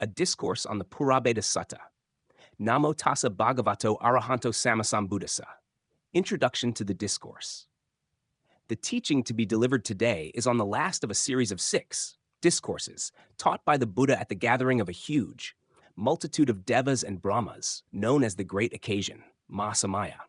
a discourse on the Purābheda Sutta. Namo tassa bhagavato arahanto sammasambuddhassa. Introduction to the discourse. The teaching to be delivered today is on the last of a series of 6 discourses taught by the Buddha at the gathering of a huge multitude of devas and brahmas, known as the Great Occasion, Mahasamaya.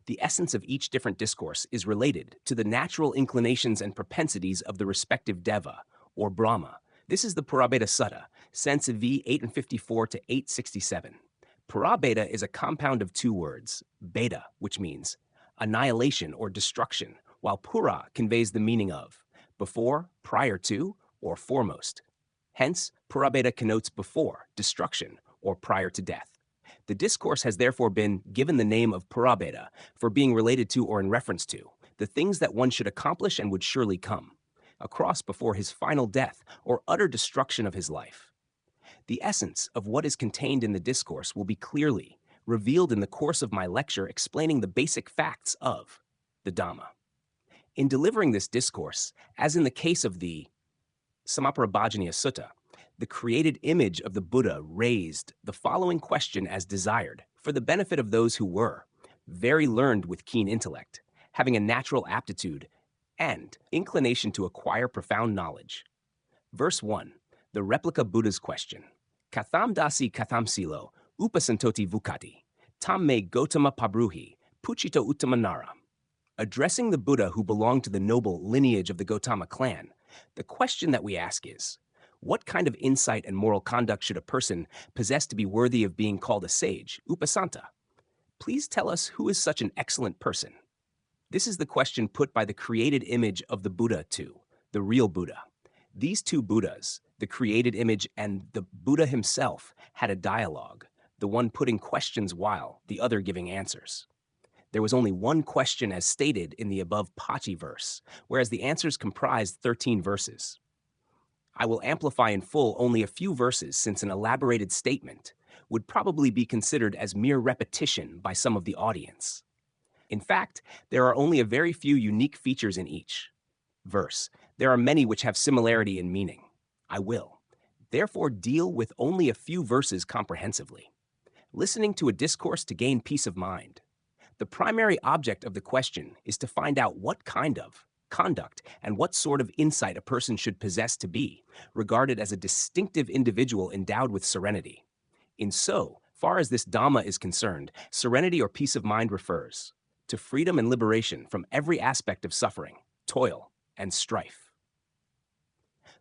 The essence of each different discourse is related to the natural inclinations and propensities of the respective deva, or brahma. This is the Purābheda Sutta, Sense V 854 to 867. Purābheda is a compound of 2 words, bheda, which means annihilation or destruction, while pura conveys the meaning of before, prior to, or foremost. Hence, Purābheda connotes before, destruction, or prior to death. The discourse has therefore been given the name of Purābheda for being related to or in reference to the things that one should accomplish and would surely come, across before his final death or utter destruction of his life. The essence of what is contained in the discourse will be clearly revealed in the course of my lecture explaining the basic facts of the Dhamma. In delivering this discourse, as in the case of the Sammaparabhajaniya Sutta, the created image of the Buddha raised the following question as desired for the benefit of those who were very learned with keen intellect, having a natural aptitude and inclination to acquire profound knowledge. Verse 1, the replica Buddha's question. Katham dasi katham silo, upasantoti vukati, tam me gotama pabruhi, puchito uttamanara. Addressing the Buddha who belonged to the noble lineage of the Gotama clan, the question that we ask is, what kind of insight and moral conduct should a person possess to be worthy of being called a sage, upasanta? Please tell us who is such an excellent person. This is the question put by the created image of the Buddha to the real Buddha. These 2 Buddhas, the created image and the Buddha himself, had a dialogue, the one putting questions while the other giving answers. There was only one question as stated in the above Pachi verse, whereas the answers comprised 13 verses. I will amplify in full only a few verses since an elaborated statement would probably be considered as mere repetition by some of the audience. In fact, there are only a very few unique features in each verse. There are many which have similarity in meaning. I will, therefore, deal with only a few verses comprehensively. Listening to a discourse to gain peace of mind. The primary object of the question is to find out what kind of conduct and what sort of insight a person should possess to be regarded as a distinctive individual endowed with serenity. In so far as this Dhamma is concerned, serenity or peace of mind refers to freedom and liberation from every aspect of suffering, toil, and strife.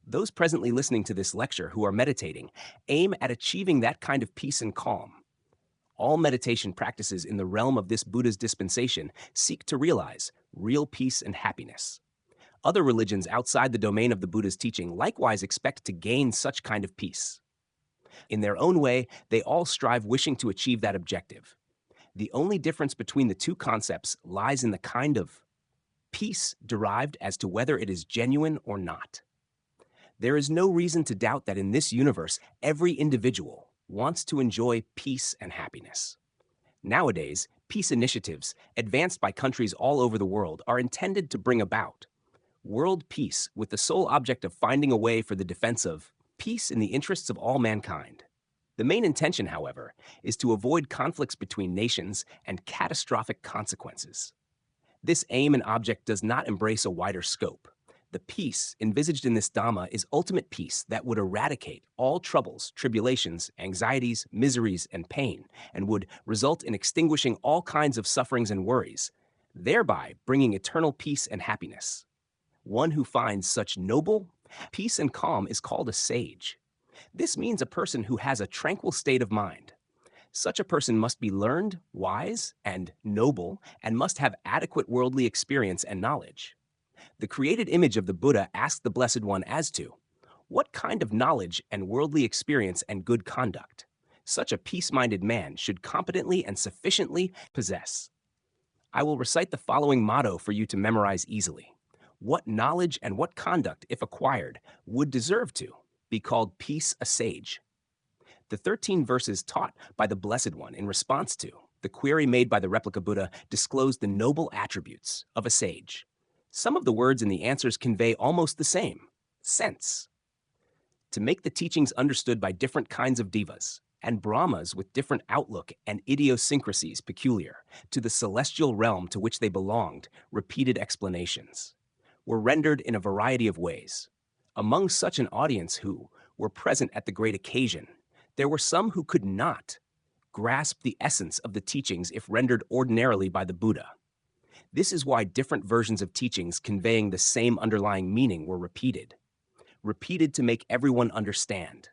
Those presently listening to this lecture who are meditating aim at achieving that kind of peace and calm. All meditation practices in the realm of this Buddha's dispensation seek to realize real peace and happiness. Other religions outside the domain of the Buddha's teaching likewise expect to gain such kind of peace. In their own way, they all strive wishing to achieve that objective. The only difference between the 2 concepts lies in the kind of peace derived as to whether it is genuine or not. There is no reason to doubt that in this universe, every individual wants to enjoy peace and happiness. Nowadays, peace initiatives advanced by countries all over the world are intended to bring about world peace with the sole object of finding a way for the defense of peace in the interests of all mankind. The main intention, however, is to avoid conflicts between nations and catastrophic consequences. This aim and object does not embrace a wider scope. The peace envisaged in this Dhamma is ultimate peace that would eradicate all troubles, tribulations, anxieties, miseries, and pain, and would result in extinguishing all kinds of sufferings and worries, thereby bringing eternal peace and happiness. One who finds such noble peace and calm is called a sage. This means a person who has a tranquil state of mind. Such a person must be learned, wise, and noble, and must have adequate worldly experience and knowledge. The created image of the Buddha asked the Blessed One as to what kind of knowledge and worldly experience and good conduct such a peace-minded man should competently and sufficiently possess. I will recite the following motto for you to memorize easily. What knowledge and what conduct, if acquired, would deserve to be called peace a sage? The 13 verses taught by the Blessed One in response to the query made by the replica Buddha disclose the noble attributes of a sage. Some of the words in the answers convey almost the same sense. to make the teachings understood by different kinds of devas and Brahmas with different outlook and idiosyncrasies peculiar to the celestial realm to which they belonged, repeated explanations were rendered in a variety of ways. Among such an audience who were present at the great occasion, there were some who could not grasp the essence of the teachings if rendered ordinarily by the Buddha. This is why different versions of teachings conveying the same underlying meaning were repeated to make everyone understand.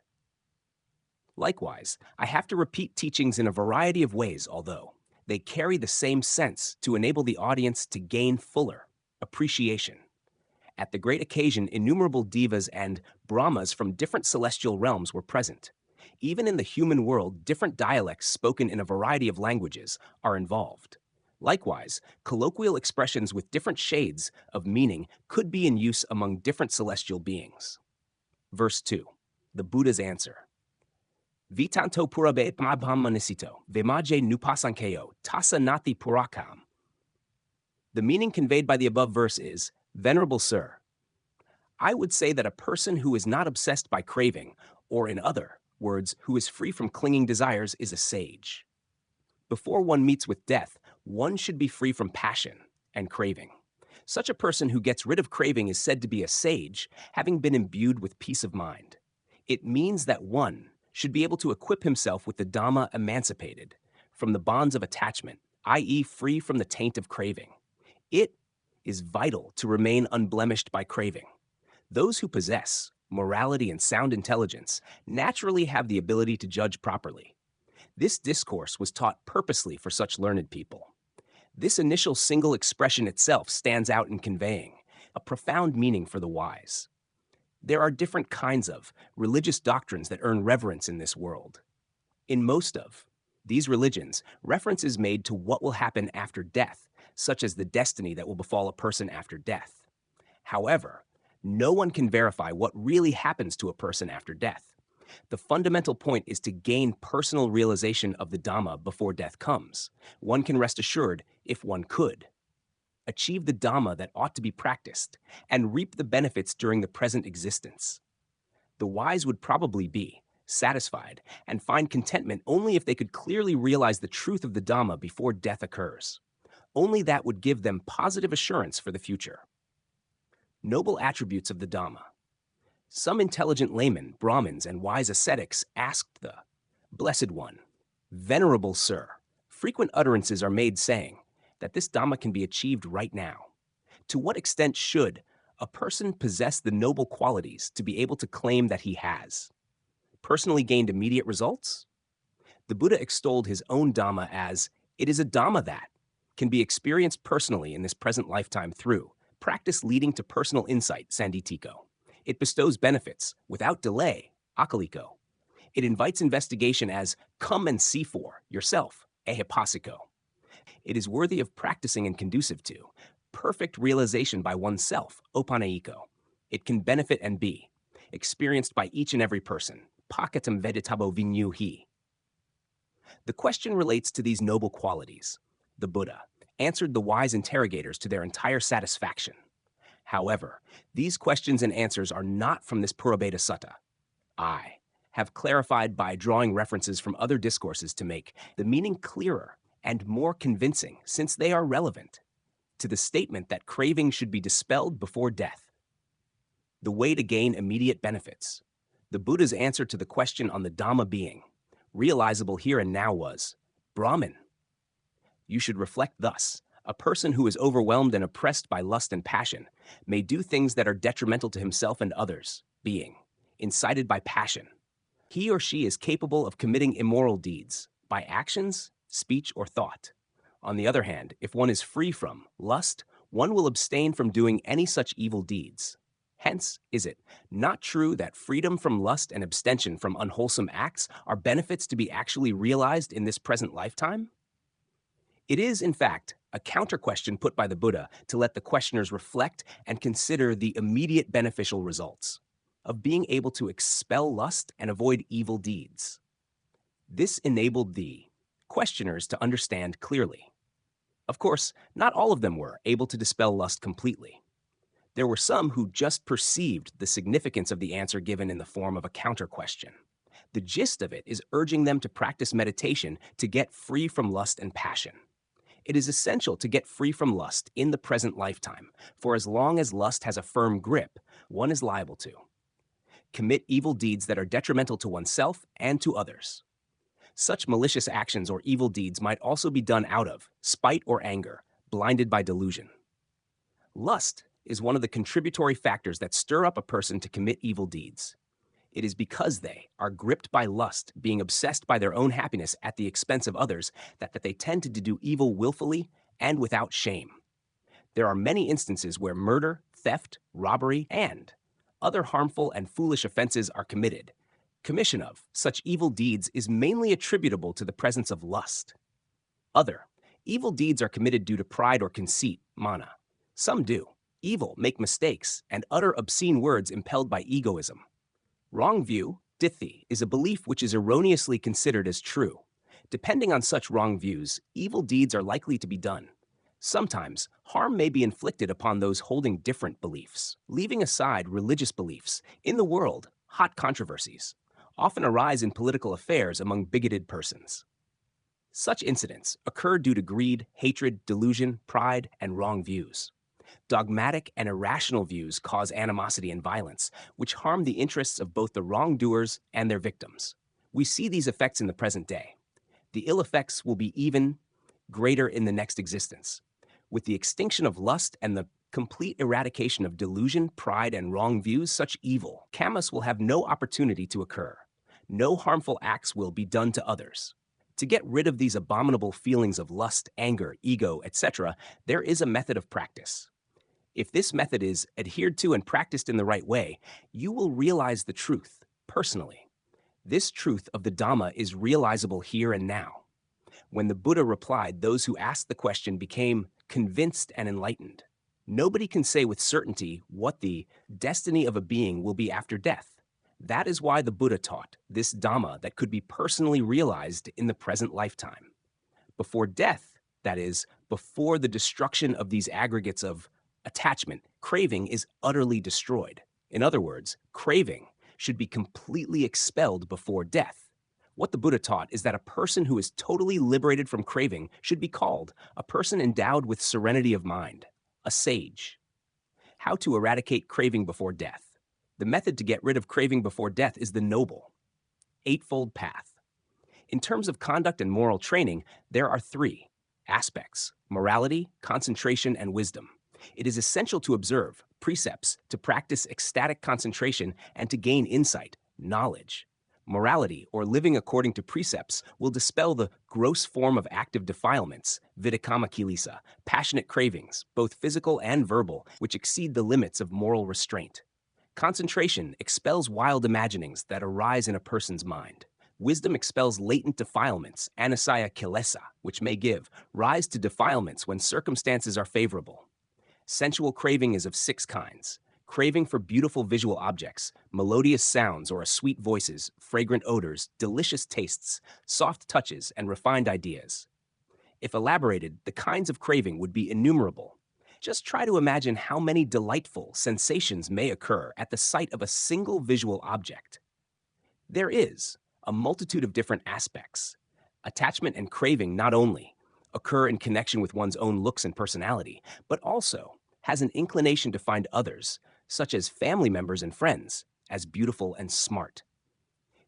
Likewise, I have to repeat teachings in a variety of ways, although they carry the same sense to enable the audience to gain fuller appreciation. At the great occasion, innumerable devas and Brahmas from different celestial realms were present. Even in the human world, different dialects spoken in a variety of languages are involved. Likewise, colloquial expressions with different shades of meaning could be in use among different celestial beings. Verse 2, the Buddha's answer. Vitanto Purābheda Sutta, Vimaje Nupasankeo, Tassa Nati Purakam. The meaning conveyed by the above verse is, Venerable Sir, I would say that a person who is not obsessed by craving, or in other words, who is free from clinging desires, is a sage. Before one meets with death, one should be free from passion and craving. Such a person who gets rid of craving is said to be a sage, having been imbued with peace of mind. It means that one should be able to equip himself with the Dhamma emancipated from the bonds of attachment, i.e. free from the taint of craving. It is vital to remain unblemished by craving. Those who possess morality and sound intelligence naturally have the ability to judge properly. This discourse was taught purposely for such learned people. This initial single expression itself stands out in conveying a profound meaning for the wise. There are different kinds of religious doctrines that earn reverence in this world. In most of these religions, reference is made to what will happen after death, such as the destiny that will befall a person after death. However, no one can verify what really happens to a person after death. The fundamental point is to gain personal realization of the Dhamma before death comes. One can rest assured, if one could, achieve the Dhamma that ought to be practiced and reap the benefits during the present existence. The wise would probably be satisfied and find contentment only if they could clearly realize the truth of the Dhamma before death occurs. Only that would give them positive assurance for the future. Noble attributes of the Dhamma. Some intelligent laymen, Brahmins, and wise ascetics asked the Blessed One, Venerable Sir, frequent utterances are made saying that this Dhamma can be achieved right now. To what extent should a person possess the noble qualities to be able to claim that he has personally gained immediate results? The Buddha extolled his own Dhamma as, it is a Dhamma that can be experienced personally in this present lifetime through practice leading to personal insight, Sanditiko. It bestows benefits without delay, Akaliko. It invites investigation as, come and see for yourself, Ehipasiko. It is worthy of practicing and conducive to perfect realization by oneself, Opanaiko. It can benefit and be experienced by each and every person, Pakatam Veditabo Vinyu Hi. The question relates to these noble qualities. The Buddha answered the wise interrogators to their entire satisfaction. However, these questions and answers are not from this Purābheda Sutta. I have clarified by drawing references from other discourses to make the meaning clearer and more convincing, since they are relevant to the statement that craving should be dispelled before death. The way to gain immediate benefits. The Buddha's answer to the question on the Dhamma being realizable here and now was, Brahmin, you should reflect thus. A person who is overwhelmed and oppressed by lust and passion may do things that are detrimental to himself and others, being incited by passion. He or she is capable of committing immoral deeds by actions, speech, or thought. On the other hand, if one is free from lust, one will abstain from doing any such evil deeds. Hence, is it not true that freedom from lust and abstention from unwholesome acts are benefits to be actually realized in this present lifetime? It is, in fact, a counter-question put by the Buddha to let the questioners reflect and consider the immediate beneficial results of being able to expel lust and avoid evil deeds. This enabled the questioners to understand clearly. Of course, not all of them were able to dispel lust completely. There were some who just perceived the significance of the answer given in the form of a counter question. The gist of it is urging them to practice meditation to get free from lust and passion. It is essential to get free from lust in the present lifetime, for as long as lust has a firm grip, one is liable to commit evil deeds that are detrimental to oneself and to others. Such malicious actions or evil deeds might also be done out of spite or anger, blinded by delusion. Lust is one of the contributory factors that stir up a person to commit evil deeds. It is because they are gripped by lust, being obsessed by their own happiness at the expense of others, that they tend to do evil willfully and without shame. There are many instances where murder, theft, robbery, and other harmful and foolish offenses are committed. Commission of such evil deeds is mainly attributable to the presence of lust. Other evil deeds are committed due to pride or conceit, mana. Some do. Evil, make mistakes, and utter obscene words impelled by egoism. Wrong view, dithi, is a belief which is erroneously considered as true. Depending on such wrong views, evil deeds are likely to be done. Sometimes, harm may be inflicted upon those holding different beliefs. Leaving aside religious beliefs, in the world, hot controversies often arise in political affairs among bigoted persons. Such incidents occur due to greed, hatred, delusion, pride, and wrong views. Dogmatic and irrational views cause animosity and violence, which harm the interests of both the wrongdoers and their victims. We see these effects in the present day. The ill effects will be even greater in the next existence. With the extinction of lust and the complete eradication of delusion, pride, and wrong views, such evil, kamas, will have no opportunity to occur. No harmful acts will be done to others. To get rid of these abominable feelings of lust, anger, ego, etc., there is a method of practice. If this method is adhered to and practiced in the right way, you will realize the truth, personally. This truth of the Dhamma is realizable here and now. When the Buddha replied, those who asked the question became convinced and enlightened. Nobody can say with certainty what the destiny of a being will be after death. That is why the Buddha taught this Dhamma that could be personally realized in the present lifetime. Before death, that is, before the destruction of these aggregates of attachment, craving is utterly destroyed. In other words, craving should be completely expelled before death. What the Buddha taught is that a person who is totally liberated from craving should be called a person endowed with serenity of mind, a sage. How to eradicate craving before death? The method to get rid of craving before death is the noble eightfold path. In terms of conduct and moral training, there are three aspects: morality, concentration, and wisdom. It is essential to observe precepts, to practice ecstatic concentration, and to gain insight, knowledge. Morality, or living according to precepts, will dispel the gross form of active defilements, vidikama kilesa, passionate cravings, both physical and verbal, which exceed the limits of moral restraint. Concentration expels wild imaginings that arise in a person's mind. Wisdom expels latent defilements, anasaya kilesa, which may give rise to defilements when circumstances are favorable. Sensual craving is of 6 kinds. Craving for beautiful visual objects, melodious sounds or sweet voices, fragrant odors, delicious tastes, soft touches, and refined ideas. If elaborated, the kinds of craving would be innumerable. Just try to imagine how many delightful sensations may occur at the sight of a single visual object. There is a multitude of different aspects. Attachment and craving not only occur in connection with one's own looks and personality, but also has an inclination to find others, such as family members and friends, as beautiful and smart.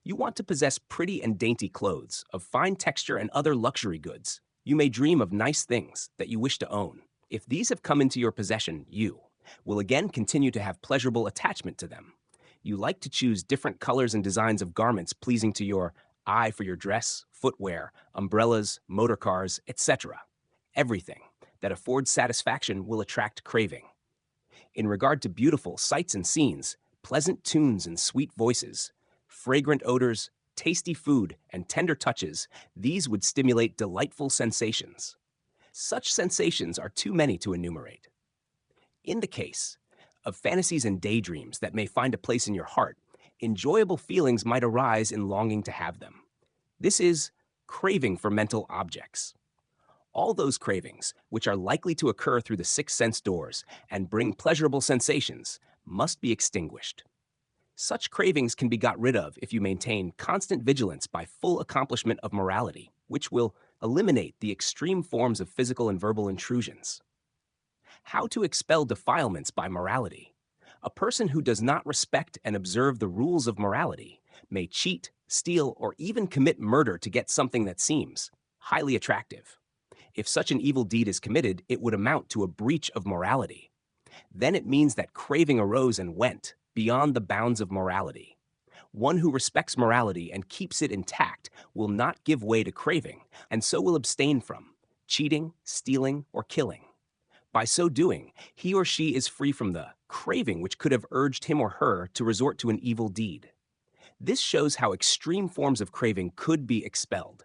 You want to possess pretty and dainty clothes, of fine texture and other luxury goods. You may dream of nice things that you wish to own. If these have come into your possession, you will again continue to have pleasurable attachment to them. You like to choose different colors and designs of garments pleasing to your eye for your dress, footwear, umbrellas, motor cars, etc. Everything that affords satisfaction will attract craving. In regard to beautiful sights and scenes, pleasant tunes and sweet voices, fragrant odors, tasty food, and tender touches, these would stimulate delightful sensations. Such sensations are too many to enumerate. In the case of fantasies and daydreams that may find a place in your heart, enjoyable feelings might arise in longing to have them. This is craving for mental objects. All those cravings, which are likely to occur through the six sense doors and bring pleasurable sensations, must be extinguished. Such cravings can be got rid of if you maintain constant vigilance by full accomplishment of morality, which will eliminate the extreme forms of physical and verbal intrusions. How to expel defilements by morality. A person who does not respect and observe the rules of morality may cheat, steal, or even commit murder to get something that seems highly attractive. If such an evil deed is committed, it would amount to a breach of morality. Then it means that craving arose and went beyond the bounds of morality. One who respects morality and keeps it intact will not give way to craving, and so will abstain from cheating, stealing, or killing. By so doing, he or she is free from the craving which could have urged him or her to resort to an evil deed. This shows how extreme forms of craving could be expelled.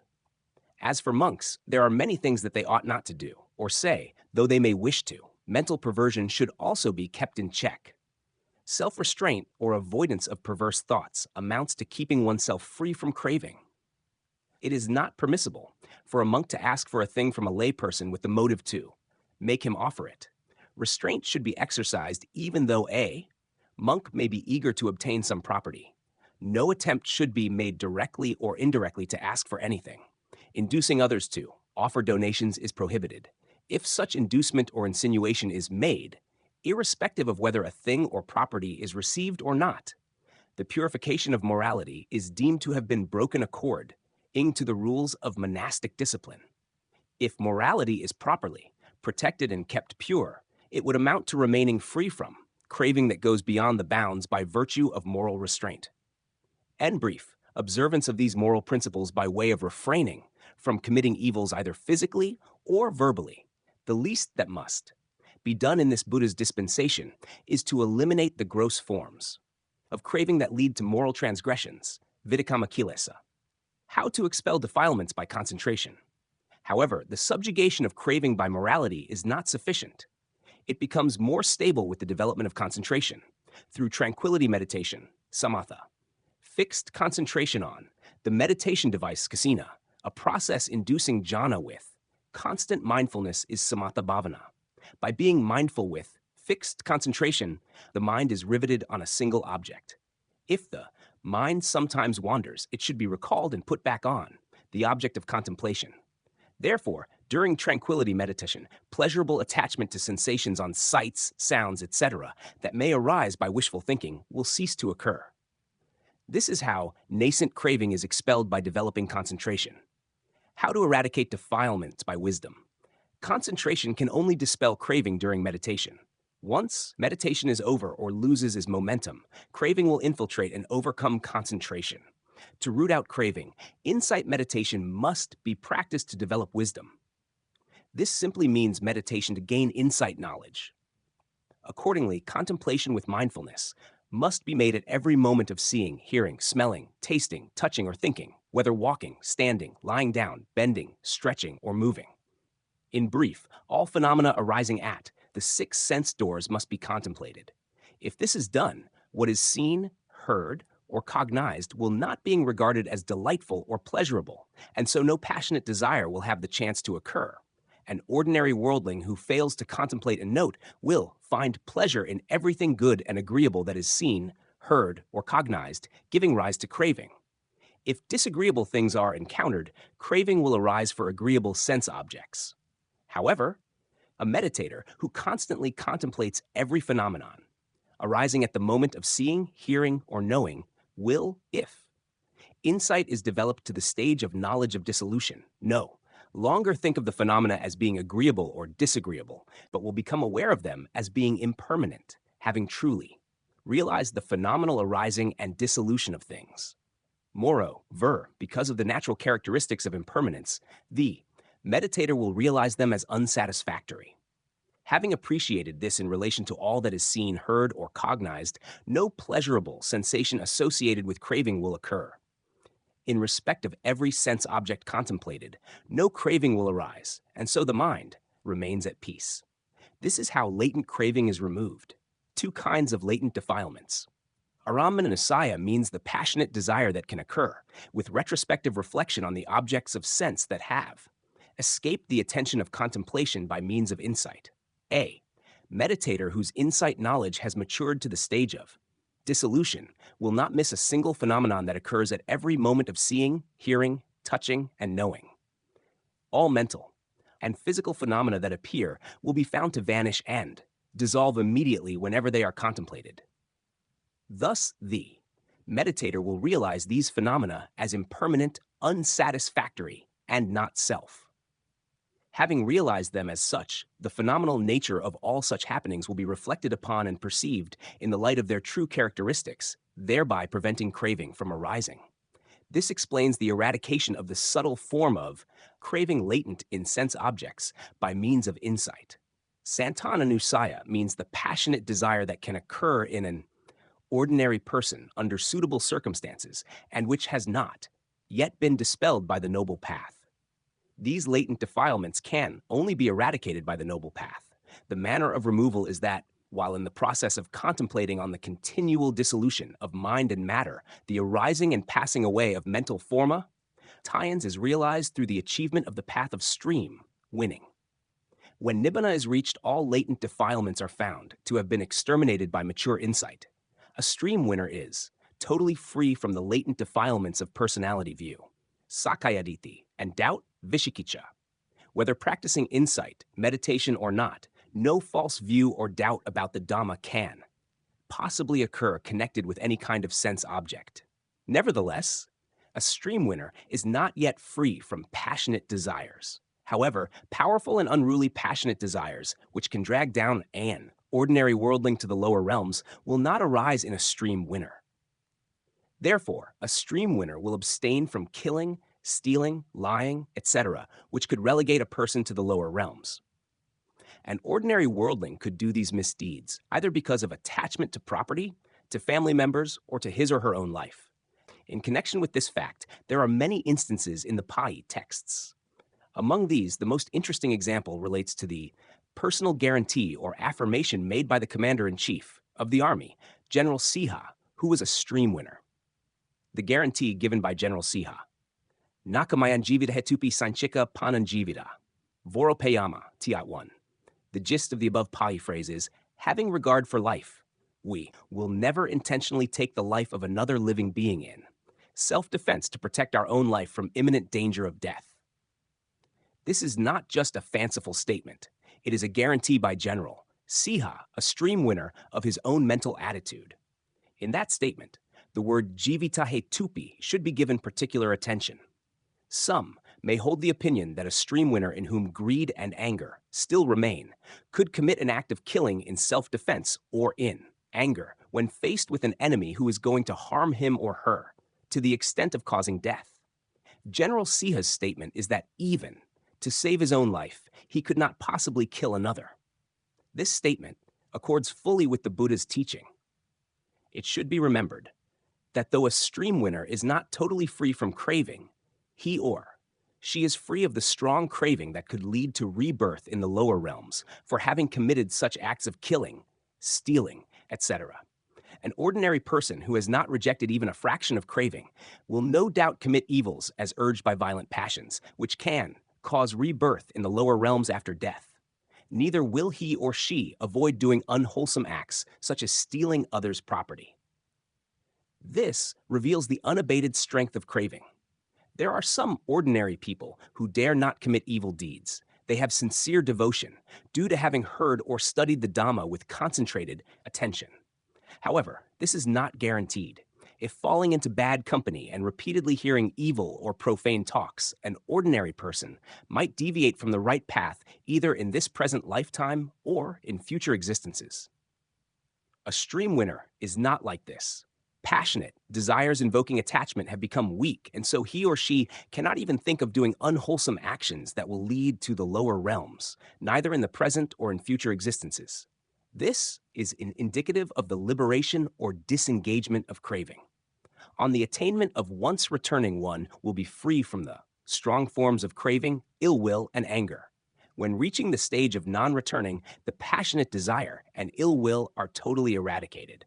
As for monks, there are many things that they ought not to do or say, though they may wish to. Mental perversion should also be kept in check. Self-restraint or avoidance of perverse thoughts amounts to keeping oneself free from craving. It is not permissible for a monk to ask for a thing from a layperson with the motive to make him offer it. Restraint should be exercised even though a monk may be eager to obtain some property. No attempt should be made directly or indirectly to ask for anything. Inducing others to offer donations is prohibited. If such inducement or insinuation is made, irrespective of whether a thing or property is received or not, the purification of morality is deemed to have been broken according to the rules of monastic discipline. If morality is properly protected and kept pure, it would amount to remaining free from craving that goes beyond the bounds by virtue of moral restraint. En brief, observance of these moral principles by way of refraining from committing evils either physically or verbally, the least that must be done in this Buddha's dispensation is to eliminate the gross forms of craving that lead to moral transgressions, vidikama kilesa. How to expel defilements by concentration. However, the subjugation of craving by morality is not sufficient. It becomes more stable with the development of concentration through tranquility meditation, samatha. Fixed concentration on the meditation device kasina, a process inducing jhana with constant mindfulness, is samatha bhavana. By being mindful with fixed concentration, the mind is riveted on a single object. If the mind sometimes wanders, it should be recalled and put back on the object of contemplation. Therefore, during tranquility meditation, pleasurable attachment to sensations on sights, sounds, etc. that may arise by wishful thinking will cease to occur. This is how nascent craving is expelled by developing concentration. How to eradicate defilements by wisdom. Concentration can only dispel craving during meditation. Once meditation is over or loses its momentum, craving will infiltrate and overcome concentration. To root out craving, insight meditation must be practiced to develop wisdom. This simply means meditation to gain insight knowledge. Accordingly, contemplation with mindfulness must be made at every moment of seeing, hearing, smelling, tasting, touching, or thinking, whether walking, standing, lying down, bending, stretching, or moving. In brief, all phenomena arising at the six sense doors must be contemplated. If this is done, what is seen, heard, or cognized will not being regarded as delightful or pleasurable, and so no passionate desire will have the chance to occur. An ordinary worldling who fails to contemplate and note will find pleasure in everything good and agreeable that is seen, heard, or cognized, giving rise to craving. If disagreeable things are encountered, craving will arise for agreeable sense objects. However, a meditator who constantly contemplates every phenomenon arising at the moment of seeing, hearing, or knowing will, if insight is developed to the stage of knowledge of dissolution, no longer think of the phenomena as being agreeable or disagreeable, but will become aware of them as being impermanent, having truly realized the phenomenal arising and dissolution of things. Moreover, because of the natural characteristics of impermanence, the meditator will realize them as unsatisfactory. Having appreciated this in relation to all that is seen, heard, or cognized, no pleasurable sensation associated with craving will occur. In respect of every sense object contemplated, no craving will arise, and so the mind remains at peace. This is how latent craving is removed. Two kinds of latent defilements. Aramanasaya means the passionate desire that can occur, with retrospective reflection on the objects of sense that have Escape the attention of contemplation by means of insight. A. Meditator whose insight knowledge has matured to the stage of dissolution will not miss a single phenomenon that occurs at every moment of seeing, hearing, touching, and knowing. All mental and physical phenomena that appear will be found to vanish and dissolve immediately whenever they are contemplated. Thus, the meditator will realize these phenomena as impermanent, unsatisfactory, and not self. Having realized them as such, the phenomenal nature of all such happenings will be reflected upon and perceived in the light of their true characteristics, thereby preventing craving from arising. This explains the eradication of the subtle form of craving latent in sense objects by means of insight. Santananusaya means the passionate desire that can occur in an ordinary person under suitable circumstances and which has not yet been dispelled by the noble path. These latent defilements can only be eradicated by the noble path. The manner of removal is that, while in the process of contemplating on the continual dissolution of mind and matter, the arising and passing away of mental forma, tie-ins is realized through the achievement of the path of stream, winning. When nibbana is reached, all latent defilements are found to have been exterminated by mature insight. A stream winner is totally free from the latent defilements of personality view, sakayaditi, and doubt, vishikiccha. Whether practicing insight, meditation, or not, no false view or doubt about the Dhamma can possibly occur connected with any kind of sense object. Nevertheless, a stream winner is not yet free from passionate desires. However, powerful and unruly passionate desires, which can drag down an ordinary worldling to the lower realms, will not arise in a stream winner. Therefore, a stream winner will abstain from killing, stealing, lying, etc., which could relegate a person to the lower realms. An ordinary worldling could do these misdeeds either because of attachment to property, to family members, or to his or her own life. In connection with this fact, there are many instances in the Pali texts. Among these, the most interesting example relates to the personal guarantee or affirmation made by the commander-in-chief of the army, General Siha, who was a stream winner. The guarantee given by General Siha: Nakamayan jivida hetupi sanchika pananjivida, voropayama tiat 1. The gist of the above Pali phrase is, having regard for life, we will never intentionally take the life of another living being in self-defense to protect our own life from imminent danger of death. This is not just a fanciful statement. It is a guarantee by General Siha, a stream winner, of his own mental attitude. In that statement, the word jivita hetupi should be given particular attention. Some may hold the opinion that a stream winner in whom greed and anger still remain could commit an act of killing in self-defense or in anger when faced with an enemy who is going to harm him or her to the extent of causing death. General Siha's statement is that even to save his own life, he could not possibly kill another. This statement accords fully with the Buddha's teaching. It should be remembered that though a stream winner is not totally free from craving, he or she is free of the strong craving that could lead to rebirth in the lower realms for having committed such acts of killing, stealing, etc. An ordinary person who has not rejected even a fraction of craving will no doubt commit evils as urged by violent passions, which can cause rebirth in the lower realms after death. Neither will he or she avoid doing unwholesome acts such as stealing others' property. This reveals the unabated strength of craving. There are some ordinary people who dare not commit evil deeds. They have sincere devotion, due to having heard or studied the Dhamma with concentrated attention. However, this is not guaranteed. If falling into bad company and repeatedly hearing evil or profane talks, an ordinary person might deviate from the right path either in this present lifetime or in future existences. A stream winner is not like this. Passionate desires invoking attachment have become weak, and so he or she cannot even think of doing unwholesome actions that will lead to the lower realms, neither in the present or in future existences. This is indicative of the liberation or disengagement of craving. On the attainment of once returning, one will be free from the strong forms of craving, ill will, and anger. When reaching the stage of non-returning, the passionate desire and ill will are totally eradicated.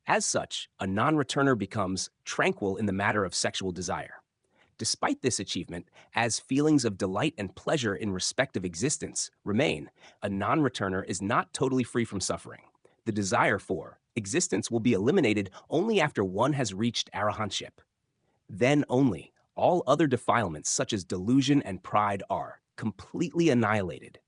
As such, a non-returner becomes tranquil in the matter of sexual desire. Despite this achievement, as feelings of delight and pleasure in respective existence remain, a non-returner is not totally free from suffering. The desire for existence will be eliminated only after one has reached arahantship. Then only all other defilements such as delusion and pride are completely annihilated.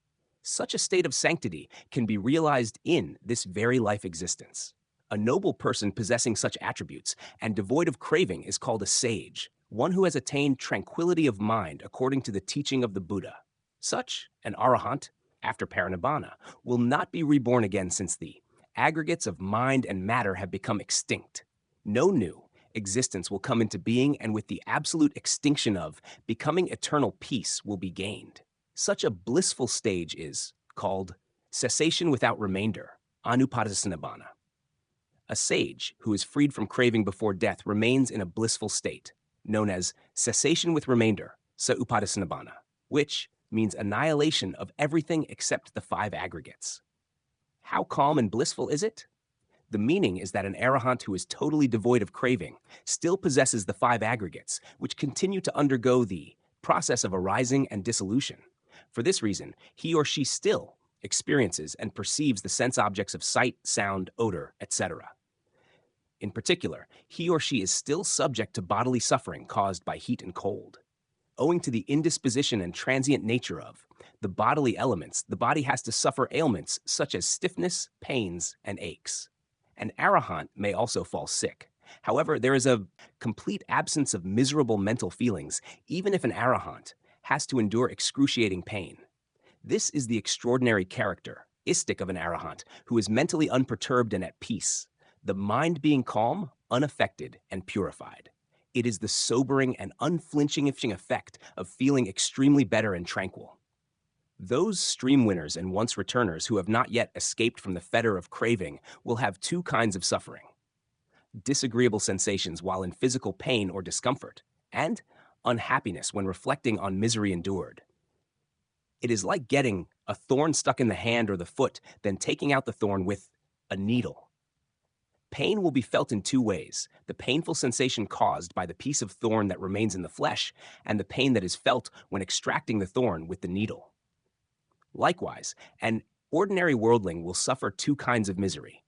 Such a state of sanctity can be realized in this very life existence. A noble person possessing such attributes and devoid of craving is called a sage, one who has attained tranquility of mind according to the teaching of the Buddha. Such an arahant, after parinibbana, will not be reborn again since the aggregates of mind and matter have become extinct. No new existence will come into being, and with the absolute extinction of becoming eternal peace will be gained. Such a blissful stage is called cessation without remainder, anupadasanibbana. A sage who is freed from craving before death remains in a blissful state, known as cessation with remainder, sa-upadasanibbana, which means annihilation of everything except the 5 aggregates. How calm and blissful is it? The meaning is that an arahant who is totally devoid of craving still possesses the 5 aggregates, which continue to undergo the process of arising and dissolution. For this reason, he or she still experiences and perceives the sense objects of sight, sound, odor, etc. In particular, he or she is still subject to bodily suffering caused by heat and cold. Owing to the indisposition and transient nature of the bodily elements, the body has to suffer ailments such as stiffness, pains, and aches. An arahant may also fall sick. However, there is a complete absence of miserable mental feelings, even if an arahant has to endure excruciating pain. This is the extraordinary characteristic of an arahant who is mentally unperturbed and at peace, the mind being calm, unaffected, and purified. It is the sobering and unflinching effect of feeling extremely better and tranquil. Those stream winners and once returners who have not yet escaped from the fetter of craving will have 2 kinds of suffering: disagreeable sensations while in physical pain or discomfort, and unhappiness when reflecting on misery endured. It is like getting a thorn stuck in the hand or the foot, then taking out the thorn with a needle. Pain will be felt in 2 ways: the painful sensation caused by the piece of thorn that remains in the flesh, and the pain that is felt when extracting the thorn with the needle. Likewise, an ordinary worldling will suffer 2 kinds of misery: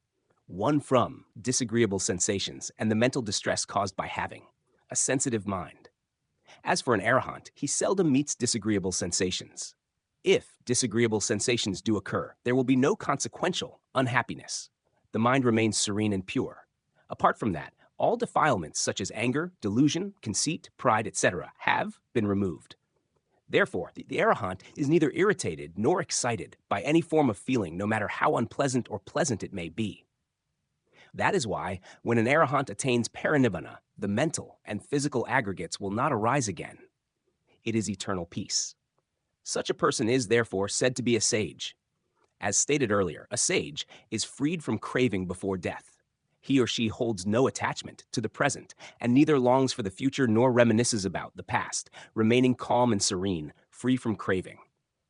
one from disagreeable sensations and the mental distress caused by having a sensitive mind. As for an arahant, he seldom meets disagreeable sensations. If disagreeable sensations do occur, there will be no consequential unhappiness. The mind remains serene and pure. Apart from that, all defilements such as anger, delusion, conceit, pride, etc. have been removed. Therefore, the arahant is neither irritated nor excited by any form of feeling, no matter how unpleasant or pleasant it may be. That is why, when an arahant attains parinibbana, the mental and physical aggregates will not arise again. It is eternal peace. Such a person is, therefore, said to be a sage. As stated earlier, a sage is freed from craving before death. He or she holds no attachment to the present, and neither longs for the future nor reminisces about the past, remaining calm and serene, free from craving.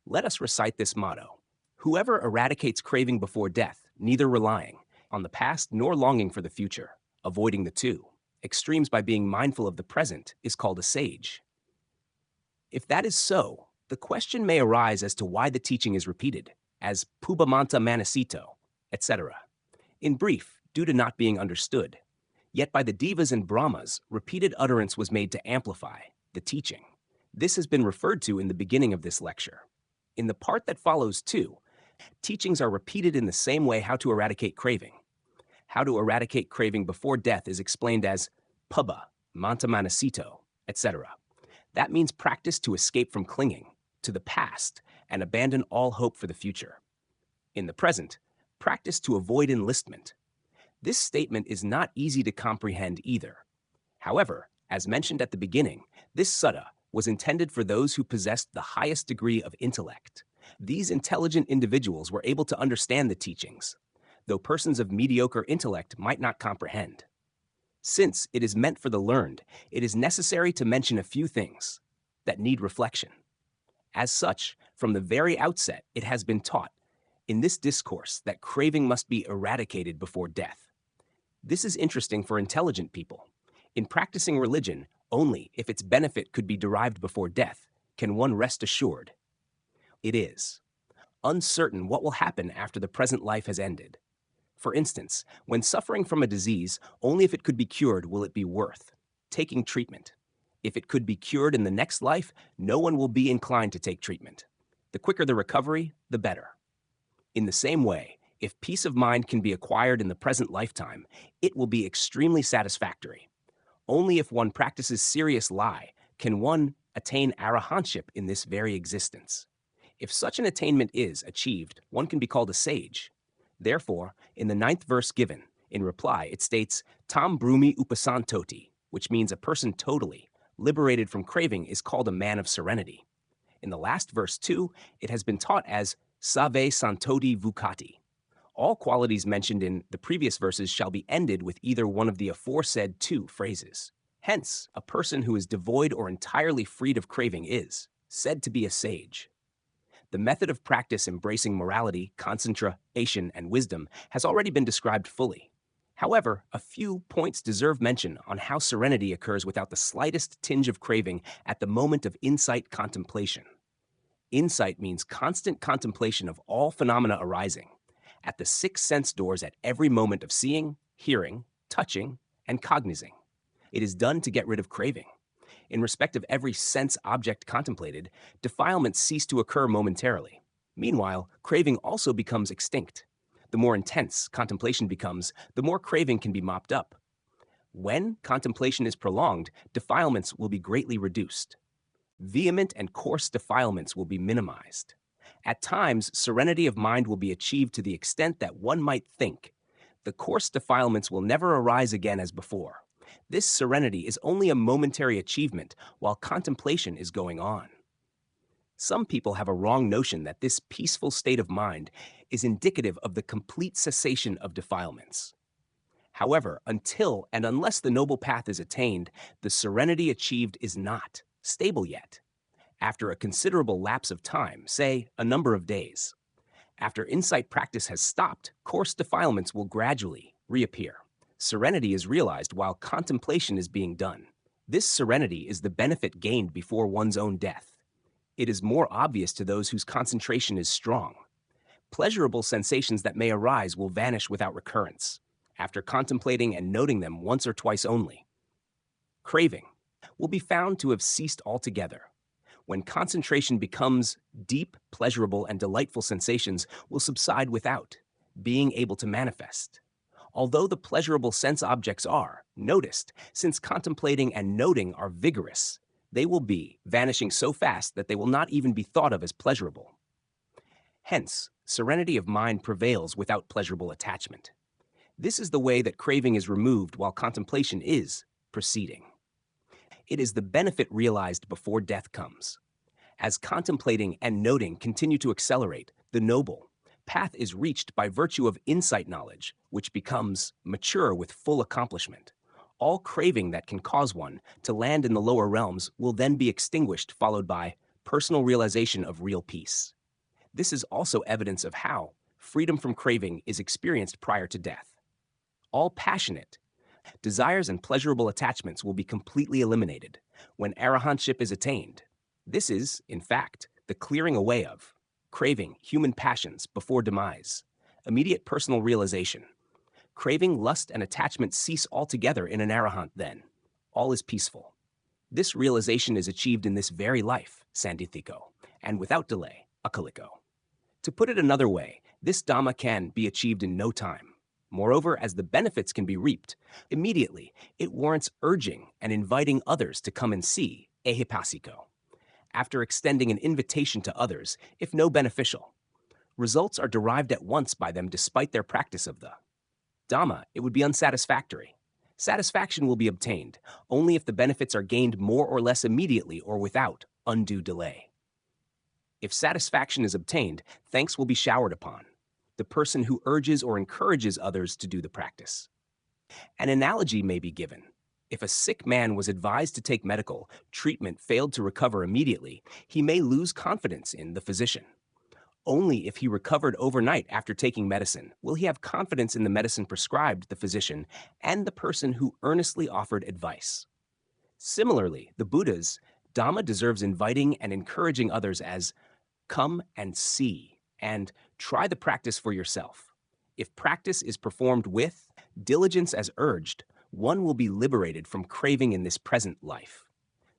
Let us recite this motto: whoever eradicates craving before death, neither relying on the past nor longing for the future, avoiding the 2 extremes by being mindful of the present, is called a sage. If that is so, the question may arise as to why the teaching is repeated, as pubamanta manasito, etc. In brief, due to not being understood. Yet by the Devas and Brahmas, repeated utterance was made to amplify the teaching. This has been referred to in the beginning of this lecture. In the part that follows too, teachings are repeated in the same way how to eradicate craving. How to eradicate craving before death is explained as pubba, manta manasito, etc. That means practice to escape from clinging to the past and abandon all hope for the future. In the present, practice to avoid enlistment. This statement is not easy to comprehend either. However, as mentioned at the beginning, this sutta was intended for those who possessed the highest degree of intellect. These intelligent individuals were able to understand the teachings, though persons of mediocre intellect might not comprehend. Since it is meant for the learned, it is necessary to mention a few things that need reflection. As such, from the very outset, it has been taught in this discourse that craving must be eradicated before death. This is interesting for intelligent people. In practicing religion, Only if its benefit could be derived before death can one rest assured. It is uncertain what will happen after the present life has ended. For instance, when suffering from a disease, only if it could be cured will it be worth taking treatment. If it could be cured in the next life, no one will be inclined to take treatment. The quicker the recovery, the better. In the same way, if peace of mind can be acquired in the present lifetime, it will be extremely satisfactory. Only if one practices serious lie can one attain arahantship in this very existence. If such an attainment is achieved, one can be called a sage. Therefore, in the 9th verse given, in reply, it states, Tam brumi upasantoti, which means a person totally liberated from craving is called a man of serenity. In the last verse, too, it has been taught as save santoti vukati. All qualities mentioned in the previous verses shall be ended with either one of the aforesaid two phrases. Hence, a person who is devoid or entirely freed of craving is said to be a sage. The method of practice embracing morality, concentration, and wisdom has already been described fully. However, a few points deserve mention on how serenity occurs without the slightest tinge of craving at the moment of insight contemplation. Insight means constant contemplation of all phenomena arising at the 6 sense doors at every moment of seeing, hearing, touching, and cognizing. It is done to get rid of craving. In respect of every sense object contemplated, defilements cease to occur momentarily. Meanwhile, craving also becomes extinct. The more intense contemplation becomes, the more craving can be mopped up. When contemplation is prolonged, defilements will be greatly reduced. Vehement and coarse defilements will be minimized. At times, serenity of mind will be achieved to the extent that one might think the coarse defilements will never arise again as before. This serenity is only a momentary achievement while contemplation is going on. Some people have a wrong notion that this peaceful state of mind is indicative of the complete cessation of defilements. However, until and unless the noble path is attained, the serenity achieved is not stable yet. After a considerable lapse of time, say a number of days, after insight practice has stopped, coarse defilements will gradually reappear. Serenity is realized while contemplation is being done. This serenity is the benefit gained before one's own death. It is more obvious to those whose concentration is strong. Pleasurable sensations that may arise will vanish without recurrence, after contemplating and noting them once or twice only. Craving will be found to have ceased altogether. When concentration becomes deep, pleasurable, and delightful sensations will subside without being able to manifest. Although the pleasurable sense objects are noticed, since contemplating and noting are vigorous, they will be vanishing so fast that they will not even be thought of as pleasurable. Hence, serenity of mind prevails without pleasurable attachment. This is the way that craving is removed while contemplation is proceeding. It is the benefit realized before death comes. As contemplating and noting continue to accelerate, the noble path is reached by virtue of insight knowledge, which becomes mature with full accomplishment. All craving that can cause one to land in the lower realms will then be extinguished, followed by personal realization of real peace. This is also evidence of how freedom from craving is experienced prior to death. All passionate desires and pleasurable attachments will be completely eliminated when arahantship is attained. This is, in fact, the clearing away of craving, human passions before demise, immediate personal realization. Craving, lust, and attachment cease altogether in an arahant then. All is peaceful. This realization is achieved in this very life, sandithiko, and without delay, akaliko. To put it another way, this Dhamma can be achieved in no time. Moreover, as the benefits can be reaped immediately, it warrants urging and inviting others to come and see ehipasiko. After extending an invitation to others, if no beneficial, results are derived at once by them despite their practice of the Dhamma, it would be unsatisfactory. Satisfaction will be obtained only if the benefits are gained more or less immediately or without undue delay. If satisfaction is obtained, thanks will be showered upon the person who urges or encourages others to do the practice. An analogy may be given. If a sick man was advised to take medical treatment failed to recover immediately, he may lose confidence in the physician. Only if he recovered overnight after taking medicine will he have confidence in the medicine prescribed the physician and the person who earnestly offered advice. Similarly, the Buddha's Dhamma deserves inviting and encouraging others as come and see and try the practice for yourself. If practice is performed with diligence as urged, one will be liberated from craving in this present life.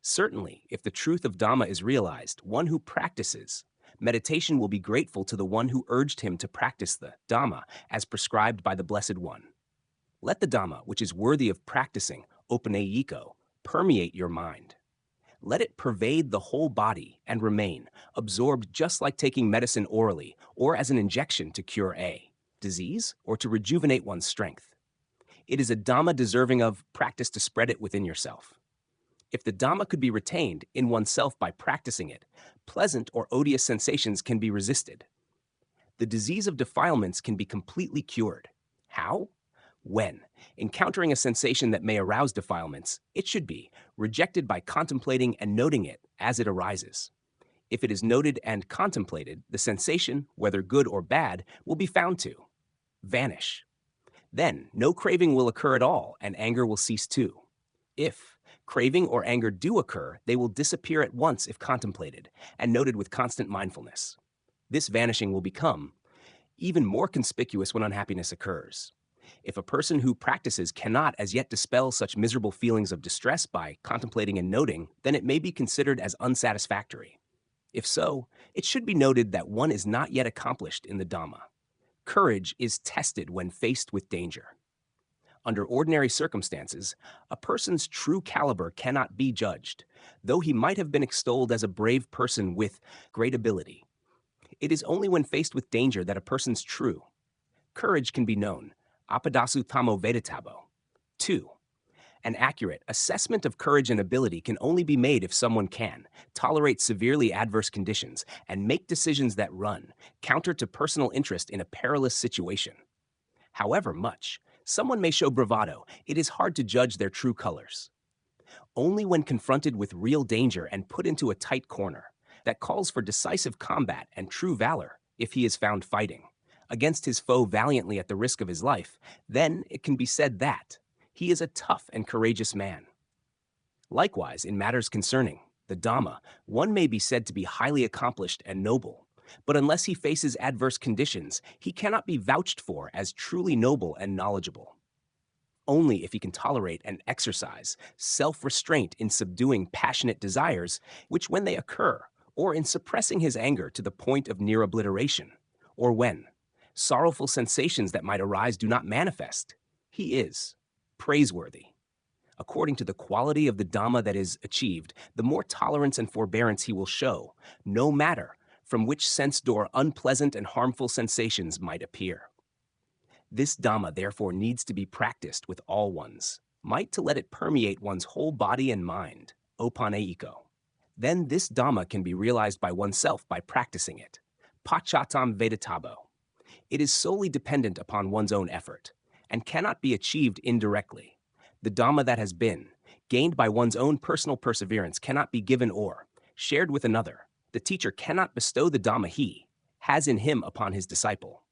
Certainly, if the truth of Dhamma is realized, one who practices meditation will be grateful to the one who urged him to practice the Dhamma as prescribed by the Blessed One. Let the Dhamma, which is worthy of practicing, opanayiko, permeate your mind. Let it pervade the whole body and remain absorbed just like taking medicine orally or as an injection to cure a disease or to rejuvenate one's strength. It is a Dhamma deserving of practice to spread it within yourself. If the Dhamma could be retained in oneself by practicing it, pleasant or odious sensations can be resisted. The disease of defilements can be completely cured. How? When, encountering a sensation that may arouse defilements, it should be rejected by contemplating and noting it as it arises. If it is noted and contemplated, the sensation, whether good or bad, will be found to vanish. Then, no craving will occur at all, and anger will cease too. If craving or anger do occur, they will disappear at once if contemplated and noted with constant mindfulness. This vanishing will become even more conspicuous when unhappiness occurs. If a person who practices cannot as yet dispel such miserable feelings of distress by contemplating and noting, then it may be considered as unsatisfactory. If so, it should be noted that one is not yet accomplished in the Dhamma. Courage is tested when faced with danger. Under ordinary circumstances, a person's true caliber cannot be judged, though he might have been extolled as a brave person with great ability. It is only when faced with danger that a person's true courage can be known. Apadasu tamo vedatabo. 2. An accurate assessment of courage and ability can only be made if someone can tolerate severely adverse conditions and make decisions that run counter to personal interest in a perilous situation. However much someone may show bravado, it is hard to judge their true colors. Only when confronted with real danger and put into a tight corner that calls for decisive combat and true valor, if he is found fighting against his foe valiantly at the risk of his life, then it can be said that he is a tough and courageous man. Likewise, in matters concerning the Dhamma, one may be said to be highly accomplished and noble, but unless he faces adverse conditions, he cannot be vouched for as truly noble and knowledgeable. Only if he can tolerate and exercise self-restraint in subduing passionate desires, which when they occur, or in suppressing his anger to the point of near obliteration, or when sorrowful sensations that might arise do not manifest, he is praiseworthy. According to the quality of the Dhamma that is achieved, the more tolerance and forbearance he will show, no matter from which sense door unpleasant and harmful sensations might appear. This Dhamma therefore needs to be practiced with all one's might to let it permeate one's whole body and mind, opanayiko. Then this Dhamma can be realized by oneself by practicing it, pachatam vedatabo. It is solely dependent upon one's own effort, and cannot be achieved indirectly. The Dhamma that has been gained by one's own personal perseverance cannot be given or shared with another. The teacher cannot bestow the Dhamma he has in him upon his disciple.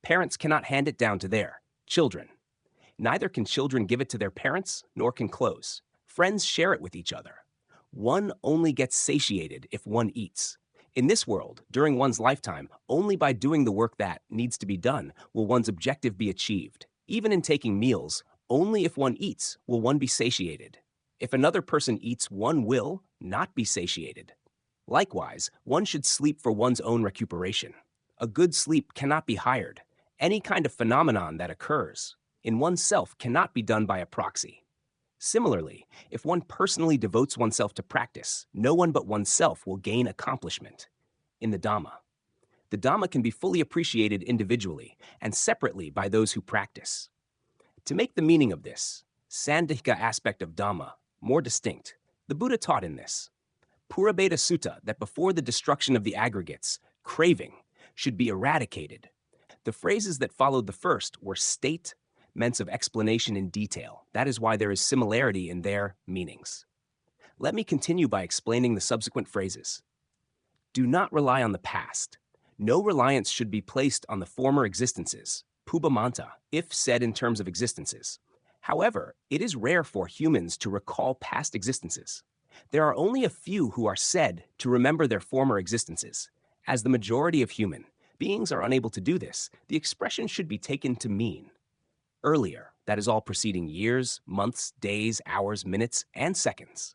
Parents cannot hand it down to their children. Neither can children give it to their parents, nor can close friends share it with each other. One only gets satiated if one eats. In this world, during one's lifetime, only by doing the work that needs to be done will one's objective be achieved. Even in taking meals, only if one eats will one be satiated. If another person eats, one will not be satiated. Likewise, one should sleep for one's own recuperation. A good sleep cannot be hired. Any kind of phenomenon that occurs in oneself cannot be done by a proxy. Similarly, if one personally devotes oneself to practice, no one but oneself will gain accomplishment in the Dhamma. The Dhamma can be fully appreciated individually and separately by those who practice. To make the meaning of this Sandhika aspect of Dhamma more distinct, the Buddha taught in this Purābheda Sutta that before the destruction of the aggregates, craving should be eradicated. The phrases that followed the first were statements of explanation in detail. That is why there is similarity in their meanings. Let me continue by explaining the subsequent phrases. Do not rely on the past. No reliance should be placed on the former existences, pubamanta, if said in terms of existences. However, it is rare for humans to recall past existences. There are only a few who are said to remember their former existences. As the majority of human beings are unable to do this, the expression should be taken to mean earlier, that is all preceding years, months, days, hours, minutes, and seconds.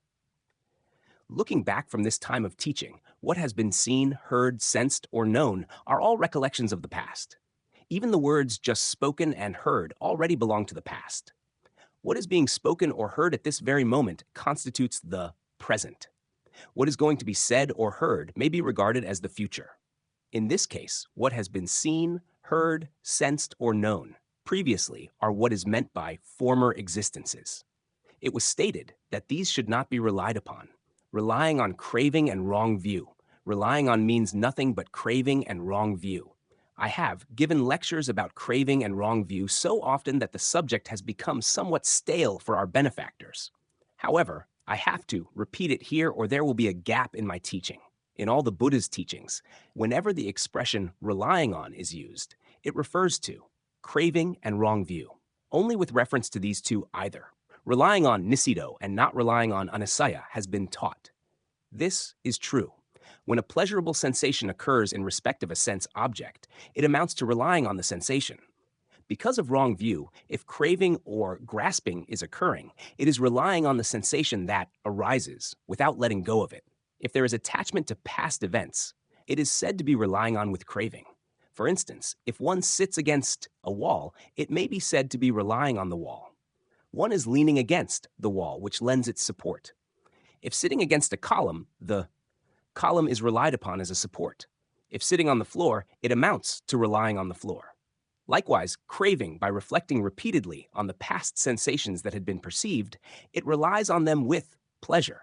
Looking back from this time of teaching, what has been seen, heard, sensed, or known are all recollections of the past. Even the words just spoken and heard already belong to the past. What is being spoken or heard at this very moment constitutes the present. What is going to be said or heard may be regarded as the future. In this case, what has been seen, heard, sensed, or known previously are what is meant by former existences. It was stated that these should not be relied upon. Relying on craving and wrong view. Relying on means nothing but craving and wrong view. I have given lectures about craving and wrong view so often that the subject has become somewhat stale for our benefactors. However, I have to repeat it here or there will be a gap in my teaching. In all the Buddha's teachings, whenever the expression relying on is used, it refers to craving and wrong view, only with reference to these two either. Relying on nisido and not relying on anusaya has been taught. This is true. When a pleasurable sensation occurs in respect of a sense object, it amounts to relying on the sensation. Because of wrong view, if craving or grasping is occurring, it is relying on the sensation that arises without letting go of it. If there is attachment to past events, it is said to be relying on with craving. For instance, if one sits against a wall, it may be said to be relying on the wall. One is leaning against the wall, which lends its support. If sitting against a column, the column is relied upon as a support. If sitting on the floor, it amounts to relying on the floor. Likewise, craving, by reflecting repeatedly on the past sensations that had been perceived, it relies on them with pleasure.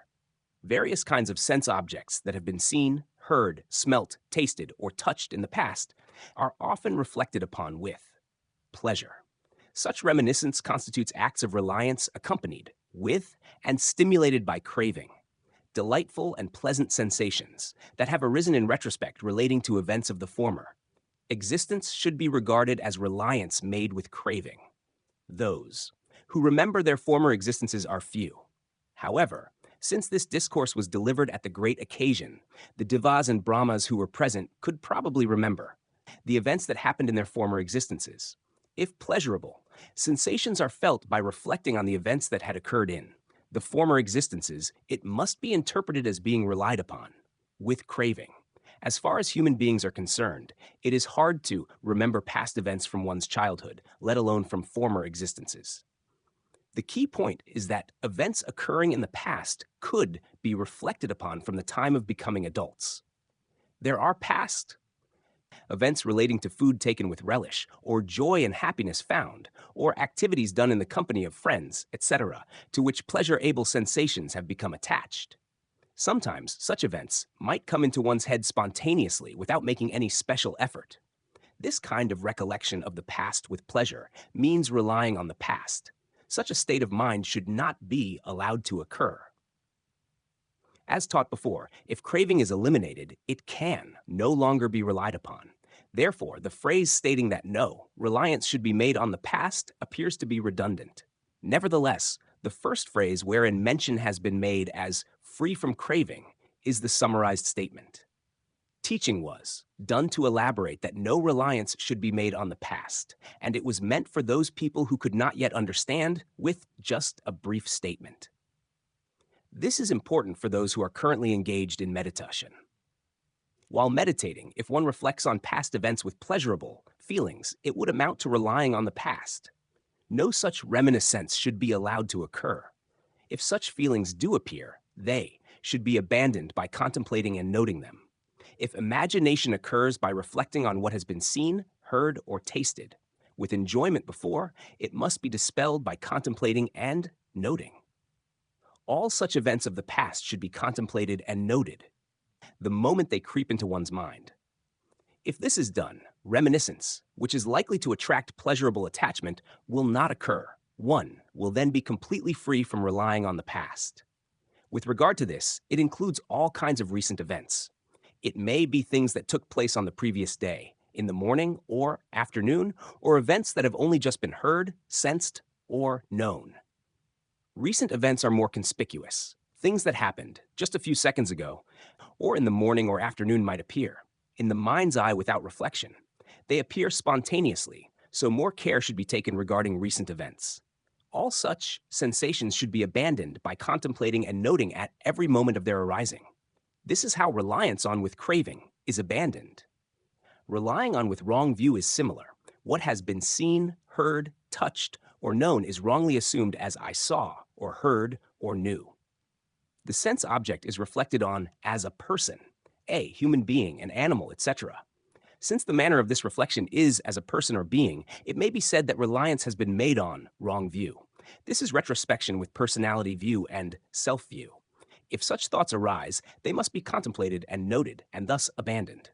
Various kinds of sense objects that have been seen, heard, smelt, tasted, or touched in the past are often reflected upon with pleasure. Such reminiscence constitutes acts of reliance accompanied with and stimulated by craving. Delightful and pleasant sensations that have arisen in retrospect relating to events of the former. Existence should be regarded as reliance made with craving. Those who remember their former existences are few. However, since this discourse was delivered at the great occasion, the Devas and Brahmas who were present could probably remember the events that happened in their former existences. If pleasurable, sensations are felt by reflecting on the events that had occurred in the former existences, it must be interpreted as being relied upon, with craving. As far as human beings are concerned, it is hard to remember past events from one's childhood, let alone from former existences. The key point is that events occurring in the past could be reflected upon from the time of becoming adults. There are past events relating to food taken with relish, or joy and happiness found, or activities done in the company of friends, etc., to which pleasure-able sensations have become attached. Sometimes such events might come into one's head spontaneously without making any special effort. This kind of recollection of the past with pleasure means relying on the past. Such a state of mind should not be allowed to occur. As taught before, if craving is eliminated, it can no longer be relied upon. Therefore, the phrase stating that no, reliance should be made on the past appears to be redundant. Nevertheless, the first phrase wherein mention has been made as free from craving is the summarized statement. Teaching was done to elaborate that no reliance should be made on the past, and it was meant for those people who could not yet understand with just a brief statement. This is important for those who are currently engaged in meditation. While meditating, if one reflects on past events with pleasurable feelings, it would amount to relying on the past. No such reminiscence should be allowed to occur. If such feelings do appear, they should be abandoned by contemplating and noting them. If imagination occurs by reflecting on what has been seen, heard, or tasted, with enjoyment before, it must be dispelled by contemplating and noting. All such events of the past should be contemplated and noted the moment they creep into one's mind. If this is done, reminiscence, which is likely to attract pleasurable attachment, will not occur. One will then be completely free from relying on the past. With regard to this, it includes all kinds of recent events. It may be things that took place on the previous day, in the morning or afternoon, or events that have only just been heard, sensed, or known. Recent events are more conspicuous. Things that happened just a few seconds ago, or in the morning or afternoon might appear. In the mind's eye without reflection, they appear spontaneously, so more care should be taken regarding recent events. All such sensations should be abandoned by contemplating and noting at every moment of their arising. This is how reliance on with craving is abandoned. Relying on with wrong view is similar. What has been seen, heard, touched, or known is wrongly assumed as I saw, or heard, or knew. The sense object is reflected on as a person, a human being, an animal, etc. Since the manner of this reflection is as a person or being, it may be said that reliance has been made on wrong view. This is retrospection with personality view and self-view. If such thoughts arise, they must be contemplated and noted, and thus abandoned.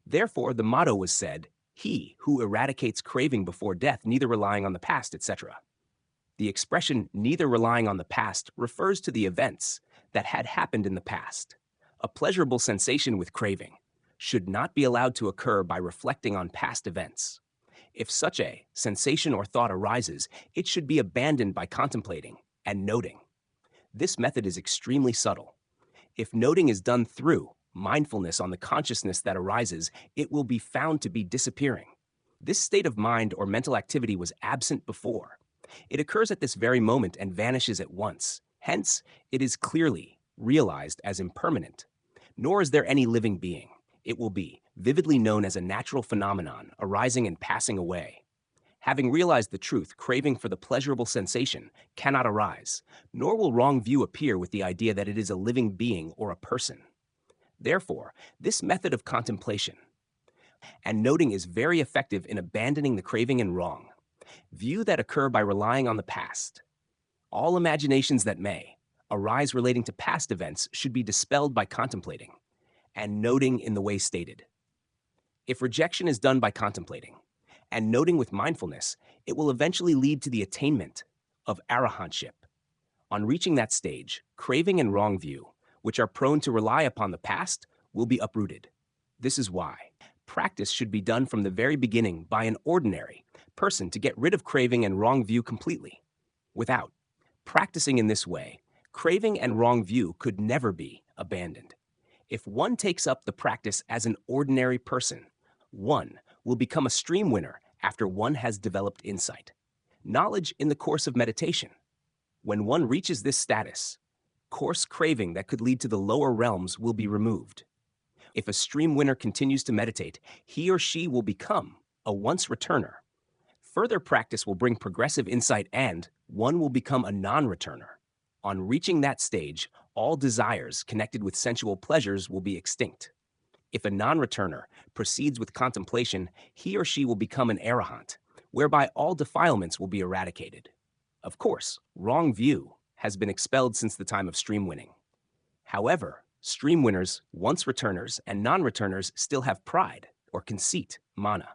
Therefore, the motto was said, "He who eradicates craving before death, neither relying on the past," etc. The expression "neither relying on the past" refers to the events that had happened in the past. A pleasurable sensation with craving should not be allowed to occur by reflecting on past events. If such a sensation or thought arises, it should be abandoned by contemplating and noting. This method is extremely subtle. If noting is done through mindfulness on the consciousness that arises, it will be found to be disappearing. This state of mind or mental activity was absent before. It occurs at this very moment and vanishes at once. Hence, it is clearly realized as impermanent. Nor is there any living being. It will be vividly known as a natural phenomenon arising and passing away. Having realized the truth, craving for the pleasurable sensation cannot arise, nor will wrong view appear with the idea that it is a living being or a person. Therefore, this method of contemplation and noting is very effective in abandoning the craving and wrong view that occur by relying on the past. All imaginations that may arise relating to past events should be dispelled by contemplating and noting in the way stated. If rejection is done by contemplating and noting with mindfulness, it will eventually lead to the attainment of arahantship. On reaching that stage, craving and wrong view, which are prone to rely upon the past, will be uprooted. This is why practice should be done from the very beginning by an ordinary person to get rid of craving and wrong view completely. Without practicing in this way, craving and wrong view could never be abandoned. If one takes up the practice as an ordinary person, one will become a stream winner after one has developed insight, knowledge in the course of meditation. When one reaches this status, coarse craving that could lead to the lower realms will be removed. If a stream winner continues to meditate, he or she will become a once returner. Further practice will bring progressive insight and one will become a non-returner. On reaching that stage, all desires connected with sensual pleasures will be extinct. If a non-returner proceeds with contemplation, he or she will become an arahant, whereby all defilements will be eradicated. Of course, wrong view has been expelled since the time of stream winning. However, stream winners, once returners, and non-returners still have pride, or conceit, mana.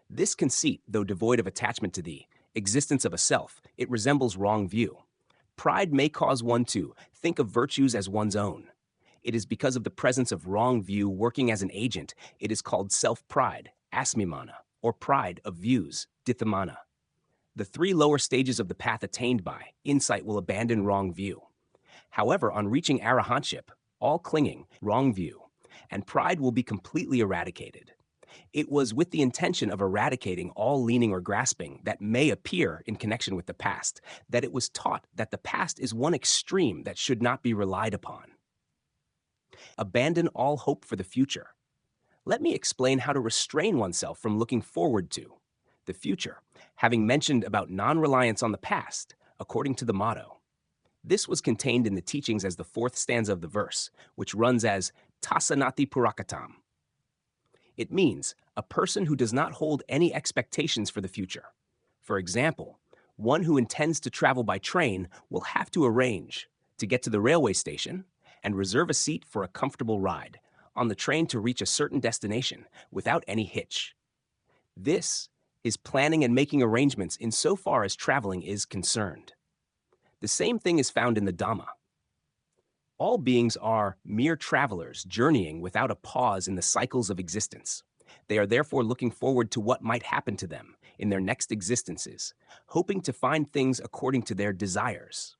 This conceit, though devoid of attachment to the existence of a self, it resembles wrong view. Pride may cause one to think of virtues as one's own. It is because of the presence of wrong view working as an agent. It is called self-pride, asmimana, or pride of views, dithamana. The three lower stages of the path attained by insight will abandon wrong view. However, on reaching arahantship, all clinging, wrong view, and pride will be completely eradicated. It was with the intention of eradicating all leaning or grasping that may appear in connection with the past that it was taught that the past is one extreme that should not be relied upon. Abandon all hope for the future. Let me explain how to restrain oneself from looking forward to the future, having mentioned about non-reliance on the past, according to the motto. This was contained in the teachings as the fourth stanza of the verse, which runs as tasanati purakatam. It means a person who does not hold any expectations for the future. For example, one who intends to travel by train will have to arrange to get to the railway station and reserve a seat for a comfortable ride on the train to reach a certain destination without any hitch. This is planning and making arrangements insofar as traveling is concerned. The same thing is found in the Dhamma. All beings are mere travelers journeying without a pause in the cycles of existence. They are therefore looking forward to what might happen to them in their next existences, hoping to find things according to their desires.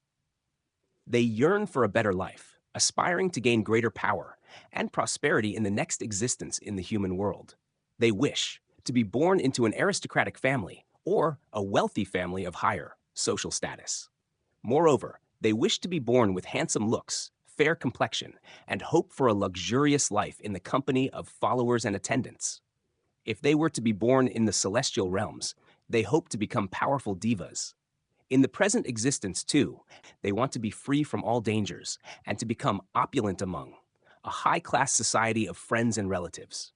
They yearn for a better life, aspiring to gain greater power and prosperity in the next existence in the human world. They wish to be born into an aristocratic family or a wealthy family of higher social status. Moreover, they wish to be born with handsome looks, fair complexion, and hope for a luxurious life in the company of followers and attendants. If they were to be born in the celestial realms, they hope to become powerful divas. In the present existence, too, they want to be free from all dangers and to become opulent among a high-class society of friends and relatives.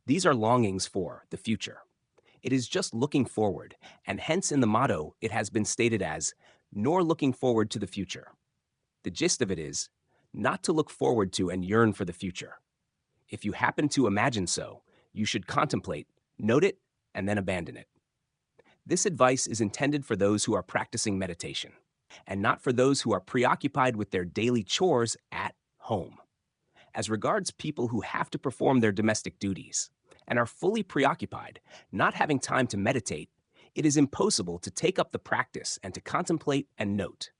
These are longings for the future. It is just looking forward, and hence in the motto it has been stated as, nor looking forward to the future. The gist of it is, not to look forward to and yearn for the future. If you happen to imagine so, you should contemplate, note it, and then abandon it. This advice is intended for those who are practicing meditation, and not for those who are preoccupied with their daily chores at home. As regards people who have to perform their domestic duties and are fully preoccupied, not having time to meditate, it is impossible to take up the practice and to contemplate and note.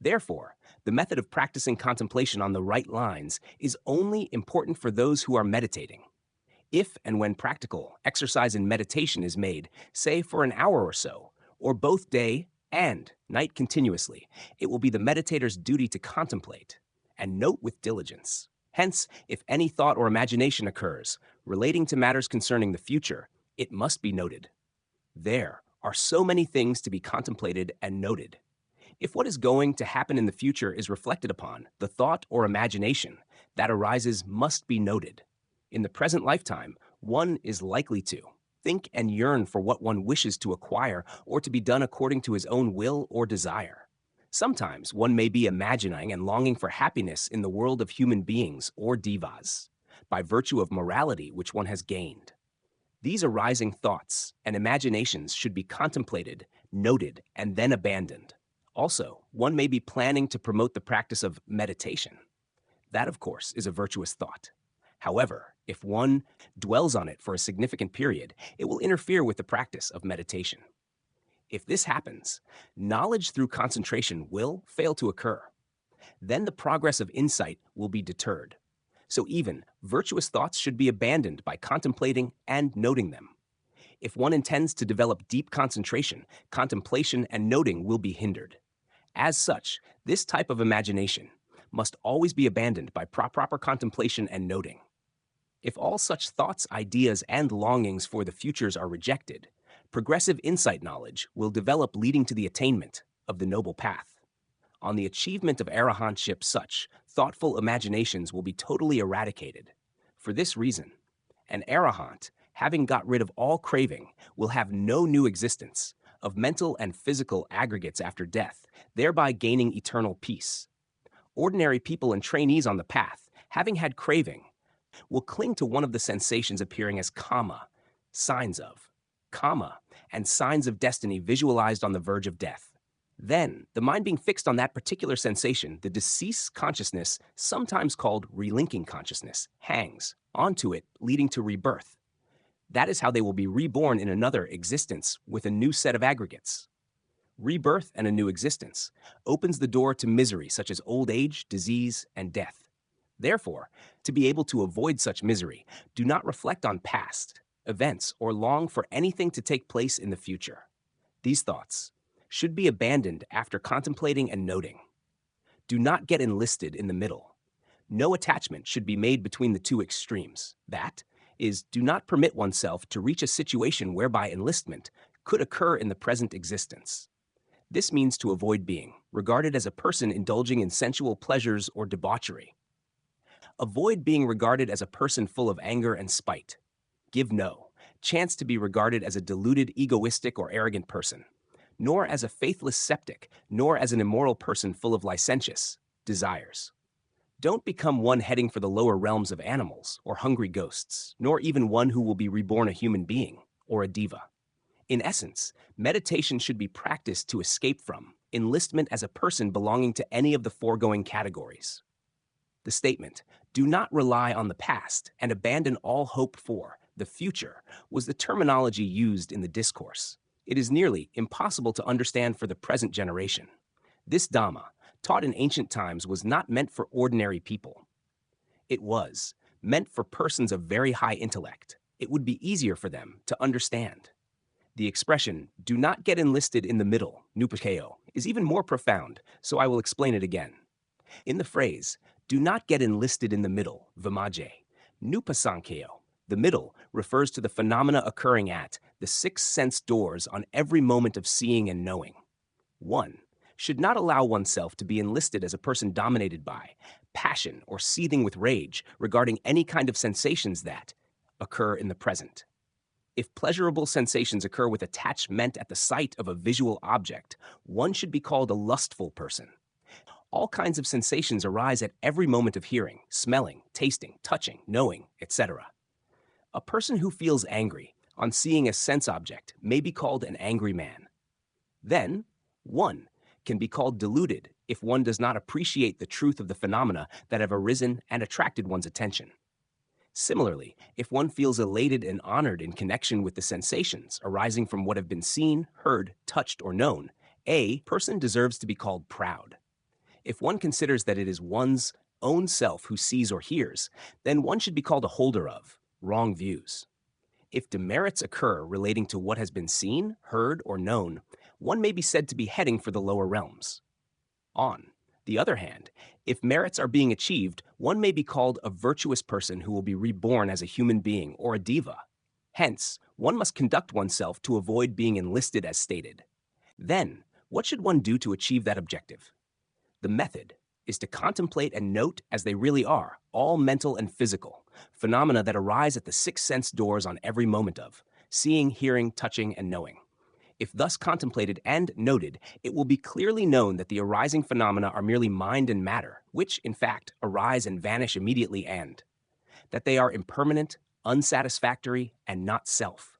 Therefore, the method of practicing contemplation on the right lines is only important for those who are meditating. If and when practical, exercise in meditation is made, say for an hour or so, or both day and night continuously, it will be the meditator's duty to contemplate and note with diligence. Hence, if any thought or imagination occurs relating to matters concerning the future, it must be noted. There are so many things to be contemplated and noted. If what is going to happen in the future is reflected upon, the thought or imagination that arises must be noted. In the present lifetime, one is likely to think and yearn for what one wishes to acquire or to be done according to his own will or desire. Sometimes one may be imagining and longing for happiness in the world of human beings or divas, by virtue of morality which one has gained. These arising thoughts and imaginations should be contemplated, noted, and then abandoned. Also, one may be planning to promote the practice of meditation. That, of course, is a virtuous thought. However, if one dwells on it for a significant period, it will interfere with the practice of meditation. If this happens, knowledge through concentration will fail to occur. Then the progress of insight will be deterred. So even virtuous thoughts should be abandoned by contemplating and noting them. If one intends to develop deep concentration, contemplation and noting will be hindered. As such, this type of imagination must always be abandoned by proper contemplation and noting. If all such thoughts, ideas, and longings for the futures are rejected, progressive insight knowledge will develop leading to the attainment of the noble path. On the achievement of arahantship, such thoughtful imaginations will be totally eradicated. For this reason, an arahant, having got rid of all craving, will have no new existence of mental and physical aggregates after death, thereby gaining eternal peace. Ordinary people and trainees on the path, having had craving, will cling to one of the sensations appearing as kama, signs of, kama, and signs of destiny visualized on the verge of death. Then, the mind being fixed on that particular sensation, the deceased consciousness, sometimes called relinking consciousness, hangs onto it, leading to rebirth. That is how they will be reborn in another existence with a new set of aggregates. Rebirth and a new existence opens the door to misery such as old age, disease, and death. Therefore, to be able to avoid such misery, do not reflect on past events or long for anything to take place in the future. These thoughts should be abandoned after contemplating and noting. Do not get enlisted in the middle. No attachment should be made between the two extremes. That is, do not permit oneself to reach a situation whereby enlistment could occur in the present existence. This means to avoid being regarded as a person indulging in sensual pleasures or debauchery. Avoid being regarded as a person full of anger and spite. Give no chance to be regarded as a deluded, egoistic, or arrogant person, nor as a faithless septic, nor as an immoral person full of licentious desires. Don't become one heading for the lower realms of animals or hungry ghosts, nor even one who will be reborn a human being or a diva. In essence, meditation should be practiced to escape from enlistment as a person belonging to any of the foregoing categories. The statement, "Do not rely on the past and abandon all hope for the future, was the terminology used in the discourse. It is nearly impossible to understand for the present generation. This Dhamma, taught in ancient times, was not meant for ordinary people. It was meant for persons of very high intellect. It would be easier for them to understand. The expression, "do not get enlisted in the middle," nupakeo, is even more profound, so I will explain it again. In the phrase, "do not get enlisted in the middle," vimaje, nupasankeo, the middle refers to the phenomena occurring at the six sense doors on every moment of seeing and knowing. One should not allow oneself to be enlisted as a person dominated by passion or seething with rage regarding any kind of sensations that occur in the present. If pleasurable sensations occur with attachment at the sight of a visual object, one should be called a lustful person. All kinds of sensations arise at every moment of hearing, smelling, tasting, touching, knowing, etc. A person who feels angry on seeing a sense object may be called an angry man. Then, one can be called deluded if one does not appreciate the truth of the phenomena that have arisen and attracted one's attention. Similarly, if one feels elated and honored in connection with the sensations arising from what have been seen, heard, touched, or known, a person deserves to be called proud. If one considers that it is one's own self who sees or hears, then one should be called a holder of wrong views. If demerits occur relating to what has been seen, heard, or known, one may be said to be heading for the lower realms. On the other hand, if merits are being achieved, one may be called a virtuous person who will be reborn as a human being or a diva. Hence, one must conduct oneself to avoid being enlisted as stated. Then, what should one do to achieve that objective? The method is to contemplate and note as they really are, all mental and physical, phenomena that arise at the six sense doors on every moment of seeing, hearing, touching, and knowing. If thus contemplated and noted, it will be clearly known that the arising phenomena are merely mind and matter, which, in fact, arise and vanish immediately, and that they are impermanent, unsatisfactory, and not self.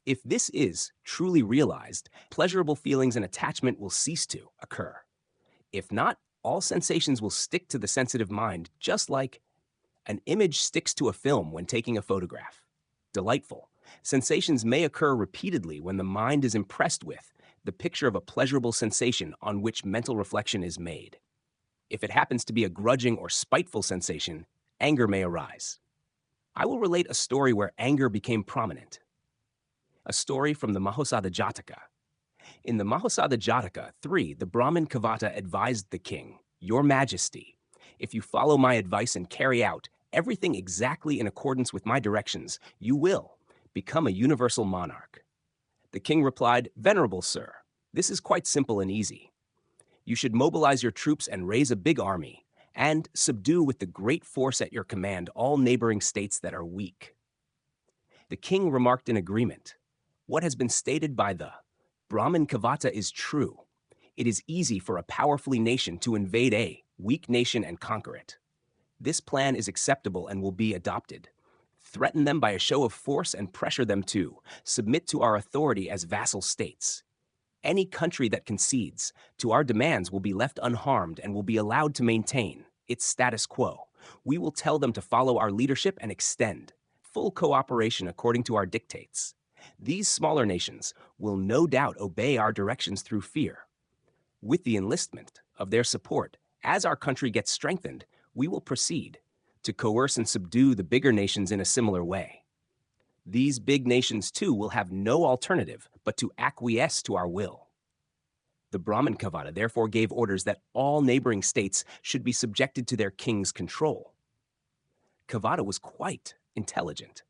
If this is truly realized, pleasurable feelings and attachment will cease to occur. If not, all sensations will stick to the sensitive mind, just like an image sticks to a film when taking a photograph. Delightful sensations may occur repeatedly when the mind is impressed with the picture of a pleasurable sensation on which mental reflection is made. If it happens to be a grudging or spiteful sensation, anger may arise. I will relate a story where anger became prominent. A story from the Mahāsada Jataka. In the Mahāsada Jataka 3, the Brahmin Kavata advised the king, "Your Majesty, if you follow my advice and carry out everything exactly in accordance with my directions, you will become a universal monarch." The king replied, "Venerable sir, this is quite simple and easy. You should mobilize your troops and raise a big army, and subdue with the great force at your command all neighboring states that are weak." The king remarked in agreement, "What has been stated by the Brahmin Kavata is true. It is easy for a powerful nation to invade a weak nation and conquer it. This plan is acceptable and will be adopted. Threaten them by a show of force and pressure them to submit to our authority as vassal states. Any country that concedes to our demands will be left unharmed and will be allowed to maintain its status quo. We will tell them to follow our leadership and extend full cooperation according to our dictates. These smaller nations will no doubt obey our directions through fear. With the enlistment of their support, as our country gets strengthened, we will proceed to coerce and subdue the bigger nations in a similar way. These big nations, too, will have no alternative but to acquiesce to our will." The Brahmin Kavata therefore gave orders that all neighboring states should be subjected to their king's control. Kavata was quite intelligent.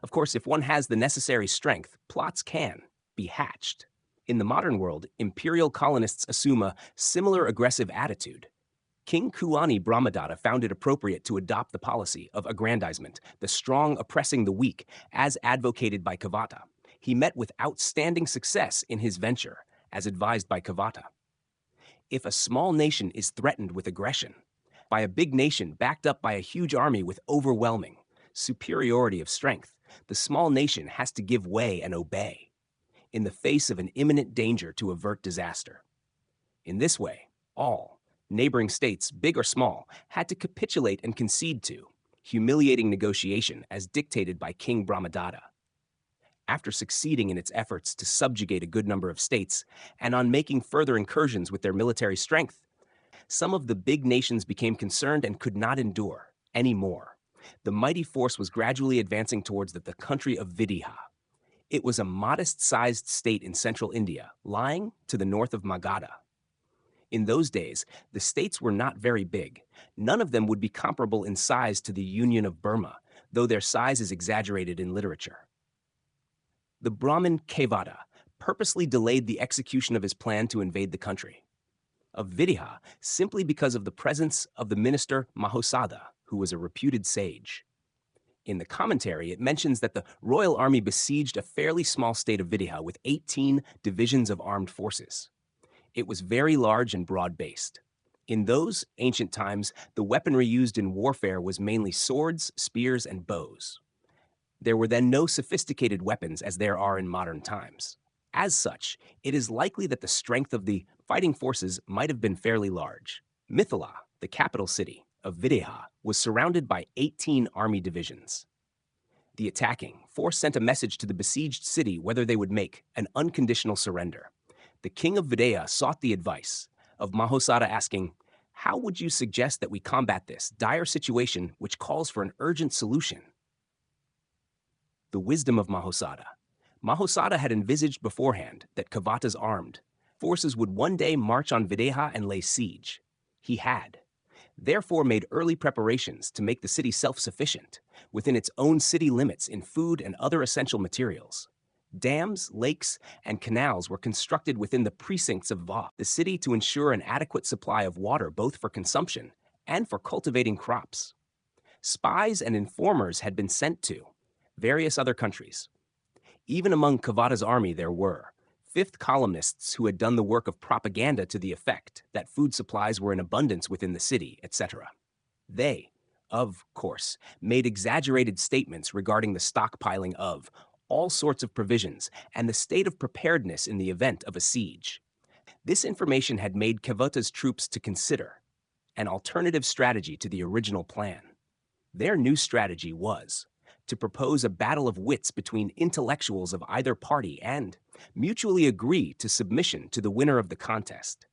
Of course, if one has the necessary strength, plots can be hatched. In the modern world, imperial colonists assume a similar aggressive attitude. King Kuani Brahmadatta found it appropriate to adopt the policy of aggrandizement, the strong oppressing the weak, as advocated by Kavata. He met with outstanding success in his venture, as advised by Kavata. If a small nation is threatened with aggression by a big nation backed up by a huge army with overwhelming superiority of strength, the small nation has to give way and obey in the face of an imminent danger to avert disaster. In this way, all neighboring states, big or small, had to capitulate and concede to humiliating negotiation as dictated by King Brahmadatta. After succeeding in its efforts to subjugate a good number of states and on making further incursions with their military strength, some of the big nations became concerned and could not endure any more. The mighty force was gradually advancing towards the country of Vidya. It was a modest-sized state in central India, lying to the north of Magadha. In those days, the states were not very big. None of them would be comparable in size to the Union of Burma, though their size is exaggerated in literature. The Brahmin Kevata purposely delayed the execution of his plan to invade the country of Vidya simply because of the presence of the minister Mahāsada, who was a reputed sage. In the commentary, it mentions that the royal army besieged a fairly small state of Vidya with 18 divisions of armed forces. It was very large and broad-based. In those ancient times, the weaponry used in warfare was mainly swords, spears, and bows. There were then no sophisticated weapons as there are in modern times. As such, it is likely that the strength of the fighting forces might have been fairly large. Mithila, the capital city of Vidya, was surrounded by 18 army divisions. The attacking force sent a message to the besieged city whether they would make an unconditional surrender. The king of Vidya sought the advice of Mahāsada, asking, "How would you suggest that we combat this dire situation which calls for an urgent solution?" The wisdom of Mahāsada. Mahāsada had envisaged beforehand that Kevata's armed forces would one day march on Vidya and lay siege. He had, therefore, made early preparations to make the city self-sufficient within its own city limits in food and other essential materials. Dams, lakes, and canals were constructed within the precincts of the city to ensure an adequate supply of water both for consumption and for cultivating crops. Spies and informers had been sent to various other countries. Even among Kevata's army there were fifth columnists who had done the work of propaganda to the effect that food supplies were in abundance within the city, etc. They, of course, made exaggerated statements regarding the stockpiling of all sorts of provisions and the state of preparedness in the event of a siege. This information had made Kevata's troops to consider an alternative strategy to the original plan. Their new strategy was to propose a battle of wits between intellectuals of either party and mutually agree to submission to the winner of the contest.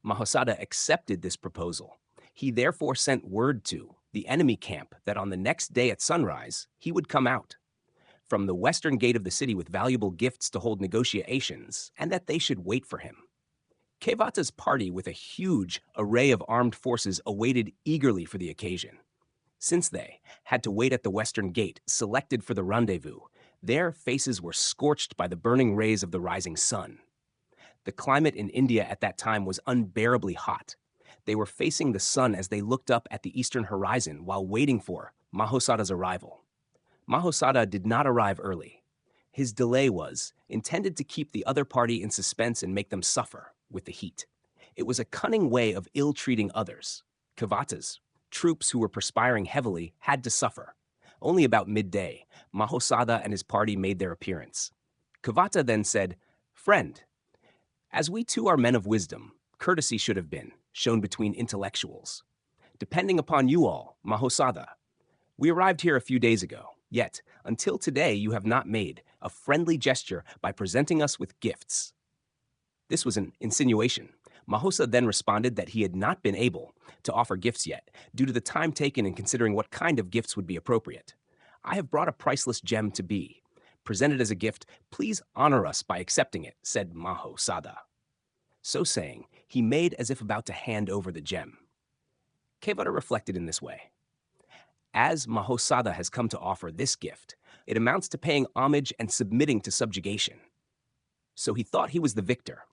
Mahāsada accepted this proposal. He therefore sent word to the enemy camp that on the next day at sunrise, he would come out from the western gate of the city with valuable gifts to hold negotiations, and that they should wait for him. Kevata's party with a huge array of armed forces awaited eagerly for the occasion. Since they had to wait at the western gate selected for the rendezvous, their faces were scorched by the burning rays of the rising sun. The climate in India at that time was unbearably hot. They were facing the sun as they looked up at the eastern horizon while waiting for Mahāsada's arrival. Mahāsada did not arrive early. His delay was intended to keep the other party in suspense and make them suffer with the heat. It was a cunning way of ill-treating others. Kevata's troops who were perspiring heavily had to suffer. Only about midday, Mahāsada and his party made their appearance. Kevata then said, "Friend, as we too are men of wisdom, courtesy should have been shown between intellectuals. Depending upon you all, Mahāsada, we arrived here a few days ago, yet until today you have not made a friendly gesture by presenting us with gifts." This was an insinuation. Mahāsada then responded that he had not been able to offer gifts yet, due to the time taken in considering what kind of gifts would be appropriate. "I have brought a priceless gem to be presented as a gift. Please honor us by accepting it," said Mahāsada. So saying, he made as if about to hand over the gem. Kevata reflected in this way. As Mahāsada has come to offer this gift, it amounts to paying homage and submitting to subjugation. So he thought he was the victor.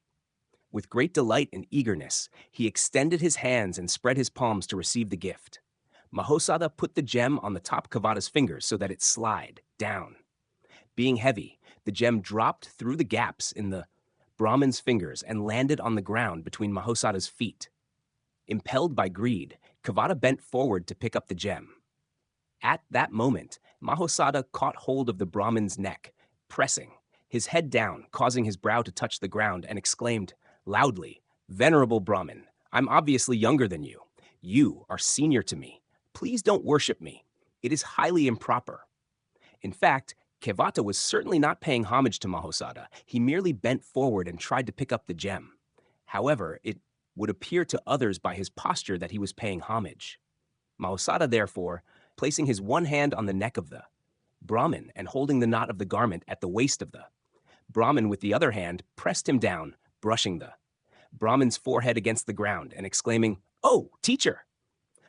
With great delight and eagerness, he extended his hands and spread his palms to receive the gift. Mahāsada put the gem on the top Kevata's fingers so that it slid down. Being heavy, the gem dropped through the gaps in the Brahmin's fingers and landed on the ground between Mahāsada's feet. Impelled by greed, Kevata bent forward to pick up the gem. At that moment, Mahāsada caught hold of the Brahmin's neck, pressing his head down, causing his brow to touch the ground, and exclaimed loudly, "Venerable Brahmin, I'm obviously younger than you. You are senior to me. Please don't worship me. It is highly improper. In fact, Kevata was certainly not paying homage to Mahosada. He merely bent forward and tried to pick up the gem. However, it would appear to others by his posture that he was paying homage. Mahosada, therefore, placing his one hand on the neck of the Brahmin and holding the knot of the garment at the waist of the Brahmin with the other hand, pressed him down, brushing the Brahmin's forehead against the ground and exclaiming, "Oh, teacher!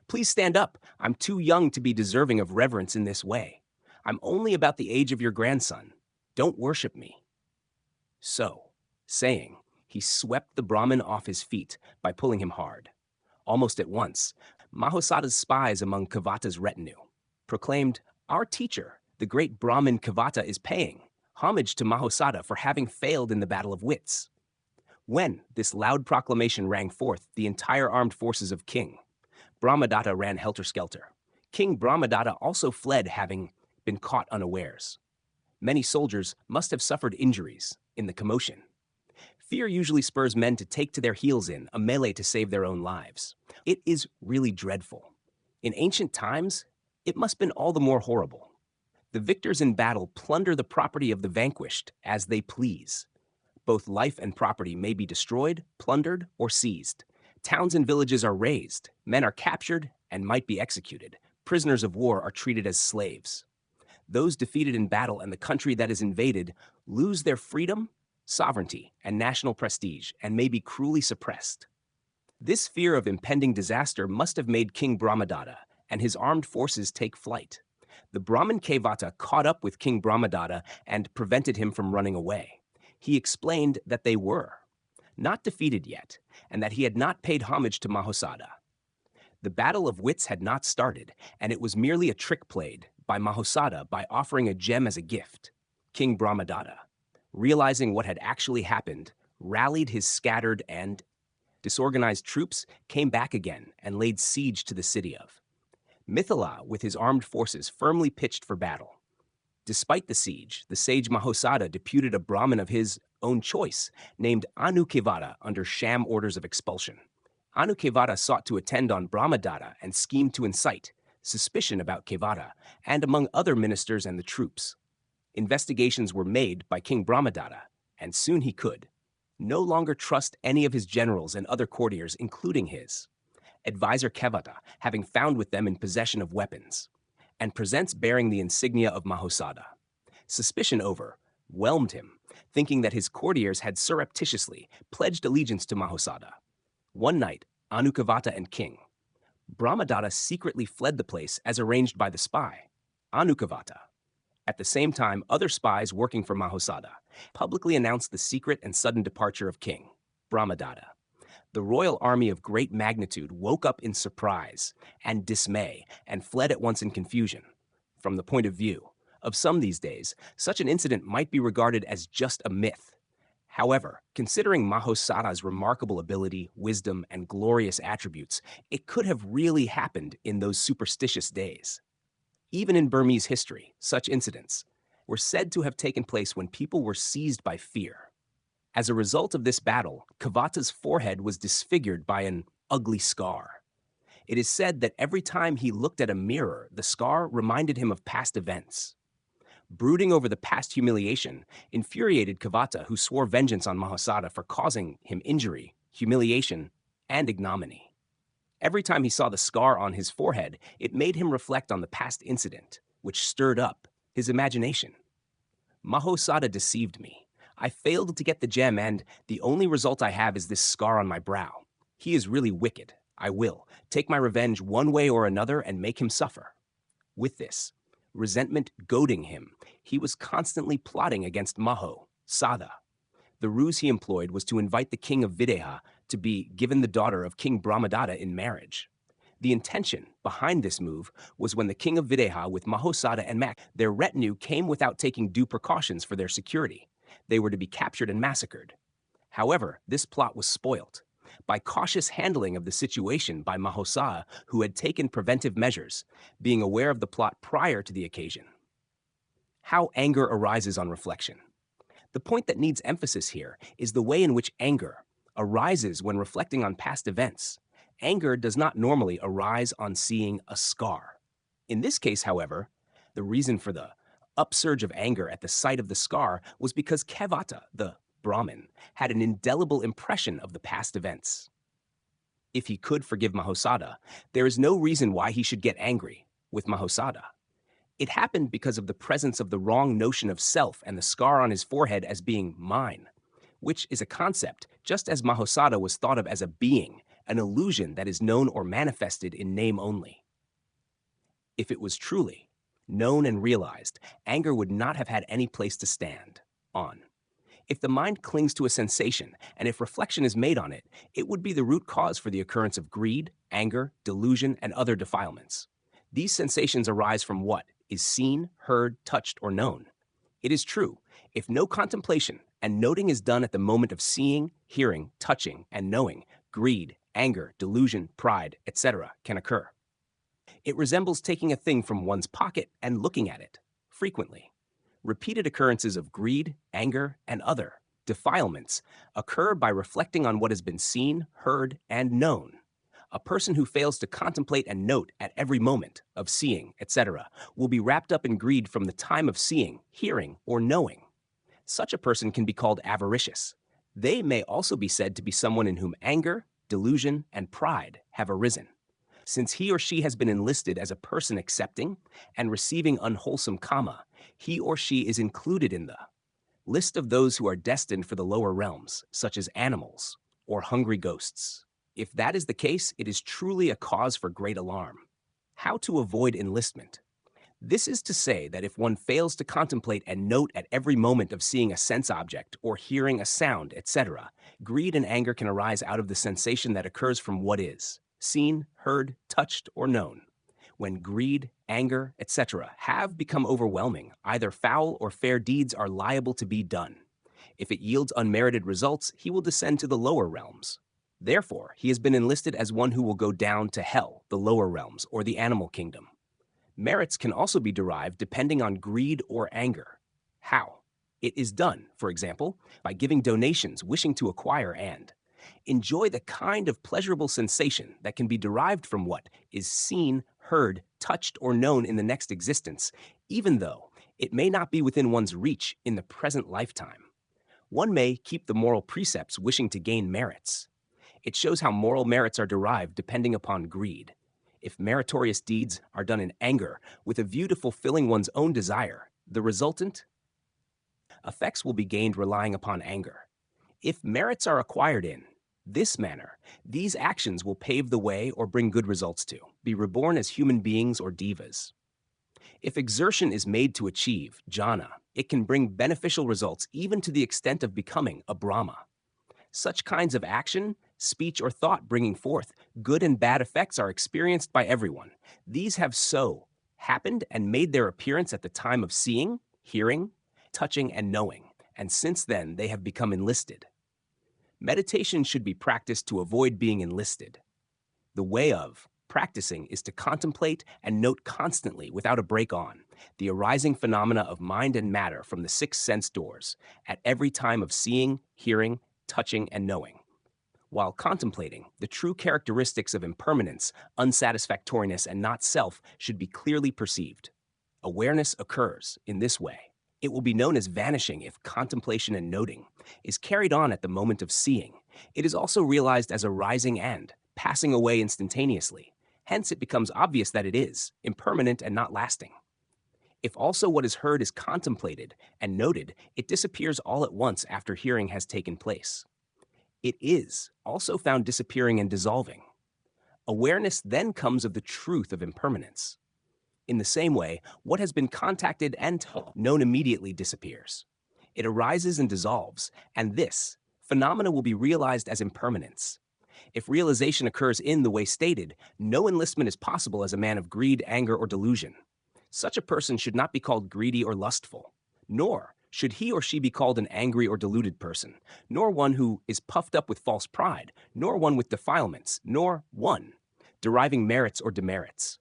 Please stand up. I'm too young to be deserving of reverence in this way. I'm only about the age of your grandson. Don't worship me." So, saying, he swept the Brahmin off his feet by pulling him hard. Almost at once, Mahosada's spies among Kevata's retinue proclaimed, "Our teacher, the great Brahmin Kevata, is paying homage to Mahosada for having failed in the battle of wits." When this loud proclamation rang forth, the entire armed forces of King Brahmadatta ran helter-skelter. King Brahmadatta also fled, having been caught unawares. Many soldiers must have suffered injuries in the commotion. Fear usually spurs men to take to their heels in a melee to save their own lives. It is really dreadful. In ancient times, it must have been all the more horrible. The victors in battle plunder the property of the vanquished as they please. Both life and property may be destroyed, plundered, or seized. Towns and villages are razed. Men are captured and might be executed. Prisoners of war are treated as slaves. Those defeated in battle and the country that is invaded lose their freedom, sovereignty, and national prestige, and may be cruelly suppressed. This fear of impending disaster must have made King Brahmadatta and his armed forces take flight. The Brahmin Kevata caught up with King Brahmadatta and prevented him from running away. He explained that they were not defeated yet, and that he had not paid homage to Mahosada. The battle of wits had not started, and it was merely a trick played by Mahosada by offering a gem as a gift. King Brahmadatta, realizing what had actually happened, rallied his scattered and disorganized troops, came back again, and laid siege to the city of Mithila with his armed forces firmly pitched for battle. Despite the siege, the sage Mahosada deputed a Brahmin of his own choice, named Anukevata, under sham orders of expulsion. Anukevata sought to attend on Brahmadatta and schemed to incite suspicion about Kevata, and among other ministers and the troops. Investigations were made by King Brahmadatta, and soon he could no longer trust any of his generals and other courtiers, including his advisor Kevata, having found with them in possession of weapons, and presents bearing the insignia of Mahosada. Suspicion overwhelmed him, thinking that his courtiers had surreptitiously pledged allegiance to Mahosada. One night, Anukevata and King Brahmadatta secretly fled the place as arranged by the spy, Anukevata. At the same time, other spies working for Mahosada publicly announced the secret and sudden departure of King Brahmadatta. The royal army of great magnitude woke up in surprise and dismay and fled at once in confusion. From the point of view of some these days, such an incident might be regarded as just a myth. However, considering Mahosada's remarkable ability, wisdom, and glorious attributes, it could have really happened in those superstitious days. Even in Burmese history, such incidents were said to have taken place when people were seized by fear. As a result of this battle, Kevata's forehead was disfigured by an ugly scar. It is said that every time he looked at a mirror, the scar reminded him of past events. Brooding over the past humiliation infuriated Kevata, who swore vengeance on Mahosada for causing him injury, humiliation, and ignominy. Every time he saw the scar on his forehead, it made him reflect on the past incident, which stirred up his imagination. Mahosada deceived me. I failed to get the gem, and the only result I have is this scar on my brow. He is really wicked. I will take my revenge one way or another and make him suffer. With this resentment goading him, he was constantly plotting against Mahosada. The ruse he employed was to invite the king of Videha to be given the daughter of King Brahmadatta in marriage. The intention behind this move was when the king of Videha with Mahosada and their retinue came without taking due precautions for their security. They were to be captured and massacred. However, this plot was spoilt by cautious handling of the situation by Mahosada, who had taken preventive measures, being aware of the plot prior to the occasion. How anger arises on reflection. The point that needs emphasis here is the way in which anger arises when reflecting on past events. Anger does not normally arise on seeing a scar. In this case, however, the reason for the upsurge of anger at the sight of the scar was because Kevata, the Brahmin, had an indelible impression of the past events. If he could forgive Mahosada, there is no reason why he should get angry with Mahosada. It happened because of the presence of the wrong notion of self and the scar on his forehead as being mine, which is a concept just as Mahosada was thought of as a being, an illusion that is known or manifested in name only. If it was truly known and realized, anger would not have had any place to stand on. If the mind clings to a sensation, and if reflection is made on it, it would be the root cause for the occurrence of greed, anger, delusion, and other defilements. These sensations arise from what is seen, heard, touched, or known. It is true, if no contemplation and noting is done at the moment of seeing, hearing, touching, and knowing, greed, anger, delusion, pride, etc. can occur. It resembles taking a thing from one's pocket and looking at it frequently. Repeated occurrences of greed, anger, and other defilements occur by reflecting on what has been seen, heard, and known. A person who fails to contemplate and note at every moment of seeing, etc., will be wrapped up in greed from the time of seeing, hearing, or knowing. Such a person can be called avaricious. They may also be said to be someone in whom anger, delusion, and pride have arisen. Since he or she has been enlisted as a person accepting and receiving unwholesome karma, he or she is included in the list of those who are destined for the lower realms, such as animals or hungry ghosts. If that is the case, it is truly a cause for great alarm. How to avoid enlistment? This is to say that if one fails to contemplate and note at every moment of seeing a sense object or hearing a sound, etc., greed and anger can arise out of the sensation that occurs from what is seen, heard, touched, or known. When greed, anger, etc. have become overwhelming, either foul or fair deeds are liable to be done. If it yields unmerited results, he will descend to the lower realms. Therefore, he has been enlisted as one who will go down to hell, the lower realms, or the animal kingdom. Merits can also be derived depending on greed or anger. How? It is done, for example, by giving donations wishing to acquire and enjoy the kind of pleasurable sensation that can be derived from what is seen, heard, touched, or known in the next existence, even though it may not be within one's reach in the present lifetime. One may keep the moral precepts wishing to gain merits. It shows how moral merits are derived depending upon greed. If meritorious deeds are done in anger with a view to fulfilling one's own desire, the resultant effects will be gained relying upon anger. If merits are acquired in this manner, these actions will pave the way or bring good results to be reborn as human beings or devas. If exertion is made to achieve jhana, it can bring beneficial results even to the extent of becoming a Brahma. Such kinds of action, speech, or thought bringing forth good and bad effects are experienced by everyone. These have so happened and made their appearance at the time of seeing, hearing, touching, and knowing, and since then they have become enlisted. Meditation should be practiced to avoid being enlisted. The way of practicing is to contemplate and note constantly, without a break on, the arising phenomena of mind and matter from the 6 sense doors at every time of seeing, hearing, touching, and knowing. While contemplating, the true characteristics of impermanence, unsatisfactoriness, and not self should be clearly perceived. Awareness occurs in this way. It will be known as vanishing if contemplation and noting is carried on at the moment of seeing. It is also realized as arising and passing away instantaneously. Hence, it becomes obvious that it is impermanent and not lasting. If also what is heard is contemplated and noted, it disappears all at once after hearing has taken place. It is also found disappearing and dissolving. Awareness then comes of the truth of impermanence. In the same way, what has been contacted and known immediately disappears. It arises and dissolves, and this phenomena will be realized as impermanence. If realization occurs in the way stated, no enlistment is possible as a man of greed, anger, or delusion. Such a person should not be called greedy or lustful, nor should he or she be called an angry or deluded person, nor one who is puffed up with false pride, nor one with defilements, nor one deriving merits or demerits.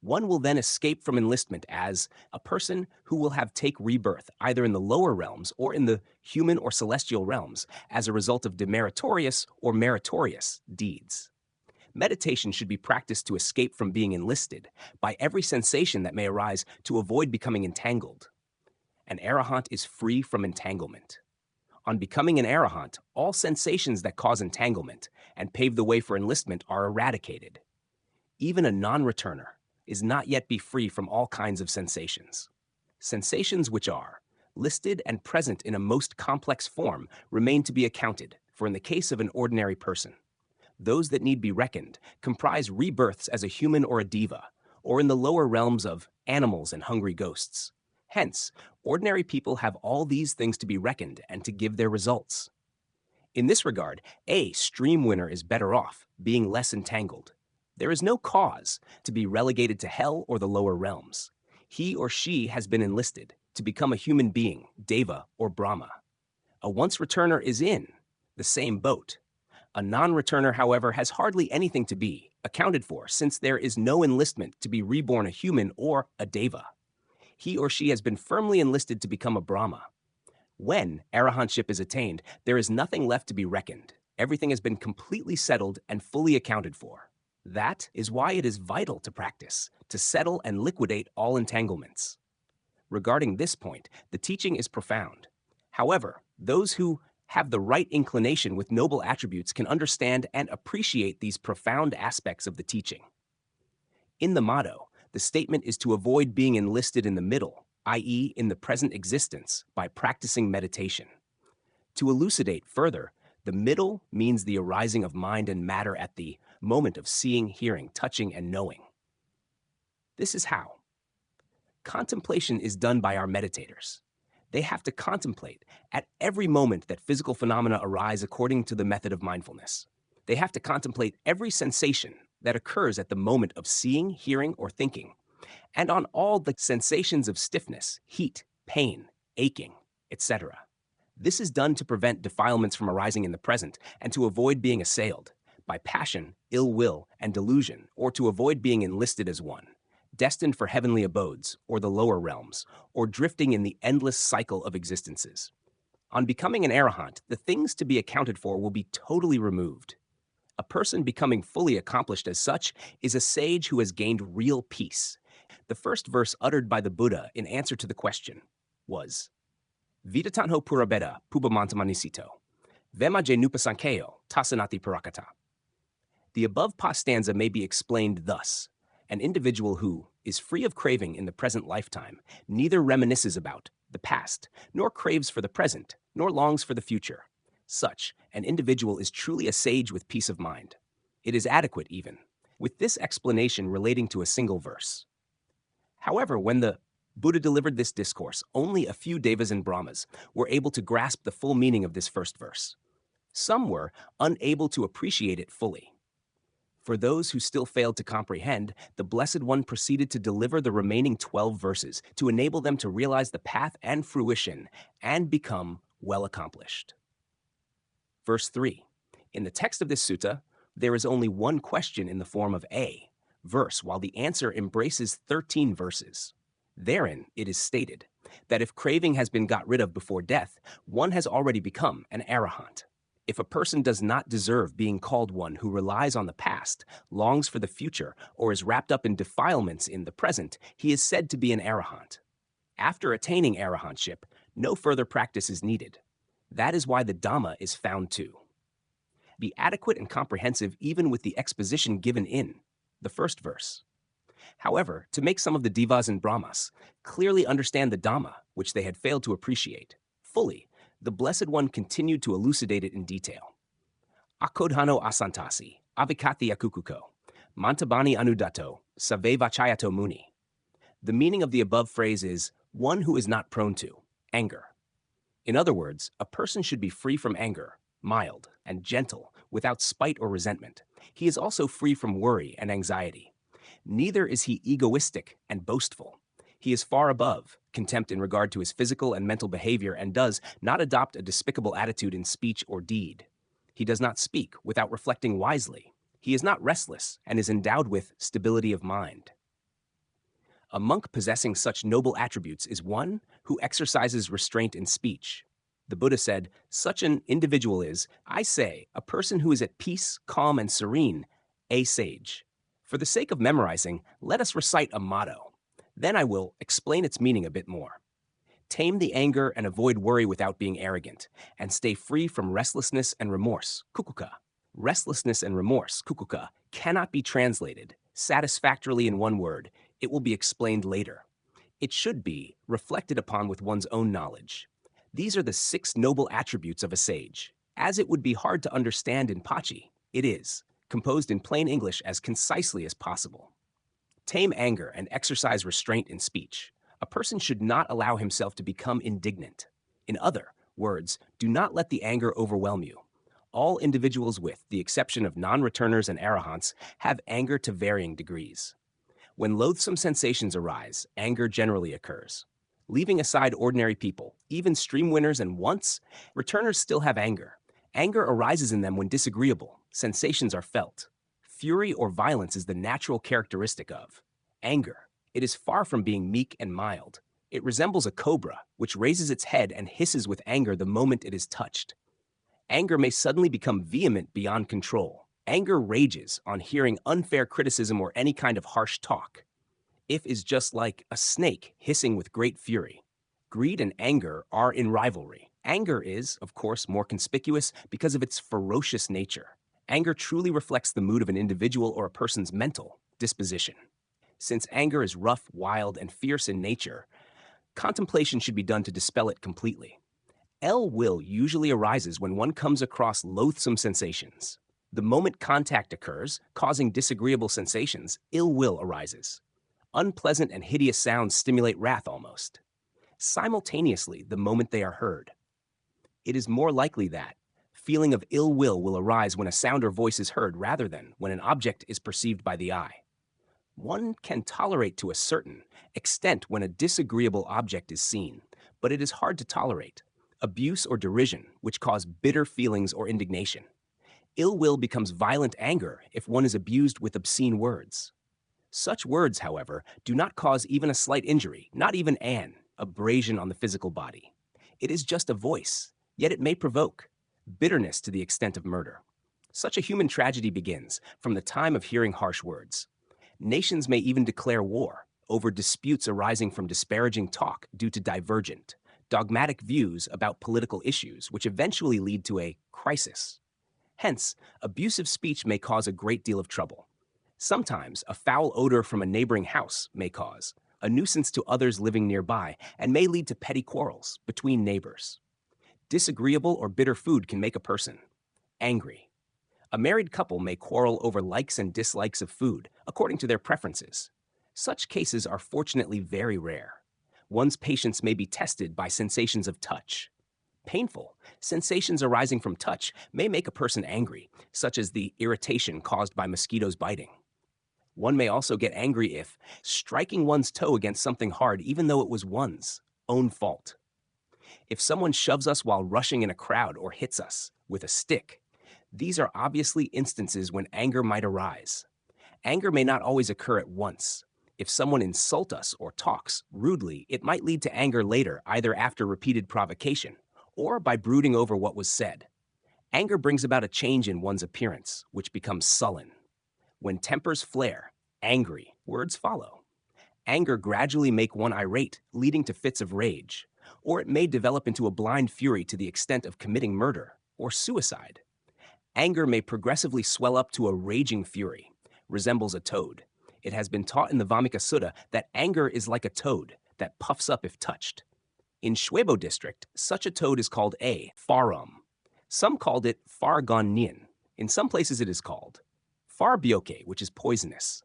One will then escape from enlistment as a person who will have take rebirth either in the lower realms or in the human or celestial realms as a result of demeritorious or meritorious deeds. Meditation should be practiced to escape from being enlisted by every sensation that may arise to avoid becoming entangled. An arahant is free from entanglement. On becoming an arahant, all sensations that cause entanglement and pave the way for enlistment are eradicated. Even a non-returner is not yet be free from all kinds of sensations. Sensations which are listed and present in a most complex form remain to be accounted for in the case of an ordinary person. Those that need be reckoned comprise rebirths as a human or a deva, or in the lower realms of animals and hungry ghosts. Hence, ordinary people have all these things to be reckoned and to give their results. In this regard, a stream winner is better off, being less entangled. There is no cause to be relegated to hell or the lower realms. He or she has been enlisted to become a human being, deva or brahma. A once-returner is in the same boat. A non-returner, however, has hardly anything to be accounted for, since there is no enlistment to be reborn a human or a deva. He or she has been firmly enlisted to become a brahma. When arahantship is attained, there is nothing left to be reckoned. Everything has been completely settled and fully accounted for. That is why it is vital to practice, to settle and liquidate all entanglements. Regarding this point, the teaching is profound. However, those who have the right inclination with noble attributes can understand and appreciate these profound aspects of the teaching. In the motto, the statement is to avoid being enlisted in the middle, i.e., in the present existence, by practicing meditation. To elucidate further, the middle means the arising of mind and matter at the moment of seeing, hearing, touching, and knowing. This is how. Contemplation is done by our meditators. They have to contemplate at every moment that physical phenomena arise according to the method of mindfulness. They have to contemplate every sensation that occurs at the moment of seeing, hearing, or thinking, and on all the sensations of stiffness, heat, pain, aching, etc. This is done to prevent defilements from arising in the present and to avoid being assailed by passion, ill will, and delusion, or to avoid being enlisted as one, destined for heavenly abodes or the lower realms, or drifting in the endless cycle of existences. On becoming an arahant, the things to be accounted for will be totally removed. A person becoming fully accomplished as such is a sage who has gained real peace. The first verse uttered by the Buddha in answer to the question was, Vidatanho Purābheda Pubbamanisito, Vema je nupasankeo tasanati parakata. The above past stanza may be explained thus. An individual who is free of craving in the present lifetime neither reminisces about the past, nor craves for the present, nor longs for the future. Such an individual is truly a sage with peace of mind. It is adequate even, with this explanation relating to a single verse. However, when the Buddha delivered this discourse, only a few devas and brahmas were able to grasp the full meaning of this first verse. Some were unable to appreciate it fully. For those who still failed to comprehend, the Blessed One proceeded to deliver the remaining 12 verses to enable them to realize the path and fruition and become well accomplished. Verse 3. In the text of this sutta, there is only one question in the form of a verse, while the answer embraces 13 verses. Therein, it is stated that if craving has been got rid of before death, one has already become an arahant. If a person does not deserve being called one who relies on the past, longs for the future, or is wrapped up in defilements in the present, he is said to be an arahant. After attaining arahantship, no further practice is needed. That is why the Dhamma is found to be adequate and comprehensive even with the exposition given in the first verse. However, to make some of the devas and brahmas clearly understand the Dhamma, which they had failed to appreciate fully, the Blessed One continued to elucidate it in detail. Akodhano asantasi, avikati akukuko, mantabani anudato, save vachayato muni. The meaning of the above phrase is one who is not prone to anger. In other words, a person should be free from anger, mild and gentle, without spite or resentment. He is also free from worry and anxiety. Neither is he egoistic and boastful. He is far above contempt in regard to his physical and mental behavior and does not adopt a despicable attitude in speech or deed. He does not speak without reflecting wisely. He is not restless and is endowed with stability of mind. A monk possessing such noble attributes is one who exercises restraint in speech. The Buddha said, such an individual is, I say, a person who is at peace, calm, and serene, A sage. For the sake of memorizing, let us recite a motto. Then I will explain its meaning a bit more. Tame the anger and avoid worry without being arrogant, and stay free from restlessness and remorse, kukuka. Restlessness and remorse, kukuka, cannot be translated satisfactorily in one word. It will be explained later. It should be reflected upon with one's own knowledge. These are the 6 noble attributes of a sage. As it would be hard to understand in Pachi, it is composed in plain English as concisely as possible. Tame anger and exercise restraint in speech. A person should not allow himself to become indignant. In other words, do not let the anger overwhelm you. All individuals, with the exception of non-returners and arahants, have anger to varying degrees. When loathsome sensations arise, anger generally occurs. Leaving aside ordinary people, even stream winners and once, returners still have anger. Anger arises in them when disagreeable sensations are felt. Fury or violence is the natural characteristic of anger. It is far from being meek and mild. It resembles a cobra, which raises its head and hisses with anger the moment it is touched. Anger may suddenly become vehement beyond control. Anger rages on hearing unfair criticism or any kind of harsh talk. If is just like a snake hissing with great fury. Greed and anger are in rivalry. Anger is, of course, more conspicuous because of its ferocious nature. Anger truly reflects the mood of an individual or a person's mental disposition. Since anger is rough, wild, and fierce in nature, contemplation should be done to dispel it completely. Ill will usually arises when one comes across loathsome sensations. The moment contact occurs, causing disagreeable sensations, ill will arises. Unpleasant and hideous sounds stimulate wrath almost simultaneously the moment they are heard. It is more likely that feeling of ill will arise when a sound or voice is heard rather than when an object is perceived by the eye. One can tolerate to a certain extent when a disagreeable object is seen, but it is hard to tolerate abuse or derision, which cause bitter feelings or indignation. Ill will becomes violent anger if one is abused with obscene words. Such words, however, do not cause even a slight injury, not even an abrasion on the physical body. It is just a voice, yet it may provoke bitterness to the extent of murder. Such a human tragedy begins from the time of hearing harsh words. Nations may even declare war over disputes arising from disparaging talk due to divergent, dogmatic views about political issues, which eventually lead to a crisis. Hence, abusive speech may cause a great deal of trouble. Sometimes, a foul odor from a neighboring house may cause a nuisance to others living nearby and may lead to petty quarrels between neighbors. Disagreeable or bitter food can make a person angry. A married couple may quarrel over likes and dislikes of food, according to their preferences. Such cases are fortunately very rare. One's patience may be tested by sensations of touch. Painful sensations arising from touch may make a person angry, such as the irritation caused by mosquitoes biting. One may also get angry if striking one's toe against something hard even though it was one's own fault. If someone shoves us while rushing in a crowd or hits us with a stick, these are obviously instances when anger might arise. Anger may not always occur at once. If someone insults us or talks rudely, it might lead to anger later, either after repeated provocation or by brooding over what was said. Anger brings about a change in one's appearance, which becomes sullen. When tempers flare, angry words follow. Anger gradually make one irate, leading to fits of rage, or it may develop into a blind fury to the extent of committing murder or suicide. Anger may progressively swell up to a raging fury, resembles a toad. It has been taught in the Venerable Mahāsi Sutta that anger is like a toad that puffs up if touched. In Shwebo district, such a toad is called a farum. Some called it fargonnin. In some places it is called farbioke, which is poisonous.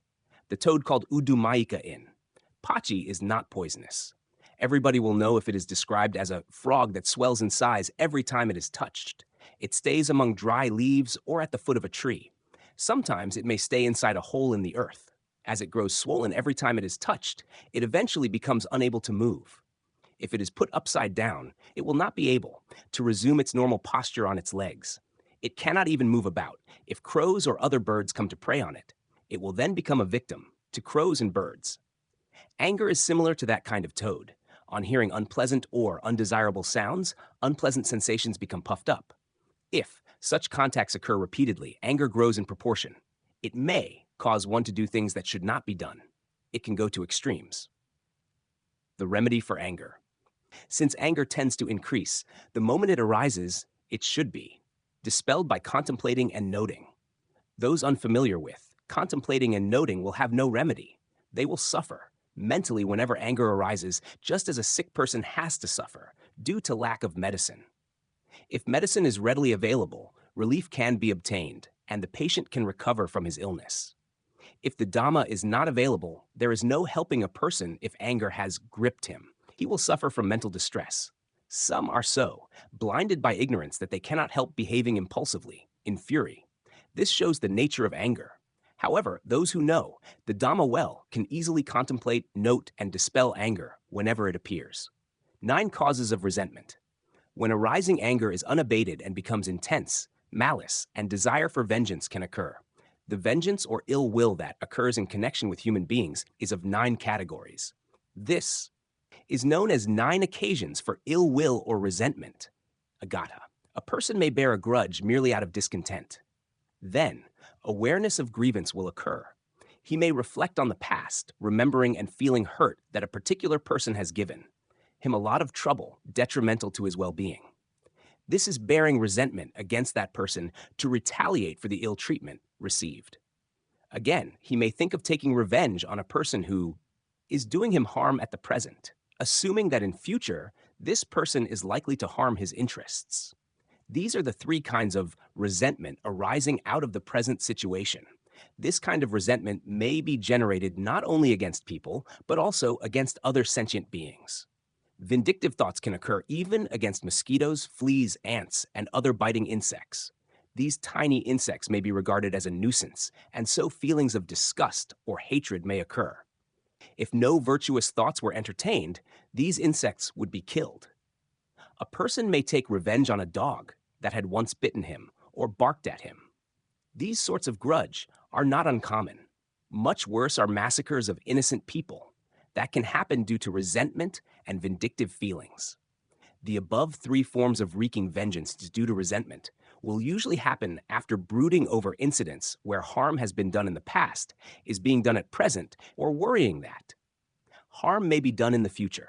The toad called udumaika in Pachi is not poisonous. Everybody will know if it is described as a frog that swells in size every time it is touched. It stays among dry leaves or at the foot of a tree. Sometimes it may stay inside a hole in the earth. As it grows swollen every time it is touched, it eventually becomes unable to move. If it is put upside down, it will not be able to resume its normal posture on its legs. It cannot even move about. If crows or other birds come to prey on it, it will then become a victim to crows and birds. Anger is similar to that kind of toad. On hearing unpleasant or undesirable sounds, unpleasant sensations become puffed up. If such contacts occur repeatedly, anger grows in proportion. It may cause one to do things that should not be done. It can go to extremes. The remedy for anger. Since anger tends to increase, the moment it arises, it should be dispelled by contemplating and noting. Those unfamiliar with contemplating and noting will have no remedy. They will suffer mentally whenever anger arises, just as a sick person has to suffer due to lack of medicine. If medicine is readily available, relief can be obtained, and the patient can recover from his illness. If the Dhamma is not available, there is no helping a person if anger has gripped him. He will suffer from mental distress. Some are so, blinded by ignorance that they cannot help behaving impulsively, in fury. This shows the nature of anger. However, those who know the Dhamma well can easily contemplate, note, and dispel anger whenever it appears. 9 causes of resentment. When arising anger is unabated and becomes intense, malice and desire for vengeance can occur. The vengeance or ill will that occurs in connection with human beings is of 9 categories. This is known as 9 occasions for ill will or resentment. Agata. A person may bear a grudge merely out of discontent. Then, awareness of grievance will occur. He may reflect on the past, remembering and feeling hurt that a particular person has given him a lot of trouble, detrimental to his well-being. This is bearing resentment against that person to retaliate for the ill treatment received. Again, he may think of taking revenge on a person who is doing him harm at the present, assuming that in future, this person is likely to harm his interests. These are the 3 kinds of resentment arising out of the present situation. This kind of resentment may be generated not only against people, but also against other sentient beings. Vindictive thoughts can occur even against mosquitoes, fleas, ants, and other biting insects. These tiny insects may be regarded as a nuisance, and so feelings of disgust or hatred may occur. If no virtuous thoughts were entertained, these insects would be killed. A person may take revenge on a dog that had once bitten him or barked at him. These sorts of grudge are not uncommon. Much worse are massacres of innocent people that can happen due to resentment and vindictive feelings. The above 3 forms of wreaking vengeance due to resentment will usually happen after brooding over incidents where harm has been done in the past, is being done at present, or worrying that harm may be done in the future.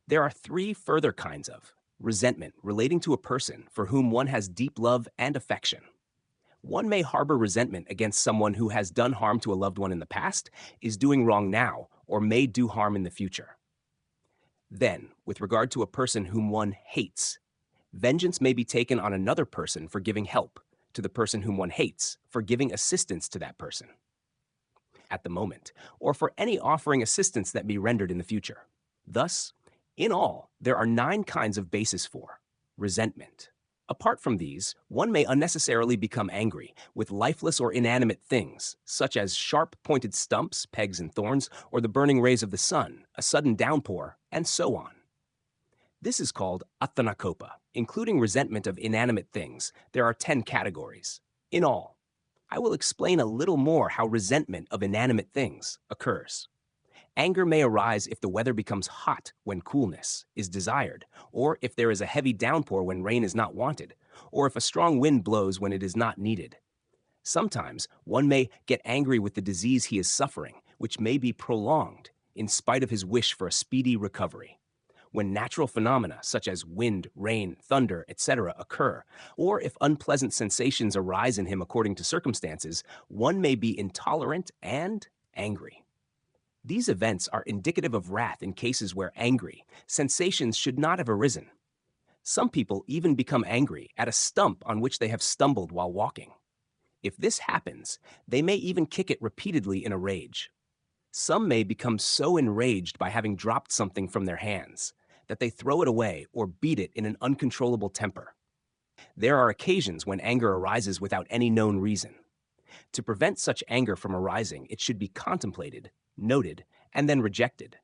There are 3 further kinds of resentment relating to a person for whom one has deep love and affection. One may harbor resentment against someone who has done harm to a loved one in the past, is doing wrong now, or may do harm in the future. Then, with regard to a person whom one hates, vengeance may be taken on another person for giving help to the person whom one hates, for giving assistance to that person at the moment, or for any offering assistance that be rendered in the future. Thus, in all, there are 9 kinds of basis for resentment. Apart from these, one may unnecessarily become angry with lifeless or inanimate things, such as sharp-pointed stumps, pegs and thorns, or the burning rays of the sun, a sudden downpour, and so on. This is called attanakopa. Including resentment of inanimate things, there are 10 categories. In all, I will explain a little more how resentment of inanimate things occurs. Anger may arise if the weather becomes hot when coolness is desired, or if there is a heavy downpour when rain is not wanted, or if a strong wind blows when it is not needed. Sometimes one may get angry with the disease he is suffering, which may be prolonged in spite of his wish for a speedy recovery. When natural phenomena such as wind, rain, thunder, etc. occur, or if unpleasant sensations arise in him according to circumstances, one may be intolerant and angry. These events are indicative of wrath in cases where angry sensations should not have arisen. Some people even become angry at a stump on which they have stumbled while walking. If this happens, they may even kick it repeatedly in a rage. Some may become so enraged by having dropped something from their hands that they throw it away or beat it in an uncontrollable temper. There are occasions when anger arises without any known reason. To prevent such anger from arising, it should be contemplated, noted, and then rejected.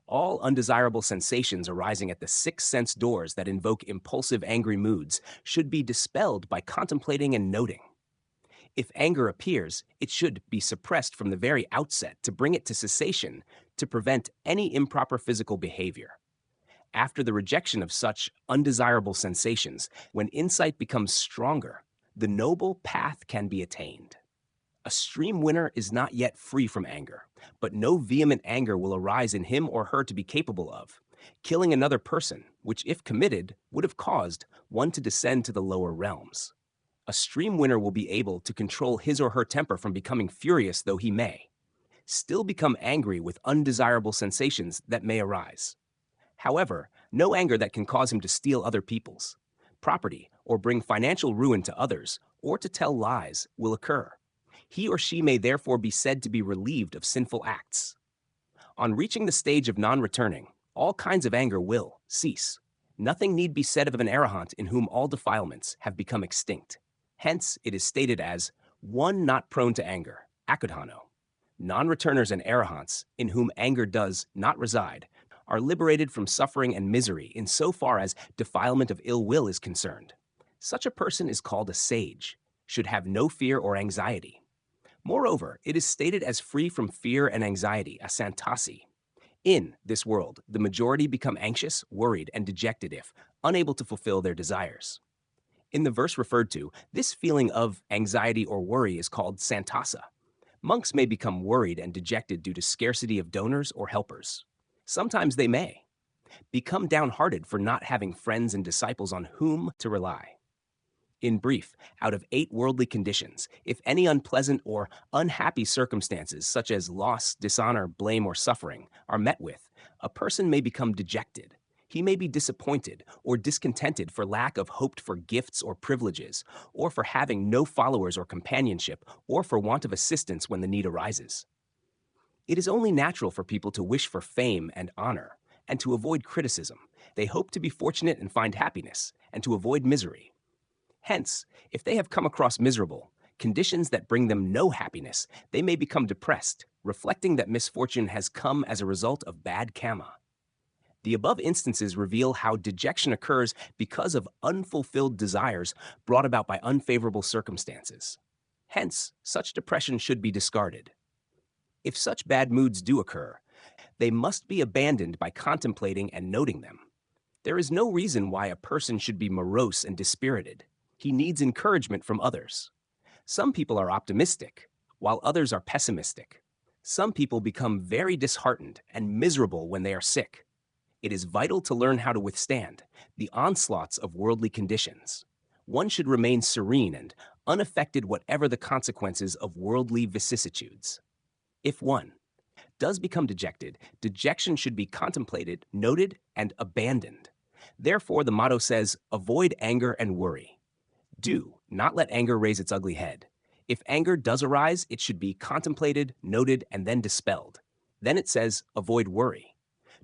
All undesirable sensations arising at the 6 sense doors that invoke impulsive angry moods should be dispelled by contemplating and noting. If anger appears, it should be suppressed from the very outset to bring it to cessation to prevent any improper physical behavior. After the rejection of such undesirable sensations, when insight becomes stronger, the noble path can be attained. A stream winner is not yet free from anger, but no vehement anger will arise in him or her to be capable of killing another person, which, if committed, would have caused one to descend to the lower realms. A stream winner will be able to control his or her temper from becoming furious, though he may still become angry with undesirable sensations that may arise. However, no anger that can cause him to steal other people's property or bring financial ruin to others or to tell lies will occur. He or she may therefore be said to be relieved of sinful acts. On reaching the stage of non-returning, all kinds of anger will cease. Nothing need be said of an arahant in whom all defilements have become extinct. Hence, it is stated as one not prone to anger, akudhano. Non-returners and arahants, in whom anger does not reside, are liberated from suffering and misery in so far as defilement of ill will is concerned. Such a person is called a sage, should have no fear or anxiety. Moreover, it is stated as free from fear and anxiety, a santasi. In this world, the majority become anxious, worried, and dejected if unable to fulfill their desires. In the verse referred to, this feeling of anxiety or worry is called santasa. Monks may become worried and dejected due to scarcity of donors or helpers. Sometimes they may become downhearted for not having friends and disciples on whom to rely. In brief, out of 8 worldly conditions, if any unpleasant or unhappy circumstances such as loss, dishonor, blame, or suffering are met with, a person may become dejected. He may be disappointed or discontented for lack of hoped-for gifts or privileges, or for having no followers or companionship, or for want of assistance when the need arises. It is only natural for people to wish for fame and honor, and to avoid criticism. They hope to be fortunate and find happiness, and to avoid misery. Hence, if they have come across miserable conditions that bring them no happiness, they may become depressed, reflecting that misfortune has come as a result of bad karma. The above instances reveal how dejection occurs because of unfulfilled desires brought about by unfavorable circumstances. Hence, such depression should be discarded. If such bad moods do occur, they must be abandoned by contemplating and noting them. There is no reason why a person should be morose and dispirited. He needs encouragement from others. Some people are optimistic, while others are pessimistic. Some people become very disheartened and miserable when they are sick. It is vital to learn how to withstand the onslaughts of worldly conditions. One should remain serene and unaffected whatever the consequences of worldly vicissitudes. If one does become dejected, dejection should be contemplated, noted, and abandoned. Therefore, the motto says, avoid anger and worry. Do not let anger raise its ugly head. If anger does arise, it should be contemplated, noted, and then dispelled. Then it says, avoid worry.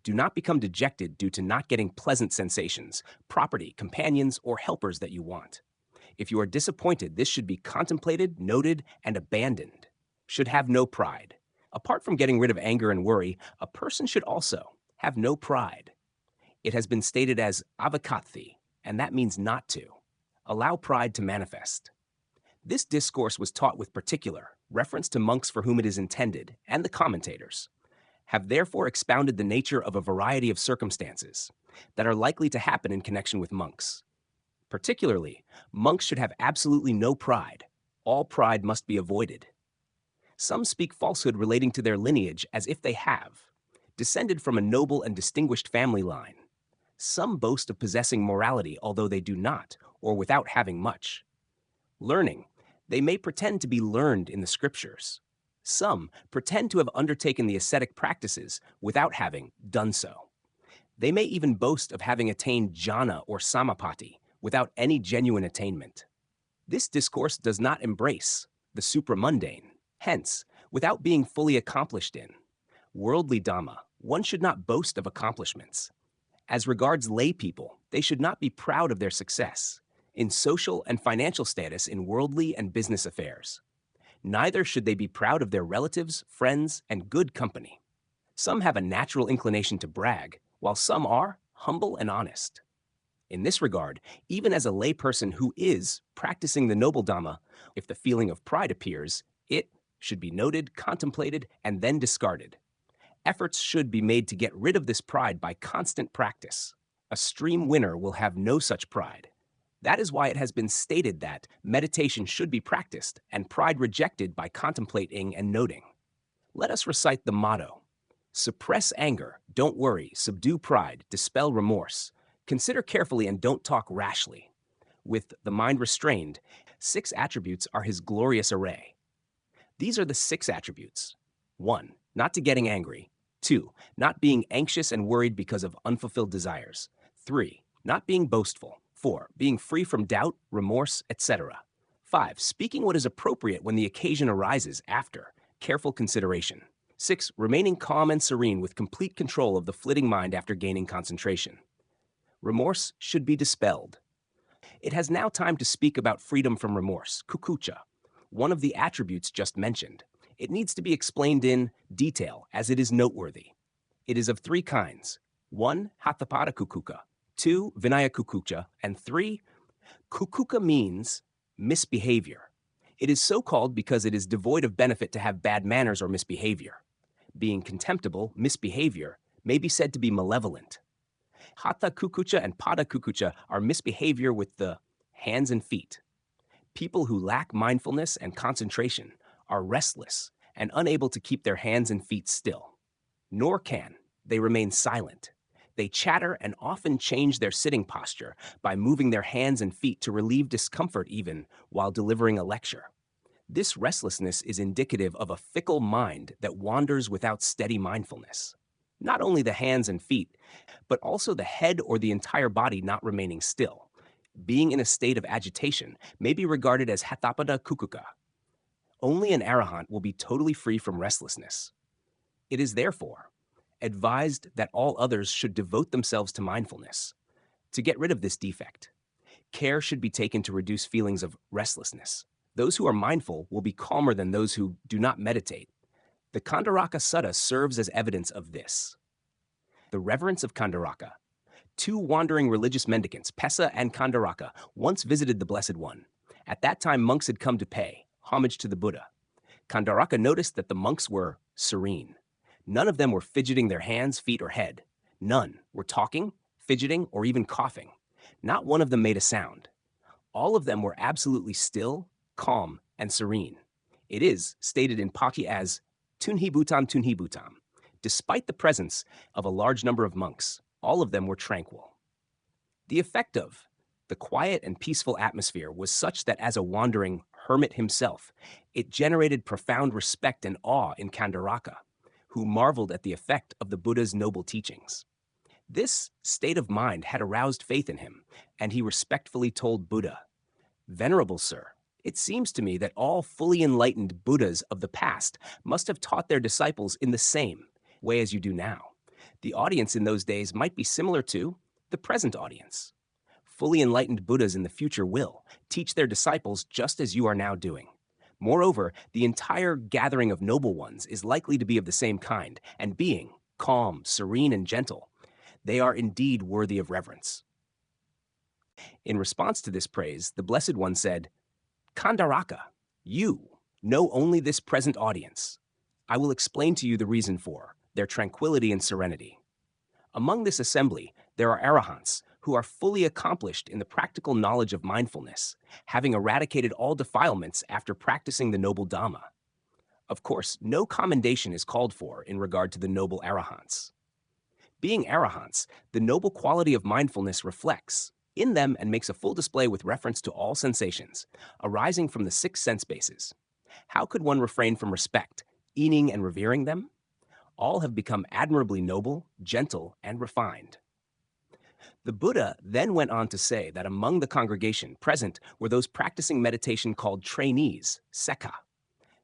Do not become dejected due to not getting pleasant sensations, property, companions, or helpers that you want. If you are disappointed, this should be contemplated, noted, and abandoned. Should have no pride. Apart from getting rid of anger and worry, a person should also have no pride. It has been stated as avakati, and that means not to. Allow pride to manifest. This discourse was taught with particular reference to monks for whom it is intended, and the commentators have therefore expounded the nature of a variety of circumstances that are likely to happen in connection with monks. Particularly, monks should have absolutely no pride. All pride must be avoided. Some speak falsehood relating to their lineage as if they have descended from a noble and distinguished family line. Some boast of possessing morality, although they do not, or without having much. Learning, they may pretend to be learned in the scriptures. Some pretend to have undertaken the ascetic practices without having done so. They may even boast of having attained jhana or samapati without any genuine attainment. This discourse does not embrace the supramundane. Hence, without being fully accomplished in worldly dhamma, one should not boast of accomplishments. As regards lay people, they should not be proud of their success in social and financial status in worldly and business affairs. Neither should they be proud of their relatives, friends, and good company. Some have a natural inclination to brag, while some are humble and honest. In this regard, even as a layperson who is practicing the noble Dhamma, if the feeling of pride appears, it should be noted, contemplated, and then discarded. Efforts should be made to get rid of this pride by constant practice. A stream winner will have no such pride. That is why it has been stated that meditation should be practiced and pride rejected by contemplating and noting. Let us recite the motto: suppress anger, don't worry, subdue pride, dispel remorse. Consider carefully and don't talk rashly. With the mind restrained, 6 attributes are his glorious array. These are the 6 attributes. 1. Not to getting angry. 2. Not being anxious and worried because of unfulfilled desires. 3. Not being boastful. 4. Being free from doubt, remorse, etc. 5. Speaking what is appropriate when the occasion arises after careful consideration. 6. Remaining calm and serene with complete control of the flitting mind after gaining concentration. Remorse should be dispelled. It has now time to speak about freedom from remorse, kukucha, one of the attributes just mentioned. It needs to be explained in detail as it is noteworthy. It is of 3 kinds. 1. Hathapada kukuka. 2. Vinaya kukucha. And 3. Kukuka means misbehavior. It is so called because it is devoid of benefit to have bad manners or misbehavior. Being contemptible, misbehavior, may be said to be malevolent. Hatha kukucha and pada kukucha are misbehavior with the hands and feet. People who lack mindfulness and concentration are restless and unable to keep their hands and feet still. Nor can they remain silent. They chatter and often change their sitting posture by moving their hands and feet to relieve discomfort even while delivering a lecture. This restlessness is indicative of a fickle mind that wanders without steady mindfulness. Not only the hands and feet, but also the head or the entire body not remaining still. Being in a state of agitation may be regarded as hathapada kukuka. Only an arahant will be totally free from restlessness. It is therefore advised that all others should devote themselves to mindfulness. To get rid of this defect, care should be taken to reduce feelings of restlessness. Those who are mindful will be calmer than those who do not meditate. The Kandaraka Sutta serves as evidence of this. The reverence of Kandaraka. 2 wandering religious mendicants, Pessa and Kandaraka, once visited the Blessed One. At that time, monks had come to pay homage to the Buddha. Kandaraka noticed that the monks were serene. None of them were fidgeting their hands, feet, or head. None were talking, fidgeting, or even coughing. Not one of them made a sound. All of them were absolutely still, calm, and serene. It is stated in Paki as tunhi bhutam. Despite the presence of a large number of monks, all of them were tranquil. The effect of the quiet and peaceful atmosphere was such that as a wandering hermit himself, it generated profound respect and awe in Kandaraka, who marveled at the effect of the Buddha's noble teachings. This state of mind had aroused faith in him, and he respectfully told Buddha, "Venerable Sir, it seems to me that all fully enlightened Buddhas of the past must have taught their disciples in the same way as you do now. The audience in those days might be similar to the present audience. Fully enlightened Buddhas in the future will teach their disciples just as you are now doing. Moreover, the entire gathering of noble ones is likely to be of the same kind, and being calm, serene, and gentle, they are indeed worthy of reverence." In response to this praise, the Blessed One said, "Kandaraka, you know only this present audience. I will explain to you the reason for their tranquility and serenity. Among this assembly, there are arahants who are fully accomplished in the practical knowledge of mindfulness, having eradicated all defilements after practicing the noble Dhamma. Of course, no commendation is called for in regard to the noble arahants. Being arahants, the noble quality of mindfulness reflects in them and makes a full display with reference to all sensations, arising from the 6 sense bases. How could one refrain from respect, eating and revering them? All have become admirably noble, gentle, and refined." The Buddha then went on to say that among the congregation present were those practicing meditation called trainees, sekha.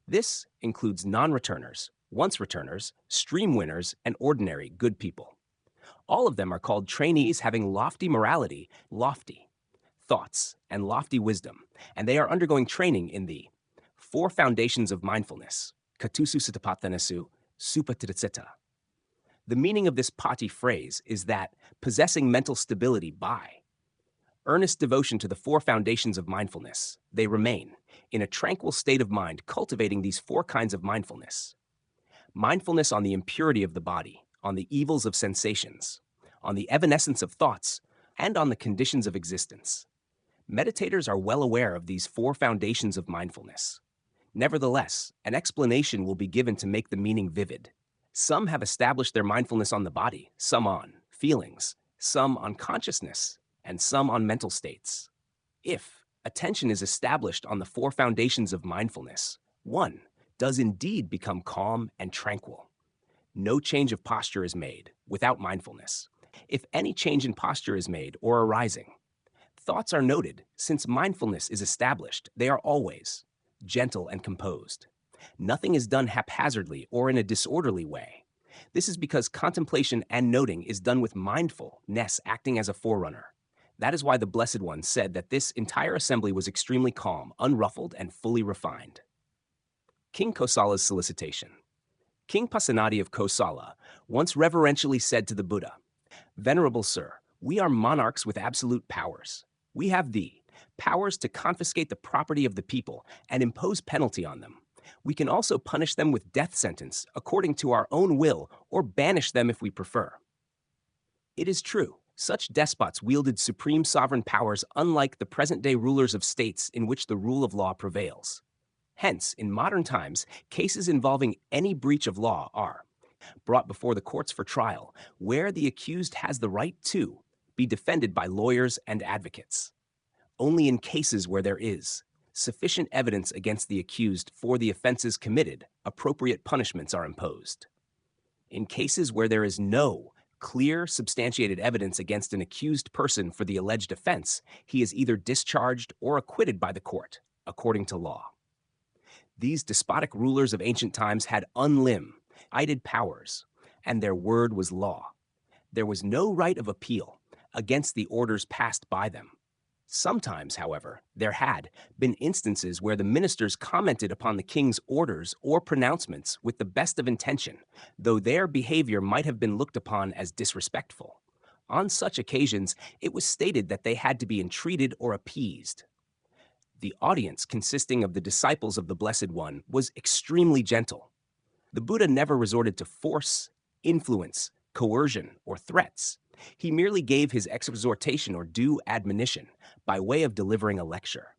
This includes non-returners, once-returners, stream winners, and ordinary good people. All of them are called trainees having lofty morality, lofty thoughts, and lofty wisdom, and they are undergoing training in the 4 foundations of mindfulness, katusu sitapatthanasu, supatitacita. The meaning of this pati phrase is that possessing mental stability by earnest devotion to the 4 foundations of mindfulness, they remain in a tranquil state of mind cultivating these 4 kinds of mindfulness. Mindfulness on the impurity of the body, on the evils of sensations, on the evanescence of thoughts, and on the conditions of existence. Meditators are well aware of these four foundations of mindfulness. Nevertheless, an explanation will be given to make the meaning vivid. Some have established their mindfulness on the body, some on feelings, some on consciousness, and some on mental states. If attention is established on the four foundations of mindfulness, one does indeed become calm and tranquil. No change of posture is made without mindfulness. If any change in posture is made or arising, thoughts are noted. Since mindfulness is established, they are always gentle and composed. Nothing is done haphazardly or in a disorderly way. This is because contemplation and noting is done with mindfulness acting as a forerunner. That is why the Blessed One said that this entire assembly was extremely calm, unruffled, and fully refined. King Kosala's solicitation. King Pasenadi of Kosala once reverentially said to the Buddha, "Venerable Sir, we are monarchs with absolute powers. We have the powers to confiscate the property of the people and impose penalty on them. We can also punish them with death sentence according to our own will or banish them if we prefer." It is true, such despots wielded supreme sovereign powers unlike the present-day rulers of states in which the rule of law prevails. Hence, in modern times, cases involving any breach of law are brought before the courts for trial, where the accused has the right to be defended by lawyers and advocates. Only in cases where there is sufficient evidence against the accused for the offenses committed, appropriate punishments are imposed. In cases where there is no clear, substantiated evidence against an accused person for the alleged offense, he is either discharged or acquitted by the court, according to law. These despotic rulers of ancient times had unlimited powers, and their word was law. There was no right of appeal against the orders passed by them. Sometimes, however, there had been instances where the ministers commented upon the king's orders or pronouncements with the best of intention, though their behavior might have been looked upon as disrespectful. On such occasions, it was stated that they had to be entreated or appeased. The audience, consisting of the disciples of the Blessed One, was extremely gentle. The Buddha never resorted to force, influence, coercion, or threats. He merely gave his exhortation or due admonition by way of delivering a lecture.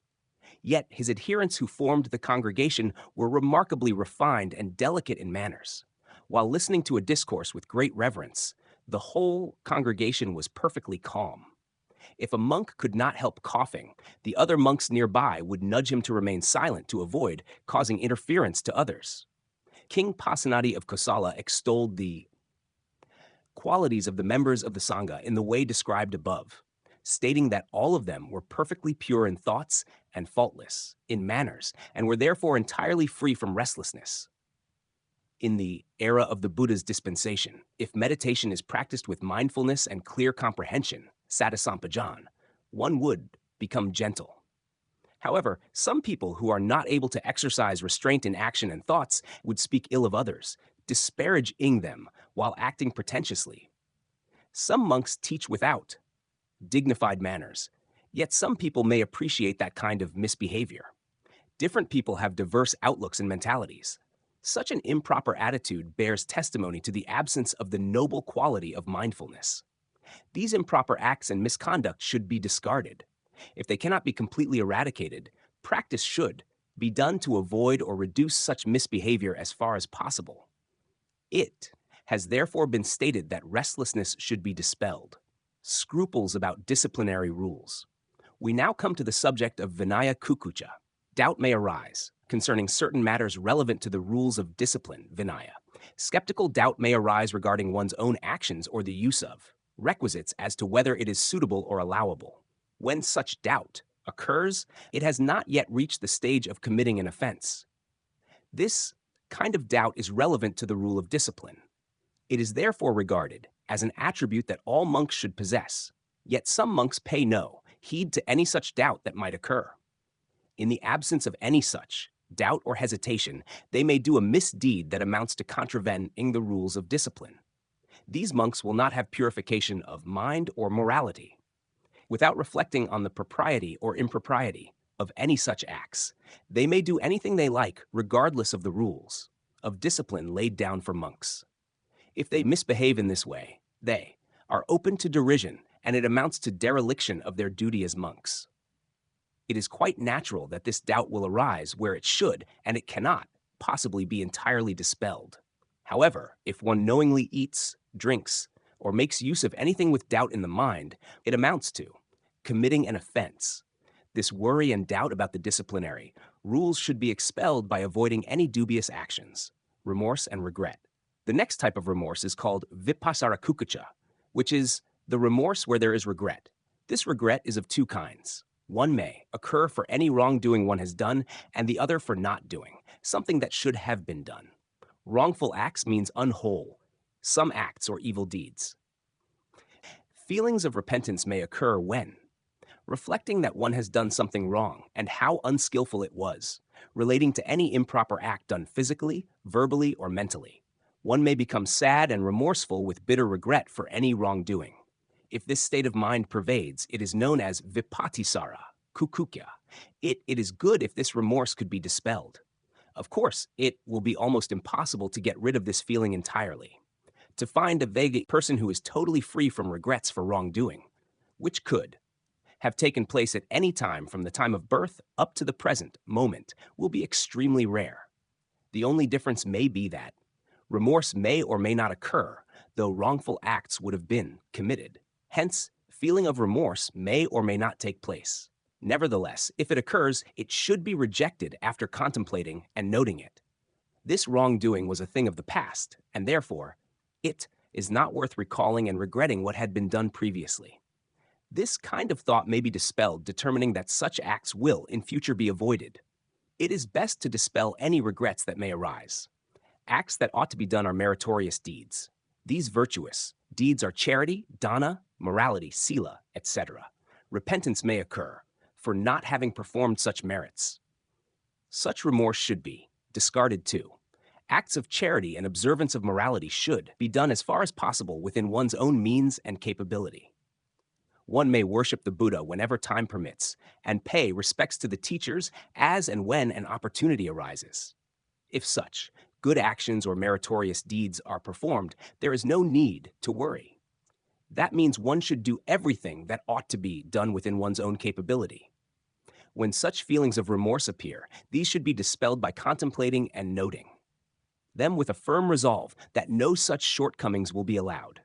Yet his adherents who formed the congregation were remarkably refined and delicate in manners. While listening to a discourse with great reverence, the whole congregation was perfectly calm. If a monk could not help coughing, the other monks nearby would nudge him to remain silent to avoid causing interference to others. King Pasenadi of Kosala extolled the qualities of the members of the Sangha in the way described above, stating that all of them were perfectly pure in thoughts and faultless in manners, and were therefore entirely free from restlessness. In the era of the Buddha's dispensation, if meditation is practiced with mindfulness and clear comprehension, sati-sampajan, one would become gentle. However, some people who are not able to exercise restraint in action and thoughts would speak ill of others, disparaging them while acting pretentiously. Some monks teach without dignified manners, yet some people may appreciate that kind of misbehavior. Different people have diverse outlooks and mentalities. Such an improper attitude bears testimony to the absence of the noble quality of mindfulness. These improper acts and misconduct should be discarded. If they cannot be completely eradicated, practice should be done to avoid or reduce such misbehavior as far as possible. It has therefore been stated that restlessness should be dispelled. Scruples about disciplinary rules. We now come to the subject of Vinaya Kukucha. Doubt may arise concerning certain matters relevant to the rules of discipline, Vinaya. Skeptical doubt may arise regarding one's own actions or the use of requisites as to whether it is suitable or allowable. When such doubt occurs, it has not yet reached the stage of committing an offense. This kind of doubt is relevant to the rule of discipline. It is therefore regarded as an attribute that all monks should possess, yet some monks pay no heed to any such doubt that might occur. In the absence of any such doubt or hesitation, they may do a misdeed that amounts to contravening the rules of discipline. These monks will not have purification of mind or morality. Without reflecting on the propriety or impropriety of any such acts, they may do anything they like regardless of the rules of discipline laid down for monks. If they misbehave in this way, they are open to derision, and it amounts to dereliction of their duty as monks. It is quite natural that this doubt will arise where it should, and it cannot possibly be entirely dispelled. However, if one knowingly eats, drinks, or makes use of anything with doubt in the mind, it amounts to committing an offense. This worry and doubt about the disciplinary rules should be expelled by avoiding any dubious actions, remorse and regret. The next type of remorse is called vipassarakukucha, which is the remorse where there is regret. This regret is of two kinds. One may occur for any wrongdoing one has done, and the other for not doing, something that should have been done. Wrongful acts means unwhole, some acts or evil deeds. Feelings of repentance may occur when reflecting that one has done something wrong and how unskillful it was, relating to any improper act done physically, verbally, or mentally. One may become sad and remorseful with bitter regret for any wrongdoing. If this state of mind pervades, it is known as vipattisara, kukukya. It is good if this remorse could be dispelled. Of course, it will be almost impossible to get rid of this feeling entirely. To find a vague person who is totally free from regrets for wrongdoing, which could have taken place at any time from the time of birth up to the present moment, will be extremely rare. The only difference may be that remorse may or may not occur, though wrongful acts would have been committed. Hence, feeling of remorse may or may not take place. Nevertheless, if it occurs, it should be rejected after contemplating and noting it. This wrongdoing was a thing of the past, and therefore, it is not worth recalling and regretting what had been done previously. This kind of thought may be dispelled, determining that such acts will in future be avoided. It is best to dispel any regrets that may arise. Acts that ought to be done are meritorious deeds. These virtuous deeds are charity, dana, morality, sila, etc. Repentance may occur for not having performed such merits. Such remorse should be discarded too. Acts of charity and observance of morality should be done as far as possible within one's own means and capability. One may worship the Buddha whenever time permits and pay respects to the teachers as and when an opportunity arises. If such good actions or meritorious deeds are performed, there is no need to worry. That means one should do everything that ought to be done within one's own capability. When such feelings of remorse appear, these should be dispelled by contemplating and noting them with a firm resolve that no such shortcomings will be allowed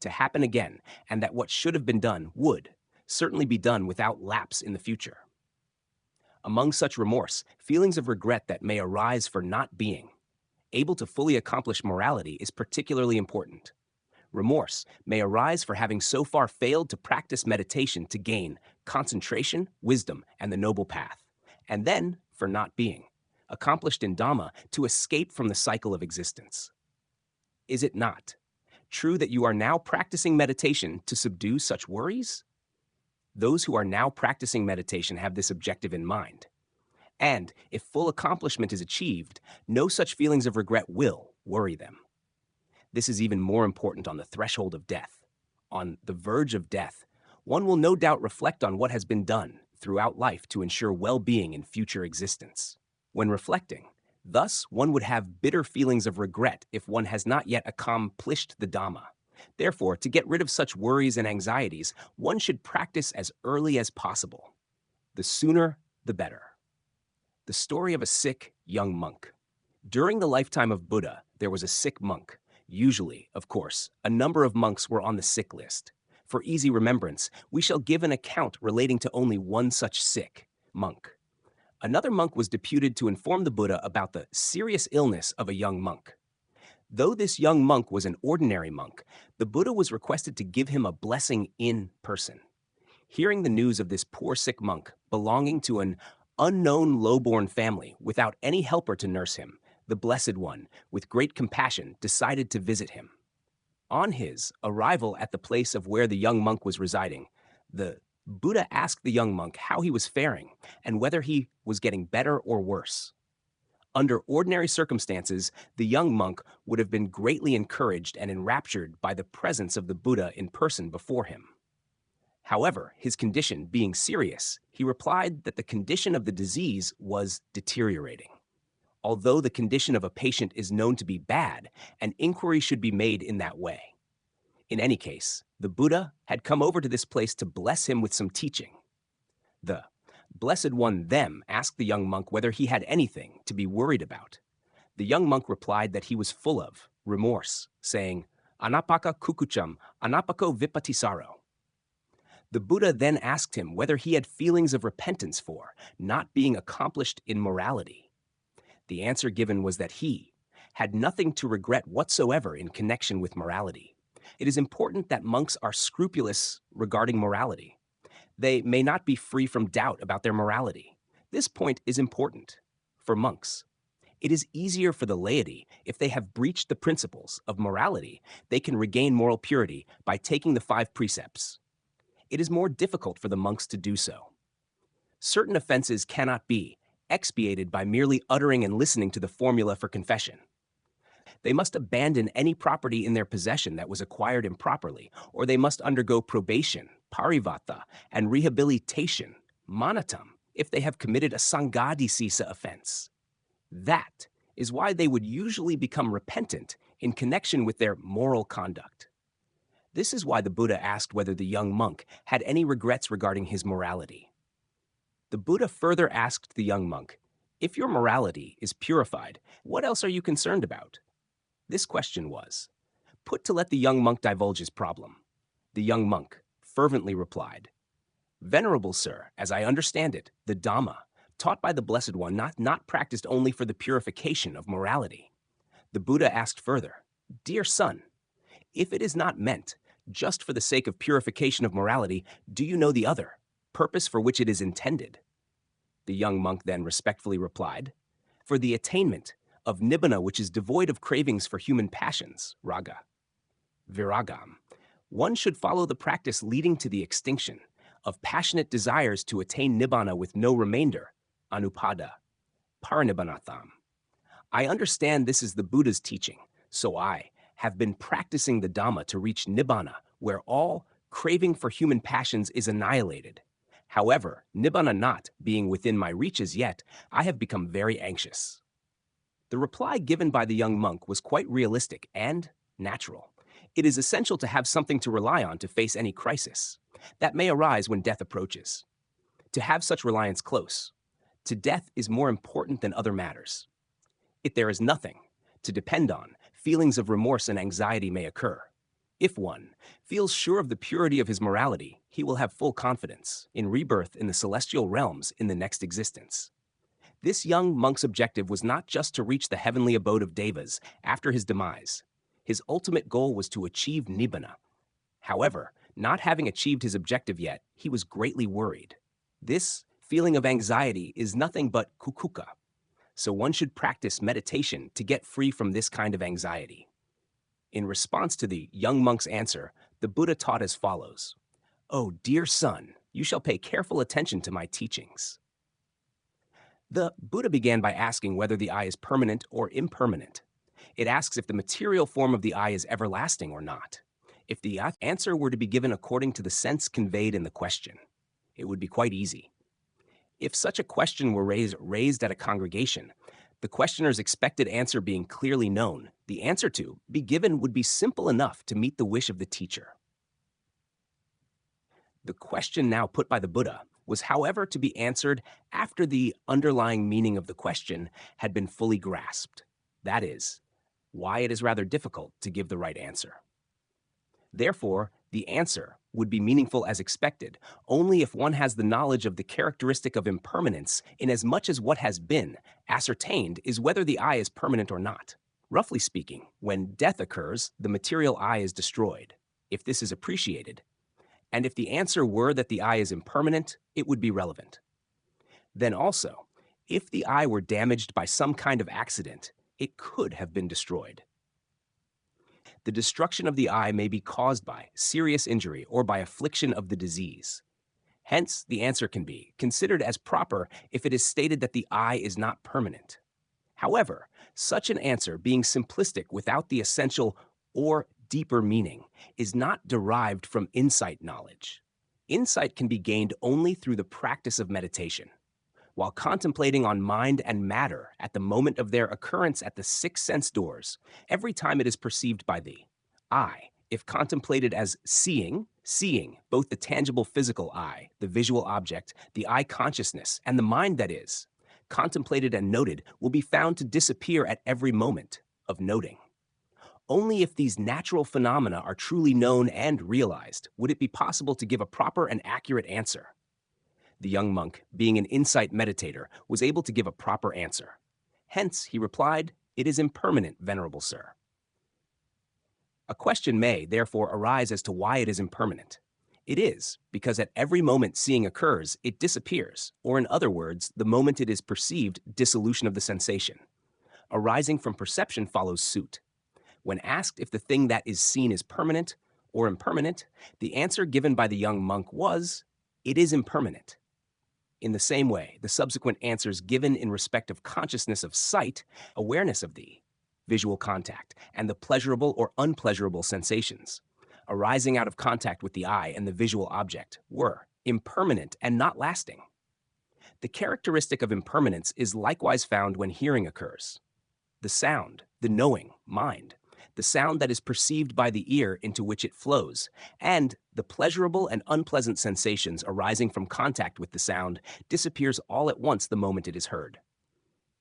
to happen again, and that what should have been done would certainly be done without lapse in the future. Among such remorse, feelings of regret that may arise for not being able to fully accomplish morality is particularly important. Remorse may arise for having so far failed to practice meditation to gain concentration, wisdom, and the noble path, and then for not being accomplished in Dhamma to escape from the cycle of existence. Is it not true that you are now practicing meditation to subdue such worries? Those who are now practicing meditation have this objective in mind. And if full accomplishment is achieved, no such feelings of regret will worry them. This is even more important on the threshold of death. On the verge of death, one will no doubt reflect on what has been done throughout life to ensure well-being in future existence. When reflecting, thus, one would have bitter feelings of regret if one has not yet accomplished the Dhamma. Therefore, to get rid of such worries and anxieties, one should practice as early as possible. The sooner, the better. The story of a sick young monk. During the lifetime of Buddha, there was a sick monk. Usually, of course, a number of monks were on the sick list. For easy remembrance, we shall give an account relating to only one such sick monk. Another monk was deputed to inform the Buddha about the serious illness of a young monk. Though this young monk was an ordinary monk, the Buddha was requested to give him a blessing in person. Hearing the news of this poor sick monk belonging to an unknown low-born family without any helper to nurse him, the Blessed One, with great compassion, decided to visit him. On his arrival at the place of where the young monk was residing, the Buddha asked the young monk how he was faring and whether he was getting better or worse. Under ordinary circumstances, the young monk would have been greatly encouraged and enraptured by the presence of the Buddha in person before him. However, his condition being serious, he replied that the condition of the disease was deteriorating. Although the condition of a patient is known to be bad, an inquiry should be made in that way. In any case, the Buddha had come over to this place to bless him with some teaching. The Blessed One then asked the young monk whether he had anything to be worried about. The young monk replied that he was full of remorse, saying, Anapaka kukucham, anapako vipatisaro. The Buddha then asked him whether he had feelings of repentance for not being accomplished in morality. The answer given was that he had nothing to regret whatsoever in connection with morality. It is important that monks are scrupulous regarding morality. They may not be free from doubt about their morality. This point is important for monks. It is easier for the laity if they have breached the principles of morality. They can regain moral purity by taking the 5 precepts. It is more difficult for the monks to do so. Certain offenses cannot be expiated by merely uttering and listening to the formula for confession. They must abandon any property in their possession that was acquired improperly, or they must undergo probation, parivata, and rehabilitation, manatam, if they have committed a sanghadisisa offense. That is why they would usually become repentant in connection with their moral conduct. This is why the Buddha asked whether the young monk had any regrets regarding his morality. The Buddha further asked the young monk, if your morality is purified, what else are you concerned about? This question was put to let the young monk divulge his problem. The young monk fervently replied, Venerable Sir, as I understand it, the Dhamma, taught by the Blessed One, not practiced only for the purification of morality. The Buddha asked further, Dear son, if it is not meant just for the sake of purification of morality, do you know the other purpose for which it is intended? The young monk then respectfully replied, for the attainment of nibbana, which is devoid of cravings for human passions, raga. Viragam. One should follow the practice leading to the extinction of passionate desires to attain nibbana with no remainder, anupada, paranibbanatham. I understand this is the Buddha's teaching, so I have been practicing the Dhamma to reach nibbana, where all craving for human passions is annihilated. However, nibbana not being within my reach as yet, I have become very anxious. The reply given by the young monk was quite realistic and natural. It is essential to have something to rely on to face any crisis that may arise when death approaches. To have such reliance close to death is more important than other matters. If there is nothing to depend on, feelings of remorse and anxiety may occur. If one feels sure of the purity of his morality, he will have full confidence in rebirth in the celestial realms in the next existence. This young monk's objective was not just to reach the heavenly abode of devas after his demise. His ultimate goal was to achieve nibbana. However, not having achieved his objective yet, he was greatly worried. This feeling of anxiety is nothing but kukuka, so one should practice meditation to get free from this kind of anxiety. In response to the young monk's answer, the Buddha taught as follows, "O dear son, you shall pay careful attention to my teachings." The Buddha began by asking whether the eye is permanent or impermanent. It asks if the material form of the eye is everlasting or not. If the answer were to be given according to the sense conveyed in the question, it would be quite easy. If such a question were raised at a congregation, the questioner's expected answer being clearly known, the answer to be given would be simple enough to meet the wish of the teacher. The question now put by the Buddha was, however, to be answered after the underlying meaning of the question had been fully grasped. That is, why it is rather difficult to give the right answer. Therefore, the answer would be meaningful as expected only if one has the knowledge of the characteristic of impermanence, inasmuch as what has been ascertained is whether the eye is permanent or not. Roughly speaking, when death occurs, the material eye is destroyed. If this is appreciated, and if the answer were that the eye is impermanent, it would be relevant. Then also, if the eye were damaged by some kind of accident, it could have been destroyed. The destruction of the eye may be caused by serious injury or by affliction of the disease. Hence, the answer can be considered as proper if it is stated that the eye is not permanent. However, such an answer, being simplistic without the essential or deeper meaning, is not derived from insight knowledge. Insight can be gained only through the practice of meditation. While contemplating on mind and matter at the moment of their occurrence at the 6 sense doors, every time it is perceived by the eye, If contemplated as seeing both the tangible physical eye, the visual object, the eye consciousness, and the mind that is, contemplated and noted will be found to disappear at every moment of noting. Only if these natural phenomena are truly known and realized would it be possible to give a proper and accurate answer. The young monk, being an insight meditator, was able to give a proper answer. Hence, he replied, "It is impermanent, Venerable Sir." A question may, therefore, arise as to why it is impermanent. It is because at every moment seeing occurs, it disappears, or in other words, the moment it is perceived, dissolution of the sensation. Arising from perception follows suit. When asked if the thing that is seen is permanent or impermanent, the answer given by the young monk was, "It is impermanent." In the same way, the subsequent answers given in respect of consciousness of sight, awareness of the visual contact, and the pleasurable or unpleasurable sensations arising out of contact with the eye and the visual object were impermanent and not lasting. The characteristic of impermanence is likewise found when hearing occurs. The sound, the knowing, mind, the sound that is perceived by the ear into which it flows, and the pleasurable and unpleasant sensations arising from contact with the sound disappears all at once the moment it is heard.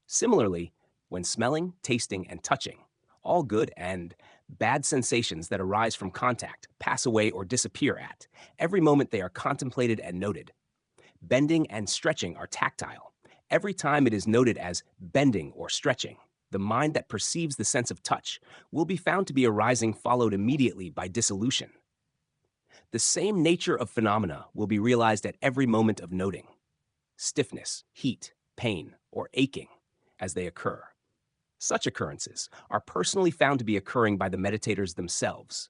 Similarly, when smelling, tasting, and touching, all good and bad sensations that arise from contact pass away or disappear at every moment they are contemplated and noted. Bending and stretching are tactile. Every time it is noted as bending or stretching, the mind that perceives the sense of touch will be found to be arising followed immediately by dissolution. The same nature of phenomena will be realized at every moment of noting. Stiffness, heat, pain, or aching as they occur. Such occurrences are personally found to be occurring by the meditators themselves.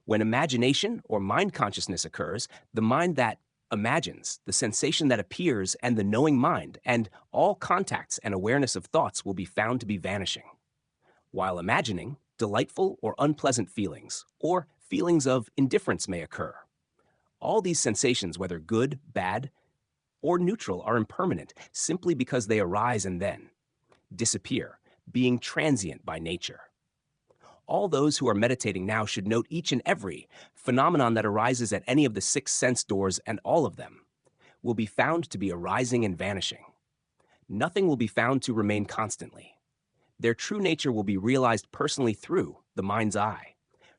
When imagination or mind consciousness occurs, the mind that imagines, the sensation that appears, and the knowing mind, and all contacts and awareness of thoughts will be found to be vanishing. While imagining, delightful or unpleasant feelings, or feelings of indifference may occur. All these sensations, whether good, bad, or neutral, are impermanent simply because they arise and then disappear, being transient by nature. All those who are meditating now should note each and every phenomenon that arises at any of the 6 sense doors, and all of them will be found to be arising and vanishing. Nothing will be found to remain constantly. Their true nature will be realized personally through the mind's eye.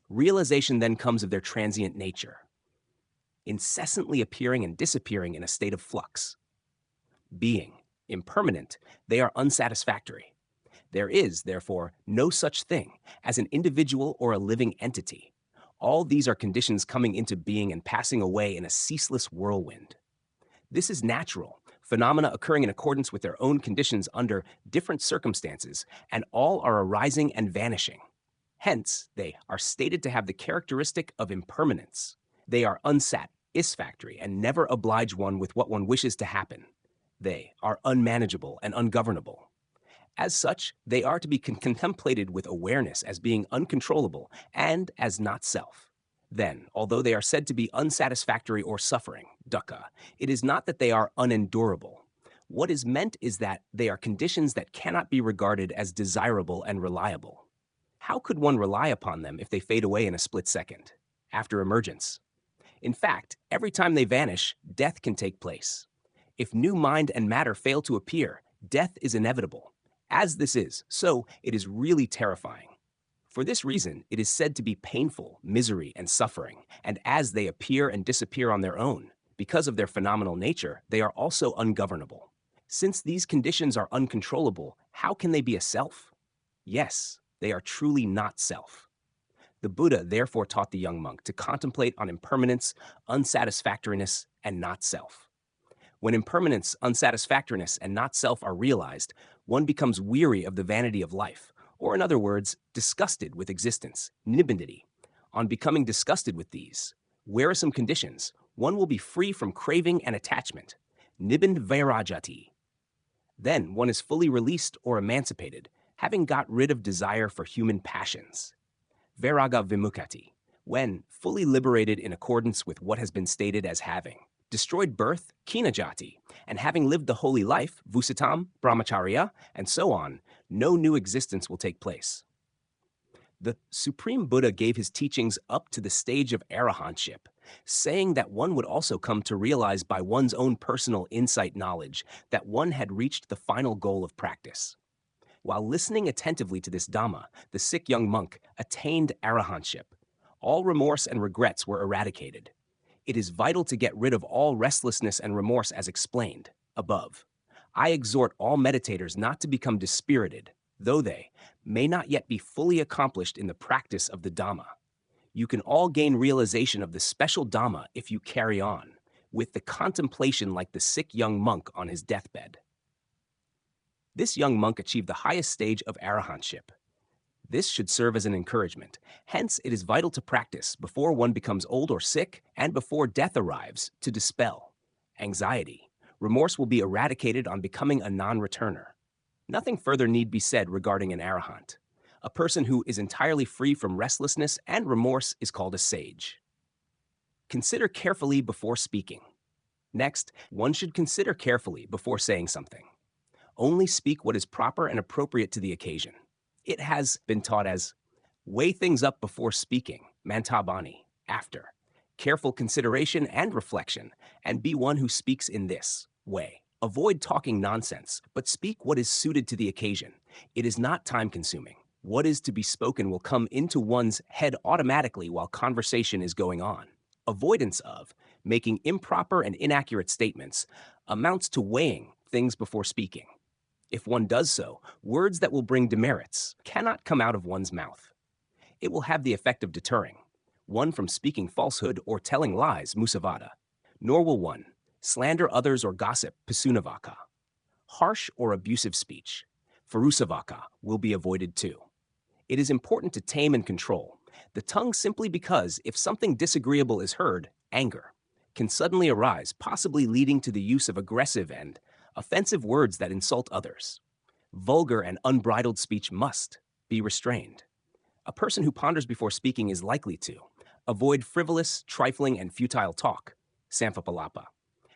Realization then comes of their transient nature, incessantly appearing and disappearing in a state of flux. Being impermanent, they are unsatisfactory. There is, therefore, no such thing as an individual or a living entity. All these are conditions coming into being and passing away in a ceaseless whirlwind. This is natural, phenomena occurring in accordance with their own conditions under different circumstances, and all are arising and vanishing. Hence, they are stated to have the characteristic of impermanence. They are unsatisfactory and never oblige one with what one wishes to happen. They are unmanageable and ungovernable. As such, they are to be contemplated with awareness as being uncontrollable and as not self. Then, although they are said to be unsatisfactory or suffering, dukkha, it is not that they are unendurable. What is meant is that they are conditions that cannot be regarded as desirable and reliable. How could one rely upon them if they fade away in a split second, after emergence? In fact, every time they vanish, death can take place. If new mind and matter fail to appear, death is inevitable. As this is, so it is really terrifying. For this reason, it is said to be painful, misery, and suffering, and as they appear and disappear on their own, because of their phenomenal nature, they are also ungovernable. Since these conditions are uncontrollable, how can they be a self? Yes, they are truly not self. The Buddha therefore taught the young monk to contemplate on impermanence, unsatisfactoriness, and not self. When impermanence, unsatisfactoriness, and not self are realized, one becomes weary of the vanity of life, or in other words, disgusted with existence, nibbindity. On becoming disgusted with these wearisome conditions, one will be free from craving and attachment, nibbind vairajati. Then one is fully released or emancipated, having got rid of desire for human passions. Vairaga vimukati, when fully liberated in accordance with what has been stated as having destroyed birth, kinajati, and having lived the holy life, vusitam, brahmacharya, and so on, no new existence will take place. The Supreme Buddha gave his teachings up to the stage of arahantship, saying that one would also come to realize by one's own personal insight knowledge that one had reached the final goal of practice. While listening attentively to this Dhamma, the sick young monk attained arahantship. All remorse and regrets were eradicated. It is vital to get rid of all restlessness and remorse as explained above. I exhort all meditators not to become dispirited, though they may not yet be fully accomplished in the practice of the Dhamma. You can all gain realization of the special Dhamma if you carry on, with the contemplation like the sick young monk on his deathbed. This young monk achieved the highest stage of arahantship. This should serve as an encouragement. Hence, it is vital to practice before one becomes old or sick and before death arrives to dispel anxiety. Remorse will be eradicated on becoming a non-returner. Nothing further need be said regarding an arahant. A person who is entirely free from restlessness and remorse is called a sage. Consider carefully before speaking. Next, one should consider carefully before saying something. Only speak what is proper and appropriate to the occasion. It has been taught as, weigh things up before speaking, mantabani, after, careful consideration and reflection, and be one who speaks in this way. Avoid talking nonsense, but speak what is suited to the occasion. It is not time-consuming. What is to be spoken will come into one's head automatically while conversation is going on. Avoidance of making improper and inaccurate statements amounts to weighing things before speaking. If one does so, words that will bring demerits cannot come out of one's mouth. It will have the effect of deterring one from speaking falsehood or telling lies, musavada. Nor will one slander others or gossip, pisunavaka. Harsh or abusive speech, farusavaka, will be avoided too. It is important to tame and control the tongue simply because if something disagreeable is heard, anger can suddenly arise, possibly leading to the use of aggressive and offensive words that insult others. Vulgar and unbridled speech must be restrained. A person who ponders before speaking is likely to avoid frivolous, trifling, and futile talk, samphapalapa.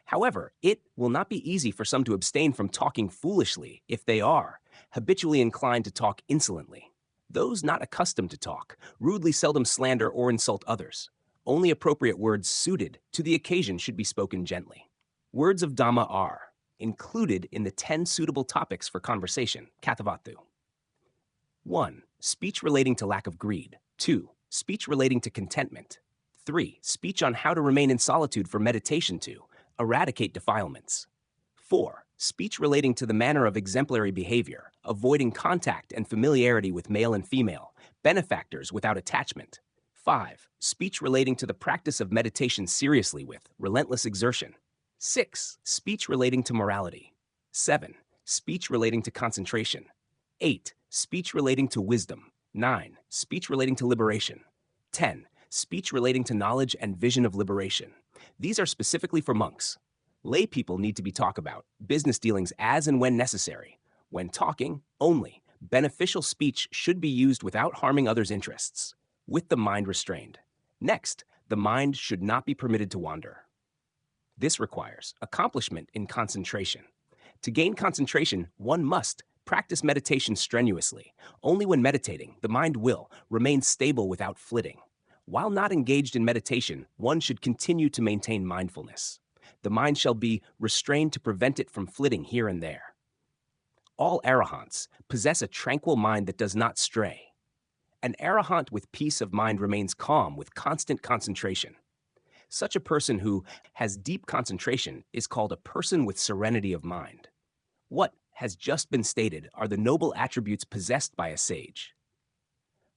However, it will not be easy for some to abstain from talking foolishly if they are habitually inclined to talk insolently. Those not accustomed to talk rudely seldom slander or insult others. Only appropriate words suited to the occasion should be spoken gently. Words of Dhamma are included in the 10 suitable topics for conversation, Kathavatu. 1. Speech relating to lack of greed. 2. Speech relating to contentment. 3. Speech on how to remain in solitude for meditation to eradicate defilements. 4. Speech relating to the manner of exemplary behavior, avoiding contact and familiarity with male and female, benefactors without attachment. 5. Speech relating to the practice of meditation seriously with relentless exertion. 6. Speech relating to morality. 7. Speech relating to concentration. 8. Speech relating to wisdom. 9. Speech relating to liberation. 10. Speech relating to knowledge and vision of liberation. These are specifically for monks. Lay people need to be talked about, business dealings as and when necessary. When talking, only beneficial speech should be used without harming others' interests, with the mind restrained. Next, the mind should not be permitted to wander. This requires accomplishment in concentration. To gain concentration, one must practice meditation strenuously. Only when meditating, the mind will remain stable without flitting. While not engaged in meditation, one should continue to maintain mindfulness. The mind shall be restrained to prevent it from flitting here and there. All arahants possess a tranquil mind that does not stray. An arahant with peace of mind remains calm with constant concentration. Such a person who has deep concentration is called a person with serenity of mind. What has just been stated are the noble attributes possessed by a sage.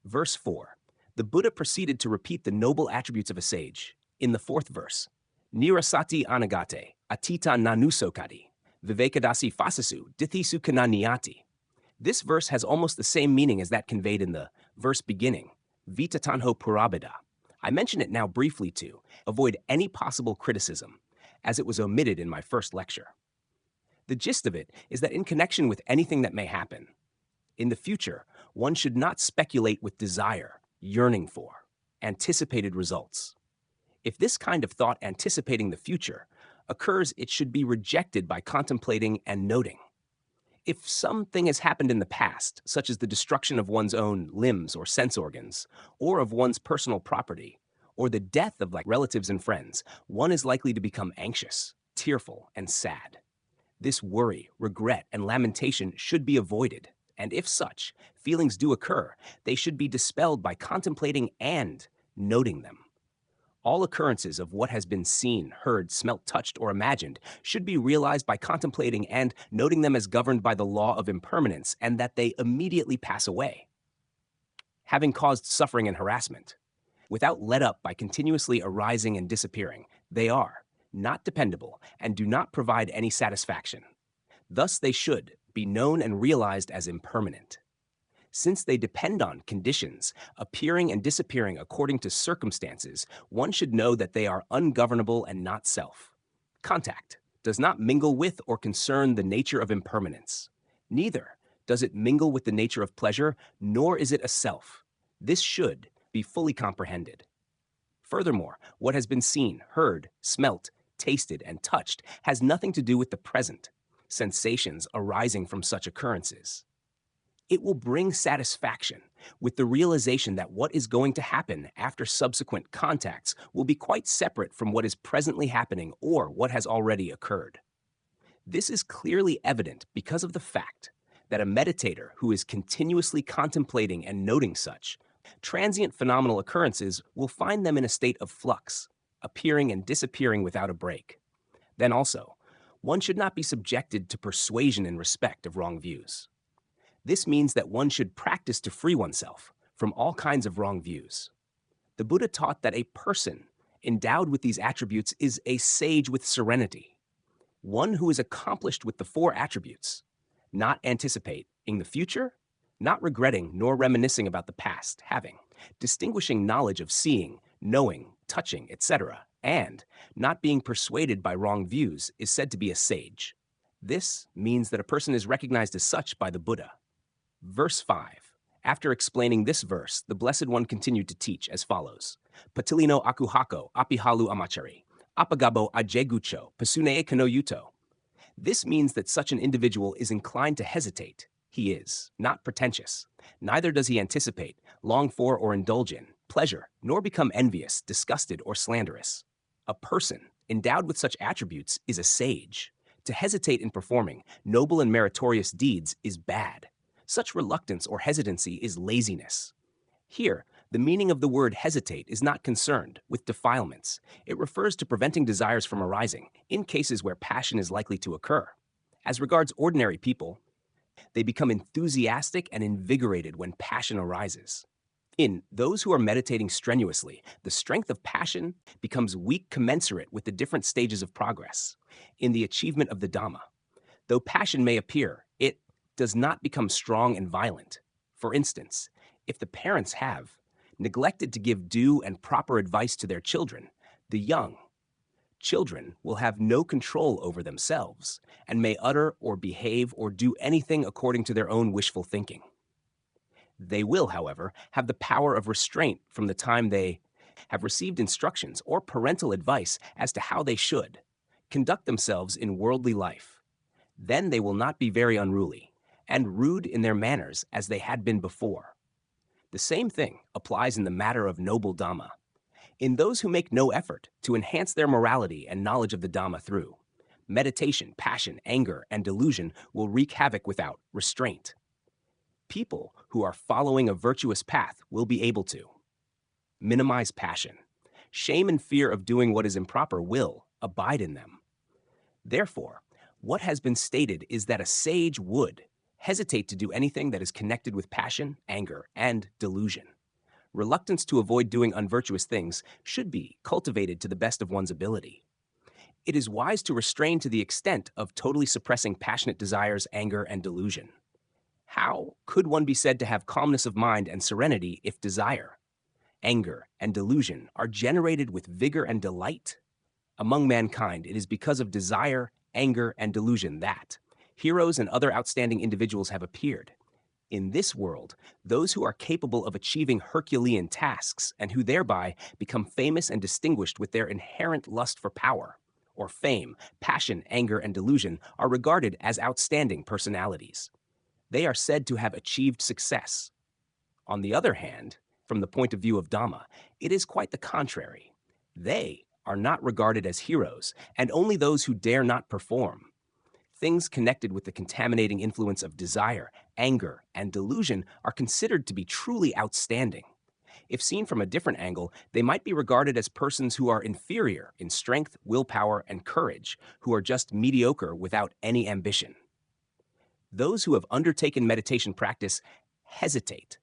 Verse 4. The Buddha proceeded to repeat the noble attributes of a sage. In the 4th verse, Nirasati anagate, atita nanusokati, vivekadasi fasasu, dithisu kananiyati. This verse has almost the same meaning as that conveyed in the verse beginning, Vitatanho Purābheda. I mention it now briefly to avoid any possible criticism, as it was omitted in my first lecture. The gist of it is that in connection with anything that may happen, in the future, one should not speculate with desire, yearning for, anticipated results. If this kind of thought anticipating the future occurs, it should be rejected by contemplating and noting. If something has happened in the past, such as the destruction of one's own limbs or sense organs, or of one's personal property, or the death of relatives and friends, one is likely to become anxious, tearful, and sad. This worry, regret, and lamentation should be avoided, and if such feelings do occur, they should be dispelled by contemplating and noting them. All occurrences of what has been seen, heard, smelt, touched, or imagined should be realized by contemplating and noting them as governed by the law of impermanence and that they immediately pass away. Having caused suffering and harassment, without let up by continuously arising and disappearing, they are not dependable and do not provide any satisfaction. Thus they should be known and realized as impermanent. Since they depend on conditions, appearing and disappearing according to circumstances, one should know that they are ungovernable and not self. Contact does not mingle with or concern the nature of impermanence. Neither does it mingle with the nature of pleasure, nor is it a self. This should be fully comprehended. Furthermore, what has been seen, heard, smelt, tasted, and touched has nothing to do with the present, sensations arising from such occurrences. It will bring satisfaction with the realization that what is going to happen after subsequent contacts will be quite separate from what is presently happening or what has already occurred. This is clearly evident because of the fact that a meditator who is continuously contemplating and noting such transient phenomenal occurrences will find them in a state of flux, appearing and disappearing without a break. Then also, one should not be subjected to persuasion in respect of wrong views. This means that one should practice to free oneself from all kinds of wrong views. The Buddha taught that a person endowed with these attributes is a sage with serenity, one who is accomplished with the four attributes, not anticipating the future, not regretting nor reminiscing about the past, having, distinguishing knowledge of seeing, knowing, touching, etc., and not being persuaded by wrong views is said to be a sage. This means that a person is recognized as such by the Buddha. Verse 5. After explaining this verse, the Blessed One continued to teach as follows. Patilino akuhako apihalu amachari, apagabo ajegucho, pasunee kano yuto. This means that such an individual is inclined to hesitate. He is not pretentious. Neither does he anticipate, long for, or indulge in pleasure, nor become envious, disgusted, or slanderous. A person endowed with such attributes is a sage. To hesitate in performing noble and meritorious deeds is bad. Such reluctance or hesitancy is laziness. Here, the meaning of the word hesitate is not concerned with defilements. It refers to preventing desires from arising in cases where passion is likely to occur. As regards ordinary people, they become enthusiastic and invigorated when passion arises. In those who are meditating strenuously, the strength of passion becomes weak commensurate with the different stages of progress in the achievement of the Dhamma. Though passion may appear, it does not become strong and violent. For instance, if the parents have neglected to give due and proper advice to their children, the young children will have no control over themselves and may utter or behave or do anything according to their own wishful thinking. They will, however, have the power of restraint from the time they have received instructions or parental advice as to how they should conduct themselves in worldly life. Then they will not be very unruly and rude in their manners as they had been before. The same thing applies in the matter of noble Dhamma. In those who make no effort to enhance their morality and knowledge of the Dhamma through meditation, passion, anger, and delusion will wreak havoc without restraint. People who are following a virtuous path will be able to minimize passion. Shame and fear of doing what is improper will abide in them. Therefore, what has been stated is that a sage would hesitate to do anything that is connected with passion, anger, and delusion. Reluctance to avoid doing unvirtuous things should be cultivated to the best of one's ability. It is wise to restrain to the extent of totally suppressing passionate desires, anger, and delusion. How could one be said to have calmness of mind and serenity if desire, anger, and delusion are generated with vigor and delight? Among mankind, it is because of desire, anger, and delusion that heroes and other outstanding individuals have appeared. In this world, those who are capable of achieving Herculean tasks and who thereby become famous and distinguished with their inherent lust for power, or fame, passion, anger, and delusion are regarded as outstanding personalities. They are said to have achieved success. On the other hand, from the point of view of Dhamma, it is quite the contrary. They are not regarded as heroes, and only those who dare not perform. Things connected with the contaminating influence of desire, anger, and delusion are considered to be truly outstanding. If seen from a different angle, they might be regarded as persons who are inferior in strength, willpower, and courage, who are just mediocre without any ambition. Those who have undertaken meditation practice hesitate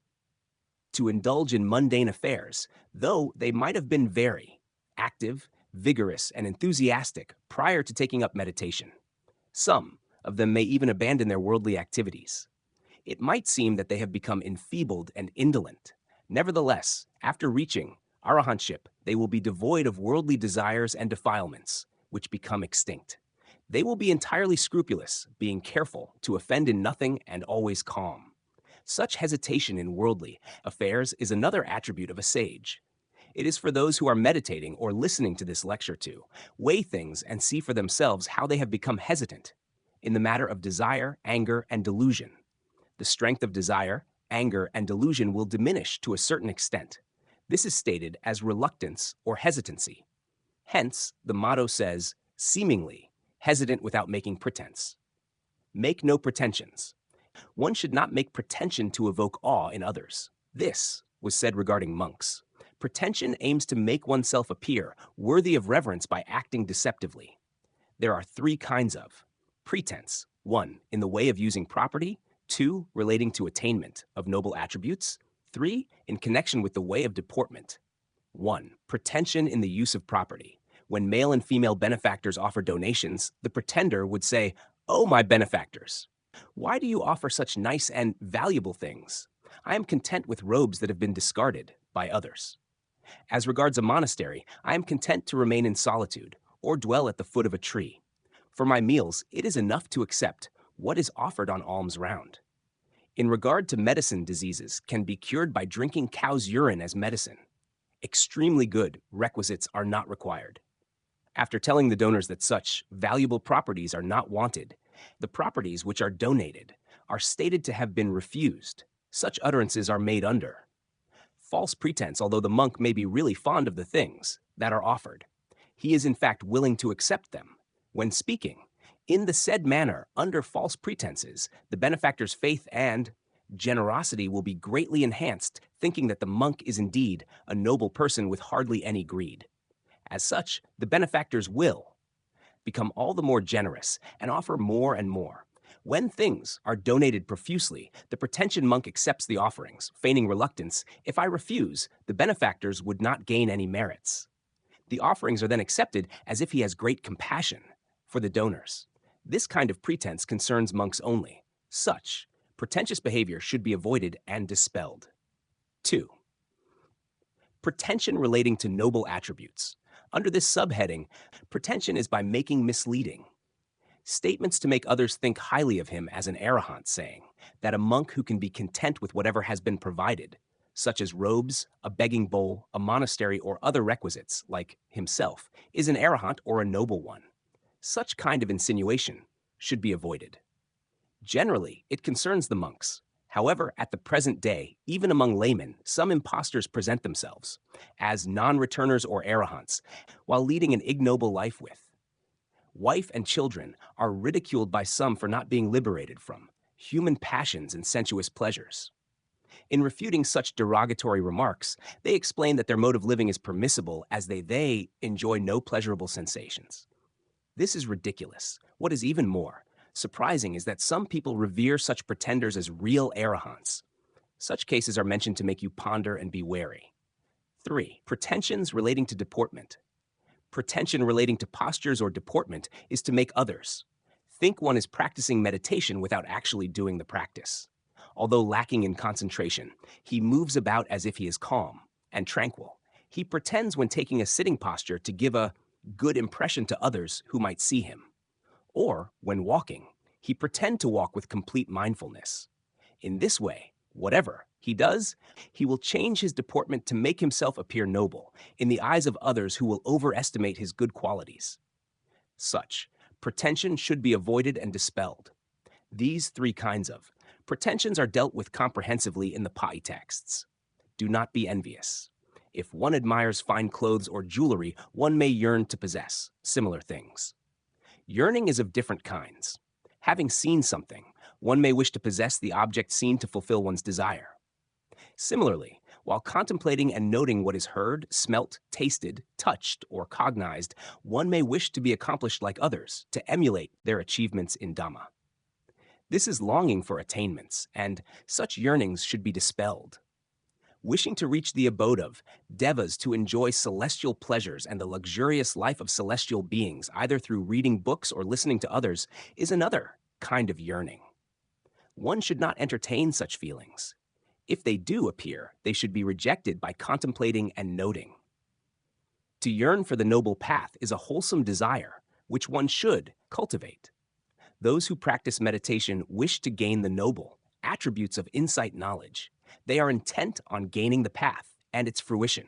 to indulge in mundane affairs, though they might have been very active, vigorous, and enthusiastic prior to taking up meditation. Some of them may even abandon their worldly activities. It might seem that they have become enfeebled and indolent. Nevertheless, after reaching arahantship, they will be devoid of worldly desires and defilements, which become extinct. They will be entirely scrupulous, being careful to offend in nothing and always calm. Such hesitation in worldly affairs is another attribute of a sage. It is for those who are meditating or listening to this lecture to weigh things and see for themselves how they have become hesitant in the matter of desire, anger, and delusion. The strength of desire, anger, and delusion will diminish to a certain extent. This is stated as reluctance or hesitancy. Hence, the motto says, seemingly hesitant without making pretense. Make no pretensions. One should not make pretension to evoke awe in others. This was said regarding monks. Pretension aims to make oneself appear worthy of reverence by acting deceptively. There are three kinds of pretense. 1. In the way of using property. 2. Relating to attainment of noble attributes. 3. In connection with the way of deportment. 1. Pretension in the use of property. When male and female benefactors offer donations, the pretender would say, "Oh, my benefactors, why do you offer such nice and valuable things? I am content with robes that have been discarded by others. As regards a monastery, I am content to remain in solitude or dwell at the foot of a tree. For my meals, it is enough to accept what is offered on alms round. In regard to medicine, diseases can be cured by drinking cow's urine as medicine. Extremely good requisites are not required." After telling the donors that such valuable properties are not wanted, the properties which are donated are stated to have been refused. Such utterances are made under false pretense, although the monk may be really fond of the things that are offered. He is in fact willing to accept them. When speaking, in the said manner, under false pretenses, the benefactor's faith and generosity will be greatly enhanced, thinking that the monk is indeed a noble person with hardly any greed. As such, the benefactors will become all the more generous and offer more and more. When things are donated profusely, the pretension monk accepts the offerings, feigning reluctance. If I refuse, the benefactors would not gain any merits. The offerings are then accepted as if he has great compassion for the donors. This kind of pretense concerns monks only. Such pretentious behavior should be avoided and dispelled. 2. Pretension relating to noble attributes. Under this subheading, pretension is by making misleading statements to make others think highly of him as an arahant, saying that a monk who can be content with whatever has been provided, such as robes, a begging bowl, a monastery, or other requisites, like himself, is an arahant or a noble one. Such kind of insinuation should be avoided. Generally, it concerns the monks. However, at the present day, even among laymen, some impostors present themselves as non-returners or arahants, while leading an ignoble life with. Wife and children are ridiculed by some for not being liberated from human passions and sensuous pleasures. In refuting such derogatory remarks, they explain that their mode of living is permissible as they enjoy no pleasurable sensations. This is ridiculous. What is even more surprising is that some people revere such pretenders as real arahants. Such cases are mentioned to make you ponder and be wary. 3. Pretensions relating to deportment. Pretension relating to postures or deportment is to make others think one is practicing meditation without actually doing the practice. Although lacking in concentration, he moves about as if he is calm and tranquil. He pretends when taking a sitting posture to give a good impression to others who might see him. Or, when walking, he pretend to walk with complete mindfulness. In this way, whatever he does, he will change his deportment to make himself appear noble in the eyes of others who will overestimate his good qualities. Such pretension should be avoided and dispelled. These three kinds of pretensions are dealt with comprehensively in the Pai texts. Do not be envious. If one admires fine clothes or jewelry, one may yearn to possess similar things. Yearning is of different kinds. Having seen something, one may wish to possess the object seen to fulfill one's desire. Similarly, while contemplating and noting what is heard, smelt, tasted, touched, or cognized, one may wish to be accomplished like others, to emulate their achievements in Dhamma. This is longing for attainments, and such yearnings should be dispelled. Wishing to reach the abode of devas, to enjoy celestial pleasures and the luxurious life of celestial beings, either through reading books or listening to others, is another kind of yearning. One should not entertain such feelings. If they do appear, they should be rejected by contemplating and noting. To yearn for the noble path is a wholesome desire, which one should cultivate. Those who practice meditation wish to gain the noble attributes of insight knowledge. They are intent on gaining the path and its fruition.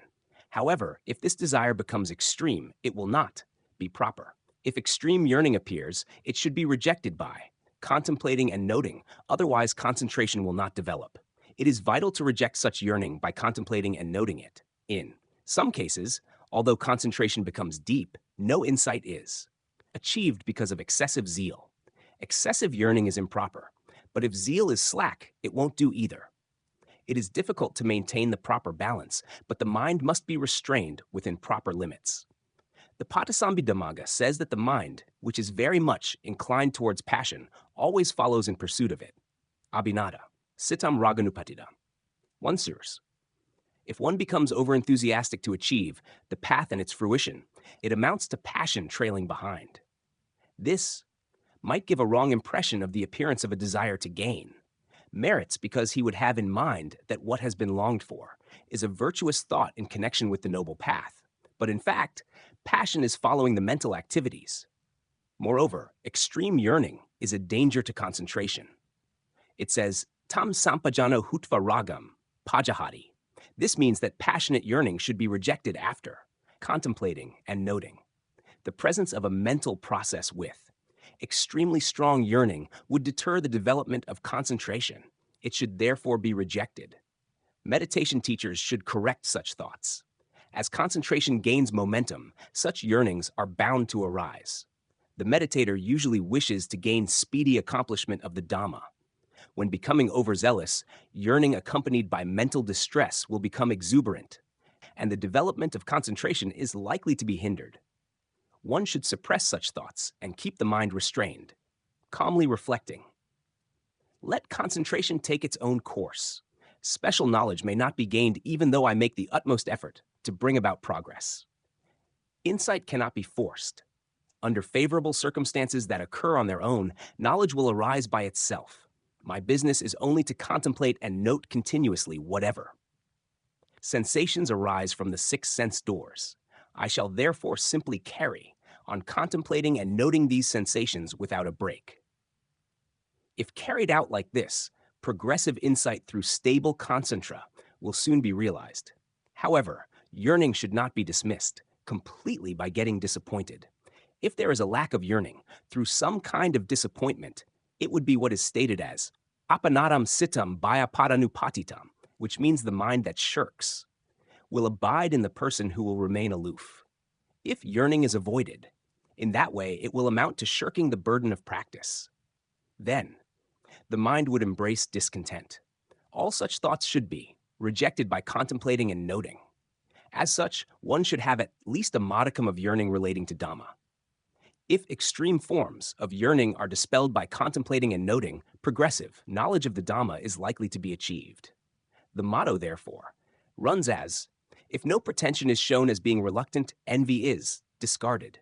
However, if this desire becomes extreme, it will not be proper. If extreme yearning appears, it should be rejected by contemplating and noting, otherwise concentration will not develop. It is vital to reject such yearning by contemplating and noting it. In some cases, although concentration becomes deep, no insight is achieved because of excessive zeal. Excessive yearning is improper, but if zeal is slack, it won't do either. It is difficult to maintain the proper balance, but the mind must be restrained within proper limits. The Patisambhidhamagga says that the mind, which is very much inclined towards passion, always follows in pursuit of it. Abhinada, Sitam Raganupatida. 1 source. If one becomes overenthusiastic to achieve the path and its fruition, it amounts to passion trailing behind. This might give a wrong impression of the appearance of a desire to gain. Merits because he would have in mind that what has been longed for is a virtuous thought in connection with the noble path. But in fact, passion is following the mental activities. Moreover, extreme yearning is a danger to concentration. It says, Tam sampajano hutva ragam, pajahati. This means that passionate yearning should be rejected after contemplating and noting. The presence of a mental process with extremely strong yearning would deter the development of concentration. It should therefore be rejected. Meditation teachers should correct such thoughts. As concentration gains momentum, such yearnings are bound to arise. The meditator usually wishes to gain speedy accomplishment of the Dhamma. When becoming overzealous, yearning accompanied by mental distress will become exuberant, and the development of concentration is likely to be hindered. One should suppress such thoughts and keep the mind restrained, calmly reflecting. Let concentration take its own course. Special knowledge may not be gained even though I make the utmost effort to bring about progress. Insight cannot be forced. Under favorable circumstances that occur on their own, knowledge will arise by itself. My business is only to contemplate and note continuously whatever. Sensations arise from the 6 sense doors. I shall therefore simply carry on contemplating and noting these sensations without a break. If carried out like this, progressive insight through stable concentra will soon be realized. However, yearning should not be dismissed completely by getting disappointed. If there is a lack of yearning through some kind of disappointment, it would be what is stated as apanadam sitam bhayapadanupatitam, which means the mind that shirks, will abide in the person who will remain aloof. If yearning is avoided, in that way it will amount to shirking the burden of practice. Then, the mind would embrace discontent. All such thoughts should be rejected by contemplating and noting. As such, one should have at least a modicum of yearning relating to Dhamma. If extreme forms of yearning are dispelled by contemplating and noting, progressive knowledge of the Dhamma is likely to be achieved. The motto, therefore, runs as, if no pretension is shown as being reluctant, envy is discarded.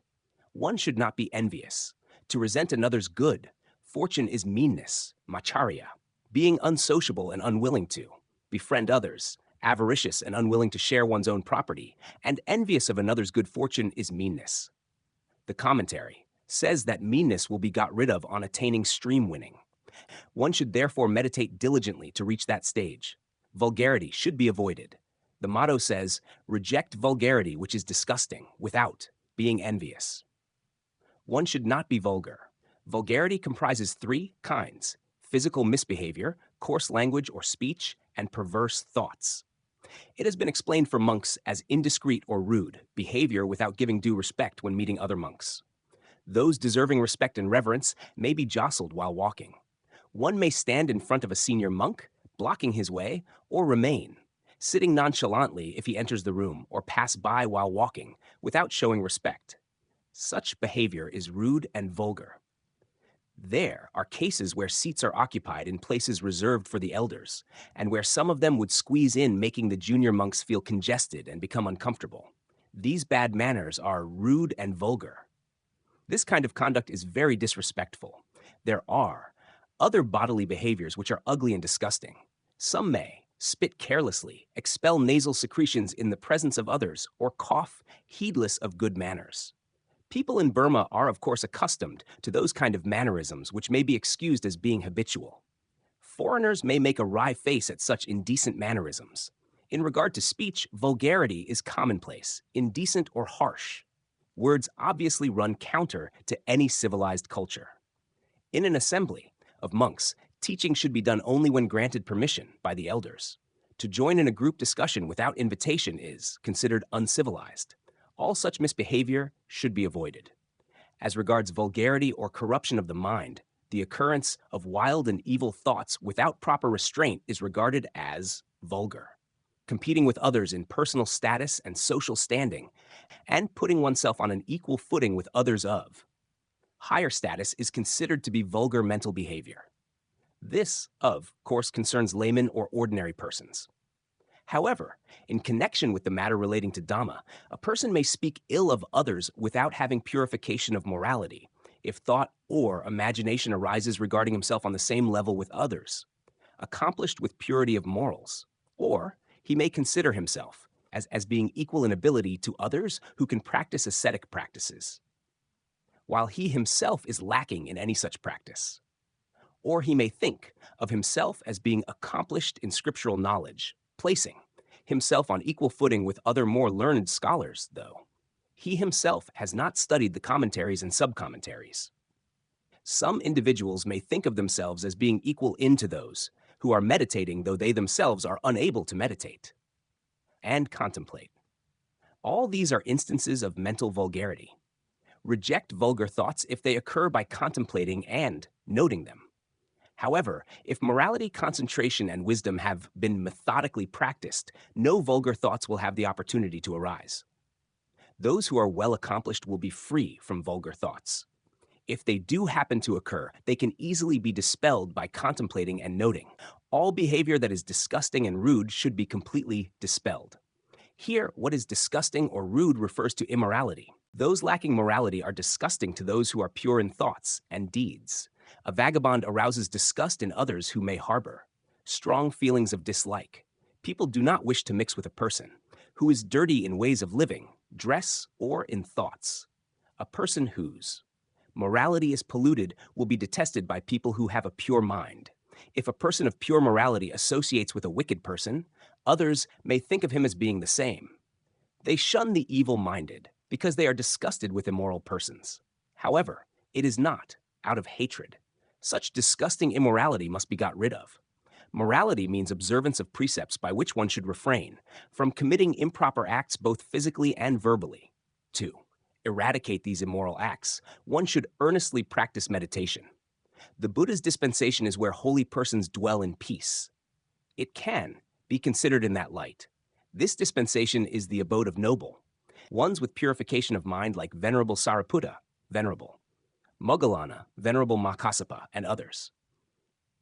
One should not be envious. To resent another's good, fortune is meanness, macharya, being unsociable and unwilling to befriend others, avaricious and unwilling to share one's own property, and envious of another's good fortune is meanness. The commentary says that meanness will be got rid of on attaining stream winning. One should therefore meditate diligently to reach that stage. Vulgarity should be avoided. The motto says, reject vulgarity which is disgusting without being envious. One should not be vulgar. Vulgarity comprises three kinds: physical misbehavior, coarse language or speech, and perverse thoughts. It has been explained for monks as indiscreet or rude behavior without giving due respect when meeting other monks. Those deserving respect and reverence may be jostled while walking. One may stand in front of a senior monk, blocking his way, or remain, sitting nonchalantly if he enters the room, or pass by while walking, without showing respect. Such behavior is rude and vulgar. There are cases where seats are occupied in places reserved for the elders, and where some of them would squeeze in, making the junior monks feel congested and become uncomfortable. These bad manners are rude and vulgar. This kind of conduct is very disrespectful. There are other bodily behaviors which are ugly and disgusting. Some may spit carelessly, expel nasal secretions in the presence of others, or cough, heedless of good manners. People in Burma are, of course, accustomed to those kind of mannerisms which may be excused as being habitual. Foreigners may make a wry face at such indecent mannerisms. In regard to speech, vulgarity is commonplace, indecent, or harsh. Words obviously run counter to any civilized culture. In an assembly of monks, teaching should be done only when granted permission by the elders. To join in a group discussion without invitation is considered uncivilized. All such misbehavior should be avoided. As regards vulgarity or corruption of the mind, the occurrence of wild and evil thoughts without proper restraint is regarded as vulgar. Competing with others in personal status and social standing, and putting oneself on an equal footing with others of higher status is considered to be vulgar mental behavior. This, of course, concerns laymen or ordinary persons. However, in connection with the matter relating to Dhamma, a person may speak ill of others without having purification of morality, if thought or imagination arises regarding himself on the same level with others, accomplished with purity of morals, or he may consider himself as being equal in ability to others who can practice ascetic practices, while he himself is lacking in any such practice. Or he may think of himself as being accomplished in scriptural knowledge, placing himself on equal footing with other more learned scholars, though he himself has not studied the commentaries and subcommentaries. Some individuals may think of themselves as being equal to those who are meditating, though they themselves are unable to meditate and contemplate. All these are instances of mental vulgarity. Reject vulgar thoughts if they occur by contemplating and noting them. However, if morality, concentration, and wisdom have been methodically practiced, no vulgar thoughts will have the opportunity to arise. Those who are well accomplished will be free from vulgar thoughts. If they do happen to occur, they can easily be dispelled by contemplating and noting. All behavior that is disgusting and rude should be completely dispelled. Here, what is disgusting or rude refers to immorality. Those lacking morality are disgusting to those who are pure in thoughts and deeds. A vagabond arouses disgust in others who may harbor strong feelings of dislike. People do not wish to mix with a person who is dirty in ways of living, dress, or in thoughts. A person whose morality is polluted will be detested by people who have a pure mind. If a person of pure morality associates with a wicked person, others may think of him as being the same. They shun the evil-minded because they are disgusted with immoral persons. However, it is not out of hatred. Such disgusting immorality must be got rid of. Morality means observance of precepts by which one should refrain from committing improper acts both physically and verbally. 2. Eradicate these immoral acts. One should earnestly practice meditation. The Buddha's dispensation is where holy persons dwell in peace. It can be considered in that light. This dispensation is the abode of noble ones with purification of mind, like Venerable Sariputta, Venerable Moggallana, Venerable Mahākassapa, and others.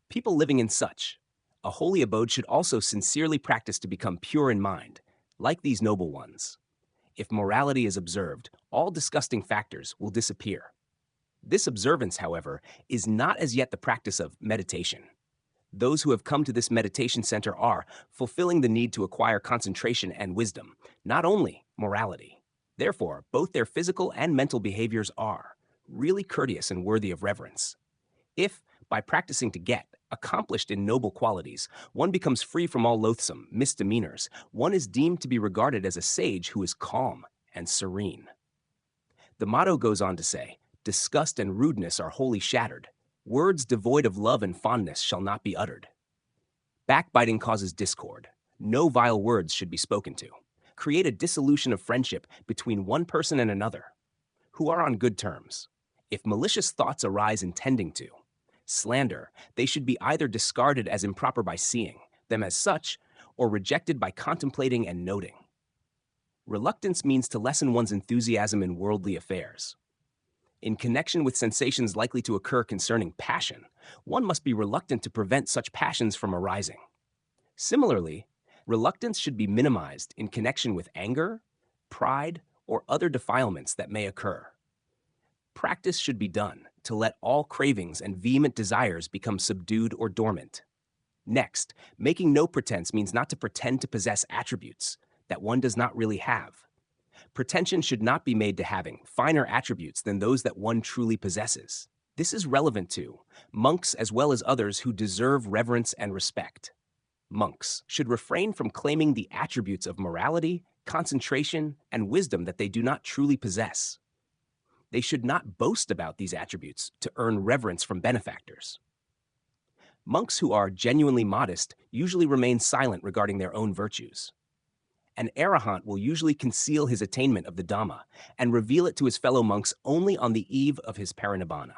People living in such a holy abode should also sincerely practice to become pure in mind, like these noble ones. If morality is observed, all disgusting factors will disappear. This observance, however, is not as yet the practice of meditation. Those who have come to this meditation center are fulfilling the need to acquire concentration and wisdom, not only morality. Therefore, both their physical and mental behaviors are really courteous and worthy of reverence. If, by practicing to get accomplished in noble qualities, one becomes free from all loathsome misdemeanors, one is deemed to be regarded as a sage who is calm and serene. The motto goes on to say, Disgust and rudeness are wholly shattered. Words devoid of love and fondness shall not be uttered. Backbiting causes discord. No vile words should be spoken to. Create a dissolution of friendship between one person and another, who are on good terms. If malicious thoughts arise intending to slander, they should be either discarded as improper by seeing them as such, or rejected by contemplating and noting. Reluctance means to lessen one's enthusiasm in worldly affairs. In connection with sensations likely to occur concerning passion, one must be reluctant to prevent such passions from arising. Similarly, reluctance should be minimized in connection with anger, pride, or other defilements that may occur. Practice should be done to let all cravings and vehement desires become subdued or dormant. Next, making no pretense means not to pretend to possess attributes that one does not really have. Pretension should not be made to having finer attributes than those that one truly possesses. This is relevant to monks as well as others who deserve reverence and respect. Monks should refrain from claiming the attributes of morality, concentration, and wisdom that they do not truly possess. They should not boast about these attributes to earn reverence from benefactors. Monks who are genuinely modest usually remain silent regarding their own virtues. An arahant will usually conceal his attainment of the Dhamma and reveal it to his fellow monks only on the eve of his parinibbana.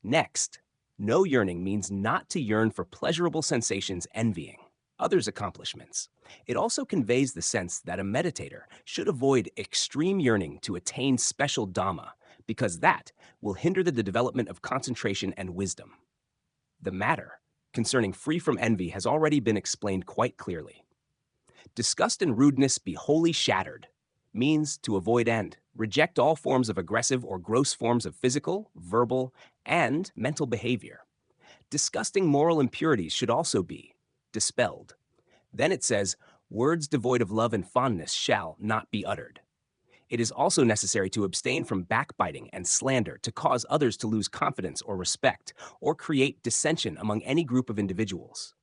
Next, no yearning means not to yearn for pleasurable sensations envying others' accomplishments. It also conveys the sense that a meditator should avoid extreme yearning to attain special Dhamma, because that will hinder the development of concentration and wisdom. The matter concerning free from envy has already been explained quite clearly. Disgust and rudeness be wholly shattered means to avoid and reject all forms of aggressive or gross forms of physical, verbal, and mental behavior. Disgusting moral impurities should also be dispelled. Then it says, words devoid of love and fondness shall not be uttered. It is also necessary to abstain from backbiting and slander to cause others to lose confidence or respect, or create dissension among any group of individuals.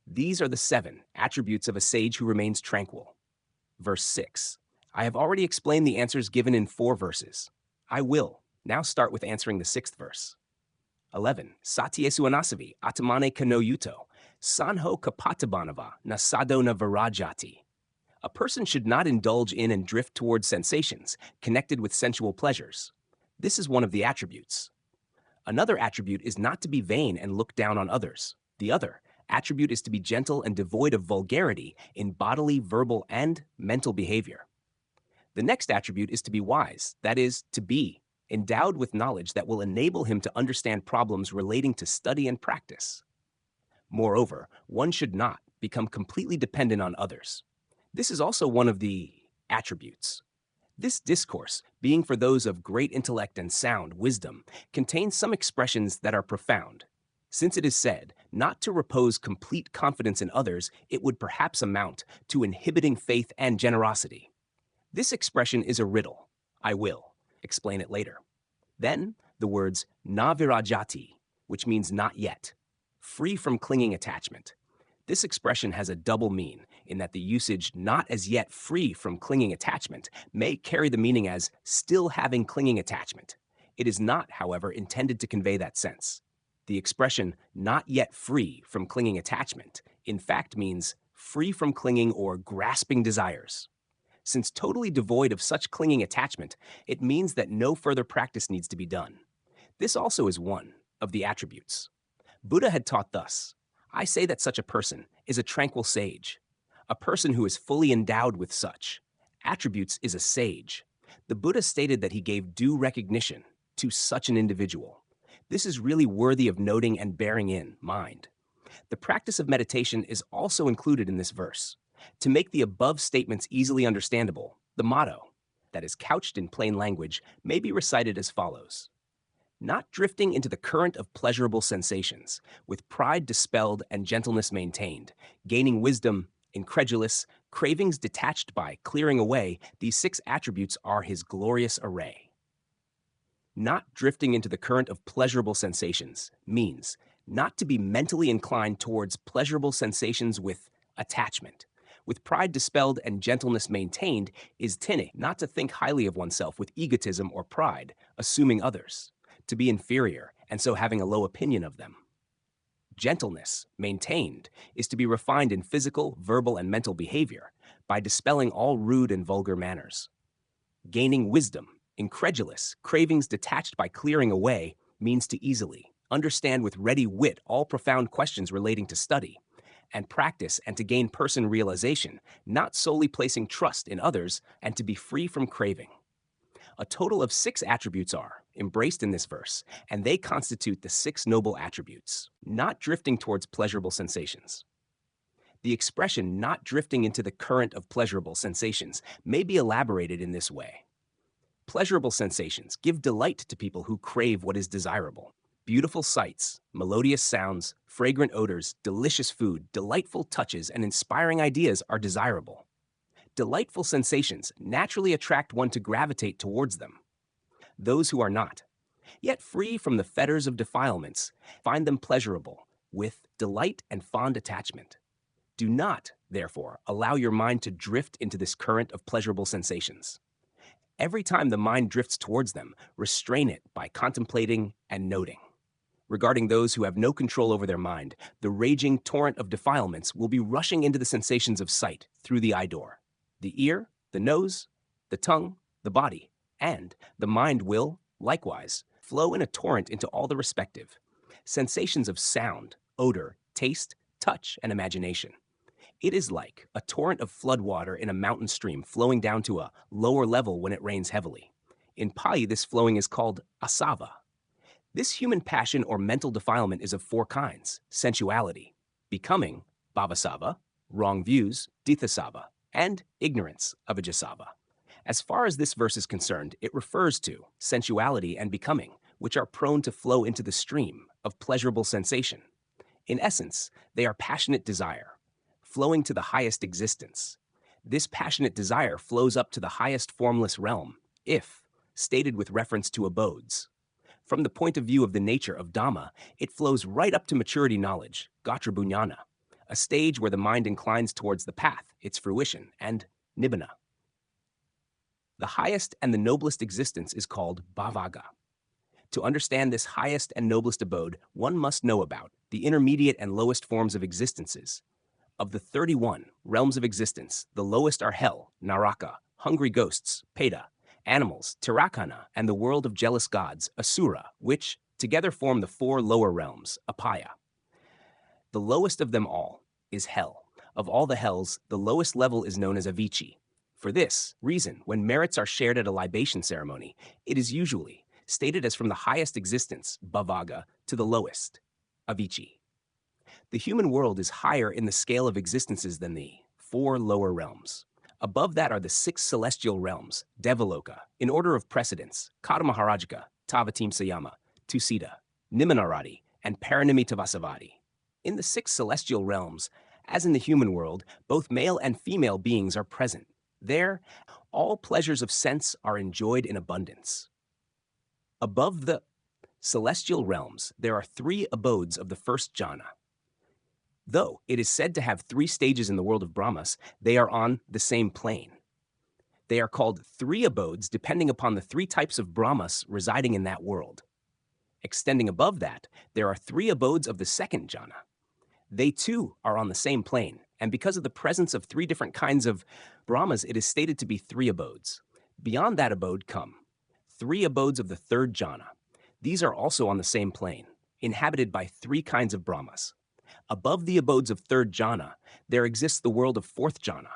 These are the 7 attributes of a sage who remains tranquil. Verse 6. I have already explained the answers given in 4 verses. I will now start with answering the 6th verse. 11. Satyesu anasavi atamane kano yuto, sanho kapatabanava nasado na virajati. A person should not indulge in and drift towards sensations connected with sensual pleasures. This is one of the attributes. Another attribute is not to be vain and look down on others. The other attribute is to be gentle and devoid of vulgarity in bodily, verbal, and mental behavior. The next attribute is to be wise, that is, to be endowed with knowledge that will enable him to understand problems relating to study and practice. Moreover, one should not become completely dependent on others. This is also one of the attributes. This discourse, being for those of great intellect and sound wisdom, contains some expressions that are profound. Since it is said not to repose complete confidence in others, it would perhaps amount to inhibiting faith and generosity. This expression is a riddle. I will explain it later. Then the words na virajati, which means not yet, free from clinging attachment. This expression has a double mean in that the usage not as yet free from clinging attachment may carry the meaning as still having clinging attachment. It is not, however, intended to convey that sense. The expression not yet free from clinging attachment in fact means free from clinging or grasping desires. Since totally devoid of such clinging attachment, it means that no further practice needs to be done. This also is one of the attributes. Buddha had taught thus, I say that such a person is a tranquil sage. A person who is fully endowed with such attributes is a sage. The Buddha stated that he gave due recognition to such an individual. This is really worthy of noting and bearing in mind. The practice of meditation is also included in this verse. To make the above statements easily understandable, the motto, that is couched in plain language, may be recited as follows. Not drifting into the current of pleasurable sensations, with pride dispelled and gentleness maintained, gaining wisdom, incredulous, cravings detached by, clearing away, these 6 attributes are his glorious array. Not drifting into the current of pleasurable sensations means not to be mentally inclined towards pleasurable sensations with attachment. With pride dispelled and gentleness maintained is tine, not to think highly of oneself with egotism or pride, assuming others, to be inferior and so having a low opinion of them. Gentleness, maintained, is to be refined in physical, verbal, and mental behavior by dispelling all rude and vulgar manners. Gaining wisdom, incredulous, cravings detached by clearing away, means to easily understand with ready wit all profound questions relating to study, and practice and to gain person realization, not solely placing trust in others, and to be free from craving. A total of 6 attributes are embraced in this verse, and they constitute the 6 noble attributes. Not drifting towards pleasurable sensations. The expression not drifting into the current of pleasurable sensations may be elaborated in this way. Pleasurable sensations give delight to people who crave what is desirable. Beautiful sights, melodious sounds, fragrant odors, delicious food, delightful touches, and inspiring ideas are desirable. Delightful sensations naturally attract one to gravitate towards them. Those who are not, yet free from the fetters of defilements, find them pleasurable, with delight and fond attachment. Do not, therefore, allow your mind to drift into this current of pleasurable sensations. Every time the mind drifts towards them, restrain it by contemplating and noting. Regarding those who have no control over their mind, the raging torrent of defilements will be rushing into the sensations of sight through the eye door. The ear, the nose, the tongue, the body, and the mind will, likewise, flow in a torrent into all the respective sensations of sound, odor, taste, touch, and imagination. It is like a torrent of flood water in a mountain stream flowing down to a lower level when it rains heavily. In Pali, this flowing is called asava. This human passion or mental defilement is of 4 kinds: sensuality, becoming, bhavasava, wrong views, dithasava, and ignorance, avijjasava. As far as this verse is concerned, it refers to sensuality and becoming, which are prone to flow into the stream of pleasurable sensation. In essence, they are passionate desire, flowing to the highest existence. This passionate desire flows up to the highest formless realm, if stated with reference to abodes. From the point of view of the nature of Dhamma, it flows right up to maturity knowledge, Gatra Bunyana, a stage where the mind inclines towards the path, its fruition, and nibbana. The highest and the noblest existence is called bhavaga. To understand this highest and noblest abode, one must know about the intermediate and lowest forms of existences. Of the 31 realms of existence, the lowest are hell, naraka, hungry ghosts, peta, animals, tirakana, and the world of jealous gods, asura, which together form the 4 lower realms, apaya. The lowest of them all is hell. Of all the hells, the lowest level is known as avici. For this reason, when merits are shared at a libation ceremony, it is usually stated as from the highest existence, bhavaga, to the lowest, avici. The human world is higher in the scale of existences than the 4 lower realms. Above that are the 6 celestial realms, Devaloka, in order of precedence, Kadamaharajika, Tavatim Sayama, Tusita, Nimanarati, and Paranimittavasavati. In the 6 celestial realms, as in the human world, both male and female beings are present. There, all pleasures of sense are enjoyed in abundance. Above the celestial realms, there are 3 abodes of the first jhana. Though it is said to have 3 stages in the world of Brahmas, they are on the same plane. They are called 3 abodes depending upon the 3 types of Brahmas residing in that world. Extending above that, there are 3 abodes of the second jhana. They too are on the same plane, and because of the presence of 3 different kinds of Brahmas, it is stated to be 3 abodes. Beyond that abode come 3 abodes of the third jhana. These are also on the same plane, inhabited by 3 kinds of Brahmas. Above the abodes of third jhana, there exists the world of fourth jhana.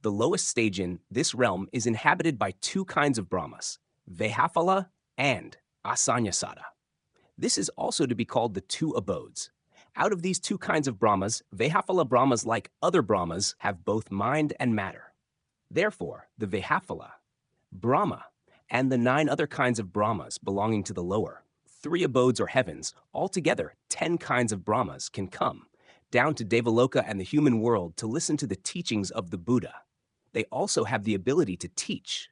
The lowest stage in this realm is inhabited by 2 kinds of Brahmas, Vehaphala and Asanyasada. This is also to be called the 2 abodes. Out of these 2 kinds of Brahmas, Vehaphala Brahmas, like other Brahmas, have both mind and matter. Therefore, the Vehaphala, Brahma, and the 9 other kinds of Brahmas belonging to the lower 3 abodes or heavens, altogether 10 kinds of Brahmas, can come down to Devaloka and the human world to listen to the teachings of the Buddha. They also have the ability to teach.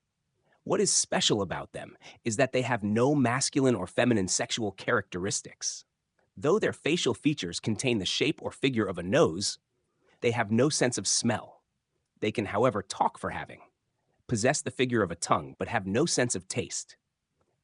What is special about them is that they have no masculine or feminine sexual characteristics. Though their facial features contain the shape or figure of a nose, they have no sense of smell. They can, however, talk for having, possess the figure of a tongue, but have no sense of taste.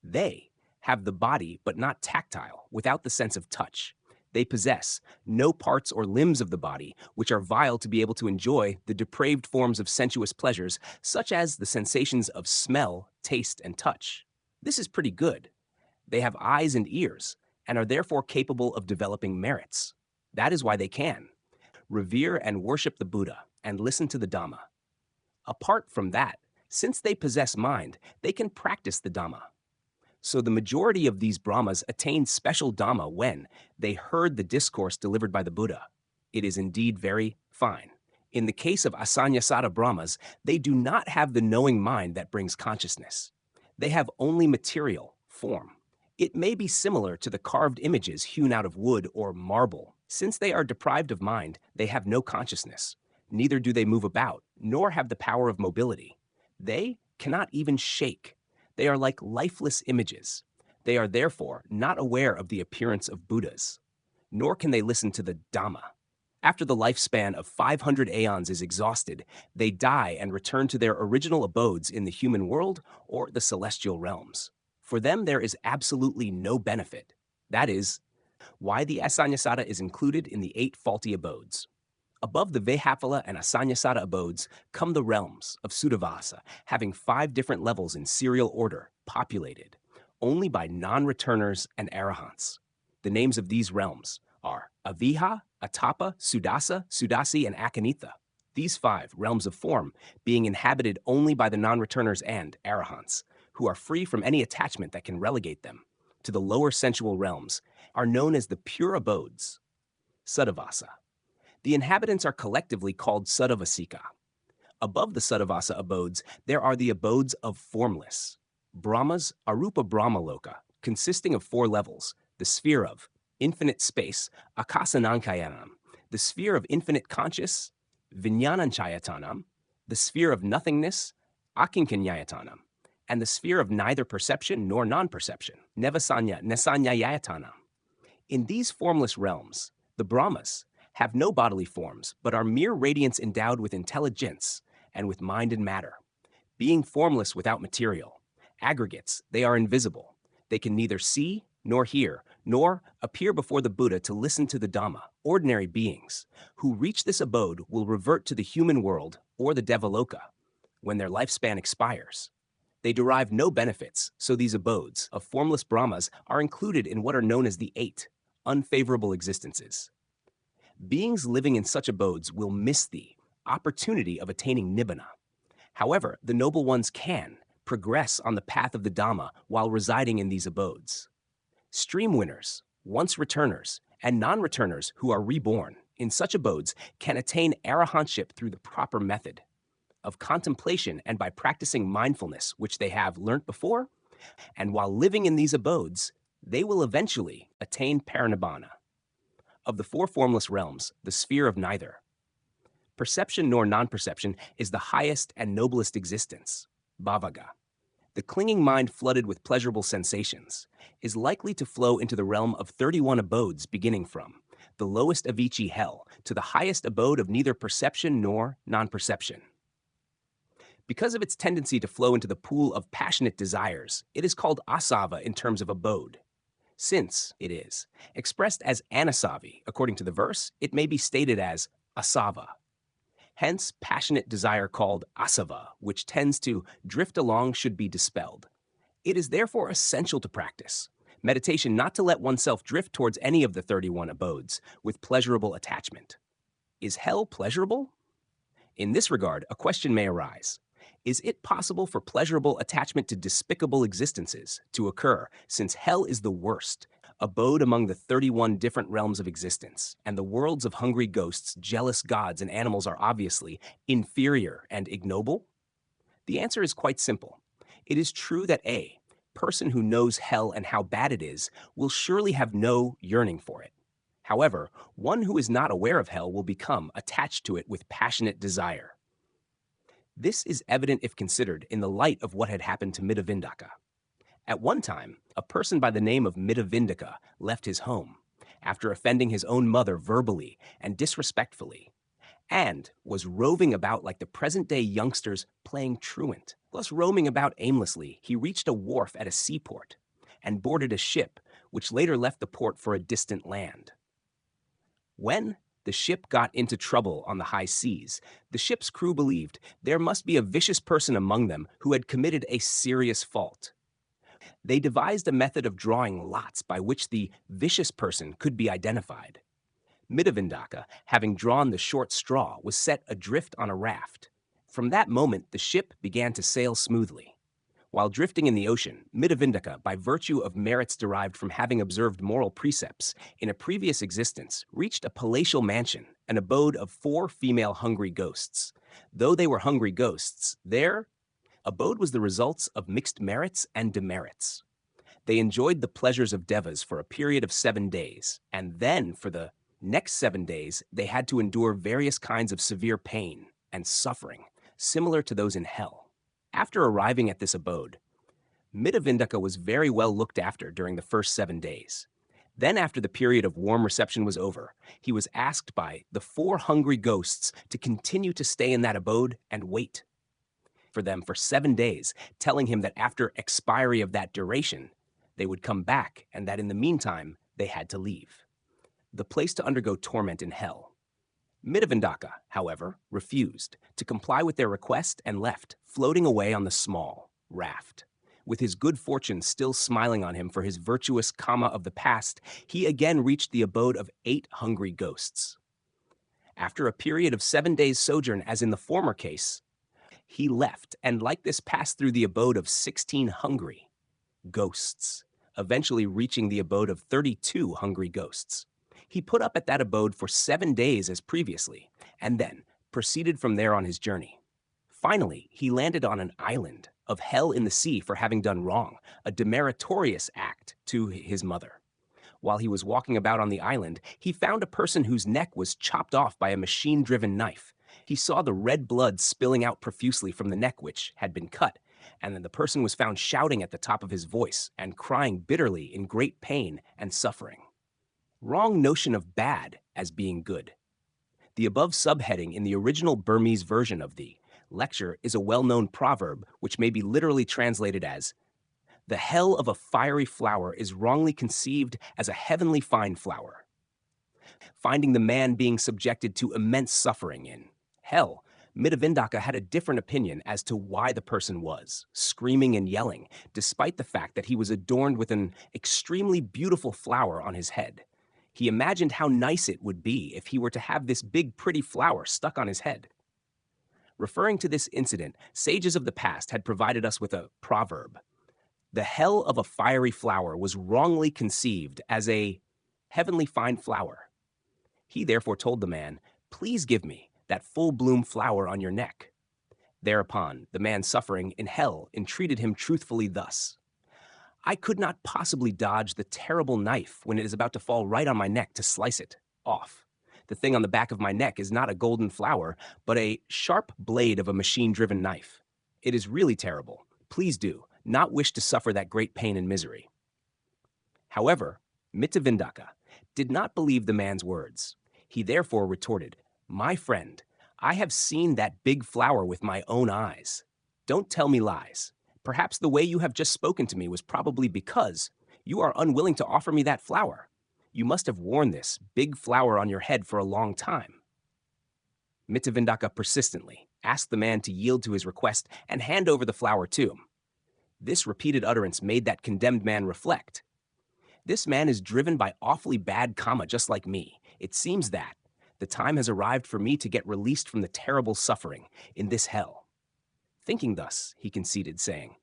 They have the body but not tactile, without the sense of touch. They possess no parts or limbs of the body which are vile to be able to enjoy the depraved forms of sensuous pleasures, such as the sensations of smell, taste, and touch. This is pretty good. They have eyes and ears, and are therefore capable of developing merits. That is why they can revere and worship the Buddha and listen to the Dhamma. Apart from that, since they possess mind, they can practice the Dhamma. So the majority of these Brahmas attained special Dhamma when they heard the discourse delivered by the Buddha. It is indeed very fine. In the case of Asannyasata Brahmas, they do not have the knowing mind that brings consciousness. They have only material, form. It may be similar to the carved images hewn out of wood or marble. Since they are deprived of mind, they have no consciousness. Neither do they move about, nor have the power of mobility. They cannot even shake. They are like lifeless images. They are therefore not aware of the appearance of Buddhas, nor can they listen to the Dhamma. After the lifespan of 500 aeons is exhausted, they die and return to their original abodes in the human world or the celestial realms. For them, there is absolutely no benefit. That is why the Asannyasata is included in the 8 faulty abodes. Above the Vehapala and Asannyasata abodes come the realms of Suddhavasa, having 5 different levels in serial order, populated only by non-returners and arahants. The names of these realms are Aviha, Atapa, Sudasa, Sudasi, and Akanitha. These 5 realms of form being inhabited only by the non-returners and arahants, who are free from any attachment that can relegate them to the lower sensual realms, are known as the pure abodes, Suddhavasa. The inhabitants are collectively called Suddhavasika. Above the Suddhavasa abodes, there are the abodes of formless. Brahmas, Arupa Brahmaloka, consisting of 4 levels: the sphere of infinite space, Akasanankayanam, the sphere of infinite conscious, Vijnananchayatanam, the sphere of nothingness, Akinkanyayatanam, and the sphere of neither perception nor non-perception, Nesanyayatanam. In these formless realms, the Brahmas have no bodily forms, but are mere radiance endowed with intelligence and with mind and matter. Being formless without material, aggregates, they are invisible. They can neither see nor hear, nor appear before the Buddha to listen to the Dhamma. Ordinary beings who reach this abode will revert to the human world or the Devaloka when their lifespan expires. They derive no benefits, so these abodes of formless Brahmas are included in what are known as the 8 unfavorable existences. Beings living in such abodes will miss the opportunity of attaining nibbana. However, the noble ones can progress on the path of the Dhamma while residing in these abodes. Stream winners, once returners, and non-returners who are reborn in such abodes can attain arahantship through the proper method of contemplation and by practicing mindfulness, which they have learnt before, and while living in these abodes, they will eventually attain parinibbana. Of the 4 formless realms, the sphere of neither perception nor non-perception is the highest and noblest existence, bhavaga. The clinging mind flooded with pleasurable sensations is likely to flow into the realm of 31 abodes, beginning from the lowest Avicii hell to the highest abode of neither perception nor non-perception. Because of its tendency to flow into the pool of passionate desires, it is called asava in terms of abode. Since it is expressed as anasavi, according to the verse, it may be stated as asava. Hence, passionate desire called asava, which tends to drift along, should be dispelled. It is therefore essential to practice meditation not to let oneself drift towards any of the 31 abodes with pleasurable attachment. Is hell pleasurable? In this regard, a question may arise. Is it possible for pleasurable attachment to despicable existences to occur, since hell is the worst abode among the 31 different realms of existence, and the worlds of hungry ghosts, jealous gods, and animals are obviously inferior and ignoble? The answer is quite simple. It is true that a person who knows hell and how bad it is will surely have no yearning for it. However, one who is not aware of hell will become attached to it with passionate desire. This is evident if considered in the light of what had happened to Middhavindaka. At one time, a person by the name of Middhavindaka left his home after offending his own mother verbally and disrespectfully. and was roving about like the present-day youngsters playing truant. Thus roaming about aimlessly, he reached a wharf at a seaport and boarded a ship, which later left the port for a distant land. When the ship got into trouble on the high seas, the ship's crew believed there must be a vicious person among them who had committed a serious fault. They devised a method of drawing lots by which the vicious person could be identified. Mittavindaka, having drawn the short straw, was set adrift on a raft. From that moment, the ship began to sail smoothly. While drifting in the ocean, Mittavindaka, by virtue of merits derived from having observed moral precepts in a previous existence, reached a palatial mansion, an abode of 4 female hungry ghosts. Though they were hungry ghosts, their abode was the results of mixed merits and demerits. They enjoyed the pleasures of devas for a period of 7 days, and then for the next 7 days, they had to endure various kinds of severe pain and suffering, similar to those in hell. After arriving at this abode, Mittavindaka was very well looked after during the first 7 days. Then, after the period of warm reception was over, he was asked by the 4 hungry ghosts to continue to stay in that abode and wait for them for 7 days, telling him that after expiry of that duration, they would come back and that in the meantime, they had to leave. The place to undergo torment in hell. Mittavindaka, however, refused to comply with their request and left, floating away on the small raft. With his good fortune still smiling on him for his virtuous karma of the past, he again reached the abode of 8 hungry ghosts. After a period of 7 days' sojourn, as in the former case, he left and like this passed through the abode of 16 hungry ghosts, eventually reaching the abode of 32 hungry ghosts. He put up at that abode for 7 days as previously, and then proceeded from there on his journey. Finally, he landed on an island of hell in the sea for having done wrong, a demeritorious act to his mother. While he was walking about on the island, he found a person whose neck was chopped off by a machine-driven knife. He saw the red blood spilling out profusely from the neck which had been cut, and then the person was found shouting at the top of his voice and crying bitterly in great pain and suffering. Wrong notion of bad as being good. The above subheading in the original Burmese version of the lecture is a well-known proverb which may be literally translated as, "The hell of a fiery flower is wrongly conceived as a heavenly fine flower." Finding the man being subjected to immense suffering in hell, Mittavindaka had a different opinion as to why the person was screaming and yelling, despite the fact that he was adorned with an extremely beautiful flower on his head. He imagined how nice it would be if he were to have this big, pretty flower stuck on his head. Referring to this incident, sages of the past had provided us with a proverb. The hell of a fiery flower was wrongly conceived as a heavenly fine flower. He therefore told the man, "Please give me that full-bloom flower on your neck." Thereupon, the man suffering in hell entreated him truthfully thus, "I could not possibly dodge the terrible knife when it is about to fall right on my neck to slice it off. The thing on the back of my neck is not a golden flower, but a sharp blade of a machine-driven knife. It is really terrible. Please do not wish to suffer that great pain and misery." However, Mittavindaka did not believe the man's words. He therefore retorted, "My friend, I have seen that big flower with my own eyes. Don't tell me lies. Perhaps the way you have just spoken to me was probably because you are unwilling to offer me that flower. You must have worn this big flower on your head for a long time." Mittavindaka persistently asked the man to yield to his request and hand over the flower to him. This repeated utterance made that condemned man reflect. This man is driven by awfully bad karma just like me. It seems that the time has arrived for me to get released from the terrible suffering in this hell. Thinking thus, he conceded, saying,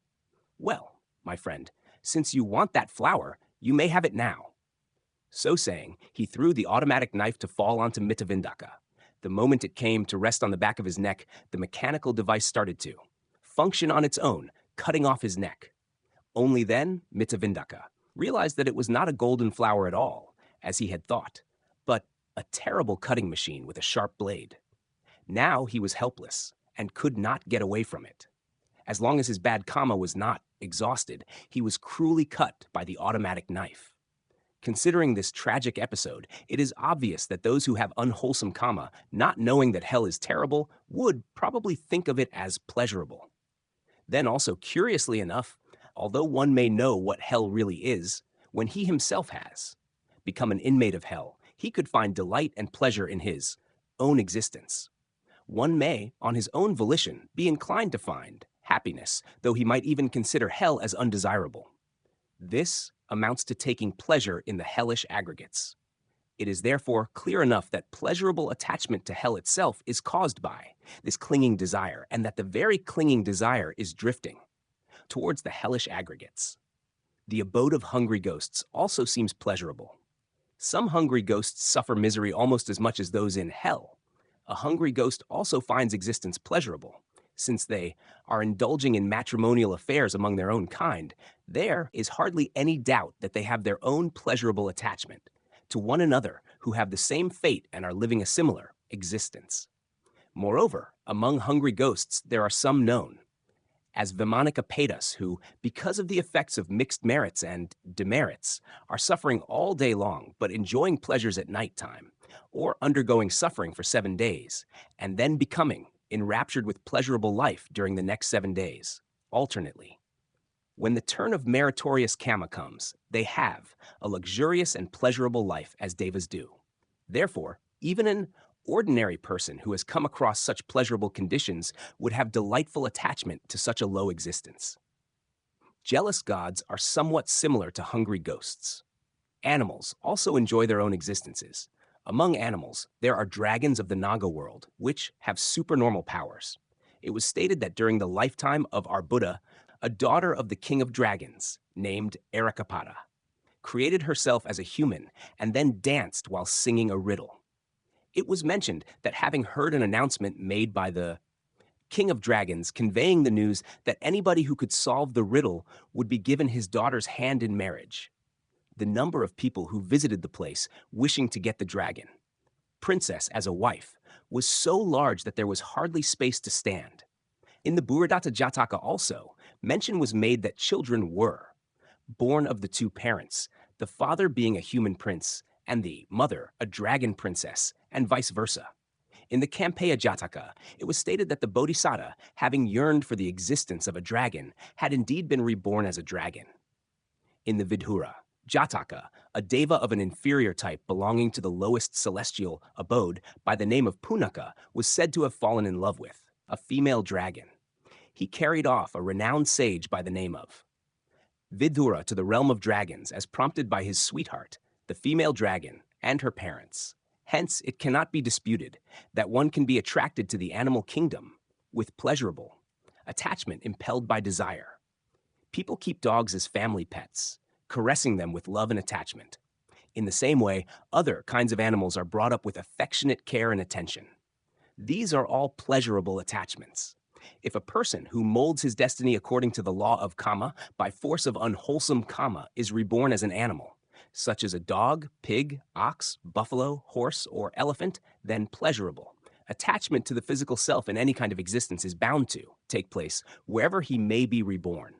"Well, my friend, since you want that flower, you may have it now." So saying, he threw the automatic knife to fall onto Mittavindaka. The moment it came to rest on the back of his neck, the mechanical device started to function on its own, cutting off his neck. Only then, Mittavindaka realized that it was not a golden flower at all, as he had thought, but a terrible cutting machine with a sharp blade. Now he was helpless and could not get away from it. As long as his bad karma was not exhausted, he was cruelly cut by the automatic knife. Considering this tragic episode, it is obvious that those who have unwholesome karma, not knowing that hell is terrible, would probably think of it as pleasurable. Then also, curiously enough, although one may know what hell really is, when he himself has become an inmate of hell, he could find delight and pleasure in his own existence. One may, on his own volition, be inclined to find happiness, though he might even consider hell as undesirable. This amounts to taking pleasure in the hellish aggregates. It is therefore clear enough that pleasurable attachment to hell itself is caused by this clinging desire, and that the very clinging desire is drifting towards the hellish aggregates. The abode of hungry ghosts also seems pleasurable. Some hungry ghosts suffer misery almost as much as those in hell. A hungry ghost also finds existence pleasurable. Since they are indulging in matrimonial affairs among their own kind, there is hardly any doubt that they have their own pleasurable attachment to one another who have the same fate and are living a similar existence. Moreover, among hungry ghosts there are some known as Vimanikapadas who, because of the effects of mixed merits and demerits, are suffering all day long but enjoying pleasures at nighttime, or undergoing suffering for 7 days, and then becoming enraptured with pleasurable life during the next 7 days, alternately. When the turn of meritorious karma comes, they have a luxurious and pleasurable life as devas do. Therefore, even an ordinary person who has come across such pleasurable conditions would have delightful attachment to such a low existence. Jealous gods are somewhat similar to hungry ghosts. Animals also enjoy their own existences. Among animals, there are dragons of the Naga world, which have supernormal powers. It was stated that during the lifetime of our Buddha, a daughter of the king of dragons, named Eradicating, created herself as a human and then danced while singing a riddle. It was mentioned that having heard an announcement made by the king of dragons conveying the news that anybody who could solve the riddle would be given his daughter's hand in marriage, the number of people who visited the place wishing to get the dragon princess as a wife was so large that there was hardly space to stand. In the Purābheda Sutta also, mention was made that children were born of the two parents, the father being a human prince and the mother a dragon princess, and vice versa. In the Purābheda Sutta, it was stated that the Bodhisattva, having yearned for the existence of a dragon, had indeed been reborn as a dragon. In the Vidhura Jataka, a deva of an inferior type belonging to the lowest celestial abode by the name of Punaka was said to have fallen in love with a female dragon. He carried off a renowned sage by the name of Vidhura to the realm of dragons as prompted by his sweetheart, the female dragon, and her parents. Hence, it cannot be disputed that one can be attracted to the animal kingdom with pleasurable attachment impelled by desire. People keep dogs as family pets, caressing them with love and attachment. In the same way, other kinds of animals are brought up with affectionate care and attention. These are all pleasurable attachments. If a person who molds his destiny according to the law of karma by force of unwholesome karma is reborn as an animal, such as a dog, pig, ox, buffalo, horse, or elephant, then pleasurable attachment to the physical self in any kind of existence is bound to take place wherever he may be reborn.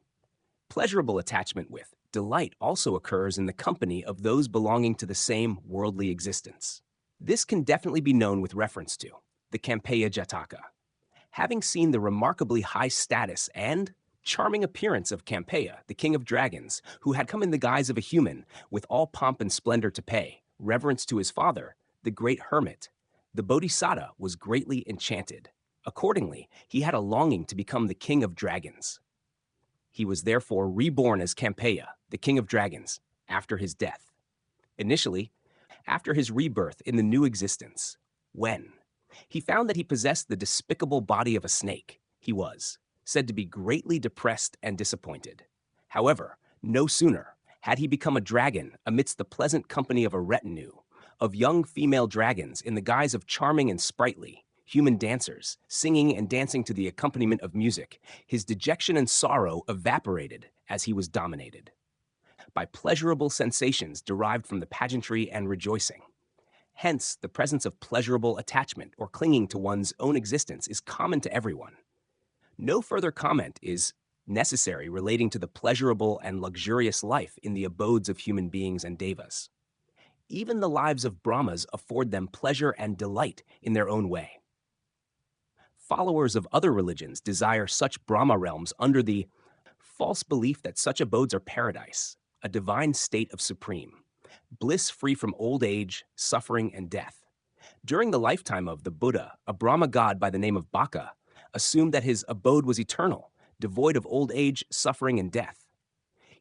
Pleasurable attachment with delight also occurs in the company of those belonging to the same worldly existence. This can definitely be known with reference to the Purābheda Sutta. Having seen the remarkably high status and charming appearance of Purābheda, the king of dragons, who had come in the guise of a human with all pomp and splendor to pay reverence to his father, the great hermit, the Bodhisattva was greatly enchanted. Accordingly, he had a longing to become the king of dragons. He was therefore reborn as Purābheda, the king of dragons, after his death. Initially, after his rebirth in the new existence, when he found that he possessed the despicable body of a snake, he was said to be greatly depressed and disappointed. However, no sooner had he become a dragon amidst the pleasant company of a retinue of young female dragons in the guise of charming and sprightly human dancers, singing and dancing to the accompaniment of music, his dejection and sorrow evaporated as he was dominated by pleasurable sensations derived from the pageantry and rejoicing. Hence, the presence of pleasurable attachment or clinging to one's own existence is common to everyone. No further comment is necessary relating to the pleasurable and luxurious life in the abodes of human beings and devas. Even the lives of Brahmas afford them pleasure and delight in their own way. Followers of other religions desire such Brahma realms under the false belief that such abodes are paradise, a divine state of supreme bliss free from old age, suffering, and death. During the lifetime of the Buddha, a Brahma god by the name of Baka assumed that his abode was eternal, devoid of old age, suffering, and death.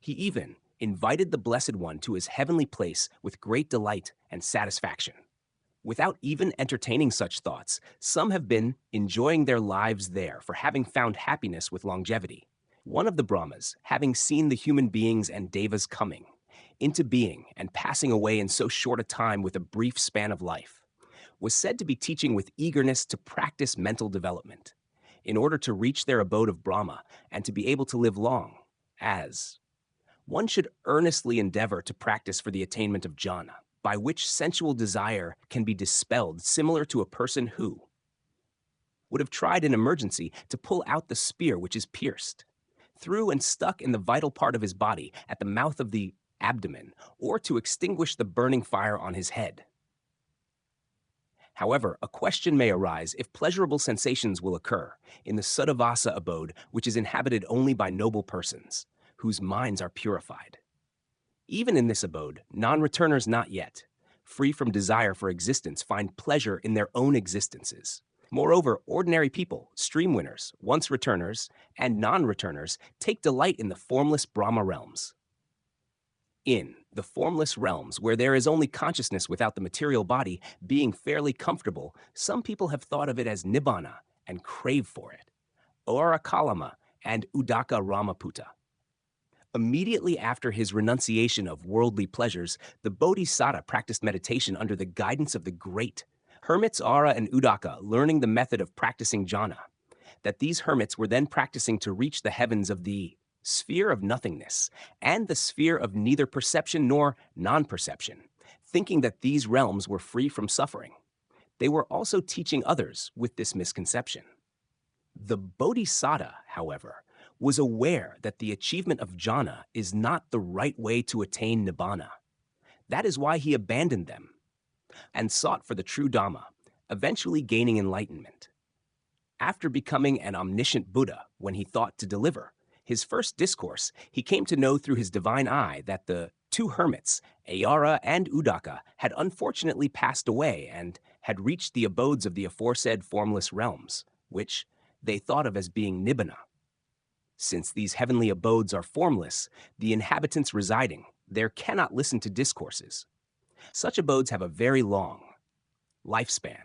He even invited the Blessed One to his heavenly place with great delight and satisfaction. Without even entertaining such thoughts, some have been enjoying their lives there for having found happiness with longevity. One of the Brahmas, having seen the human beings and devas coming into being and passing away in so short a time with a brief span of life, was said to be teaching with eagerness to practice mental development in order to reach their abode of Brahma and to be able to live long, as one should earnestly endeavor to practice for the attainment of jhana, by which sensual desire can be dispelled, similar to a person who would have tried in emergency to pull out the spear which is pierced through and stuck in the vital part of his body at the mouth of the abdomen, or to extinguish the burning fire on his head. However, a question may arise if pleasurable sensations will occur in the Suddhavasa abode, which is inhabited only by noble persons, whose minds are purified. Even in this abode, non-returners not yet, free from desire for existence, find pleasure in their own existences. Moreover, ordinary people, stream winners, once returners, and non-returners take delight in the formless Brahma realms. In the formless realms, where there is only consciousness without the material body, being fairly comfortable, some people have thought of it as nibbana and crave for it. Ora Kalama and Udaka Ramaputta. Immediately after his renunciation of worldly pleasures, the Bodhisattva practiced meditation under the guidance of the great hermits Ara and Udaka, learning the method of practicing jhana, that these hermits were then practicing to reach the heavens of the sphere of nothingness and the sphere of neither perception nor non-perception, thinking that these realms were free from suffering. They were also teaching others with this misconception. The Bodhisattva, however, was aware that the achievement of jhana is not the right way to attain nibbana. That is why he abandoned them and sought for the true Dhamma, eventually gaining enlightenment. After becoming an omniscient Buddha, when he thought to deliver his first discourse, he came to know through his divine eye that the two hermits, Ayara and Udaka, had unfortunately passed away and had reached the abodes of the aforesaid formless realms, which they thought of as being nibbana. Since these heavenly abodes are formless, the inhabitants residing there cannot listen to discourses. Such abodes have a very long lifespan.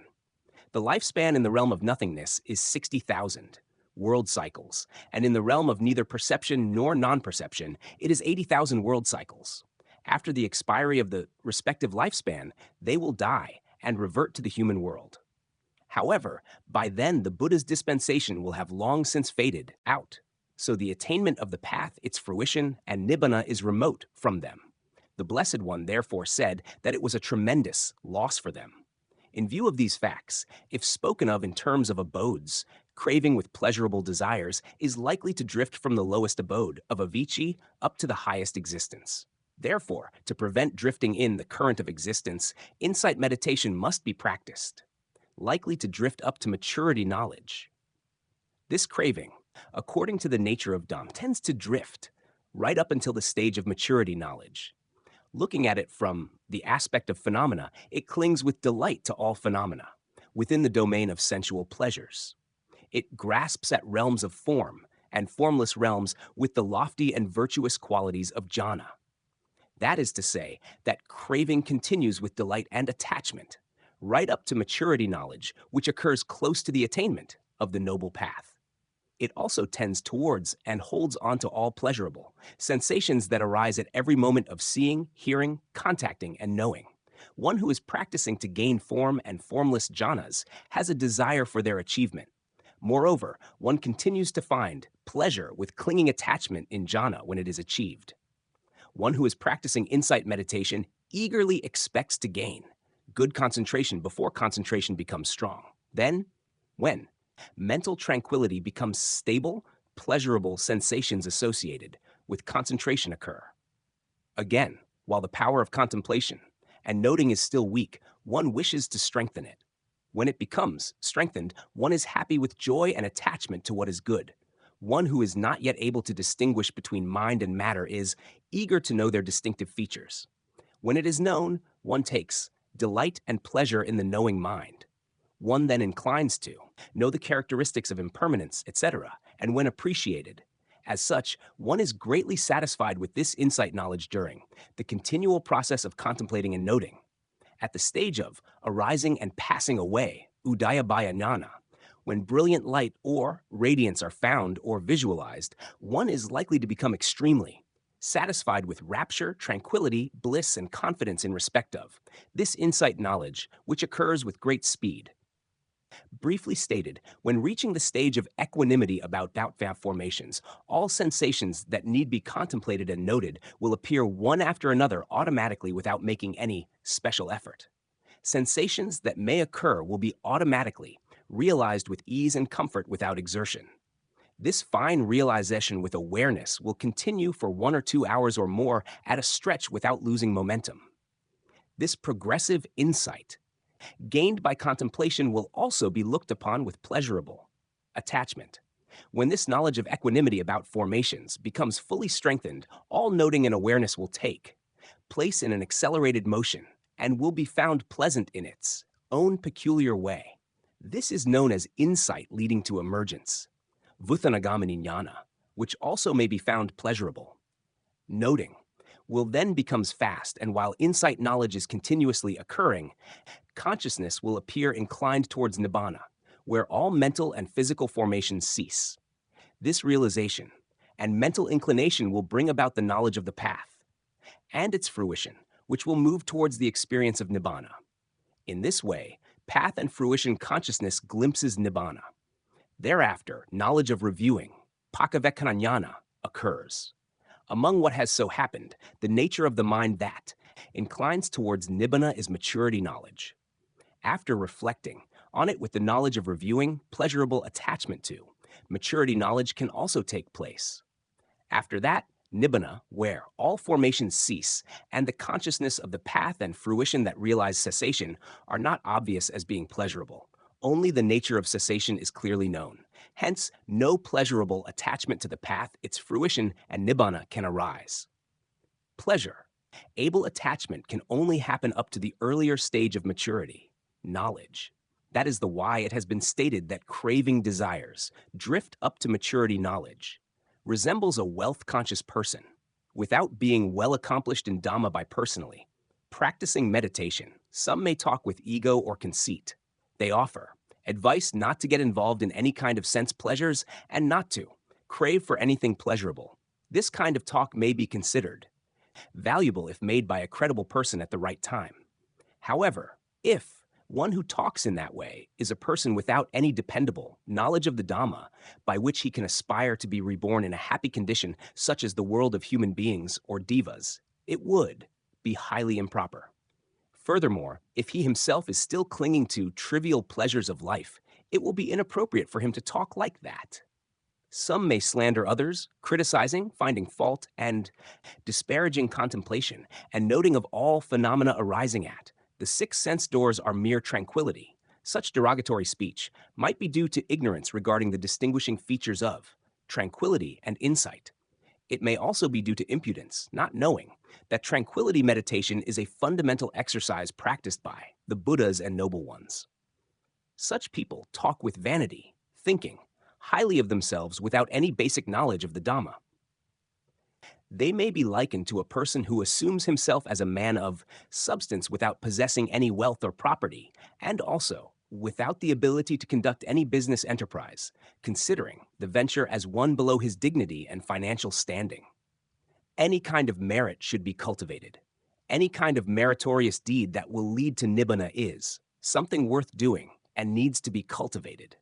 The lifespan in the realm of nothingness is 60,000 world cycles, and in the realm of neither perception nor non-perception, it is 80,000 world cycles. After the expiry of the respective lifespan, they will die and revert to the human world. However, by then the Buddha's dispensation will have long since faded out, so the attainment of the path, its fruition, and nibbana is remote from them. The Blessed One therefore said that it was a tremendous loss for them. In view of these facts, if spoken of in terms of abodes, craving with pleasurable desires is likely to drift from the lowest abode of avicii up to the highest existence. Therefore, to prevent drifting in the current of existence, insight meditation must be practiced, likely to drift up to maturity knowledge. This craving, according to the nature of Dham, tends to drift right up until the stage of maturity knowledge. Looking at it from the aspect of phenomena, it clings with delight to all phenomena, within the domain of sensual pleasures. It grasps at realms of form and formless realms with the lofty and virtuous qualities of jhana. That is to say, that craving continues with delight and attachment, right up to maturity knowledge, which occurs close to the attainment of the noble path. It also tends towards and holds on to all pleasurable sensations that arise at every moment of seeing, hearing, contacting, and knowing. One who is practicing to gain form and formless jhanas has a desire for their achievement. Moreover, one continues to find pleasure with clinging attachment in jhana when it is achieved. One who is practicing insight meditation eagerly expects to gain good concentration before concentration becomes strong. Then, when mental tranquility becomes stable, pleasurable sensations associated with concentration occur. Again, while the power of contemplation and noting is still weak, one wishes to strengthen it. When it becomes strengthened, one is happy with joy and attachment to what is good. One who is not yet able to distinguish between mind and matter is eager to know their distinctive features. When it is known, one takes delight and pleasure in the knowing mind. One then inclines to know the characteristics of impermanence, etc., and when appreciated. As such, one is greatly satisfied with this insight knowledge during the continual process of contemplating and noting. At the stage of arising and passing away, udayabhaya jnana, when brilliant light or radiance are found or visualized, one is likely to become extremely satisfied with rapture, tranquility, bliss, and confidence in respect of this insight knowledge, which occurs with great speed. Briefly stated, when reaching the stage of equanimity about doubt formations, all sensations that need be contemplated and noted will appear one after another automatically without making any special effort. Sensations that may occur will be automatically realized with ease and comfort without exertion. This fine realization with awareness will continue for 1 or 2 hours or more at a stretch without losing momentum. This progressive insight gained by contemplation will also be looked upon with pleasurable attachment. When this knowledge of equanimity about formations becomes fully strengthened, all noting and awareness will take place in an accelerated motion and will be found pleasant in its own peculiar way. This is known as insight leading to emergence, Vutanagamini jnana, which also may be found pleasurable. Noting will then becomes fast, and while insight knowledge is continuously occurring, consciousness will appear inclined towards nibbana, where all mental and physical formations cease. This realization and mental inclination will bring about the knowledge of the path and its fruition, which will move towards the experience of nibbana. In this way, path and fruition consciousness glimpses nibbana. Thereafter, knowledge of reviewing, pakavekkhana jnana, occurs. Among what has so happened, the nature of the mind that inclines towards nibbana is maturity knowledge. After reflecting on it with the knowledge of reviewing, pleasurable attachment to, maturity knowledge can also take place. After that, nibbana, where all formations cease, and the consciousness of the path and fruition that realize cessation are not obvious as being pleasurable. Only the nature of cessation is clearly known. Hence, no pleasurable attachment to the path, its fruition, and nibbana can arise. Pleasure, able attachment can only happen up to the earlier stage of maturity, knowledge. That is the why it has been stated that craving desires drift up to maturity knowledge, resembles a wealth-conscious person, without being well accomplished in Dhamma by personally practicing meditation. Some may talk with ego or conceit. They offer advice not to get involved in any kind of sense pleasures and not to crave for anything pleasurable. This kind of talk may be considered valuable if made by a credible person at the right time. However, if one who talks in that way is a person without any dependable knowledge of the Dhamma by which he can aspire to be reborn in a happy condition such as the world of human beings or devas, it would be highly improper. Furthermore, if he himself is still clinging to trivial pleasures of life, it will be inappropriate for him to talk like that. Some may slander others, criticizing, finding fault, and disparaging contemplation, and noting of all phenomena arising at the 6 sense doors are mere tranquility. Such derogatory speech might be due to ignorance regarding the distinguishing features of tranquility and insight. It may also be due to impudence, not knowing that tranquility meditation is a fundamental exercise practiced by the Buddhas and noble ones. Such people talk with vanity, thinking highly of themselves without any basic knowledge of the Dhamma. They may be likened to a person who assumes himself as a man of substance without possessing any wealth or property, and also without the ability to conduct any business enterprise, considering the venture as one below his dignity and financial standing. Any kind of merit should be cultivated. Any kind of meritorious deed that will lead to nibbana is something worth doing and needs to be cultivated.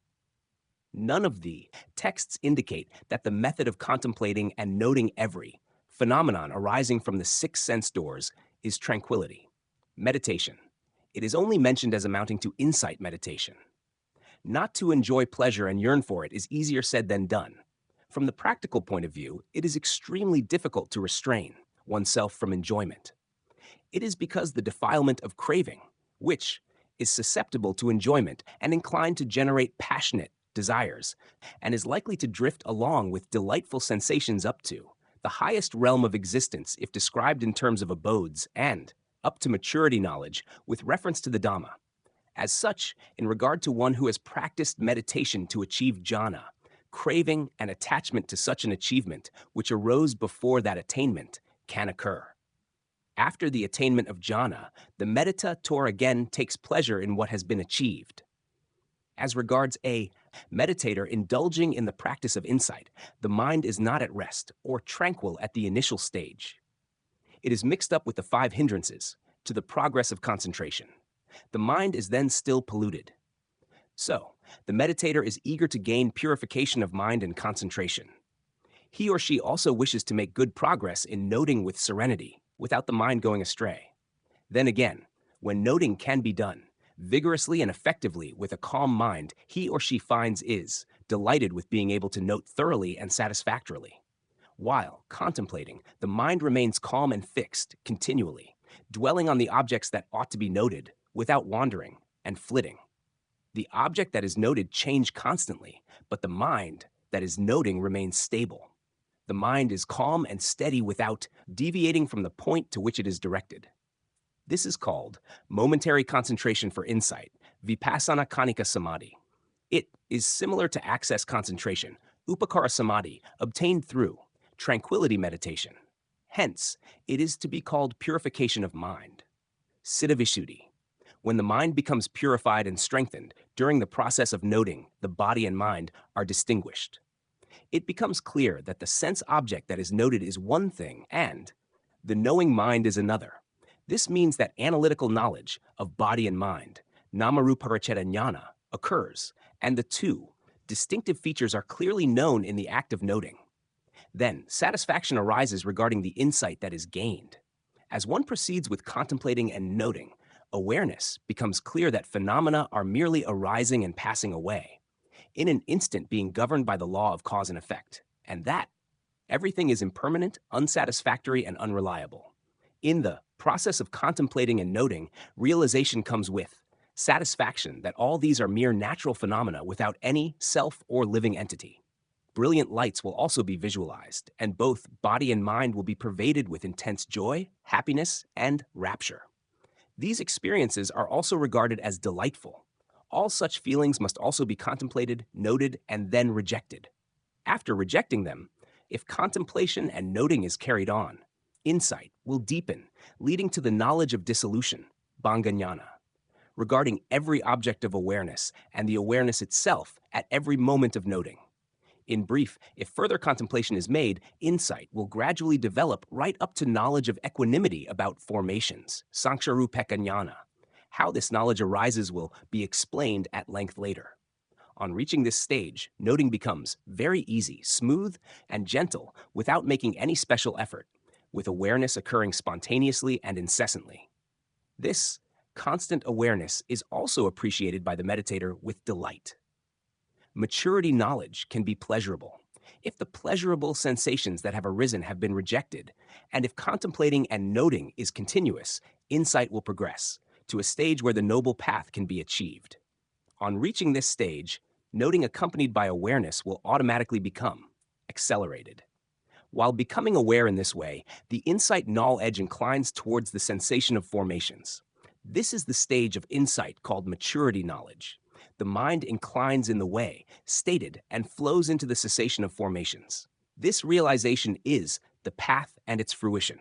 None of the texts indicate that the method of contemplating and noting every phenomenon arising from the 6 sense doors is tranquility, meditation. It is only mentioned as amounting to insight meditation. Not to enjoy pleasure and yearn for it is easier said than done. From the practical point of view, it is extremely difficult to restrain oneself from enjoyment. It is because the defilement of craving, which is susceptible to enjoyment and inclined to generate passionate desires, and is likely to drift along with delightful sensations up to the highest realm of existence if described in terms of abodes, and up to maturity knowledge with reference to the Dhamma. As such, in regard to one who has practiced meditation to achieve jhana, craving and attachment to such an achievement, which arose before that attainment, can occur. After the attainment of jhana, the meditator again takes pleasure in what has been achieved. As regards a meditator indulging in the practice of insight, the mind is not at rest or tranquil at the initial stage. It is mixed up with the 5 hindrances to the progress of concentration. The mind is then still polluted. So, the meditator is eager to gain purification of mind and concentration. He or she also wishes to make good progress in noting with serenity, without the mind going astray. Then again, when noting can be done vigorously and effectively with a calm mind, he or she finds is delighted with being able to note thoroughly and satisfactorily. While contemplating, the mind remains calm and fixed continually, dwelling on the objects that ought to be noted without wandering and flitting. The object that is noted changes constantly, but the mind that is noting remains stable. The mind is calm and steady without deviating from the point to which it is directed. This is called momentary concentration for insight, vipassana kanika samadhi. It is similar to access concentration, upakara samadhi, obtained through tranquility meditation. Hence, it is to be called purification of mind. Siddhavisuddhi. When the mind becomes purified and strengthened during the process of noting, the body and mind are distinguished. It becomes clear that the sense object that is noted is one thing and the knowing mind is another. This means that analytical knowledge of body and mind, namaruparacheta jnana, occurs, and the two distinctive features are clearly known in the act of noting. Then, satisfaction arises regarding the insight that is gained. As one proceeds with contemplating and noting, awareness becomes clear that phenomena are merely arising and passing away, in an instant being governed by the law of cause and effect, and that everything is impermanent, unsatisfactory, and unreliable. In the process of contemplating and noting, realization comes with satisfaction that all these are mere natural phenomena without any self or living entity. Brilliant lights will also be visualized, and both body and mind will be pervaded with intense joy, happiness, and rapture. These experiences are also regarded as delightful. All such feelings must also be contemplated, noted, and then rejected. After rejecting them, if contemplation and noting is carried on, insight will deepen, leading to the knowledge of dissolution, bhangajnana, regarding every object of awareness and the awareness itself at every moment of noting. In brief, if further contemplation is made, insight will gradually develop right up to knowledge of equanimity about formations, saṅkharupeka jnana. How this knowledge arises will be explained at length later. On reaching this stage, noting becomes very easy, smooth, and gentle without making any special effort, with awareness occurring spontaneously and incessantly. This constant awareness is also appreciated by the meditator with delight. Maturity knowledge can be pleasurable. If the pleasurable sensations that have arisen have been rejected, and if contemplating and noting is continuous, insight will progress to a stage where the noble path can be achieved. On reaching this stage, noting accompanied by awareness will automatically become accelerated. While becoming aware in this way, the insight knowledge inclines towards the sensation of formations. This is the stage of insight called maturity knowledge. The mind inclines in the way stated and flows into the cessation of formations. This realization is the path and its fruition.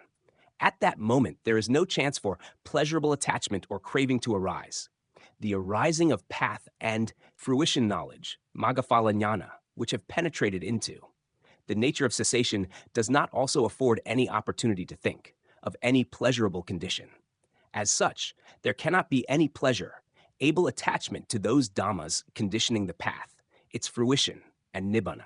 At that moment, there is no chance for pleasurable attachment or craving to arise. The arising of path and fruition knowledge, maggaphala jnana, which have penetrated into the nature of cessation, does not also afford any opportunity to think of any pleasurable condition. As such, there cannot be any pleasure, able attachment to those dhammas conditioning the path, its fruition, and nibbana.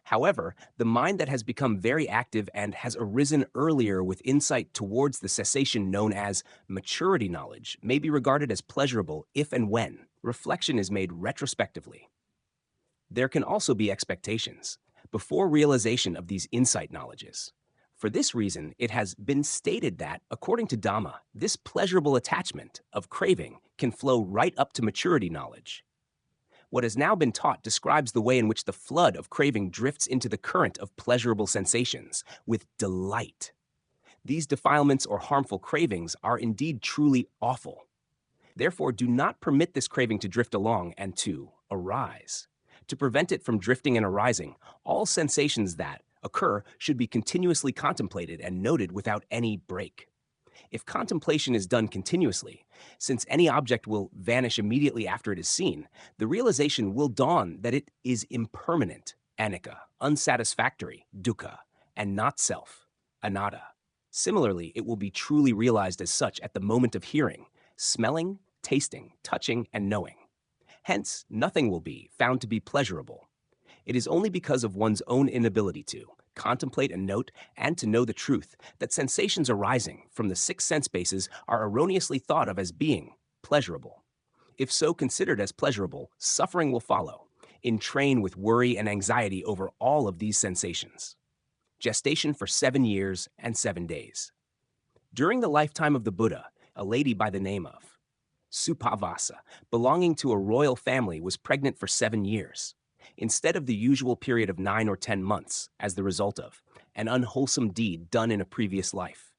However, the mind that has become very active and has arisen earlier with insight towards the cessation known as maturity knowledge may be regarded as pleasurable if and when reflection is made retrospectively. There can also be expectations, before realization of these insight knowledges. For this reason, it has been stated that, according to Dhamma, this pleasurable attachment of craving can flow right up to maturity knowledge. What has now been taught describes the way in which the flood of craving drifts into the current of pleasurable sensations with delight. These defilements or harmful cravings are indeed truly awful. Therefore, do not permit this craving to drift along and to arise. To prevent it from drifting and arising, all sensations that occur should be continuously contemplated and noted without any break. If contemplation is done continuously, since any object will vanish immediately after it is seen, the realization will dawn that it is impermanent, anicca, unsatisfactory, dukkha, and not self, anatta. Similarly, it will be truly realized as such at the moment of hearing, smelling, tasting, touching, and knowing. Hence, nothing will be found to be pleasurable. It is only because of one's own inability to contemplate and note and to know the truth that sensations arising from the 6 sense bases are erroneously thought of as being pleasurable. If so considered as pleasurable, suffering will follow, in train with worry and anxiety over all of these sensations. Gestation for 7 years and 7 days. During the lifetime of the Buddha, a lady by the name of Supavasa, belonging to a royal family, was pregnant for 7 years, instead of the usual period of 9 or 10 months, as the result of an unwholesome deed done in a previous life.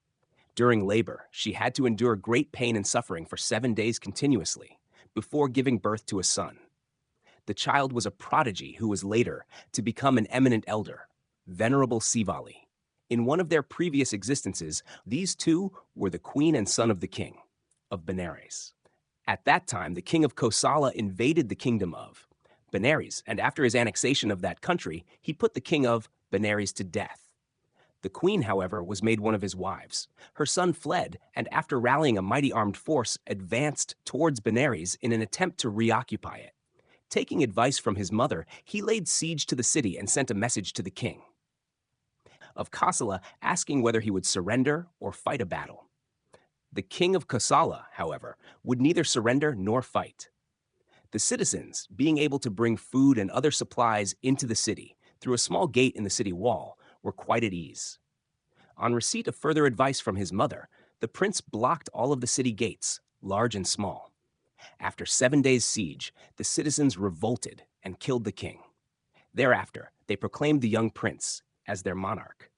During labor, she had to endure great pain and suffering for 7 days continuously, before giving birth to a son. The child was a prodigy who was later to become an eminent elder, Venerable Sivali. In one of their previous existences, these two were the queen and son of the king of Benares. At that time, the king of Kosala invaded the kingdom of Benares, and after his annexation of that country, he put the king of Benares to death. The queen, however, was made one of his wives. Her son fled, and after rallying a mighty armed force, advanced towards Benares in an attempt to reoccupy it. Taking advice from his mother, he laid siege to the city and sent a message to the king of Kosala asking whether he would surrender or fight a battle. The king of Kosala, however, would neither surrender nor fight. The citizens, being able to bring food and other supplies into the city through a small gate in the city wall, were quite at ease. On receipt of further advice from his mother, the prince blocked all of the city gates, large and small. After 7 days' siege, the citizens revolted and killed the king. Thereafter, they proclaimed the young prince as their monarch.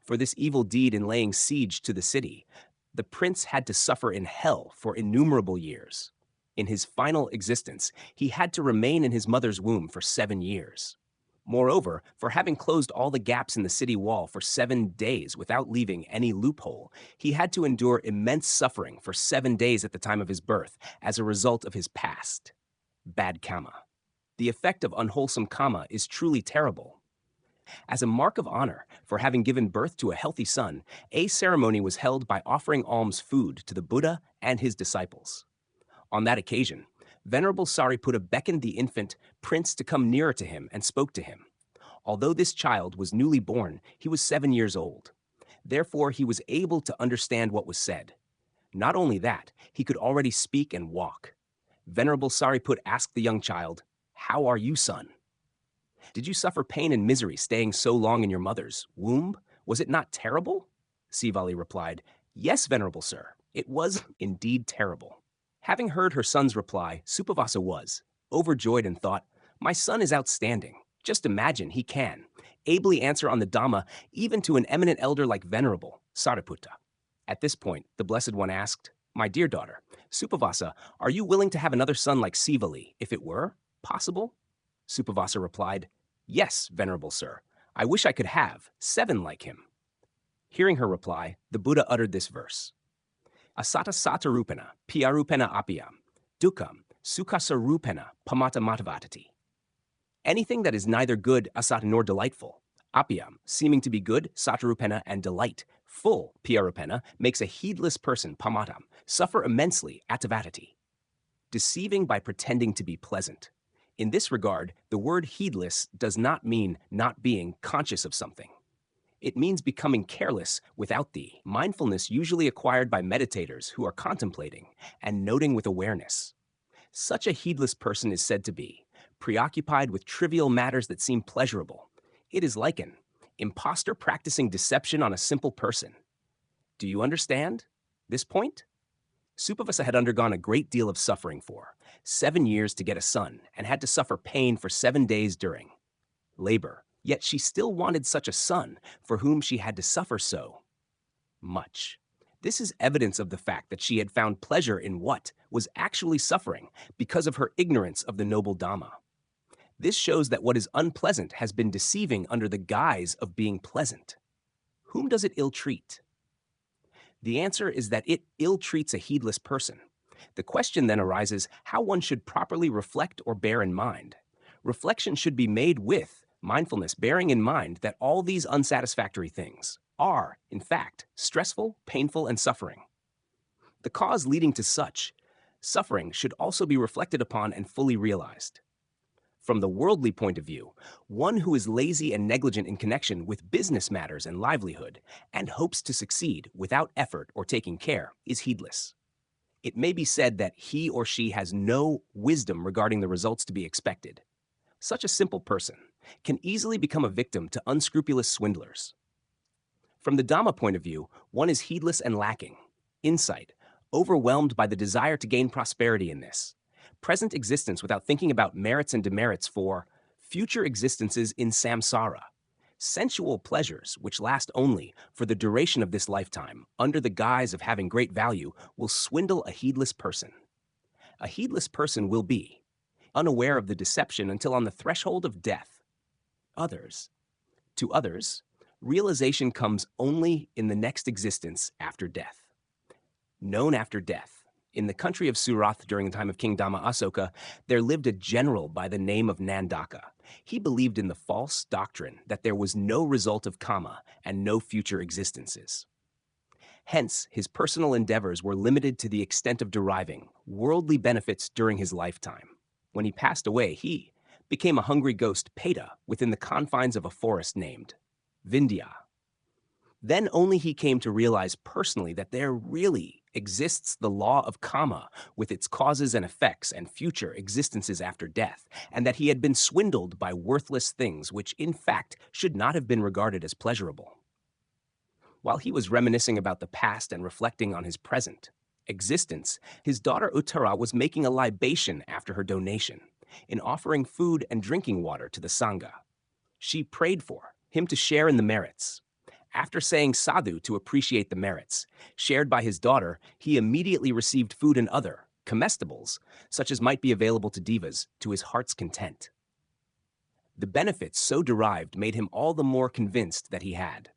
For this evil deed in laying siege to the city, the prince had to suffer in hell for innumerable years. In his final existence, he had to remain in his mother's womb for 7 years. Moreover, for having closed all the gaps in the city wall for 7 days without leaving any loophole, he had to endure immense suffering for 7 days at the time of his birth as a result of his past bad karma. The effect of unwholesome karma is truly terrible. As a mark of honor for having given birth to a healthy son, a ceremony was held by offering alms food to the Buddha and his disciples. On that occasion, Venerable Sariputta beckoned the infant prince to come nearer to him and spoke to him. Although this child was newly born, he was 7 years old. Therefore, he was able to understand what was said. Not only that, he could already speak and walk. Venerable Sariputta asked the young child, "How are you, son? Did you suffer pain and misery staying so long in your mother's womb? Was it not terrible?" Sivali replied, "Yes, Venerable Sir, it was indeed terrible." Having heard her son's reply, Supavasa was overjoyed and thought, "My son is outstanding. Just imagine he can ably answer on the Dhamma even to an eminent elder like Venerable Sariputta." At this point, the Blessed One asked, "My dear daughter, Supavasa, are you willing to have another son like Sivali, if it were possible?" Supavasa replied, "Yes, Venerable Sir. I wish I could have 7 like him." Hearing her reply, the Buddha uttered this verse: Asata satarupena, piyarupena apiyam, dukkam, sukasarupena, pamata matavatati. Anything that is neither good, asata, nor delightful, apiyam, seeming to be good, satarupena, and delight, full, piyarupena, makes a heedless person, pamatam, suffer immensely, atavatati, deceiving by pretending to be pleasant. In this regard, the word heedless does not mean not being conscious of something. It means becoming careless without the mindfulness usually acquired by meditators who are contemplating and noting with awareness. Such a heedless person is said to be preoccupied with trivial matters that seem pleasurable, It is like an imposter practicing deception on a simple person. Do you understand this point? Supavasa had undergone a great deal of suffering for 7 years to get a son and had to suffer pain for 7 days during labor, yet she still wanted such a son for whom she had to suffer so much. This is evidence of the fact that she had found pleasure in what was actually suffering because of her ignorance of the noble Dhamma. This shows that what is unpleasant has been deceiving under the guise of being pleasant. Whom does it ill-treat? The answer is that it ill-treats a heedless person. The question then arises how one should properly reflect or bear in mind. Reflection should be made with mindfulness, bearing in mind that all these unsatisfactory things are, in fact, stressful, painful, and suffering. The cause leading to such suffering should also be reflected upon and fully realized. From the worldly point of view, one who is lazy and negligent in connection with business matters and livelihood and hopes to succeed without effort or taking care is heedless. It may be said that he or she has no wisdom regarding the results to be expected. Such a simple person can easily become a victim to unscrupulous swindlers. From the Dhamma point of view, one is heedless and lacking insight, overwhelmed by the desire to gain prosperity in this present existence without thinking about merits and demerits for future existences in samsara, sensual pleasures which last only for the duration of this lifetime under the guise of having great value will swindle a heedless person. A heedless person will be unaware of the deception until on the threshold of death. To others, realization comes only in the next existence after death. Known after death. In the country of Surath during the time of King Dhamma Asoka, there lived a general by the name of Nandaka. He believed in the false doctrine that there was no result of karma and no future existences. Hence, his personal endeavors were limited to the extent of deriving worldly benefits during his lifetime. When he passed away, he became a hungry ghost Peta within the confines of a forest named Vindhya. Then only he came to realize personally that there really exists the law of karma with its causes and effects and future existences after death, and that he had been swindled by worthless things which in fact should not have been regarded as pleasurable. While he was reminiscing about the past and reflecting on his present existence, his daughter Uttara was making a libation after her donation, in offering food and drinking water to the Sangha. She prayed for him to share in the merits. After saying sadhu to appreciate the merits shared by his daughter, he immediately received food and other comestibles, such as might be available to divas, to his heart's content. The benefits so derived made him all the more convinced that he had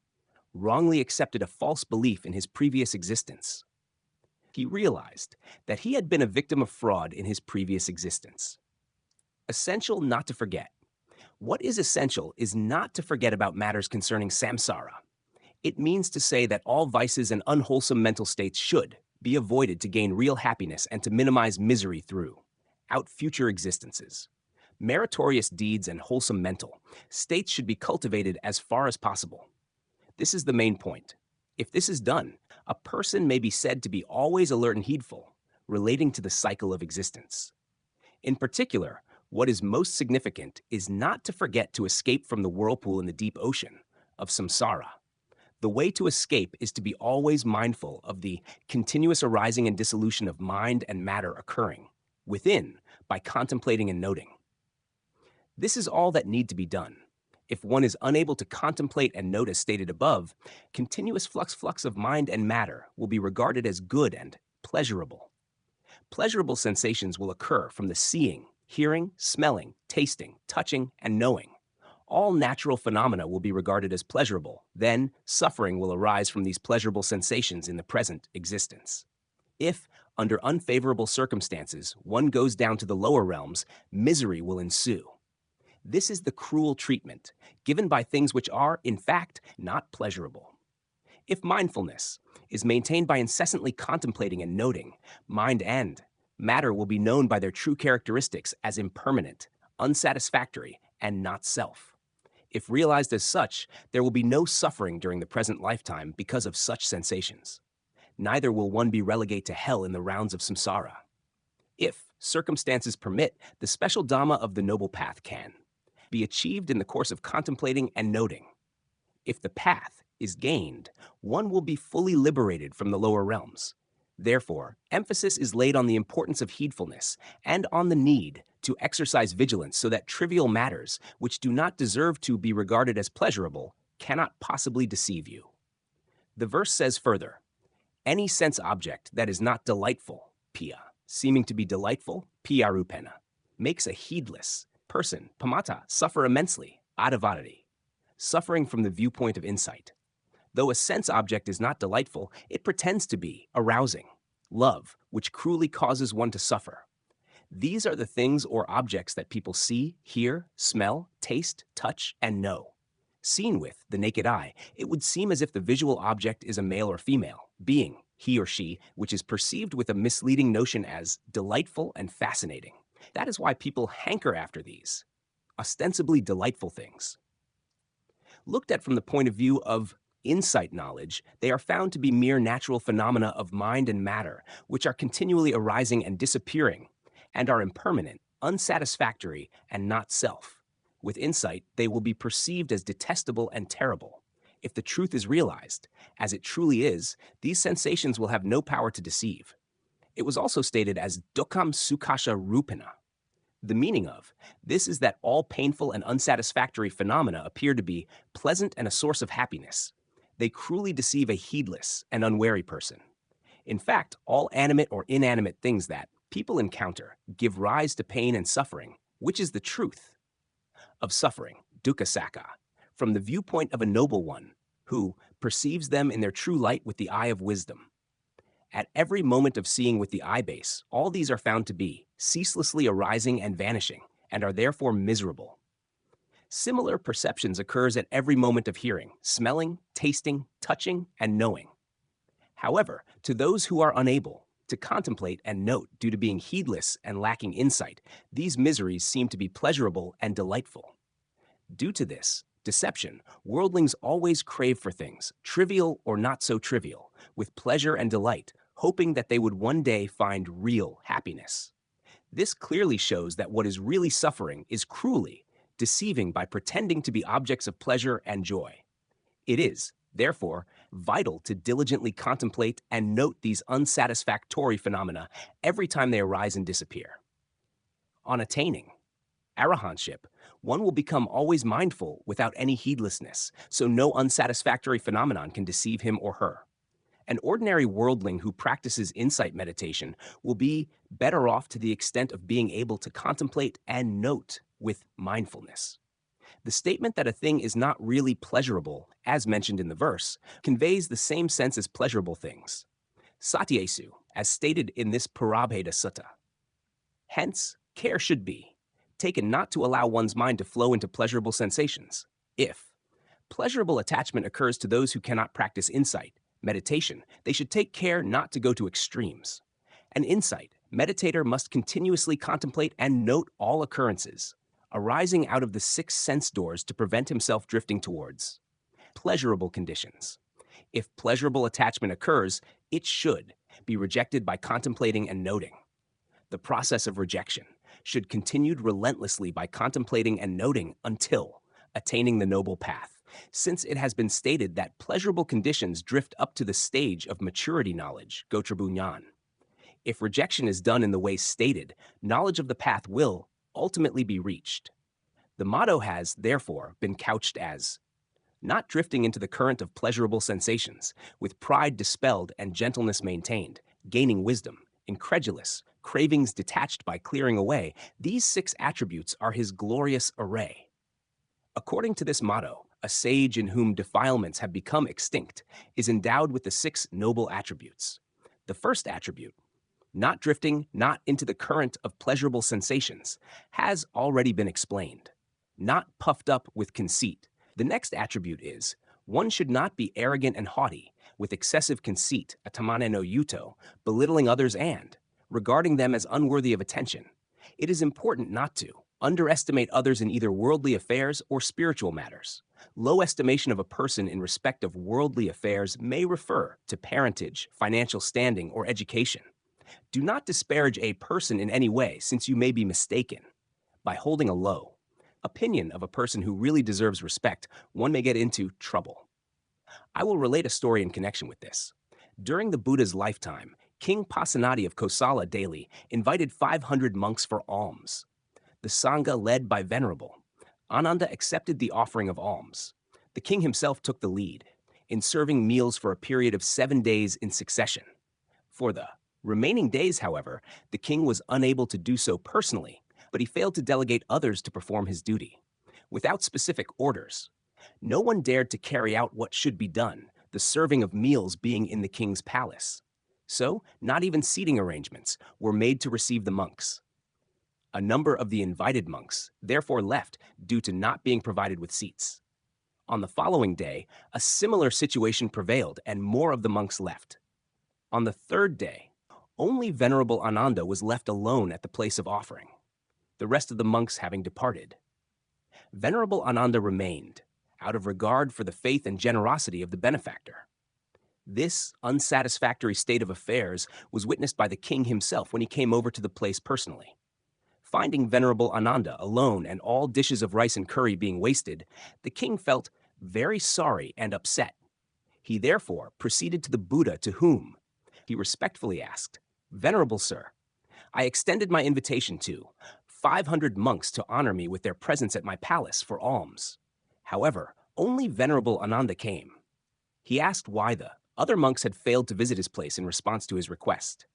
wrongly accepted a false belief in his previous existence. He realized that he had been a victim of fraud in his previous existence. Essential not to forget. What is essential is not to forget about matters concerning samsara. It means to say that all vices and unwholesome mental states should be avoided to gain real happiness and to minimize misery throughout future existences. Meritorious deeds and wholesome mental states should be cultivated as far as possible. This is the main point. If this is done, a person may be said to be always alert and heedful, relating to the cycle of existence. In particular, what is most significant is not to forget to escape from the whirlpool in the deep ocean of samsara. The way to escape is to be always mindful of the continuous arising and dissolution of mind and matter occurring within by contemplating and noting. This is all that need to be done. If one is unable to contemplate and note as stated above, continuous flux of mind and matter will be regarded as good and pleasurable. Pleasurable sensations will occur from the seeing, hearing, smelling, tasting, touching, and knowing. All natural phenomena will be regarded as pleasurable. Then, suffering will arise from these pleasurable sensations in the present existence. If, under unfavorable circumstances, one goes down to the lower realms, misery will ensue. This is the cruel treatment given by things which are, in fact, not pleasurable. If mindfulness is maintained by incessantly contemplating and noting, mind and matter will be known by their true characteristics as impermanent, unsatisfactory, and not self. If realized as such, there will be no suffering during the present lifetime because of such sensations. Neither will one be relegated to hell in the rounds of samsara. If circumstances permit, the special Dhamma of the Noble Path can be achieved in the course of contemplating and noting. If the path is gained, one will be fully liberated from the lower realms. Therefore, emphasis is laid on the importance of heedfulness and on the need to exercise vigilance so that trivial matters, which do not deserve to be regarded as pleasurable, cannot possibly deceive you. The verse says further, any sense object that is not delightful, piya, seeming to be delightful, piyarupena, makes a heedless person, pamata, suffer immensely, adavadati, suffering from the viewpoint of insight. Though a sense object is not delightful, it pretends to be arousing, love, which cruelly causes one to suffer. These are the things or objects that people see, hear, smell, taste, touch, and know. Seen with the naked eye, it would seem as if the visual object is a male or female being, he or she, which is perceived with a misleading notion as delightful and fascinating. That is why people hanker after these ostensibly delightful things. Looked at from the point of view of insight knowledge, they are found to be mere natural phenomena of mind and matter, which are continually arising and disappearing, and are impermanent, unsatisfactory, and not self. With insight, they will be perceived as detestable and terrible. If the truth is realized, as it truly is, these sensations will have no power to deceive. It was also stated as dukkam sukhasha rupena. The meaning of this is that all painful and unsatisfactory phenomena appear to be pleasant and a source of happiness. They cruelly deceive a heedless and unwary person. In fact, all animate or inanimate things that people encounter give rise to pain and suffering, which is the truth of suffering, dukkha, from the viewpoint of a noble one who perceives them in their true light with the eye of wisdom. At every moment of seeing with the eye base, all these are found to be ceaselessly arising and vanishing, and are therefore miserable. Similar perceptions occurs at every moment of hearing, smelling, tasting, touching, and knowing. However, to those who are unable to contemplate and note due to being heedless and lacking insight, these miseries seem to be pleasurable and delightful. Due to this deception, worldlings always crave for things, trivial or not so trivial, with pleasure and delight, hoping that they would one day find real happiness. This clearly shows that what is really suffering is cruelly deceiving by pretending to be objects of pleasure and joy. It is, therefore, vital to diligently contemplate and note these unsatisfactory phenomena every time they arise and disappear. On attaining arahantship, one will become always mindful without any heedlessness, so no unsatisfactory phenomenon can deceive him or her. An ordinary worldling who practices insight meditation will be better off to the extent of being able to contemplate and note with mindfulness. The statement that a thing is not really pleasurable, as mentioned in the verse, conveys the same sense as pleasurable things. Satyesu, as stated in this Purābheda Sutta. Hence, care should be taken not to allow one's mind to flow into pleasurable sensations. If pleasurable attachment occurs to those who cannot practice insight, meditation, they should take care not to go to extremes. An insight meditator must continuously contemplate and note all occurrences arising out of the 6 sense doors to prevent himself drifting towards pleasurable conditions. If pleasurable attachment occurs, it should be rejected by contemplating and noting. The process of rejection should continued relentlessly by contemplating and noting until attaining the noble path, since it has been stated that pleasurable conditions drift up to the stage of maturity knowledge, gotrabhunyan. If rejection is done in the way stated, knowledge of the path will ultimately be reached. The motto has, therefore, been couched as not drifting into the current of pleasurable sensations, with pride dispelled and gentleness maintained, gaining wisdom, incredulous, cravings detached by clearing away. These 6 attributes are his glorious array. According to this motto, a sage in whom defilements have become extinct is endowed with the 6 noble attributes. The first attribute, not drifting, not into the current of pleasurable sensations, has already been explained. Not puffed up with conceit. The next attribute is, one should not be arrogant and haughty, with excessive conceit, atamane no yuto, belittling others and regarding them as unworthy of attention. It is important not to underestimate others in either worldly affairs or spiritual matters. Low estimation of a person in respect of worldly affairs may refer to parentage, financial standing, or education. Do not disparage a person in any way, since you may be mistaken. By holding a low opinion of a person who really deserves respect, one may get into trouble. I will relate a story in connection with this. During the Buddha's lifetime, King Pasenadi of Kosala Delhi invited 500 monks for alms. The Sangha, led by Venerable Ananda, accepted the offering of alms. The king himself took the lead in serving meals for a period of 7 days in succession. For the remaining days, however, the king was unable to do so personally, but he failed to delegate others to perform his duty. Without specific orders, no one dared to carry out what should be done, the serving of meals being in the king's palace. So, not even seating arrangements were made to receive the monks. A number of the invited monks therefore left due to not being provided with seats. On the following day, a similar situation prevailed and more of the monks left. On the third day, only Venerable Ananda was left alone at the place of offering, the rest of the monks having departed. Venerable Ananda remained, out of regard for the faith and generosity of the benefactor. This unsatisfactory state of affairs was witnessed by the king himself when he came over to the place personally. Finding Venerable Ananda alone and all dishes of rice and curry being wasted, the king felt very sorry and upset. He therefore proceeded to the Buddha, to whom he respectfully asked, "Venerable Sir, I extended my invitation to 500 monks to honor me with their presence at my palace for alms. However, only Venerable Ananda came." He asked why the other monks had failed to visit his place in response to his request.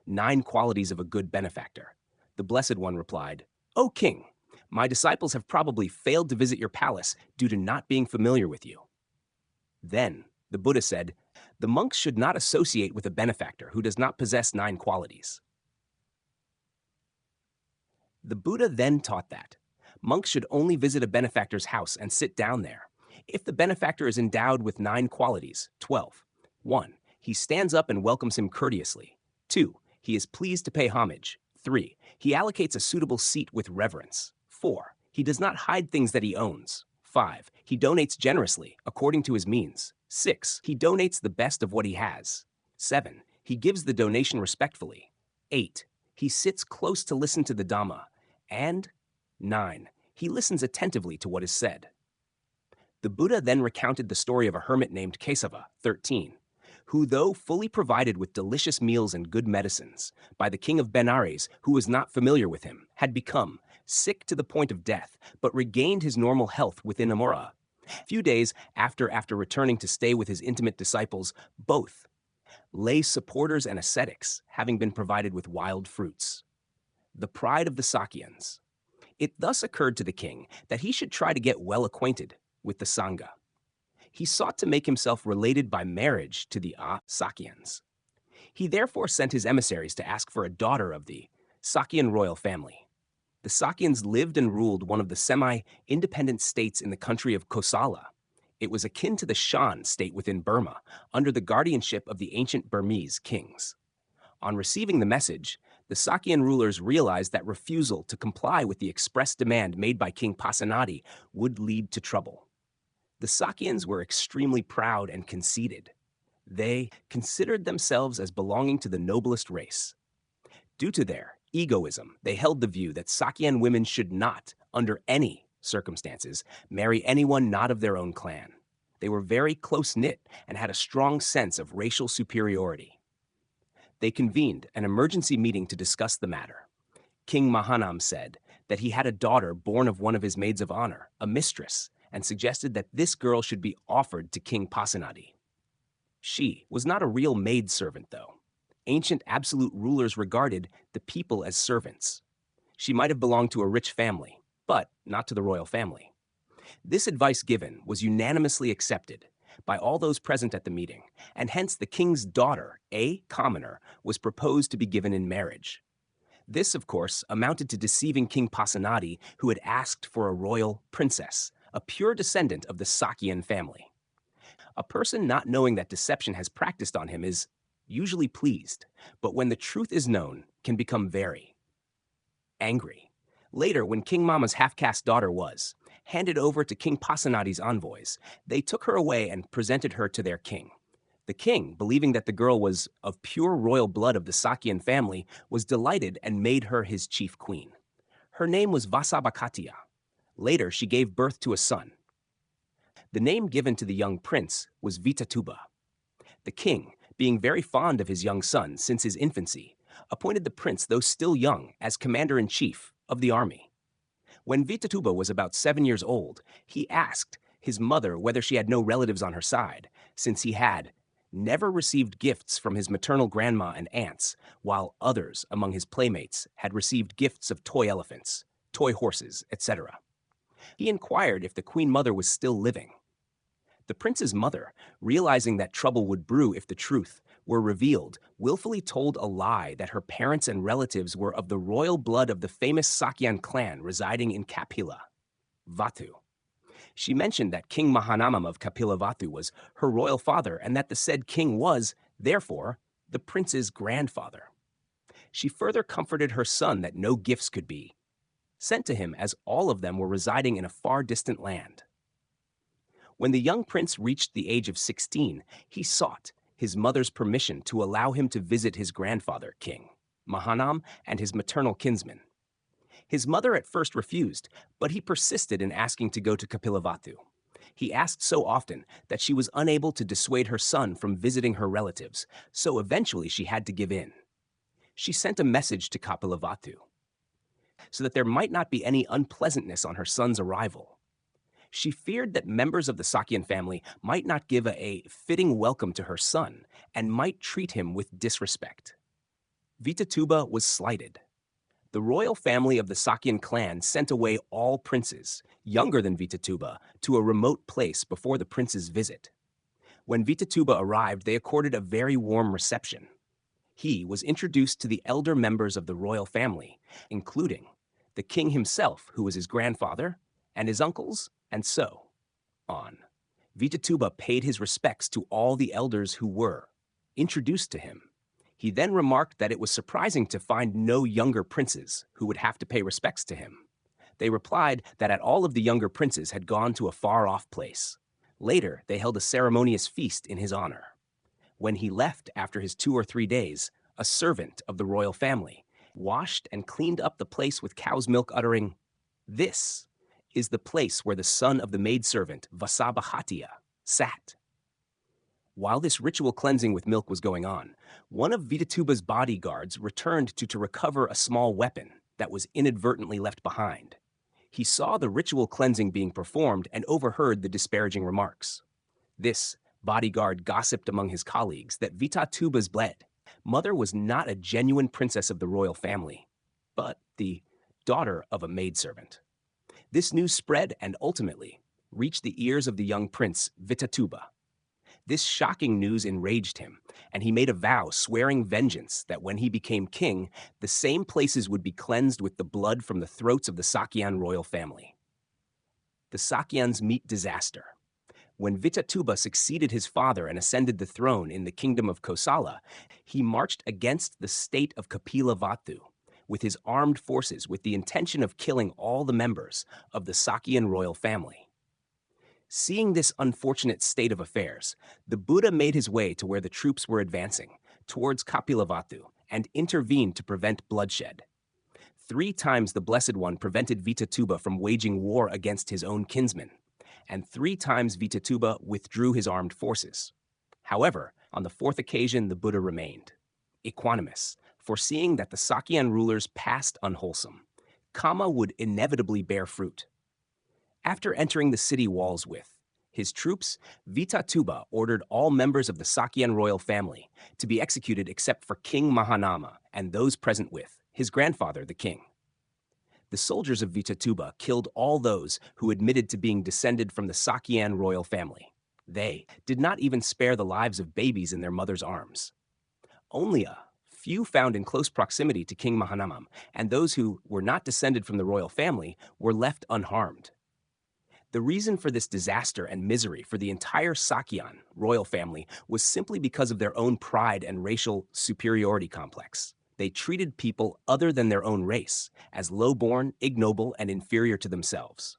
9 qualities of a good benefactor. The Blessed One replied, "O king, my disciples have probably failed to visit your palace due to not being familiar with you." Then the Buddha said, "The monks should not associate with a benefactor who does not possess 9 qualities." The Buddha then taught that monks should only visit a benefactor's house and sit down there if the benefactor is endowed with 9 qualities. 12. 1. He stands up and welcomes him courteously. 2. He is pleased to pay homage. 3. He allocates a suitable seat with reverence. 4. He does not hide things that he owns. 5. He donates generously, according to his means. 6. He donates the best of what he has. 7. He gives the donation respectfully. 8. He sits close to listen to the Dhamma. And 9. He listens attentively to what is said. The Buddha then recounted the story of a hermit named Kesava, 13, who, though fully provided with delicious meals and good medicines by the king of Benares, who was not familiar with him, had become sick to the point of death, but regained his normal health within Amora. A few days after returning to stay with his intimate disciples, both lay supporters and ascetics, having been provided with wild fruits. The pride of the Sakyans. It thus occurred to the king that he should try to get well acquainted with the Sangha. He sought to make himself related by marriage to the Sakyans. He therefore sent his emissaries to ask for a daughter of the Sakyan royal family. The Sakyans lived and ruled one of the semi-independent states in the country of Kosala. It was akin to the Shan state within Burma, under the guardianship of the ancient Burmese kings. On receiving the message, the Sakyan rulers realized that refusal to comply with the express demand made by King Pasenadi would lead to trouble. The Sakyans were extremely proud and conceited. They considered themselves as belonging to the noblest race. Due to their egoism, they held the view that Sakyan women should not, under any circumstances, marry anyone not of their own clan. They were very close-knit and had a strong sense of racial superiority. They convened an emergency meeting to discuss the matter. King Mahanam said that he had a daughter born of one of his maids of honor, a mistress, and suggested that this girl should be offered to King Pasenadi. She was not a real maid-servant, though. Ancient absolute rulers regarded the people as servants. She might have belonged to a rich family, but not to the royal family. This advice given was unanimously accepted by all those present at the meeting, and hence the king's daughter, a commoner, was proposed to be given in marriage. This, of course, amounted to deceiving King Pasenadi, who had asked for a royal princess, a pure descendant of the Sakyan family. A person not knowing that deception has practiced on him is usually pleased, but when the truth is known, can become very angry. Later, when King Mama's half-caste daughter was handed over to King Pasenadi's envoys, they took her away and presented her to their king. The king, believing that the girl was of pure royal blood of the Sakyan family, was delighted and made her his chief queen. Her name was Vasabhakatiya. Later, she gave birth to a son. The name given to the young prince was Vitatuba. The king, being very fond of his young son since his infancy, appointed the prince, though still young, as commander-in-chief of the army. When Vitatuba was about 7 years old, he asked his mother whether she had no relatives on her side, since he had never received gifts from his maternal grandma and aunts, while others among his playmates had received gifts of toy elephants, toy horses, etc. He inquired if the queen mother was still living. The prince's mother, realizing that trouble would brew if the truth were revealed, willfully told a lie that her parents and relatives were of the royal blood of the famous Sakyan clan residing in Kapila, Vatu. She mentioned that King Mahanamam of Kapila Vatu was her royal father and that the said king was, therefore, the prince's grandfather. She further comforted her son that no gifts could be sent to him, as all of them were residing in a far distant land. When the young prince reached the age of 16, he sought his mother's permission to allow him to visit his grandfather, King Mahanam, and his maternal kinsmen. His mother at first refused, but he persisted in asking to go to Kapilavatthu. He asked so often that she was unable to dissuade her son from visiting her relatives, so eventually she had to give in. She sent a message to Kapilavatthu so that there might not be any unpleasantness on her son's arrival. She feared that members of the Sakyan family might not give a fitting welcome to her son and might treat him with disrespect. Vitatuba was slighted. The royal family of the Sakyan clan sent away all princes, younger than Vitatuba, to a remote place before the prince's visit. When Vitatuba arrived, they accorded a very warm reception. He was introduced to the elder members of the royal family, including the king himself, who was his grandfather, and his uncles, and so on. Vitatuba paid his respects to all the elders who were introduced to him. He then remarked that it was surprising to find no younger princes who would have to pay respects to him. They replied that all of the younger princes had gone to a far-off place. Later, they held a ceremonious feast in his honor. When he left after his 2 or 3 days, a servant of the royal family washed and cleaned up the place with cow's milk, uttering, "This is the place where the son of the maidservant, Vasabhatiya, sat." While this ritual cleansing with milk was going on, one of Vitatuba's bodyguards returned to recover a small weapon that was inadvertently left behind. He saw the ritual cleansing being performed and overheard the disparaging remarks. This bodyguard gossiped among his colleagues that Vitatuba's mother was not a genuine princess of the royal family, but the daughter of a maidservant. This news spread and ultimately reached the ears of the young prince, Vitatuba. This shocking news enraged him, and he made a vow swearing vengeance that when he became king, the same places would be cleansed with the blood from the throats of the Sakyan royal family. The Sakyans meet disaster. When Vitatuba succeeded his father and ascended the throne in the kingdom of Kosala, he marched against the state of Kapilavatthu with his armed forces with the intention of killing all the members of the Sakyan royal family. Seeing this unfortunate state of affairs, the Buddha made his way to where the troops were advancing, towards Kapilavatthu, and intervened to prevent bloodshed. 3 times the Blessed One prevented Vitatuba from waging war against his own kinsmen, and 3 times Vitatuba withdrew his armed forces. However, on the 4th occasion, the Buddha remained equanimous, foreseeing that the Sakyan rulers passed unwholesome. Kama would inevitably bear fruit. After entering the city walls with his troops, Vitatuba ordered all members of the Sakyan royal family to be executed except for King Mahanama and those present with his grandfather, the king. The soldiers of Vitatuba killed all those who admitted to being descended from the Sakyan royal family. They did not even spare the lives of babies in their mother's arms. Only a few found in close proximity to King Mahanamam, and those who were not descended from the royal family were left unharmed. The reason for this disaster and misery for the entire Sakyan royal family was simply because of their own pride and racial superiority complex. They treated people other than their own race as low-born, ignoble, and inferior to themselves.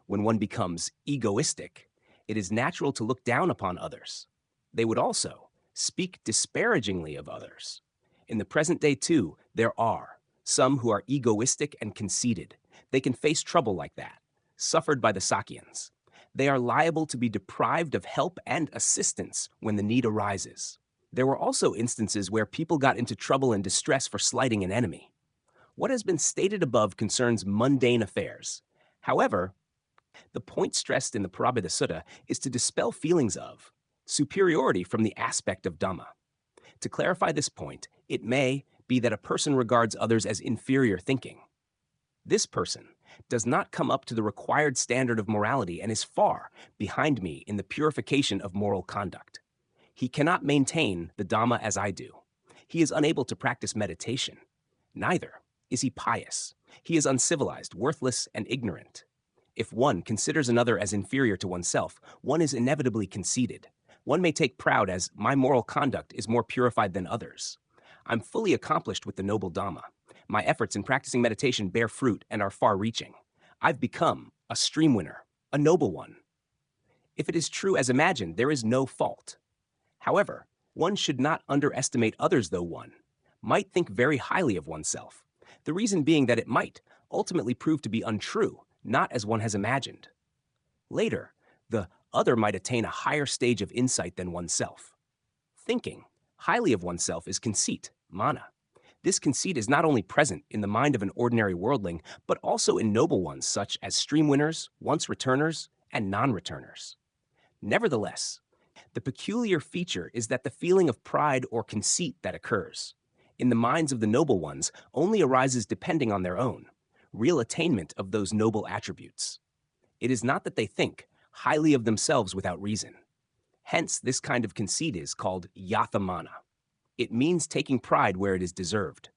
When one becomes egoistic, it is natural to look down upon others. They would also speak disparagingly of others. In the present day, too, there are some who are egoistic and conceited. They can face trouble like that. suffered by the Sakyans. They are liable to be deprived of help and assistance when the need arises. There were also instances where people got into trouble and distress for slighting an enemy. What has been stated above concerns mundane affairs. However, the point stressed in the Purābheda Sutta is to dispel feelings of superiority from the aspect of Dhamma. To clarify this point, it may be that a person regards others as inferior thinking. This person does not come up to the required standard of morality and is far behind me in the purification of moral conduct. He cannot maintain the Dhamma as I do. He is unable to practice meditation. Neither is he pious. He is uncivilized, worthless, and ignorant. If one considers another as inferior to oneself, one is inevitably conceited. One may take proud as, my moral conduct is more purified than others. I'm fully accomplished with the noble Dhamma. My efforts in practicing meditation bear fruit and are far-reaching. I've become a stream winner, a noble one. If it is true as imagined, there is no fault. However, one should not underestimate others, though one might think very highly of oneself. The reason being that it might ultimately prove to be untrue, not as one has imagined. Later, the other might attain a higher stage of insight than oneself. Thinking highly of oneself is conceit, mana. This conceit is not only present in the mind of an ordinary worldling, but also in noble ones such as stream winners, once returners, and non-returners. Nevertheless, the peculiar feature is that the feeling of pride or conceit that occurs in the minds of the noble ones only arises depending on their own real attainment of those noble attributes. It is not that they think highly of themselves without reason. Hence, this kind of conceit is called yathamana. It means taking pride where it is deserved.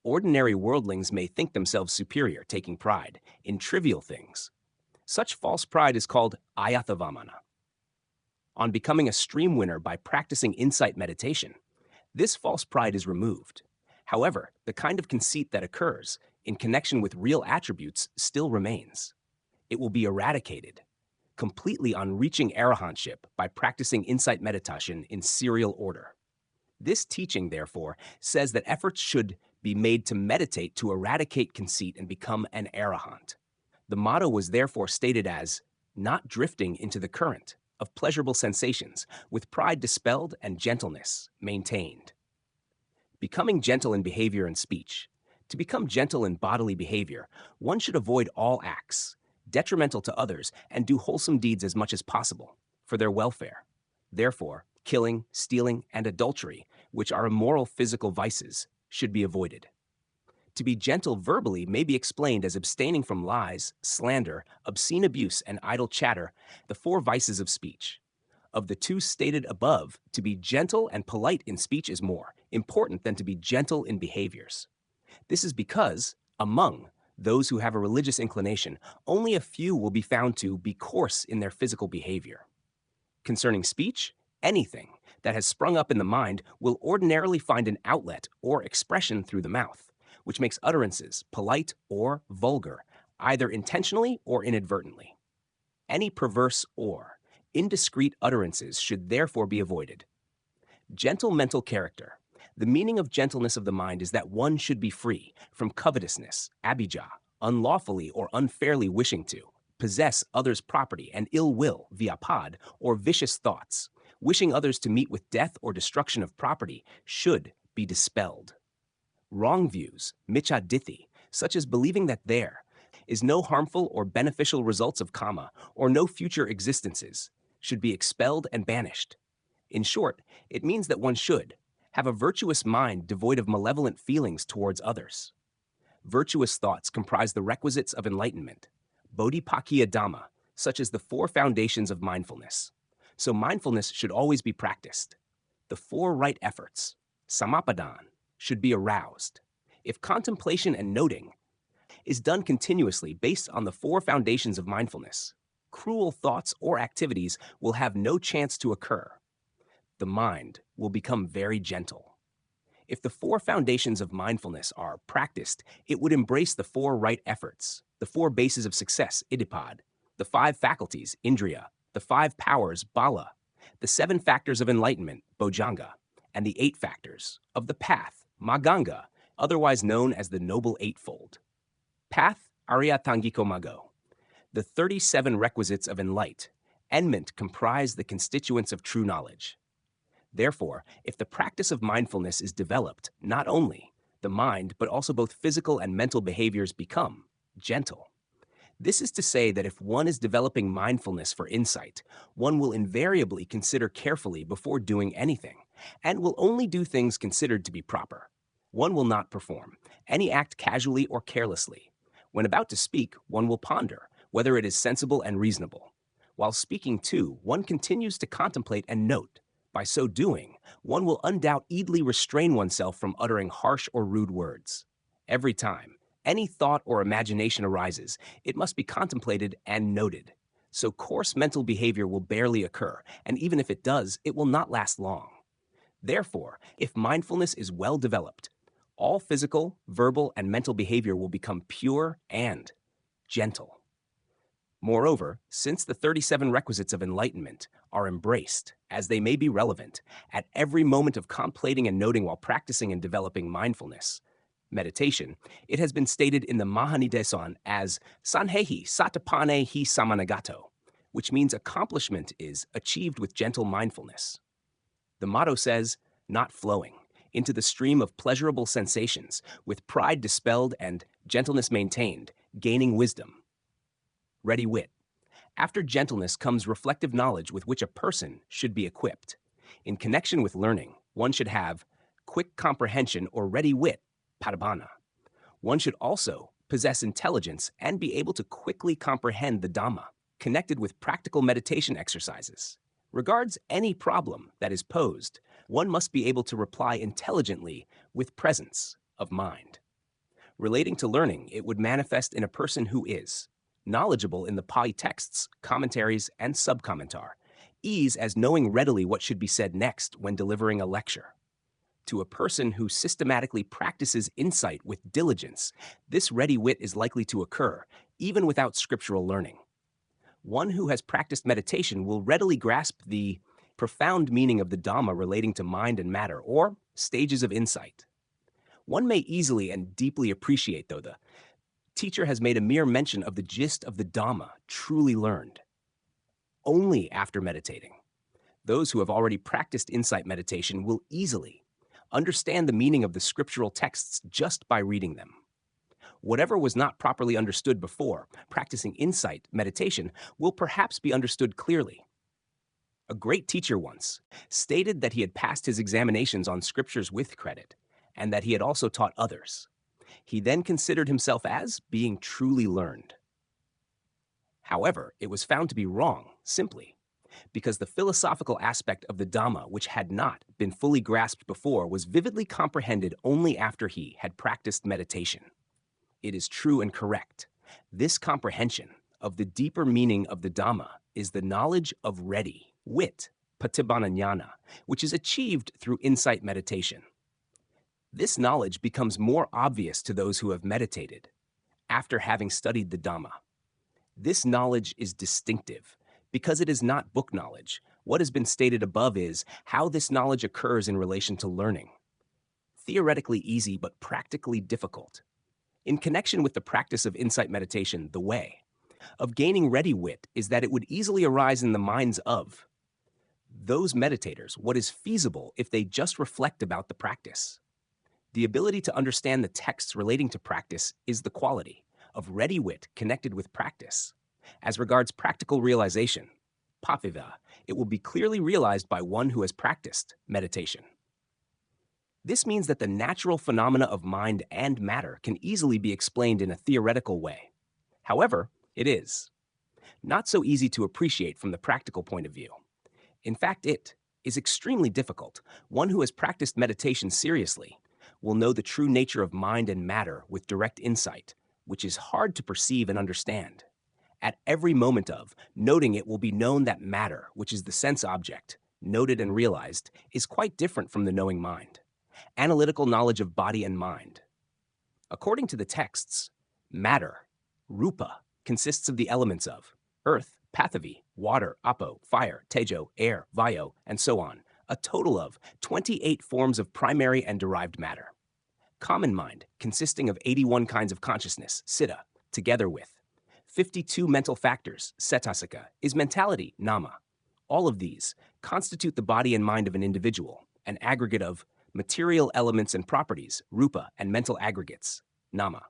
Ordinary worldlings may think themselves superior, taking pride in trivial things. Such false pride is called ayathavamana. On becoming a stream winner by practicing insight meditation, this false pride is removed. However, the kind of conceit that occurs in connection with real attributes still remains. It will be eradicated completely on reaching arahantship by practicing insight meditation in serial order. This teaching, therefore, says that efforts should be made to meditate to eradicate conceit and become an arahant. The motto was therefore stated as, not drifting into the current of pleasurable sensations, with pride dispelled and gentleness maintained. Becoming gentle in behavior and speech. To become gentle in bodily behavior, one should avoid all acts detrimental to others and do wholesome deeds as much as possible for their welfare. Therefore, killing, stealing, and adultery, which are immoral physical vices, should be avoided. To be gentle verbally may be explained as abstaining from lies, slander, obscene abuse, and idle chatter, the four vices of speech. Of the two stated above, to be gentle and polite in speech is more important than to be gentle in behaviors. This is because, among those who have a religious inclination, only a few will be found to be coarse in their physical behavior. Concerning speech, anything that has sprung up in the mind will ordinarily find an outlet or expression through the mouth, which makes utterances polite or vulgar, either intentionally or inadvertently. Any perverse or indiscreet utterances should therefore be avoided. Gentle mental character. The meaning of gentleness of the mind is that one should be free from covetousness, abhijja, unlawfully or unfairly wishing to possess others' property, and ill will, vyapad, or vicious thoughts. Wishing others to meet with death or destruction of property should be dispelled. Wrong views, michadithi, such as believing that there is no harmful or beneficial results of karma or no future existences, should be expelled and banished. In short, it means that one should have a virtuous mind devoid of malevolent feelings towards others. Virtuous thoughts comprise the requisites of enlightenment, bodhipakkhya dhamma, such as the four foundations of mindfulness. So mindfulness should always be practiced. The four right efforts, samapadan, should be aroused. If contemplation and noting is done continuously based on the four foundations of mindfulness, cruel thoughts or activities will have no chance to occur. The mind will become very gentle. If the four foundations of mindfulness are practiced, it would embrace the four right efforts, the four bases of success, iddhipad, the five faculties, indriya, the five powers, bala, the seven factors of enlightenment, bojjhanga, and the 8 factors of the path, maganga, otherwise known as the Noble Eightfold. Path, Arya Tangiko Mago. The 37 requisites of enlightenment comprise the constituents of true knowledge. Therefore, if the practice of mindfulness is developed, not only the mind, but also both physical and mental behaviors become gentle. This is to say that if one is developing mindfulness for insight, one will invariably consider carefully before doing anything, and will only do things considered to be proper. One will not perform any act casually or carelessly. When about to speak, one will ponder whether it is sensible and reasonable. While speaking too, one continues to contemplate and note. By so doing, one will undoubtedly restrain oneself from uttering harsh or rude words. Every time any thought or imagination arises, it must be contemplated and noted. So coarse mental behavior will barely occur, and even if it does, it will not last long. Therefore, if mindfulness is well developed, all physical, verbal, and mental behavior will become pure and gentle. Moreover, since the 37 requisites of enlightenment are embraced, as they may be relevant, at every moment of contemplating and noting while practicing and developing mindfulness, meditation, it has been stated in the Mahānidesan as Sanhehi Satapane hi Samanagato, which means accomplishment is achieved with gentle mindfulness. The motto says, not flowing into the stream of pleasurable sensations, with pride dispelled and gentleness maintained, gaining wisdom. Ready wit. After gentleness comes reflective knowledge with which a person should be equipped. In connection with learning, one should have quick comprehension or ready wit, padabhana. One should also possess intelligence and be able to quickly comprehend the Dhamma, connected with practical meditation exercises. Regards any problem that is posed, one must be able to reply intelligently with presence of mind. Relating to learning, it would manifest in a person who is knowledgeable in the Pali texts, commentaries, and subcommentar, ease as knowing readily what should be said next when delivering a lecture. To a person who systematically practices insight with diligence, this ready wit is likely to occur, even without scriptural learning. One who has practiced meditation will readily grasp the profound meaning of the Dhamma relating to mind and matter, or stages of insight. One may easily and deeply appreciate, though, the teacher has made a mere mention of the gist of the Dhamma truly learned only after meditating. Those who have already practiced insight meditation will easily understand the meaning of the scriptural texts just by reading them. Whatever was not properly understood before practicing insight meditation will perhaps be understood clearly. A great teacher once stated that he had passed his examinations on scriptures with credit, and that he had also taught others. He then considered himself as being truly learned. However, it was found to be wrong, simply because the philosophical aspect of the Dhamma, which had not been fully grasped before, was vividly comprehended only after he had practiced meditation. It is true and correct. This comprehension of the deeper meaning of the Dhamma is the knowledge of ready wit, patibbana, which is achieved through insight meditation. This knowledge becomes more obvious to those who have meditated after having studied the Dhamma. This knowledge is distinctive because it is not book knowledge. What has been stated above is how this knowledge occurs in relation to learning. Theoretically easy, but practically difficult. In connection with the practice of insight meditation, the way of gaining ready wit is that it would easily arise in the minds of those meditators what is feasible if they just reflect about the practice. The ability to understand the texts relating to practice is the quality of ready wit connected with practice. As regards practical realization, Purābheda, it will be clearly realized by one who has practiced meditation. This means that the natural phenomena of mind and matter can easily be explained in a theoretical way. However, it is not so easy to appreciate from the practical point of view. In fact, it is extremely difficult. One who has practiced meditation seriously will know the true nature of mind and matter with direct insight, which is hard to perceive and understand. At every moment of noting it will be known that matter, which is the sense object, noted and realized, is quite different from the knowing mind. Analytical knowledge of body and mind. According to the texts, matter, rupa, consists of the elements of earth, pathavi, water, apo, fire, tejo, air, vayo, and so on, a total of 28 forms of primary and derived matter. Common mind, consisting of 81 kinds of consciousness, siddha, together with 52 mental factors, cetasika, is mentality, nama. All of these constitute the body and mind of an individual, an aggregate of material elements and properties, rupa, and mental aggregates, nama.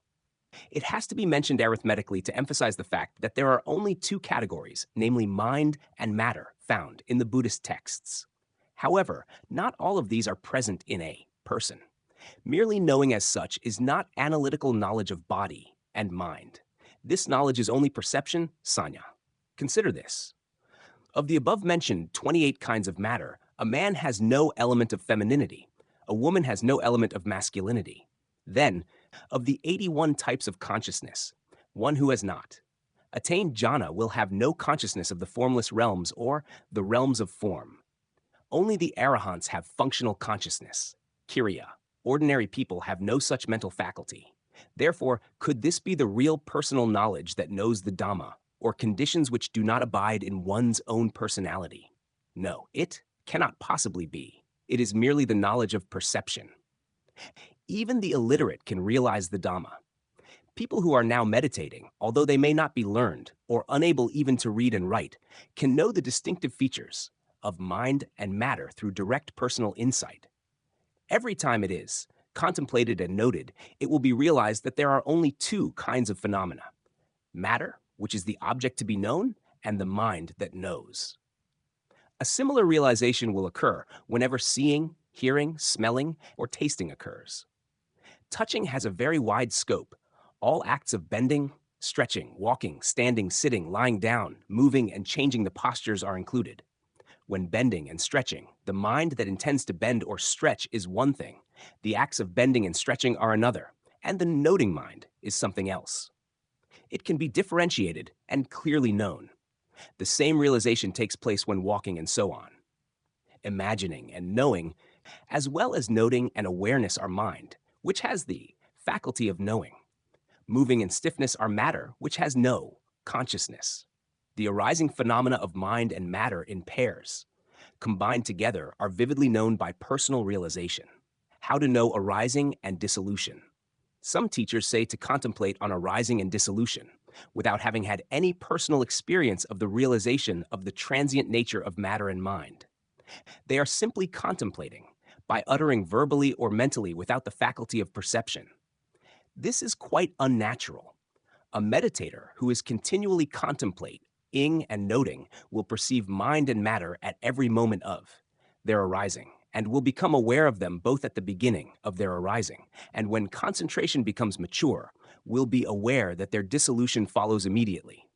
It has to be mentioned arithmetically to emphasize the fact that there are only two categories, namely mind and matter, found in the Buddhist texts. However, not all of these are present in a person. Merely knowing as such is not analytical knowledge of body and mind. This knowledge is only perception, sanya. Consider this. Of the above-mentioned 28 kinds of matter, a man has no element of femininity. A woman has no element of masculinity. Then, of the 81 types of consciousness, one who has not attained jhana will have no consciousness of the formless realms or the realms of form. Only the arahants have functional consciousness, kiriya. Ordinary people have no such mental faculty. Therefore, could this be the real personal knowledge that knows the Dhamma, or conditions which do not abide in one's own personality? No, it cannot possibly be. It is merely the knowledge of perception. Even the illiterate can realize the Dhamma. People who are now meditating, although they may not be learned or unable even to read and write, can know the distinctive features of mind and matter through direct personal insight. Every time it is contemplated and noted, it will be realized that there are only two kinds of phenomena: matter, which is the object to be known, and the mind that knows. A similar realization will occur whenever seeing, hearing, smelling, or tasting occurs. Touching has a very wide scope. All acts of bending, stretching, walking, standing, sitting, lying down, moving, and changing the postures are included. When bending and stretching, the mind that intends to bend or stretch is one thing, the acts of bending and stretching are another, and the noting mind is something else. It can be differentiated and clearly known. The same realization takes place when walking and so on. Imagining and knowing, as well as noting and awareness, are mind, which has the faculty of knowing. Moving and stiffness are matter, which has no consciousness. The arising phenomena of mind and matter in pairs, combined together, are vividly known by personal realization. How to know arising and dissolution. Some teachers say to contemplate on arising and dissolution, without having had any personal experience of the realization of the transient nature of matter and mind. They are simply contemplating, by uttering verbally or mentally without the faculty of perception. This is quite unnatural. A meditator who is continually contemplating and noting will perceive mind and matter at every moment of their arising, and will become aware of them both at the beginning of their arising, and when concentration becomes mature, will be aware that their dissolution follows immediately.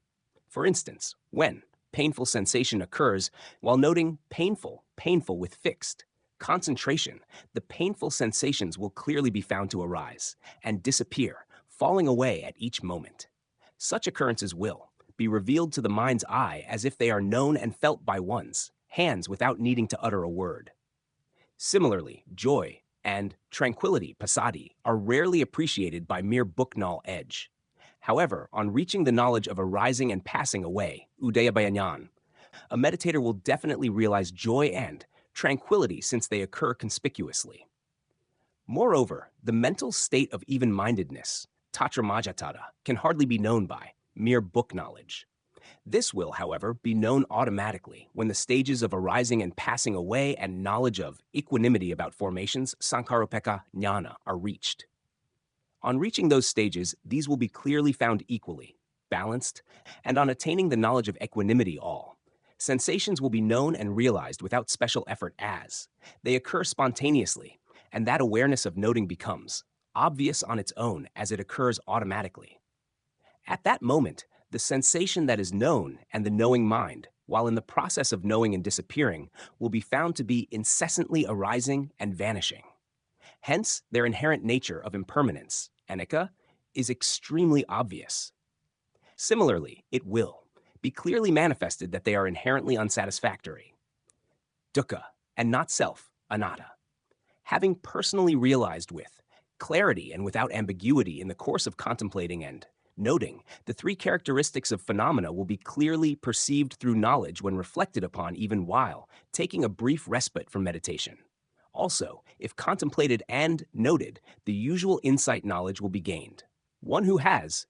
For instance, when painful sensation occurs, while noting painful with fixed concentration, the painful sensations will clearly be found to arise and disappear, falling away at each moment. Such occurrences will be revealed to the mind's eye as if they are known and felt by one's hands without needing to utter a word. Similarly, joy and tranquility, passaddhi, are rarely appreciated by mere book knowledge. However, on reaching the knowledge of arising and passing away, udayabhayan, a meditator will definitely realize joy and tranquility since they occur conspicuously. Moreover, the mental state of even-mindedness, tattramajjhattara, can hardly be known by mere book knowledge. This will, however, be known automatically when the stages of arising and passing away and knowledge of equanimity about formations, sankharopeka jnana, are reached. On reaching those stages, these will be clearly found equally, balanced, and on attaining the knowledge of equanimity, all sensations will be known and realized without special effort as they occur spontaneously, and that awareness of noting becomes obvious on its own as it occurs automatically. At that moment, the sensation that is known and the knowing mind, while in the process of knowing and disappearing, will be found to be incessantly arising and vanishing. Hence, their inherent nature of impermanence, anicca, is extremely obvious. Similarly, it will be clearly manifested that they are inherently unsatisfactory, dukkha, and not self, anatta. Having personally realized with clarity and without ambiguity in the course of contemplating and noting, the three characteristics of phenomena will be clearly perceived through knowledge when reflected upon, even while taking a brief respite from meditation. Also, if contemplated and noted, the usual insight knowledge will be gained. One who has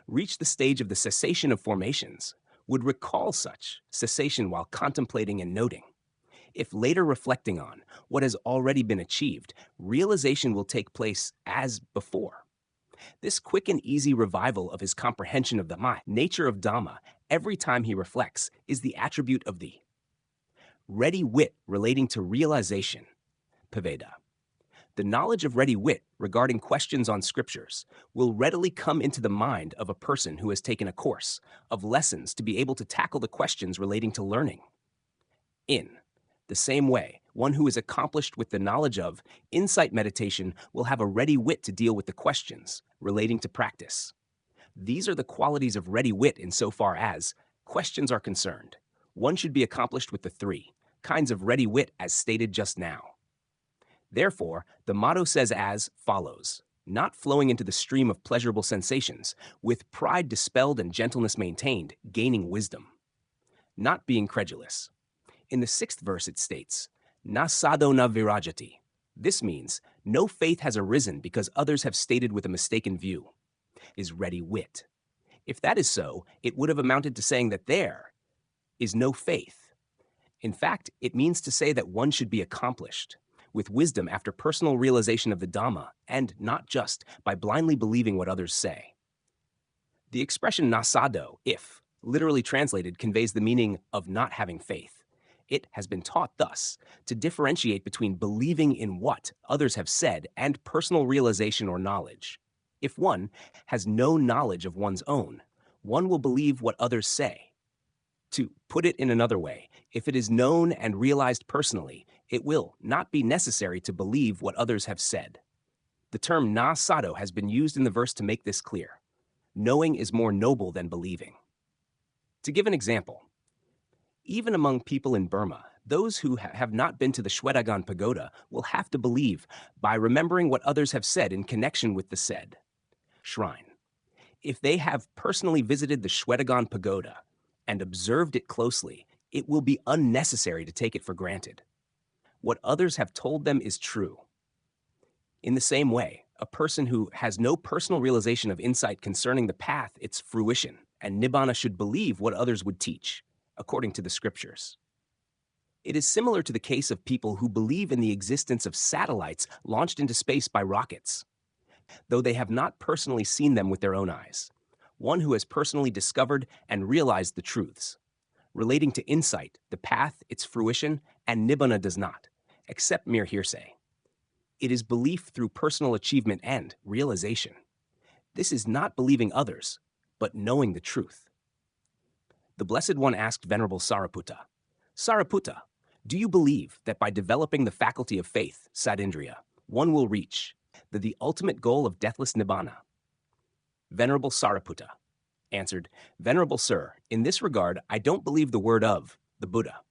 reach the stage of the cessation of formations, would recall such cessation while contemplating and noting. If later reflecting on what has already been achieved, realization will take place as before. This quick and easy revival of his comprehension of the nature of Dhamma every time he reflects is the attribute of the ready wit relating to realization, Purābheda. The knowledge of ready wit regarding questions on scriptures will readily come into the mind of a person who has taken a course of lessons to be able to tackle the questions relating to learning. In the same way, one who is accomplished with the knowledge of insight meditation will have a ready wit to deal with the questions relating to practice. These are the qualities of ready wit insofar as questions are concerned. One should be accomplished with the three kinds of ready wit as stated just now. Therefore, the motto says as follows: not flowing into the stream of pleasurable sensations, with pride dispelled and gentleness maintained, gaining wisdom. Not being credulous. In the 6th verse it states, na sadho na virajati. This means no faith has arisen because others have stated with a mistaken view. Is ready wit. If that is so, it would have amounted to saying that there is no faith. In fact, it means to say that one should be accomplished with wisdom after personal realization of the Dhamma, and not just by blindly believing what others say. The expression nasado, if, literally translated, conveys the meaning of not having faith. It has been taught thus to differentiate between believing in what others have said and personal realization or knowledge. If one has no knowledge of one's own, one will believe what others say. To put it in another way, if it is known and realized personally, it will not be necessary to believe what others have said. The term na sado has been used in the verse to make this clear. Knowing is more noble than believing. To give an example, even among people in Burma, those who have not been to the Shwedagon Pagoda will have to believe by remembering what others have said in connection with the said shrine. If they have personally visited the Shwedagon Pagoda and observed it closely, it will be unnecessary to take it for granted. What others have told them is true. In the same way, a person who has no personal realization of insight concerning the path, its fruition, and nibbana should believe what others would teach, according to the scriptures. It is similar to the case of people who believe in the existence of satellites launched into space by rockets, though they have not personally seen them with their own eyes. One who has personally discovered and realized the truths relating to insight, the path, its fruition, and nibbana does not, except mere hearsay. It is belief through personal achievement and realization. This is not believing others, but knowing the truth. The Blessed One asked Venerable Sariputta, Sariputta, do you believe that by developing the faculty of faith, sadindriya, one will reach the ultimate goal of deathless nibbana? Venerable Sariputta answered, Venerable Sir, in this regard, I don't believe the word of the Buddha.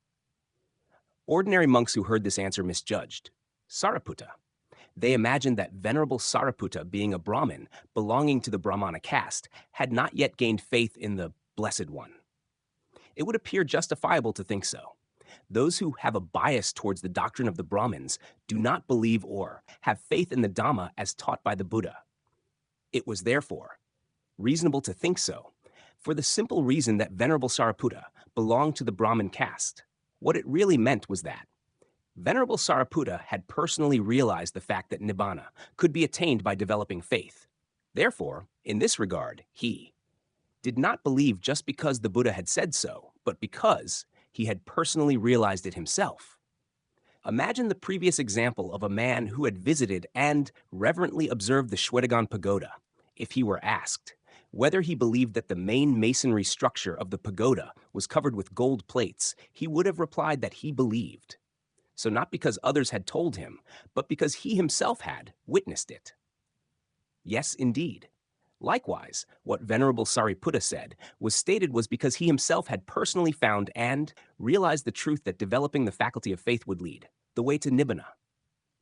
Ordinary monks who heard this answer misjudged Sariputta. They imagined that Venerable Sariputta, being a Brahmin belonging to the Brahmana caste, had not yet gained faith in the Blessed One. It would appear justifiable to think so. Those who have a bias towards the doctrine of the Brahmins do not believe or have faith in the Dhamma as taught by the Buddha. It was therefore reasonable to think so, for the simple reason that Venerable Sariputta belonged to the Brahmin caste. What it really meant was that Venerable Sariputta had personally realized the fact that nibbana could be attained by developing faith. Therefore, in this regard, he did not believe just because the Buddha had said so, but because he had personally realized it himself. Imagine the previous example of a man who had visited and reverently observed the Shwedagon Pagoda. If he were asked whether he believed that the main masonry structure of the pagoda was covered with gold plates, he would have replied that he believed. So not because others had told him, but because he himself had witnessed it. Yes, indeed. Likewise, what Venerable Sariputta said was because he himself had personally found and realized the truth that developing the faculty of faith would lead the way to nibbana.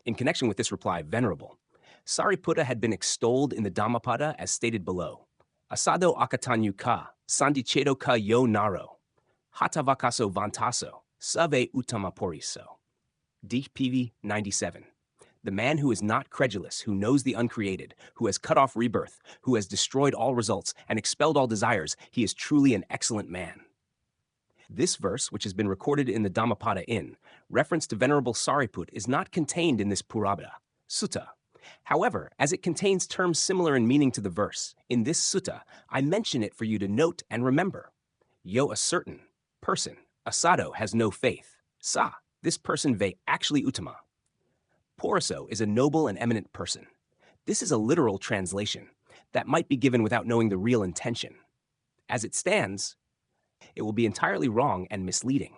In connection with this reply, Venerable Sariputta had been extolled in the Dhammapada as stated below. Asado akatanyu ka, sandichedo ka yo naro, hatavakaso vantaso, save uttamaporiso. DPV 97. the man who is not credulous, who knows the uncreated, who has cut off rebirth, who has destroyed all results and expelled all desires, he is truly an excellent man. This verse, which has been recorded in the Dhammapada in reference to Venerable Sariput, is not contained in this Purābheda Sutta. However, as it contains terms similar in meaning to the verse, in this sutta, I mention it for you to note and remember. Yo, a certain person, asado, has no faith. Sa, this person ve actually uttama. Poriso is a noble and eminent person. This is a literal translation that might be given without knowing the real intention. As it stands, it will be entirely wrong and misleading.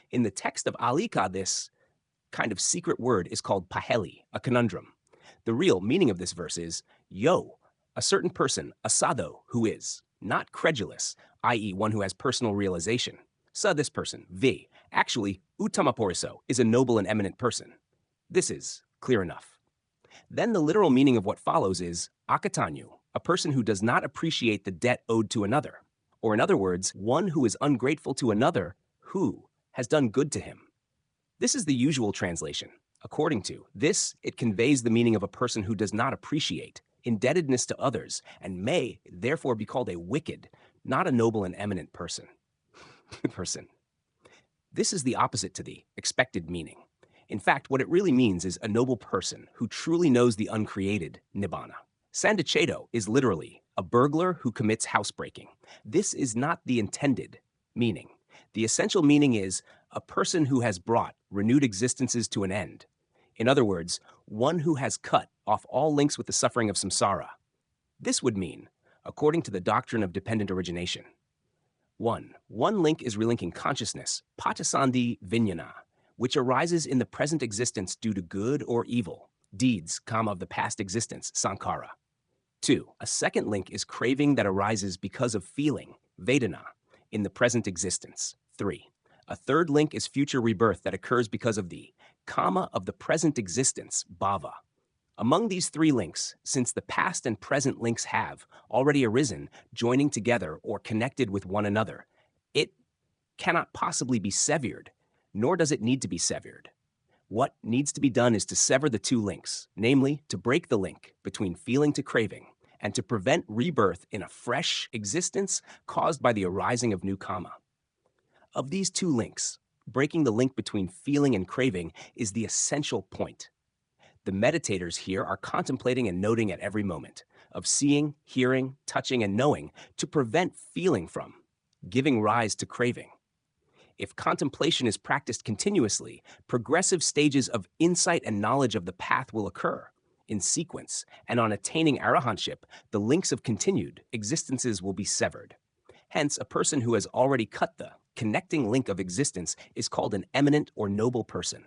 In the text of Alika, this kind of secret word is called paheli, a conundrum. The real meaning of this verse is, yo, a certain person, asado, who is not credulous, i.e. one who has personal realization. Sa, this person, vi, actually, uttama poriso, is a noble and eminent person. This is clear enough. Then the literal meaning of what follows is akatanyu, a person who does not appreciate the debt owed to another. Or in other words, one who is ungrateful to another who has done good to him. This is the usual translation. According to this, it conveys the meaning of a person who does not appreciate indebtedness to others and may therefore be called a wicked, not a noble and eminent person. This is the opposite to the expected meaning. In fact, what it really means is a noble person who truly knows the uncreated nibbana. Sandachedo is literally a burglar who commits housebreaking. This is not the intended meaning. The essential meaning is a person who has brought renewed existences to an end. In other words, one who has cut off all links with the suffering of samsara. This would mean, according to the doctrine of dependent origination, one link is relinking consciousness, patisandhi vijnana, which arises in the present existence due to good or evil, deeds, of the past existence, sankhara. 2. A second link is craving that arises because of feeling, vedana, in the present existence. 3. A third link is future rebirth that occurs because of the kama of the present existence, bhava. Among these 3 links, since the past and present links have already arisen, joining together or connected with one another, it cannot possibly be severed, nor does it need to be severed. What needs to be done is to sever the 2 links, namely, to break the link between feeling to craving and to prevent rebirth in a fresh existence caused by the arising of new kama. Of these 2 links, breaking the link between feeling and craving is the essential point. The meditators here are contemplating and noting at every moment, of seeing, hearing, touching, and knowing to prevent feeling from giving rise to craving. If contemplation is practiced continuously, progressive stages of insight and knowledge of the path will occur in sequence, and on attaining arahantship, the links of continued existences will be severed. Hence, a person who has already cut the connecting link of existence is called an eminent or noble person.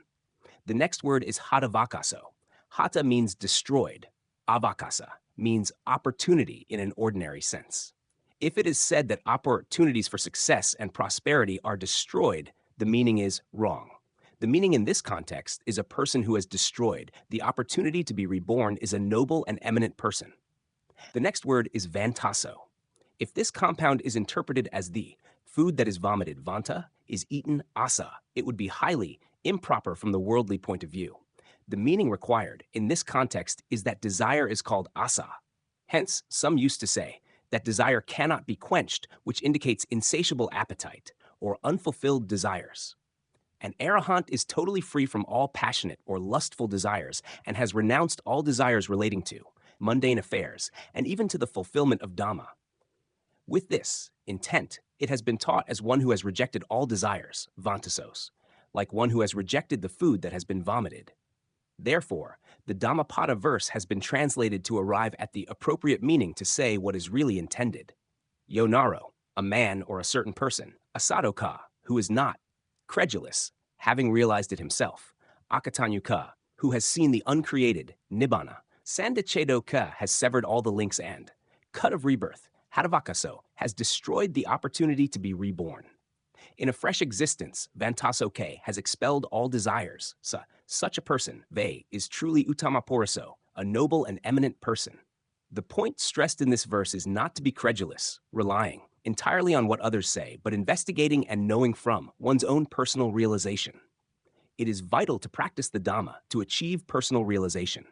The next word is hatavakaso. Hata means destroyed. Avakasa means opportunity in an ordinary sense. If it is said that opportunities for success and prosperity are destroyed, the meaning is wrong. The meaning in this context is a person who has destroyed the opportunity to be reborn is a noble and eminent person. The next word is vantaso. If this compound is interpreted as the food that is vomited, vanta, is eaten, asa, it would be highly improper from the worldly point of view. The meaning required in this context is that desire is called asa. Hence, some used to say that desire cannot be quenched, which indicates insatiable appetite or unfulfilled desires. An arahant is totally free from all passionate or lustful desires and has renounced all desires relating to mundane affairs and even to the fulfillment of Dhamma. With this intent, it has been taught as one who has rejected all desires, vantasos, like one who has rejected the food that has been vomited. Therefore, the Dhammapada verse has been translated to arrive at the appropriate meaning to say what is really intended. Yonaro, a man or a certain person, asadoka, who is not credulous, having realized it himself, akatanyuka, who has seen the uncreated, nibbana, sandachedo-ka has severed all the links and, cut of rebirth, hatavakaso, has destroyed the opportunity to be reborn. In a fresh existence, vantaso-ke has expelled all desires. Such a person, ve, is truly uttama poriso, a noble and eminent person. The point stressed in this verse is not to be credulous, relying entirely on what others say, but investigating and knowing from one's own personal realization. it is vital to practice the Dhamma to achieve personal realization.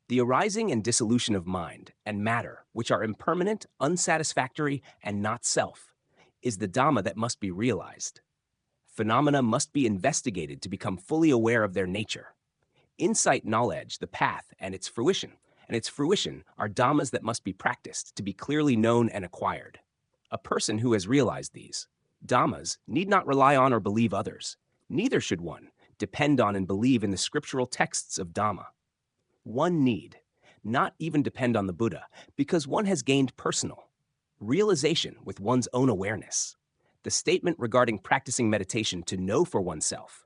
The arising and dissolution of mind and matter, which are impermanent, unsatisfactory, and not self, is the Dhamma that must be realized. Phenomena must be investigated to become fully aware of their nature. Insight knowledge, the path, and its fruition are Dhammas that must be practiced to be clearly known and acquired. A person who has realized these Dhammas need not rely on or believe others. Neither should one depend on and believe in the scriptural texts of Dhamma. One need not even depend on the Buddha because one has gained personal realization with one's own awareness. The statement regarding practicing meditation to know for oneself,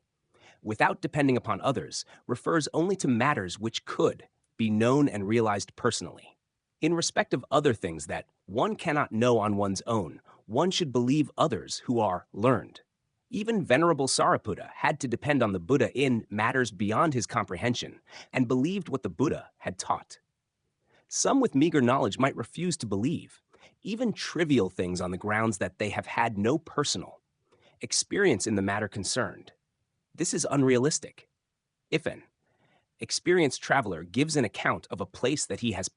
without depending upon others, refers only to matters which could be known and realized personally. In respect of other things that one cannot know on one's own, one should believe others who are learned. Even Venerable Sariputta had to depend on the Buddha in matters beyond his comprehension and believed what the Buddha had taught. Some with meager knowledge might refuse to believe even trivial things on the grounds that they have had no personal experience in the matter concerned. This is unrealistic. If an experienced traveler gives an account of a place that he has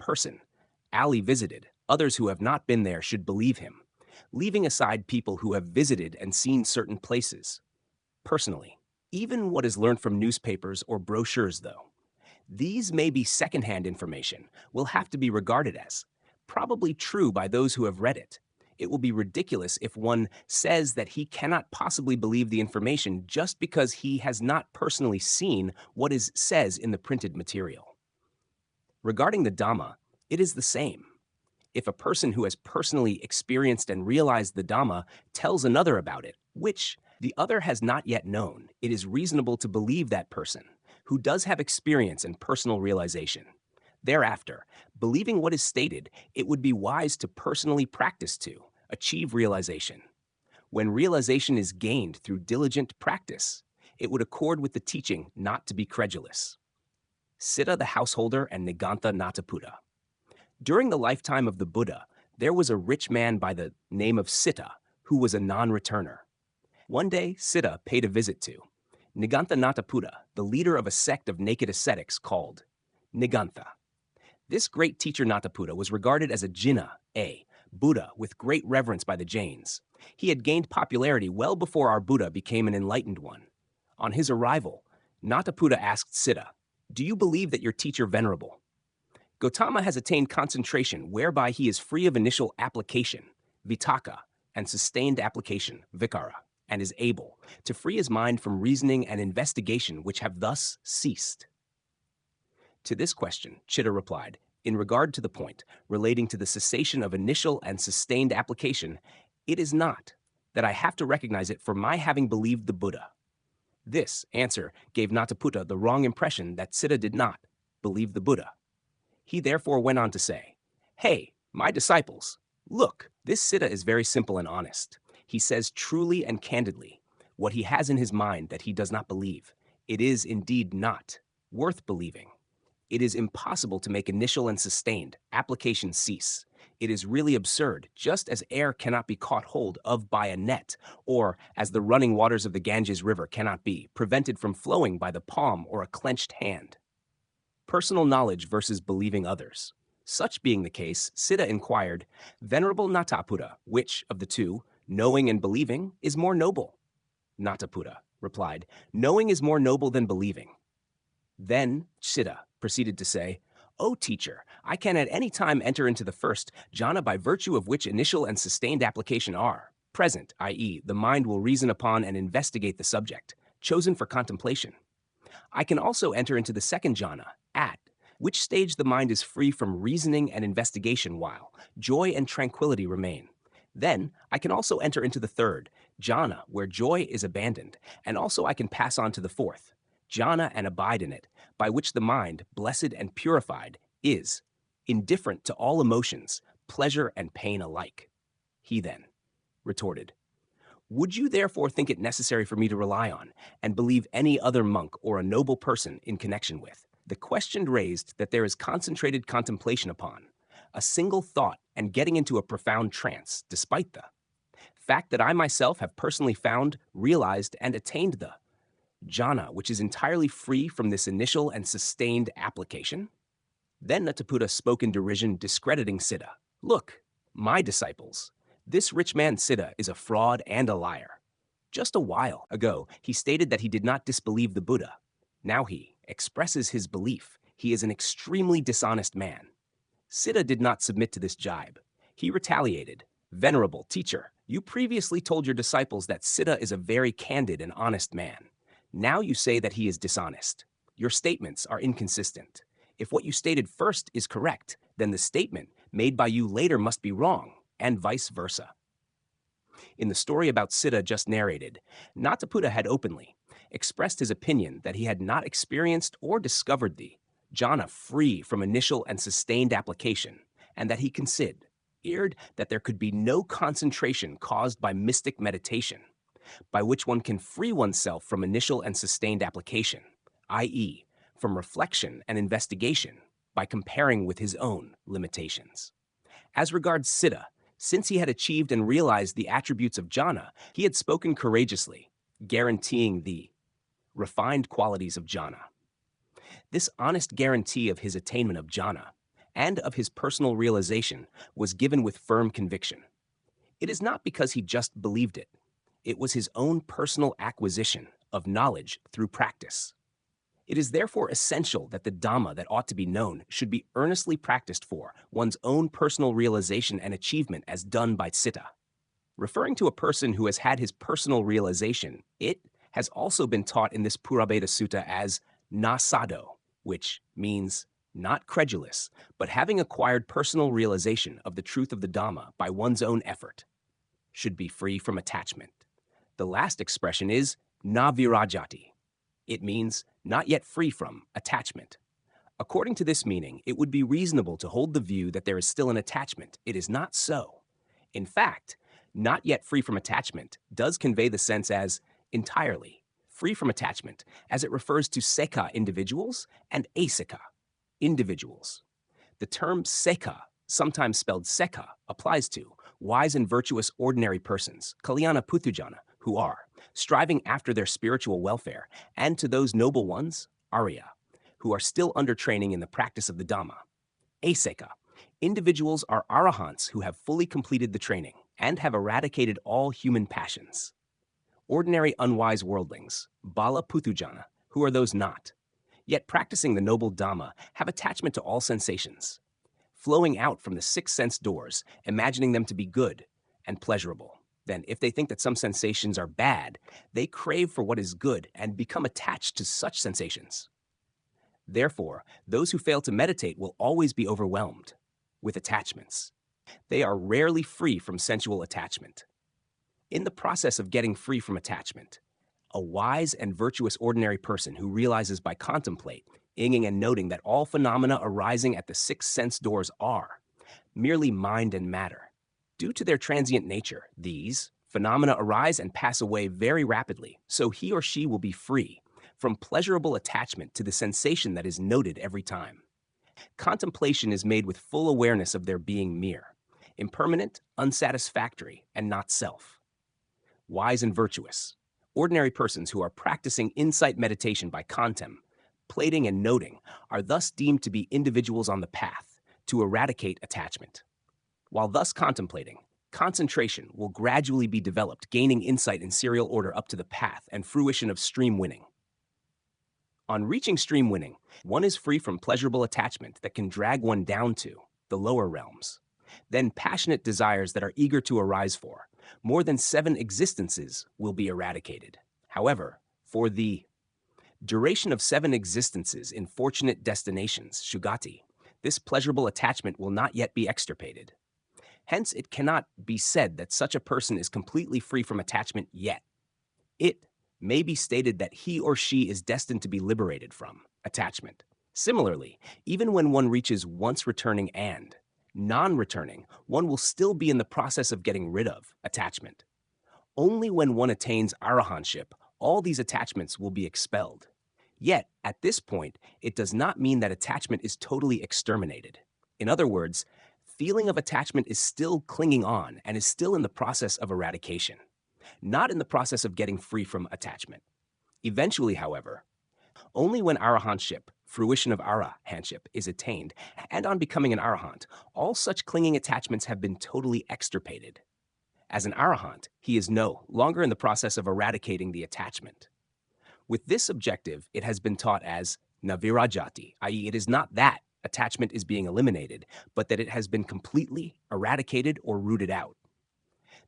alley visited, others who have not been there should believe him, leaving aside people who have visited and seen certain places personally. Even what is learned from newspapers or brochures, though these may be secondhand information, will have to be regarded as probably true by those who have read it. It will be ridiculous if one says that he cannot possibly believe the information just because he has not personally seen what says in the printed material. Regarding the Dhamma, it is the same. If a person who has personally experienced and realized the Dhamma tells another about it, which the other has not yet known, it is reasonable to believe that person who does have experience and personal realization. Thereafter, believing what is stated, it would be wise to personally practice to achieve realization. When realization is gained through diligent practice, it would accord with the teaching not to be credulous. Siddha the householder and Nigantha Nataputta. During the lifetime of the Buddha, there was a rich man by the name of Siddha who was a non-returner. One day, Siddha paid a visit to Nigantha Nataputta, the leader of a sect of naked ascetics called Nigantha. This great teacher Nataputta was regarded as a Jinna, a Buddha, with great reverence by the Jains. He had gained popularity well before our Buddha became an enlightened one. On his arrival, Nataputta asked Siddha, "Do you believe that your teacher venerable Gautama has attained concentration whereby he is free of initial application, vitaka, and sustained application, vikara, and is able to free his mind from reasoning and investigation which have thus ceased?" To this question, Chitta replied, in regard to the point relating to the cessation of initial and sustained application, it is not that I have to recognize it for my having believed the Buddha. This answer gave Nataputta the wrong impression that Siddha did not believe the Buddha. He therefore went on to say, "Hey, my disciples, look, this Siddha is very simple and honest. He says truly and candidly what he has in his mind that he does not believe. It is indeed not worth believing. It is impossible to make initial and sustained application cease. It is really absurd, just as air cannot be caught hold of by a net, or as the running waters of the Ganges River cannot be prevented from flowing by the palm or a clenched hand." Personal knowledge versus believing others. Such being the case, Siddha inquired, "Venerable Nataputta, which of the two, knowing and believing, is more noble?" Nataputta replied, "Knowing is more noble than believing." Then Siddha proceeded to say, "O teacher, I can at any time enter into the first jhana by virtue of which initial and sustained application are present, i.e., the mind will reason upon and investigate the subject, chosen for contemplation. I can also enter into the second jhana, at which stage the mind is free from reasoning and investigation while joy and tranquility remain. Then I can also enter into the third, jhana, where joy is abandoned, and also I can pass on to the fourth, jhana, and abide in it, by which the mind, blessed and purified, is indifferent to all emotions, pleasure and pain alike." He then retorted, "Would you therefore think it necessary for me to rely on and believe any other monk or a noble person in connection with the question raised that there is concentrated contemplation upon a single thought and getting into a profound trance, despite the fact that I myself have personally found, realized, and attained the jhana, which is entirely free from this initial and sustained application? Then Nataputa spoke in derision, discrediting Siddha. Look, my disciples, this rich man Siddha is a fraud and a liar. Just a while ago, he stated that he did not disbelieve the Buddha. Now he expresses his belief he is an extremely dishonest man. Siddha did not submit to this jibe. He retaliated. Venerable teacher, you previously told your disciples that Siddha is a very candid and honest man. Now you say that he is dishonest. Your statements are inconsistent. If what you stated first is correct, then the statement made by you later must be wrong, and vice versa. In the story about Siddha just narrated, Nataputa had openly expressed his opinion that he had not experienced or discovered the jhana free from initial and sustained application, and that he considered that there could be no concentration caused by mystic meditation, by which one can free oneself from initial and sustained application, i.e., from reflection and investigation by comparing with his own limitations. As regards Siddha, since he had achieved and realized the attributes of jhana, he had spoken courageously, guaranteeing the refined qualities of jhana. This honest guarantee of his attainment of jhana and of his personal realization was given with firm conviction. It is not because he just believed it. It was his own personal acquisition of knowledge through practice. It is therefore essential that the Dhamma that ought to be known should be earnestly practiced for one's own personal realization and achievement as done by Siddha. Referring to a person who has had his personal realization, it has also been taught in this Purābheda Sutta as nasado, which means not credulous, but having acquired personal realization of the truth of the Dhamma by one's own effort, should be free from attachment. The last expression is na virajati. It means not yet free from attachment. According to this meaning, it would be reasonable to hold the view that there is still an attachment. It is not so. In fact, not yet free from attachment does convey the sense as entirely free from attachment, as it refers to sekha individuals and asekha individuals. The term sekha, sometimes spelled sekha, applies to wise and virtuous ordinary persons, kalyana puthujana, who are striving after their spiritual welfare, and to those noble ones, arya, who are still under training in the practice of the Dhamma. Asekha, individuals are arahants who have fully completed the training and have eradicated all human passions. Ordinary unwise worldlings, bala puthujana, who are those not, yet practicing the noble Dhamma, have attachment to all sensations, flowing out from the 6 sense doors, imagining them to be good and pleasurable. Then, if they think that some sensations are bad, they crave for what is good and become attached to such sensations. Therefore, those who fail to meditate will always be overwhelmed with attachments. They are rarely free from sensual attachment. In the process of getting free from attachment, a wise and virtuous ordinary person who realizes by contemplating and noting that all phenomena arising at the 6 sense doors are merely mind and matter. Due to their transient nature, these phenomena arise and pass away very rapidly, so he or she will be free from pleasurable attachment to the sensation that is noted every time. Contemplation is made with full awareness of their being mere, impermanent, unsatisfactory, and not self. Wise and virtuous, ordinary persons who are practicing insight meditation by contemplating and noting are thus deemed to be individuals on the path to eradicate attachment. While thus contemplating, concentration will gradually be developed, gaining insight in serial order up to the path and fruition of stream winning. On reaching stream winning, one is free from pleasurable attachment that can drag one down to the lower realms. Then passionate desires that are eager to arise for more than 7 existences will be eradicated. However, for the duration of 7 existences in fortunate destinations, Shugati, this pleasurable attachment will not yet be extirpated. Hence, it cannot be said that such a person is completely free from attachment yet. It may be stated that he or she is destined to be liberated from attachment. Similarly, even when one reaches once returning and non-returning, one will still be in the process of getting rid of attachment. Only when one attains arahantship, all these attachments will be expelled. Yet, at this point, it does not mean that attachment is totally exterminated. In other words, feeling of attachment is still clinging on and is still in the process of eradication, not in the process of getting free from attachment. Eventually, however, only when arahantship, fruition of arahantship, is attained, and on becoming an arahant, all such clinging attachments have been totally extirpated. As an arahant, he is no longer in the process of eradicating the attachment. With this objective, it has been taught as navirajati, i.e., it is not that attachment is being eliminated, but that it has been completely eradicated or rooted out.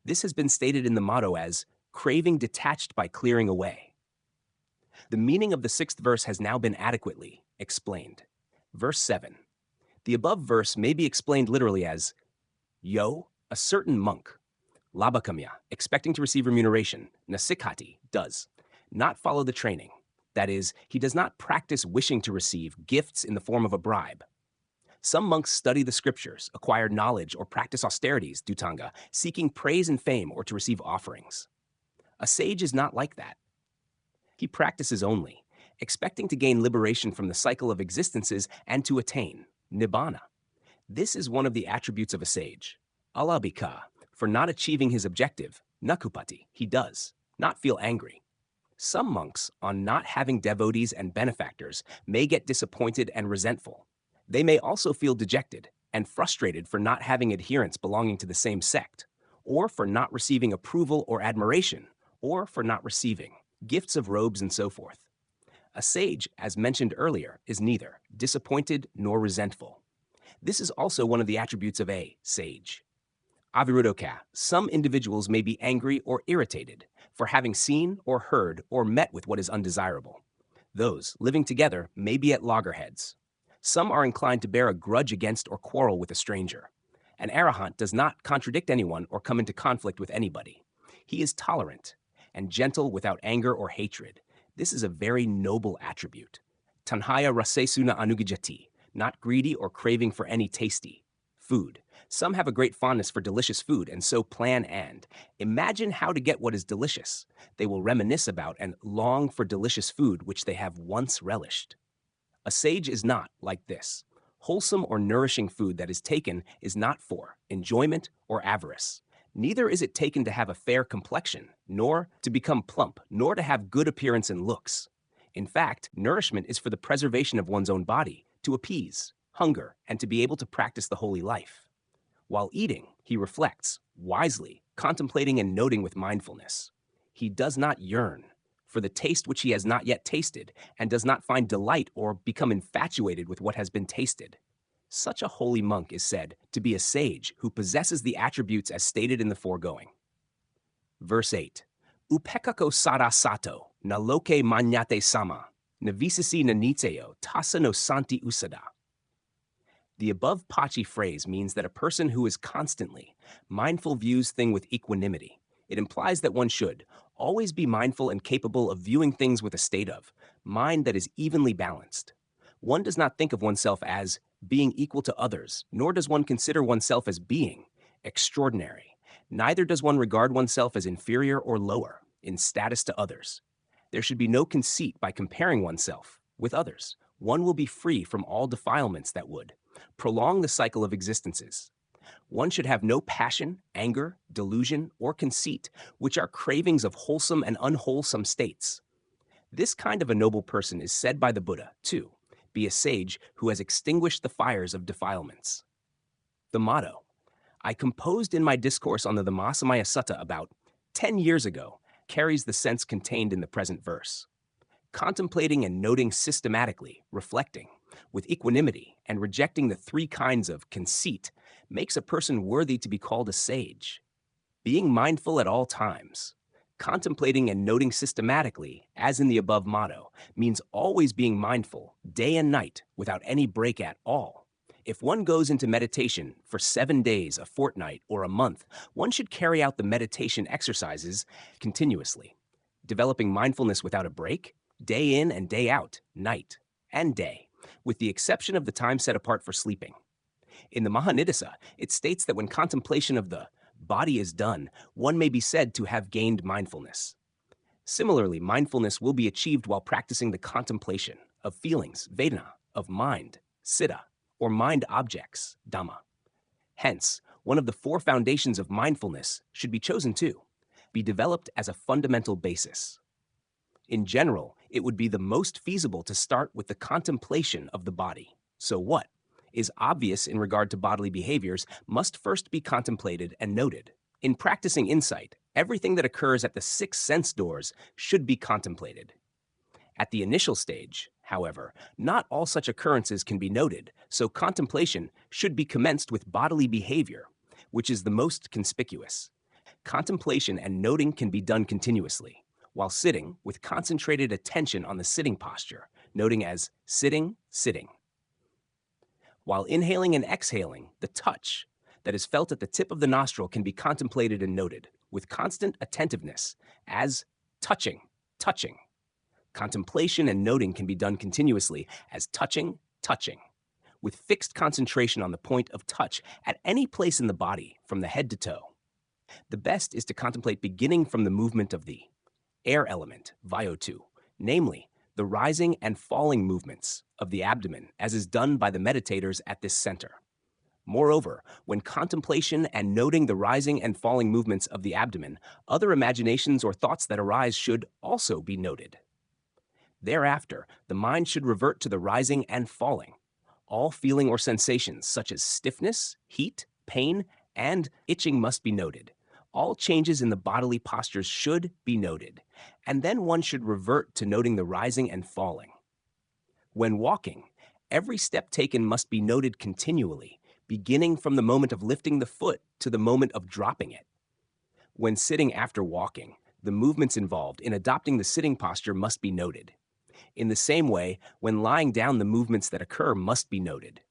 This has been stated in the motto as craving detached by clearing away. The meaning of the 6th verse has now been adequately explained. Verse 7. The above verse may be explained literally as, Yo, a certain monk, labakamya, expecting to receive remuneration, nasikhati, does not follow the training. That is, he does not practice wishing to receive gifts in the form of a bribe. Some monks study the scriptures, acquire knowledge, or practice austerities, dutanga, seeking praise and fame or to receive offerings. A sage is not like that. He practices only, expecting to gain liberation from the cycle of existences and to attain nibbana. This is one of the attributes of a sage. Alabika, for not achieving his objective, nakupati, he does not feel angry. Some monks, on not having devotees and benefactors, may get disappointed and resentful. They may also feel dejected and frustrated for not having adherents belonging to the same sect, or for not receiving approval or admiration, or for not receiving gifts of robes and so forth. A sage, as mentioned earlier, is neither disappointed nor resentful. This is also one of the attributes of a sage. Aviruddhoka, some individuals may be angry or irritated for having seen or heard or met with what is undesirable. Those living together may be at loggerheads. Some are inclined to bear a grudge against or quarrel with a stranger. An arahant does not contradict anyone or come into conflict with anybody. He is tolerant and gentle without anger or hatred. This is a very noble attribute. Tanhaya rasesuna anugijati, not greedy or craving for any tasty food. Some have a great fondness for delicious food and so plan and imagine how to get what is delicious. They will reminisce about and long for delicious food which they have once relished. A sage is not like this. Wholesome or nourishing food that is taken is not for enjoyment or avarice. Neither is it taken to have a fair complexion, nor to become plump, nor to have good appearance and looks. In fact, nourishment is for the preservation of one's own body, to appease hunger, and to be able to practice the holy life. While eating, he reflects, wisely, contemplating and noting with mindfulness. He does not yearn for the taste which he has not yet tasted, and does not find delight or become infatuated with what has been tasted. Such a holy monk is said to be a sage who possesses the attributes as stated in the foregoing. Verse 8. Upekako sara sato, na loke manyate sama, navisisi nanitseo, tasa no santi usada. The above Pachi phrase means that a person who is constantly mindful views things with equanimity. It implies that one should always be mindful and capable of viewing things with a state of mind that is evenly balanced. One does not think of oneself as being equal to others, nor does one consider oneself as being extraordinary. Neither does one regard oneself as inferior or lower in status to others. There should be no conceit by comparing oneself with others. One will be free from all defilements that would prolong the cycle of existences. One should have no passion, anger, delusion, or conceit, which are cravings of wholesome and unwholesome states. This kind of a noble person is said by the Buddha to be a sage who has extinguished the fires of defilements. The motto, I composed in my discourse on the Mahāsi Sutta about 10 years ago, carries the sense contained in the present verse. Contemplating and noting systematically, reflecting with equanimity, and rejecting the 3 kinds of conceit makes a person worthy to be called a sage. Being mindful at all times, contemplating and noting systematically, as in the above motto, means always being mindful, day and night, without any break at all. If one goes into meditation for 7 days, a fortnight, or a month, one should carry out the meditation exercises continuously, developing mindfulness without a break, day in and day out, night and day, with the exception of the time set apart for sleeping. In the Mahanidasa, it states that when contemplation of the body is done, one may be said to have gained mindfulness. Similarly, mindfulness will be achieved while practicing the contemplation of feelings, Vedana, of mind, Siddha, or mind objects, Dhamma. Hence, one of the 4 foundations of mindfulness should be chosen to be developed as a fundamental basis. In general, it would be the most feasible to start with the contemplation of the body. So what is obvious in regard to bodily behaviors must first be contemplated and noted. In practicing insight, everything that occurs at the six sense doors should be contemplated. At the initial stage, however, not all such occurrences can be noted, so contemplation should be commenced with bodily behavior, which is the most conspicuous. Contemplation and noting can be done continuously, while sitting with concentrated attention on the sitting posture, noting as sitting, sitting. While inhaling and exhaling, the touch that is felt at the tip of the nostril can be contemplated and noted, with constant attentiveness as touching, touching. Contemplation and noting can be done continuously as touching, touching, with fixed concentration on the point of touch at any place in the body from the head to toe. The best is to contemplate beginning from the movement of the air element, Vayotu, namely, the rising and falling movements of the abdomen, as is done by the meditators at this center. Moreover, when contemplation and noting the rising and falling movements of the abdomen, other imaginations or thoughts that arise should also be noted. Thereafter, the mind should revert to the rising and falling. All feeling or sensations such as stiffness, heat, pain, and itching must be noted. All changes in the bodily postures should be noted, and then one should revert to noting the rising and falling. When walking, every step taken must be noted continually, beginning from the moment of lifting the foot to the moment of dropping it. When sitting after walking, the movements involved in adopting the sitting posture must be noted. In the same way, when lying down, the movements that occur must be noted.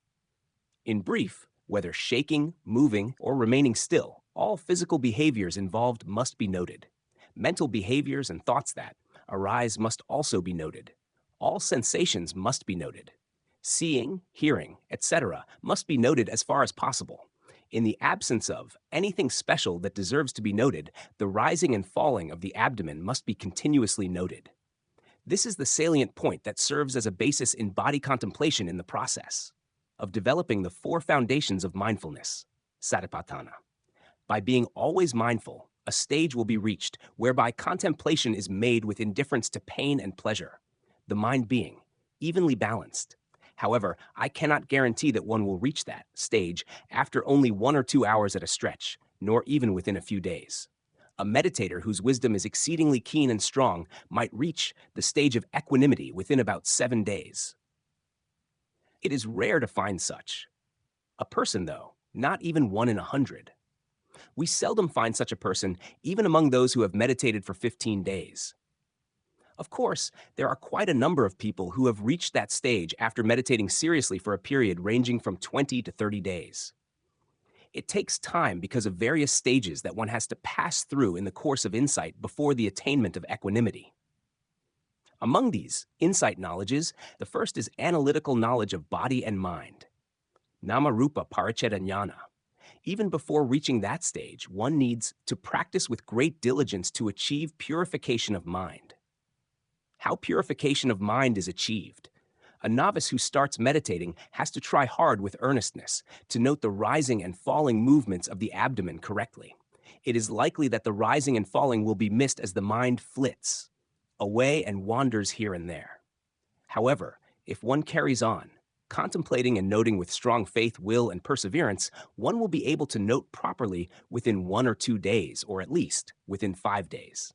In brief, whether shaking, moving, or remaining still, all physical behaviors involved must be noted. Mental behaviors and thoughts that arise must also be noted. All sensations must be noted. Seeing, hearing, etc. must be noted as far as possible. In the absence of anything special that deserves to be noted, the rising and falling of the abdomen must be continuously noted. This is the salient point that serves as a basis in body contemplation in the process of developing the four foundations of mindfulness, satipatthana. By being always mindful, a stage will be reached whereby contemplation is made with indifference to pain and pleasure, the mind being evenly balanced. However, I cannot guarantee that one will reach that stage after only 1 or 2 hours at a stretch, nor even within a few days. A meditator whose wisdom is exceedingly keen and strong might reach the stage of equanimity within about 7 days. It is rare to find such a person, though, not even 1 in 100. We seldom find such a person even among those who have meditated for 15 days. Of course, there are quite a number of people who have reached that stage after meditating seriously for a period ranging from 20 to 30 days. It takes time because of various stages that one has to pass through in the course of insight before the attainment of equanimity. Among these insight knowledges, the first is analytical knowledge of body and mind, nama-rupa paricetta jnana. Even before reaching that stage, one needs to practice with great diligence to achieve purification of mind. How purification of mind is achieved? A novice who starts meditating has to try hard with earnestness to note the rising and falling movements of the abdomen correctly. It is likely that the rising and falling will be missed as the mind flits away and wanders here and there. However, if one carries on, contemplating and noting with strong faith, will, and perseverance, one will be able to note properly within 1 or 2 days, or at least within 5 days.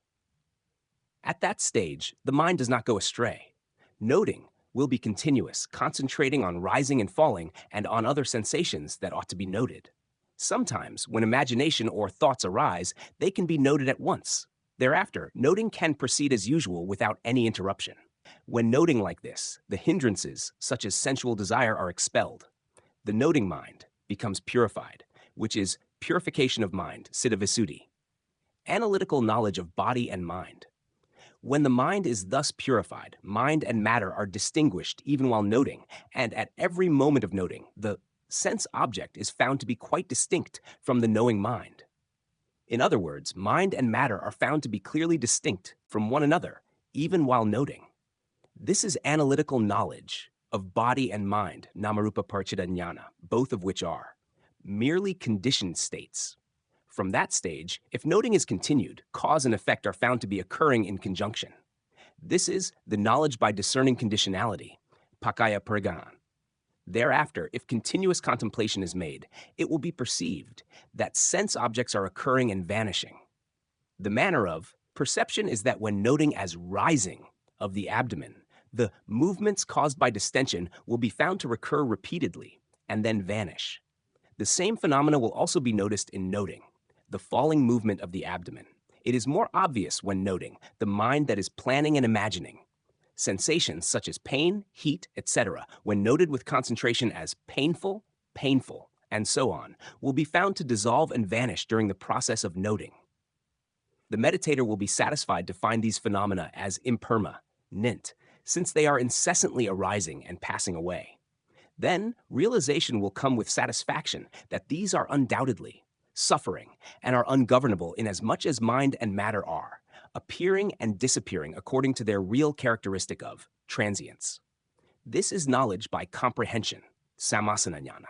At that stage, the mind does not go astray. Noting will be continuous, concentrating on rising and falling and on other sensations that ought to be noted. Sometimes, when imagination or thoughts arise, they can be noted at once. Thereafter, noting can proceed as usual without any interruption. When noting like this, the hindrances, such as sensual desire, are expelled. The noting mind becomes purified, which is purification of mind, cittavisuddhi. Analytical knowledge of body and mind. When the mind is thus purified, mind and matter are distinguished even while noting, and at every moment of noting, the sense object is found to be quite distinct from the knowing mind. In other words, mind and matter are found to be clearly distinct from one another, even while noting. This is analytical knowledge of body and mind, nama-rupa paricetta jnana, both of which are merely conditioned states. From that stage, if noting is continued, cause and effect are found to be occurring in conjunction. This is the knowledge by discerning conditionality, pakaya pragan. Thereafter, if continuous contemplation is made, it will be perceived that sense objects are occurring and vanishing. The manner of perception is that when noting as rising of the abdomen, the movements caused by distension will be found to recur repeatedly and then vanish. The same phenomena will also be noticed in noting the falling movement of the abdomen. It is more obvious when noting the mind that is planning and imagining. Sensations such as pain, heat, etc., when noted with concentration as painful, painful, and so on, will be found to dissolve and vanish during the process of noting. The meditator will be satisfied to find these phenomena as imperma, nint, since they are incessantly arising and passing away. Then, realization will come with satisfaction that these are undoubtedly suffering and are ungovernable inasmuch as mind and matter are, appearing and disappearing according to their real characteristic of transience. This is knowledge by comprehension, sammasana jnana.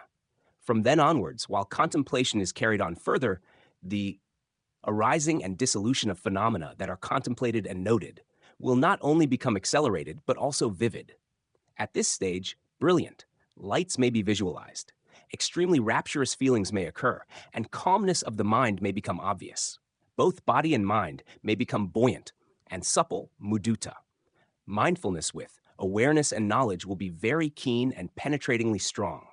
From then onwards, while contemplation is carried on further, the arising and dissolution of phenomena that are contemplated and noted will not only become accelerated, but also vivid. At this stage, brilliant lights may be visualized, extremely rapturous feelings may occur, and calmness of the mind may become obvious. Both body and mind may become buoyant and supple, mudita. Mindfulness with awareness and knowledge will be very keen and penetratingly strong.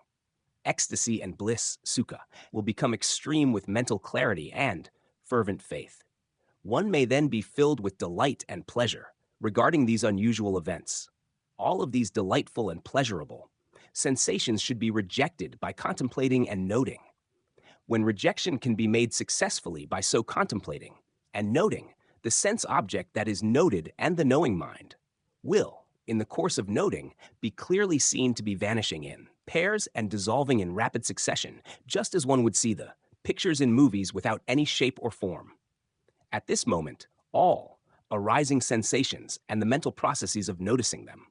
Ecstasy and bliss, sukha, will become extreme with mental clarity and fervent faith. One may then be filled with delight and pleasure regarding these unusual events. All of these delightful and pleasurable sensations should be rejected by contemplating and noting. When rejection can be made successfully by so contemplating and noting, the sense object that is noted and the knowing mind will, in the course of noting, be clearly seen to be vanishing in pairs and dissolving in rapid succession, just as one would see the pictures in movies without any shape or form. At this moment, all arising sensations and the mental processes of noticing them,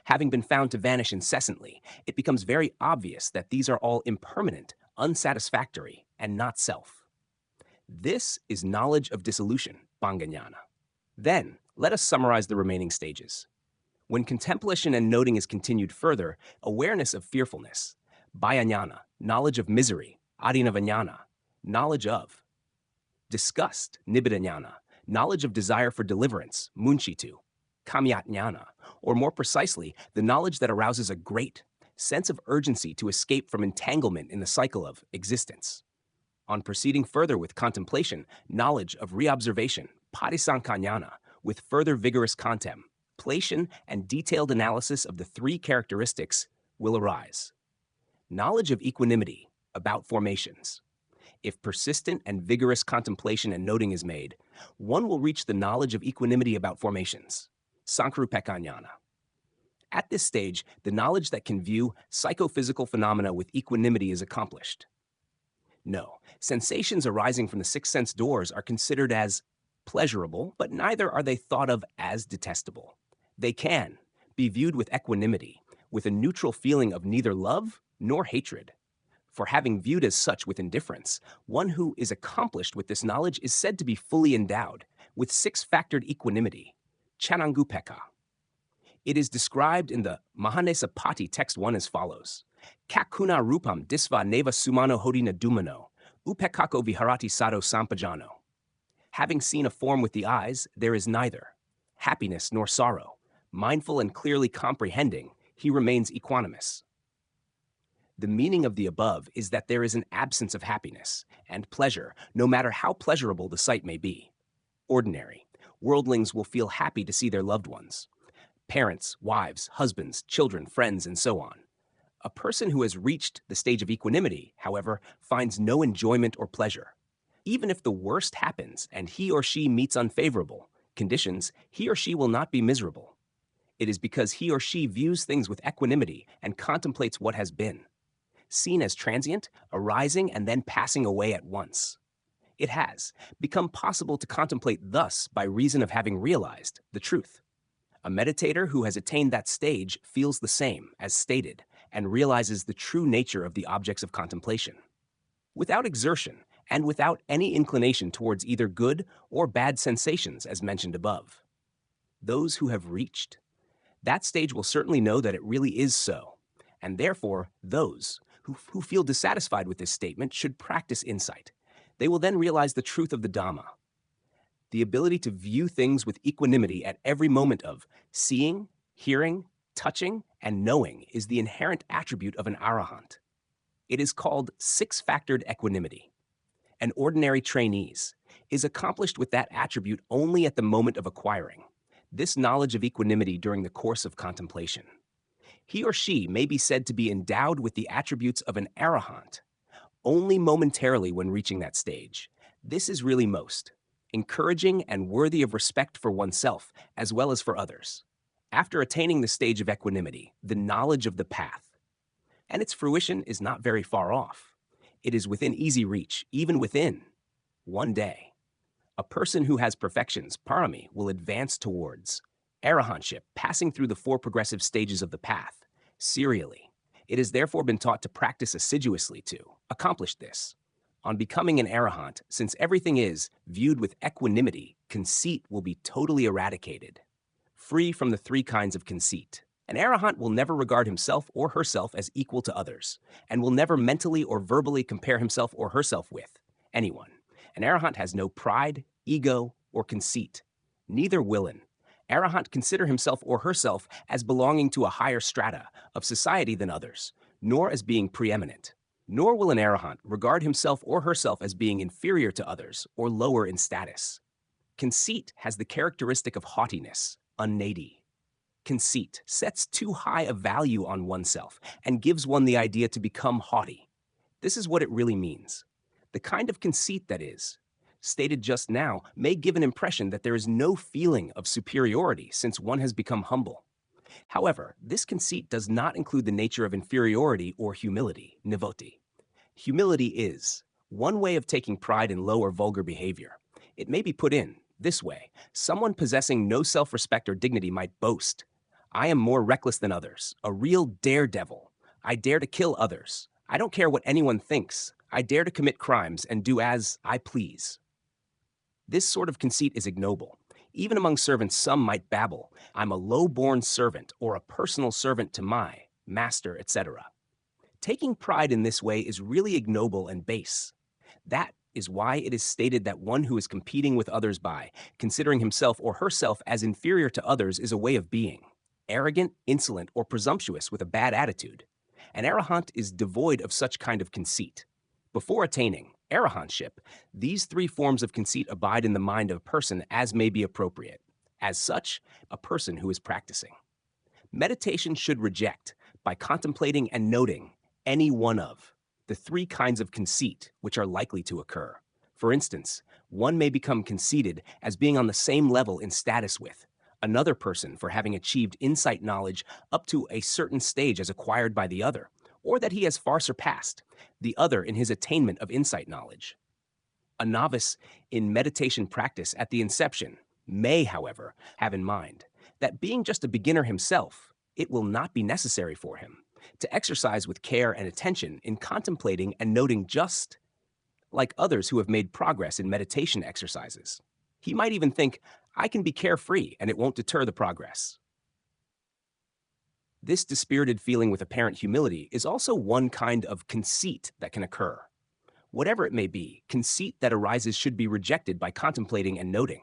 having been found to vanish incessantly, it becomes very obvious that these are all impermanent, unsatisfactory, and not self. This is knowledge of dissolution, bhangajnana. Then, let us summarize the remaining stages. When contemplation and noting is continued further, awareness of fearfulness, bhayajnana, knowledge of misery, adinavajnana, knowledge of disgust, nibbidajnana, knowledge of desire for deliverance, munchitu, kamyajnana, or more precisely, the knowledge that arouses a great sense of urgency to escape from entanglement in the cycle of existence. On proceeding further with contemplation, knowledge of reobservation, patisankhaññana, with further vigorous contemplation and detailed analysis of the three characteristics will arise. Knowledge of equanimity about formations. If persistent and vigorous contemplation and noting is made, one will reach the knowledge of equanimity about formations, sankrupekkhaññana. At this stage, the knowledge that can view psychophysical phenomena with equanimity is accomplished. No, sensations arising from the six sense doors are considered as pleasurable, but neither are they thought of as detestable. They can be viewed with equanimity, with a neutral feeling of neither love nor hatred. For having viewed as such with indifference, one who is accomplished with this knowledge is said to be fully endowed with six-factored equanimity, chanangupekka. It is described in the Mahanesapati text 1 as follows: Kakuna rupam disva neva sumano hodina dumano, upekako viharati sado sampajano. Having seen a form with the eyes, there is neither happiness nor sorrow. Mindful and clearly comprehending, he remains equanimous. The meaning of the above is that there is an absence of happiness and pleasure, no matter how pleasurable the sight may be. Ordinary, worldlings will feel happy to see their loved ones. Parents, wives, husbands, children, friends, and so on. A person who has reached the stage of equanimity, however, finds no enjoyment or pleasure. Even if the worst happens and he or she meets unfavorable conditions, he or she will not be miserable. It is because he or she views things with equanimity and contemplates what has been, seen as transient, arising, and then passing away at once. It has become possible to contemplate thus by reason of having realized the truth. A meditator who has attained that stage feels the same, as stated, and realizes the true nature of the objects of contemplation. Without exertion, and without any inclination towards either good or bad sensations as mentioned above. those who have reached. That stage will certainly know that it really is so, and therefore those who feel dissatisfied with this statement should practice insight. They will then realize the truth of the Dhamma, the ability to view things with equanimity at every moment of seeing, hearing, touching, and knowing is the inherent attribute of an arahant. It is called six-factored equanimity. An ordinary trainees is accomplished with that attribute only at the moment of acquiring this knowledge of equanimity during the course of contemplation. He or she may be said to be endowed with the attributes of an arahant only momentarily when reaching that stage. This is really most encouraging and worthy of respect for oneself as well as for others. After attaining the stage of equanimity, the knowledge of the path, and its fruition is not very far off. It is within easy reach, even within one day. A person who has perfections, parami, will advance towards arahantship, passing through the four progressive stages of the path, serially. It has therefore been taught to practice assiduously to accomplish this. On becoming an arahant, since everything is viewed with equanimity, conceit will be totally eradicated, free from the three kinds of conceit. An arahant will never regard himself or herself as equal to others, and will never mentally or verbally compare himself or herself with anyone. An arahant has no pride, ego, or conceit. Neither will an arahant consider himself or herself as belonging to a higher strata of society than others, nor as being preeminent. Nor will an arahant regard himself or herself as being inferior to others or lower in status. Conceit has the characteristic of haughtiness, unnadi. Conceit sets too high a value on oneself and gives one the idea to become haughty. This is what it really means. The kind of conceit that is stated just now may give an impression that there is no feeling of superiority since one has become humble. However, this conceit does not include the nature of inferiority or humility, nivoti. Humility is one way of taking pride in low or vulgar behavior. It may be put in this way. Someone possessing no self-respect or dignity might boast, I am more reckless than others, a real daredevil. I dare to kill others. I don't care what anyone thinks. I dare to commit crimes and do as I please. This sort of conceit is ignoble. Even among servants, some might babble, I'm a low-born servant or a personal servant to my master, etc. Taking pride in this way is really ignoble and base. That is why it is stated that one who is competing with others by considering himself or herself as inferior to others is a way of being, arrogant, insolent, or presumptuous with a bad attitude. An arahant is devoid of such kind of conceit. Before attaining arahantship, these three forms of conceit abide in the mind of a person as may be appropriate. As such, a person who is practicing. Meditation should reject, by contemplating and noting, any one of the three kinds of conceit which are likely to occur. For instance, one may become conceited as being on the same level in status with another person for having achieved insight knowledge up to a certain stage as acquired by the other, or that he has far surpassed the other in his attainment of insight knowledge. A novice in meditation practice at the inception may, however, have in mind that being just a beginner himself, it will not be necessary for him to exercise with care and attention in contemplating and noting just like others who have made progress in meditation exercises. He might even think, I can be carefree and it won't deter the progress. This dispirited feeling with apparent humility is also one kind of conceit that can occur. Whatever it may be, conceit that arises should be rejected by contemplating and noting.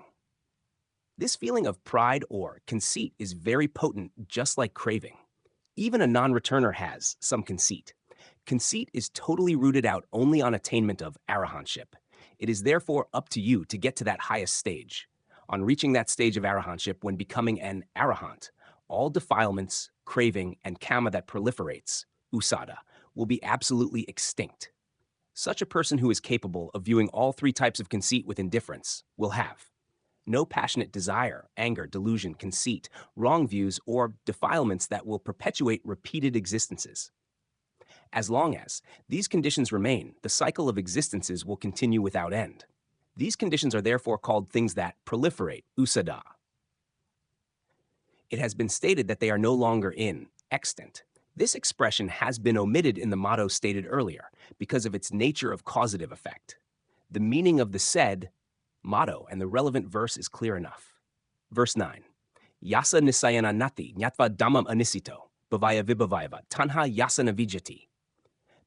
This feeling of pride or conceit is very potent, just like craving. Even a non-returner has some conceit. Conceit is totally rooted out only on attainment of arahantship. It is therefore up to you to get to that highest stage. On reaching that stage of arahantship, when becoming an arahant, all defilements, craving, and kama that proliferates, usada, will be absolutely extinct. Such a person who is capable of viewing all three types of conceit with indifference will have no passionate desire, anger, delusion, conceit, wrong views, or defilements that will perpetuate repeated existences. As long as these conditions remain, the cycle of existences will continue without end. These conditions are therefore called things that proliferate, usada. It has been stated that they are no longer extant. This expression has been omitted in the motto stated earlier because of its nature of causative effect. The meaning of the said motto and the relevant verse is clear enough. Verse 9. Yasa nisayana nati nyatva dhammam anisito, bhavaya vibhavayava, tanha yasana vijati.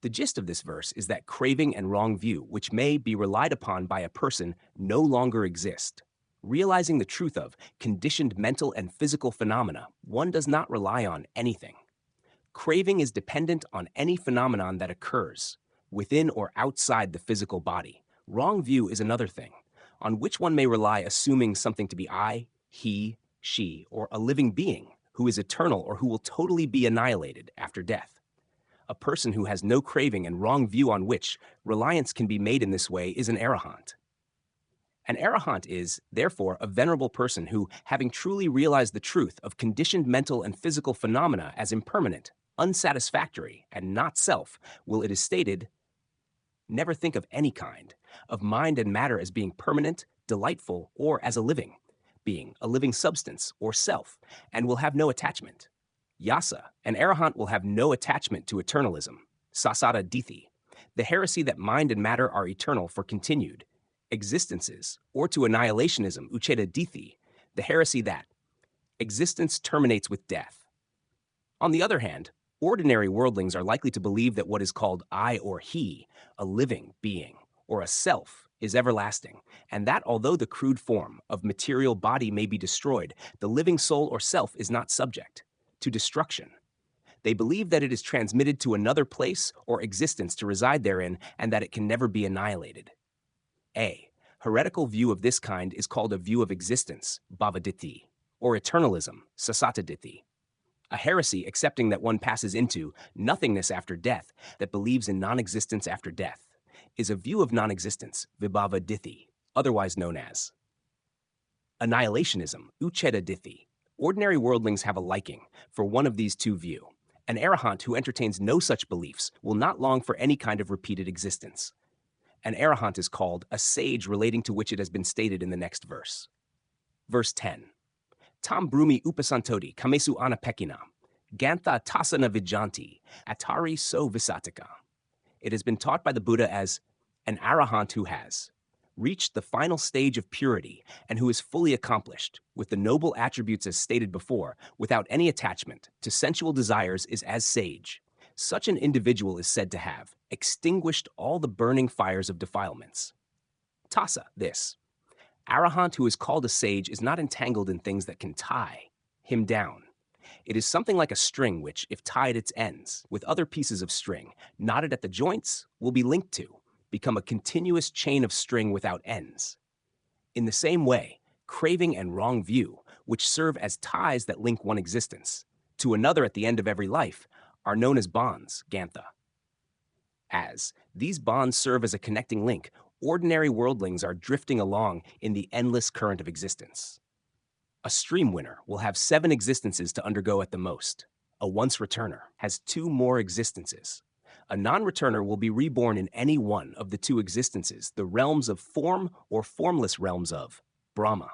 The gist of this verse is that craving and wrong view, which may be relied upon by a person, no longer exist. Realizing the truth of conditioned mental and physical phenomena, one does not rely on anything. Craving is dependent on any phenomenon that occurs, within or outside the physical body. Wrong view is another thing, on which one may rely assuming something to be I, he, she, or a living being who is eternal or who will totally be annihilated after death. A person who has no craving and wrong view on which reliance can be made in this way is an arahant. An arahant is, therefore, a venerable person who, having truly realized the truth of conditioned mental and physical phenomena as impermanent, unsatisfactory, and not self, will, it is stated, never think of any kind of mind and matter as being permanent, delightful, or as a living being, a living substance, or self, and will have no attachment. Yasa, an arahant will have no attachment to eternalism, sasada dithi, the heresy that mind and matter are eternal for continued existences, or to annihilationism, ucheda dithi, the heresy that existence terminates with death. On the other hand, ordinary worldlings are likely to believe that what is called I or he, a living being, or a self, is everlasting, and that although the crude form of material body may be destroyed, the living soul or self is not subject to destruction. They believe that it is transmitted to another place or existence to reside therein, and that it can never be annihilated. A heretical view of this kind is called a view of existence, bhavaditti, or eternalism, sasataditti. A heresy accepting that one passes into nothingness after death, that believes in non-existence after death, is a view of non-existence, vibhavaditti, otherwise known as annihilationism, uchedaditti. Ordinary worldlings have a liking for one of these two views. An arahant who entertains no such beliefs will not long for any kind of repeated existence. An arahant is called a sage, relating to which it has been stated in the next verse. Verse 10. Tam brumi upasantoti kamesu anapekina, gantha tasana vijanti, atari so visatika. It has been taught by the Buddha as an arahant who has reached the final stage of purity and who is fully accomplished with the noble attributes as stated before, without any attachment to sensual desires, is as sage. Such an individual is said to have extinguished all the burning fires of defilements. Tassa, this arahant who is called a sage is not entangled in things that can tie him down. It is something like a string which, if tied its ends with other pieces of string, knotted at the joints, will be linked to, become a continuous chain of string without ends. In the same way, craving and wrong view, which serve as ties that link one existence to another at the end of every life, are known as bonds, gantha. As these bonds serve as a connecting link, ordinary worldlings are drifting along in the endless current of existence. A stream winner will have 7 existences to undergo at the most. A once-returner has 2 more existences. A non-returner will be reborn in any one of the 2 existences, the realms of form or formless realms of Brahma.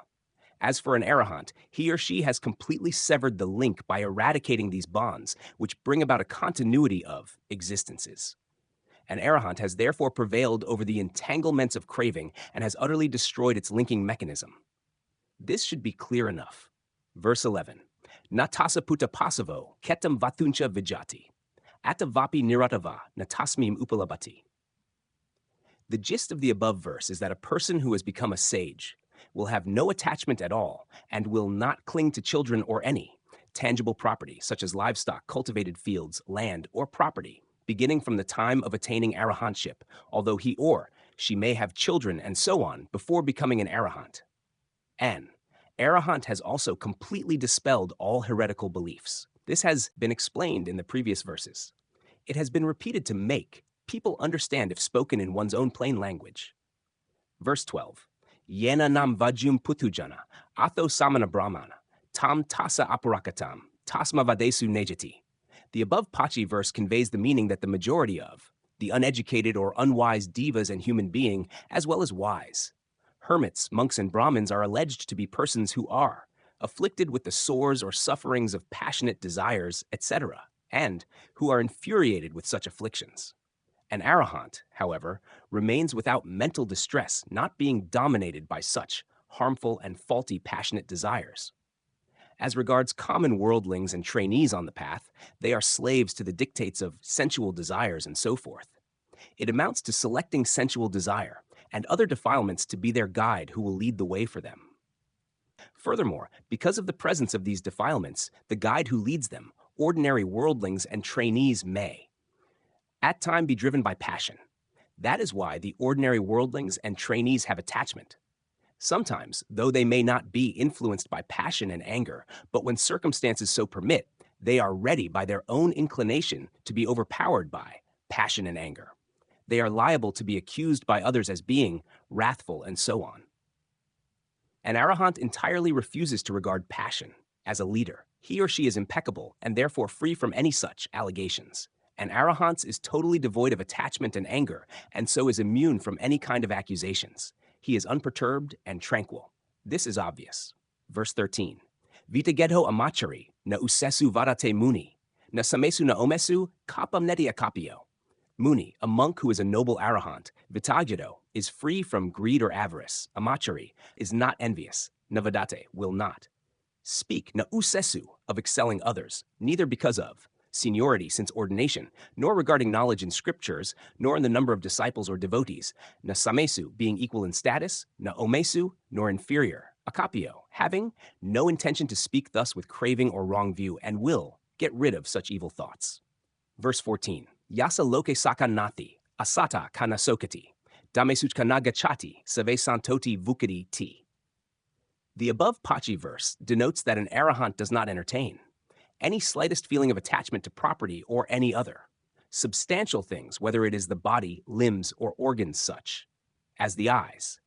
As for an arahant, he or she has completely severed the link by eradicating these bonds, which bring about a continuity of existences. An arahant has therefore prevailed over the entanglements of craving and has utterly destroyed its linking mechanism. This should be clear enough. Verse 11. Natasa puta pasavo ketam vatuncha vijati. Atavapi niratava natasmim upalabati. The gist of the above verse is that a person who has become a sage will have no attachment at all and will not cling to children or any tangible property, such as livestock, cultivated fields, land, or property, beginning from the time of attaining arahantship, although he or she may have children and so on before becoming an arahant. An arahant has also completely dispelled all heretical beliefs. This has been explained in the previous verses. It has been repeated to make people understand if spoken in one's own plain language. Verse 12. Yena nam vajum putujana, atho samana brahmana, tam tasa aparakatam, tasma vadesu nejati. The above Pachi verse conveys the meaning that the majority of the uneducated or unwise devas and human being, as well as wise hermits, monks, and Brahmins, are alleged to be persons who are afflicted with the sores or sufferings of passionate desires, etc., and who are infuriated with such afflictions. An arahant, however, remains without mental distress, not being dominated by such harmful and faulty passionate desires. As regards common worldlings and trainees on the path, they are slaves to the dictates of sensual desires and so forth. It amounts to selecting sensual desire and other defilements to be their guide who will lead the way for them. Furthermore, because of the presence of these defilements, the guide who leads them, ordinary worldlings and trainees may, at time be driven by passion. That is why the ordinary worldlings and trainees have attachment. Sometimes, though they may not be influenced by passion and anger, but when circumstances so permit, they are ready by their own inclination to be overpowered by passion and anger. They are liable to be accused by others as being wrathful and so on. An arahant entirely refuses to regard passion as a leader. He or she is impeccable and therefore free from any such allegations. An arahant is totally devoid of attachment and anger, and so is immune from any kind of accusations. He is unperturbed and tranquil. This is obvious. Verse 13. Vitagedho amachari na usesu varate muni, na samesu na omesu kapam neti akapio. Muni, a monk who is a noble arahant, vitagedho, is free from greed or avarice. Amachari is not envious. Navadate, will not. Speak na usesu, of excelling others, neither because of seniority since ordination, nor regarding knowledge in scriptures, nor in the number of disciples or devotees, na samesu, being equal in status, na omesu, nor inferior, akapio, having no intention to speak thus with craving or wrong view, and will get rid of such evil thoughts. Verse 14, yasa loke sakanati, asata kanasokati, damesut kanagachati, save santoti vukati ti. The above Pachi verse denotes that an arahant does not entertain any slightest feeling of attachment to property or any other substantial things, whether it is the body, limbs, or organs such as the eyes.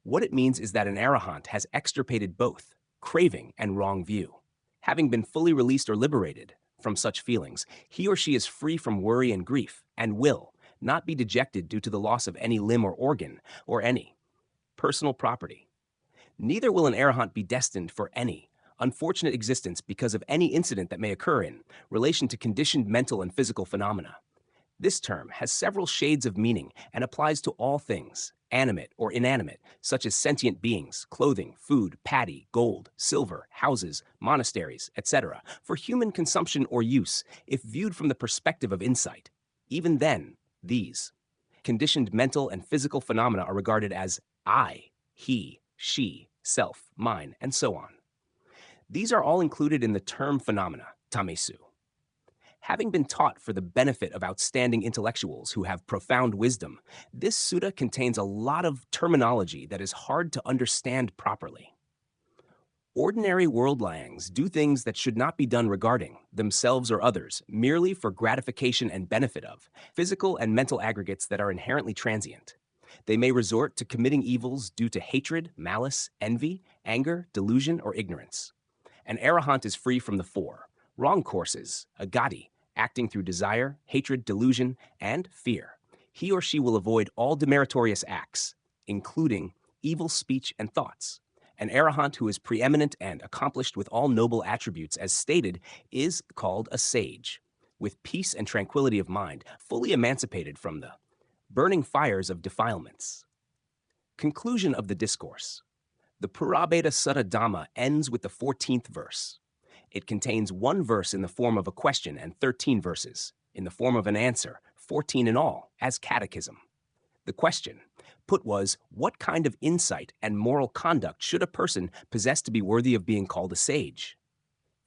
What it means is that an arahant has extirpated both craving and wrong view. Having been fully released or liberated from such feelings, he or she is free from worry and grief and will not be dejected due to the loss of any limb or organ or any personal property. Neither will an arahant be destined for any unfortunate existence because of any incident that may occur in relation to conditioned mental and physical phenomena. This term has several shades of meaning and applies to all things, animate or inanimate, such as sentient beings, clothing, food, paddy, gold, silver, houses, monasteries, etc., for human consumption or use, if viewed from the perspective of insight. Even then, these conditioned mental and physical phenomena are regarded as I, he, she, self, mine, and so on. These are all included in the term phenomena, tamesu. Having been taught for the benefit of outstanding intellectuals who have profound wisdom, this sutta contains a lot of terminology that is hard to understand properly. Ordinary worldlings do things that should not be done regarding themselves or others, merely for gratification and benefit of physical and mental aggregates that are inherently transient. They may resort to committing evils due to hatred, malice, envy, anger, delusion, or ignorance. An arahant is free from the four wrong courses, agati, acting through desire, hatred, delusion, and fear. He or she will avoid all demeritorious acts, including evil speech and thoughts. An arahant who is preeminent and accomplished with all noble attributes as stated is called a sage, with peace and tranquility of mind, fully emancipated from the burning fires of defilements. Conclusion of the discourse. The Purābheda Sutta Dhamma ends with the 14th verse. It contains one verse in the form of a question and 13 verses in the form of an answer, 14 in all, as catechism. The question put was, what kind of insight and moral conduct should a person possess to be worthy of being called a sage?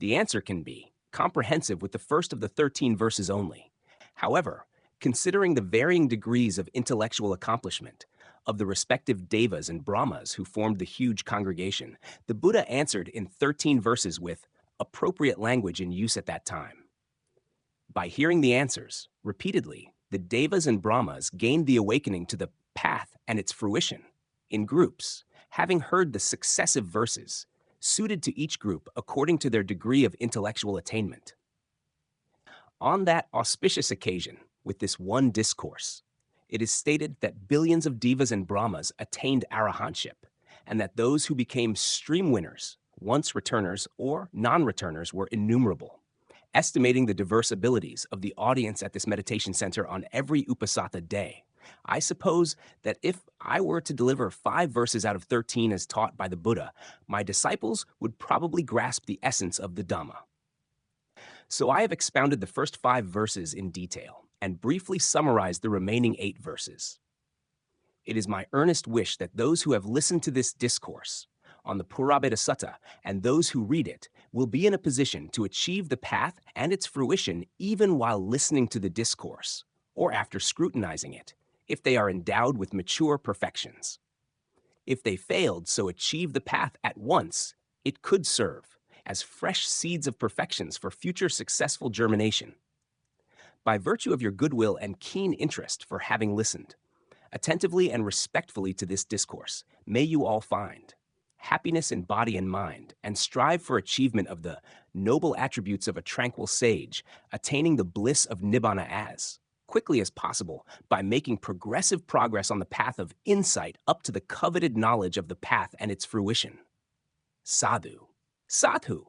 The answer can be comprehensive with the first of the 13 verses only. However, considering the varying degrees of intellectual accomplishment of the respective devas and brahmas who formed the huge congregation, the Buddha answered in 13 verses with appropriate language in use at that time. By hearing the answers repeatedly, the devas and brahmas gained the awakening to the path and its fruition in groups, having heard the successive verses, suited to each group according to their degree of intellectual attainment. On that auspicious occasion, with this one discourse, it is stated that billions of devas and brahmas attained arahantship, and that those who became stream winners, once returners or non-returners, were innumerable. Estimating the diverse abilities of the audience at this meditation center on every Uposatha day, I suppose that if I were to deliver 5 verses out of 13 as taught by the Buddha, my disciples would probably grasp the essence of the Dhamma. So I have expounded the first 5 verses in detail and briefly summarized the remaining 8 verses. It is my earnest wish that those who have listened to this discourse on the Purābheda Sutta and those who read it will be in a position to achieve the path and its fruition even while listening to the discourse, or after scrutinizing it, if they are endowed with mature perfections. If they failed so achieve the path at once, it could serve as fresh seeds of perfections for future successful germination. By virtue of your goodwill and keen interest for having listened attentively and respectfully to this discourse, may you all find happiness in body and mind, and strive for achievement of the noble attributes of a tranquil sage, attaining the bliss of Nibbana as quickly as possible by making progressive progress on the path of insight up to the coveted knowledge of the path and its fruition. Sadhu. Sadhu.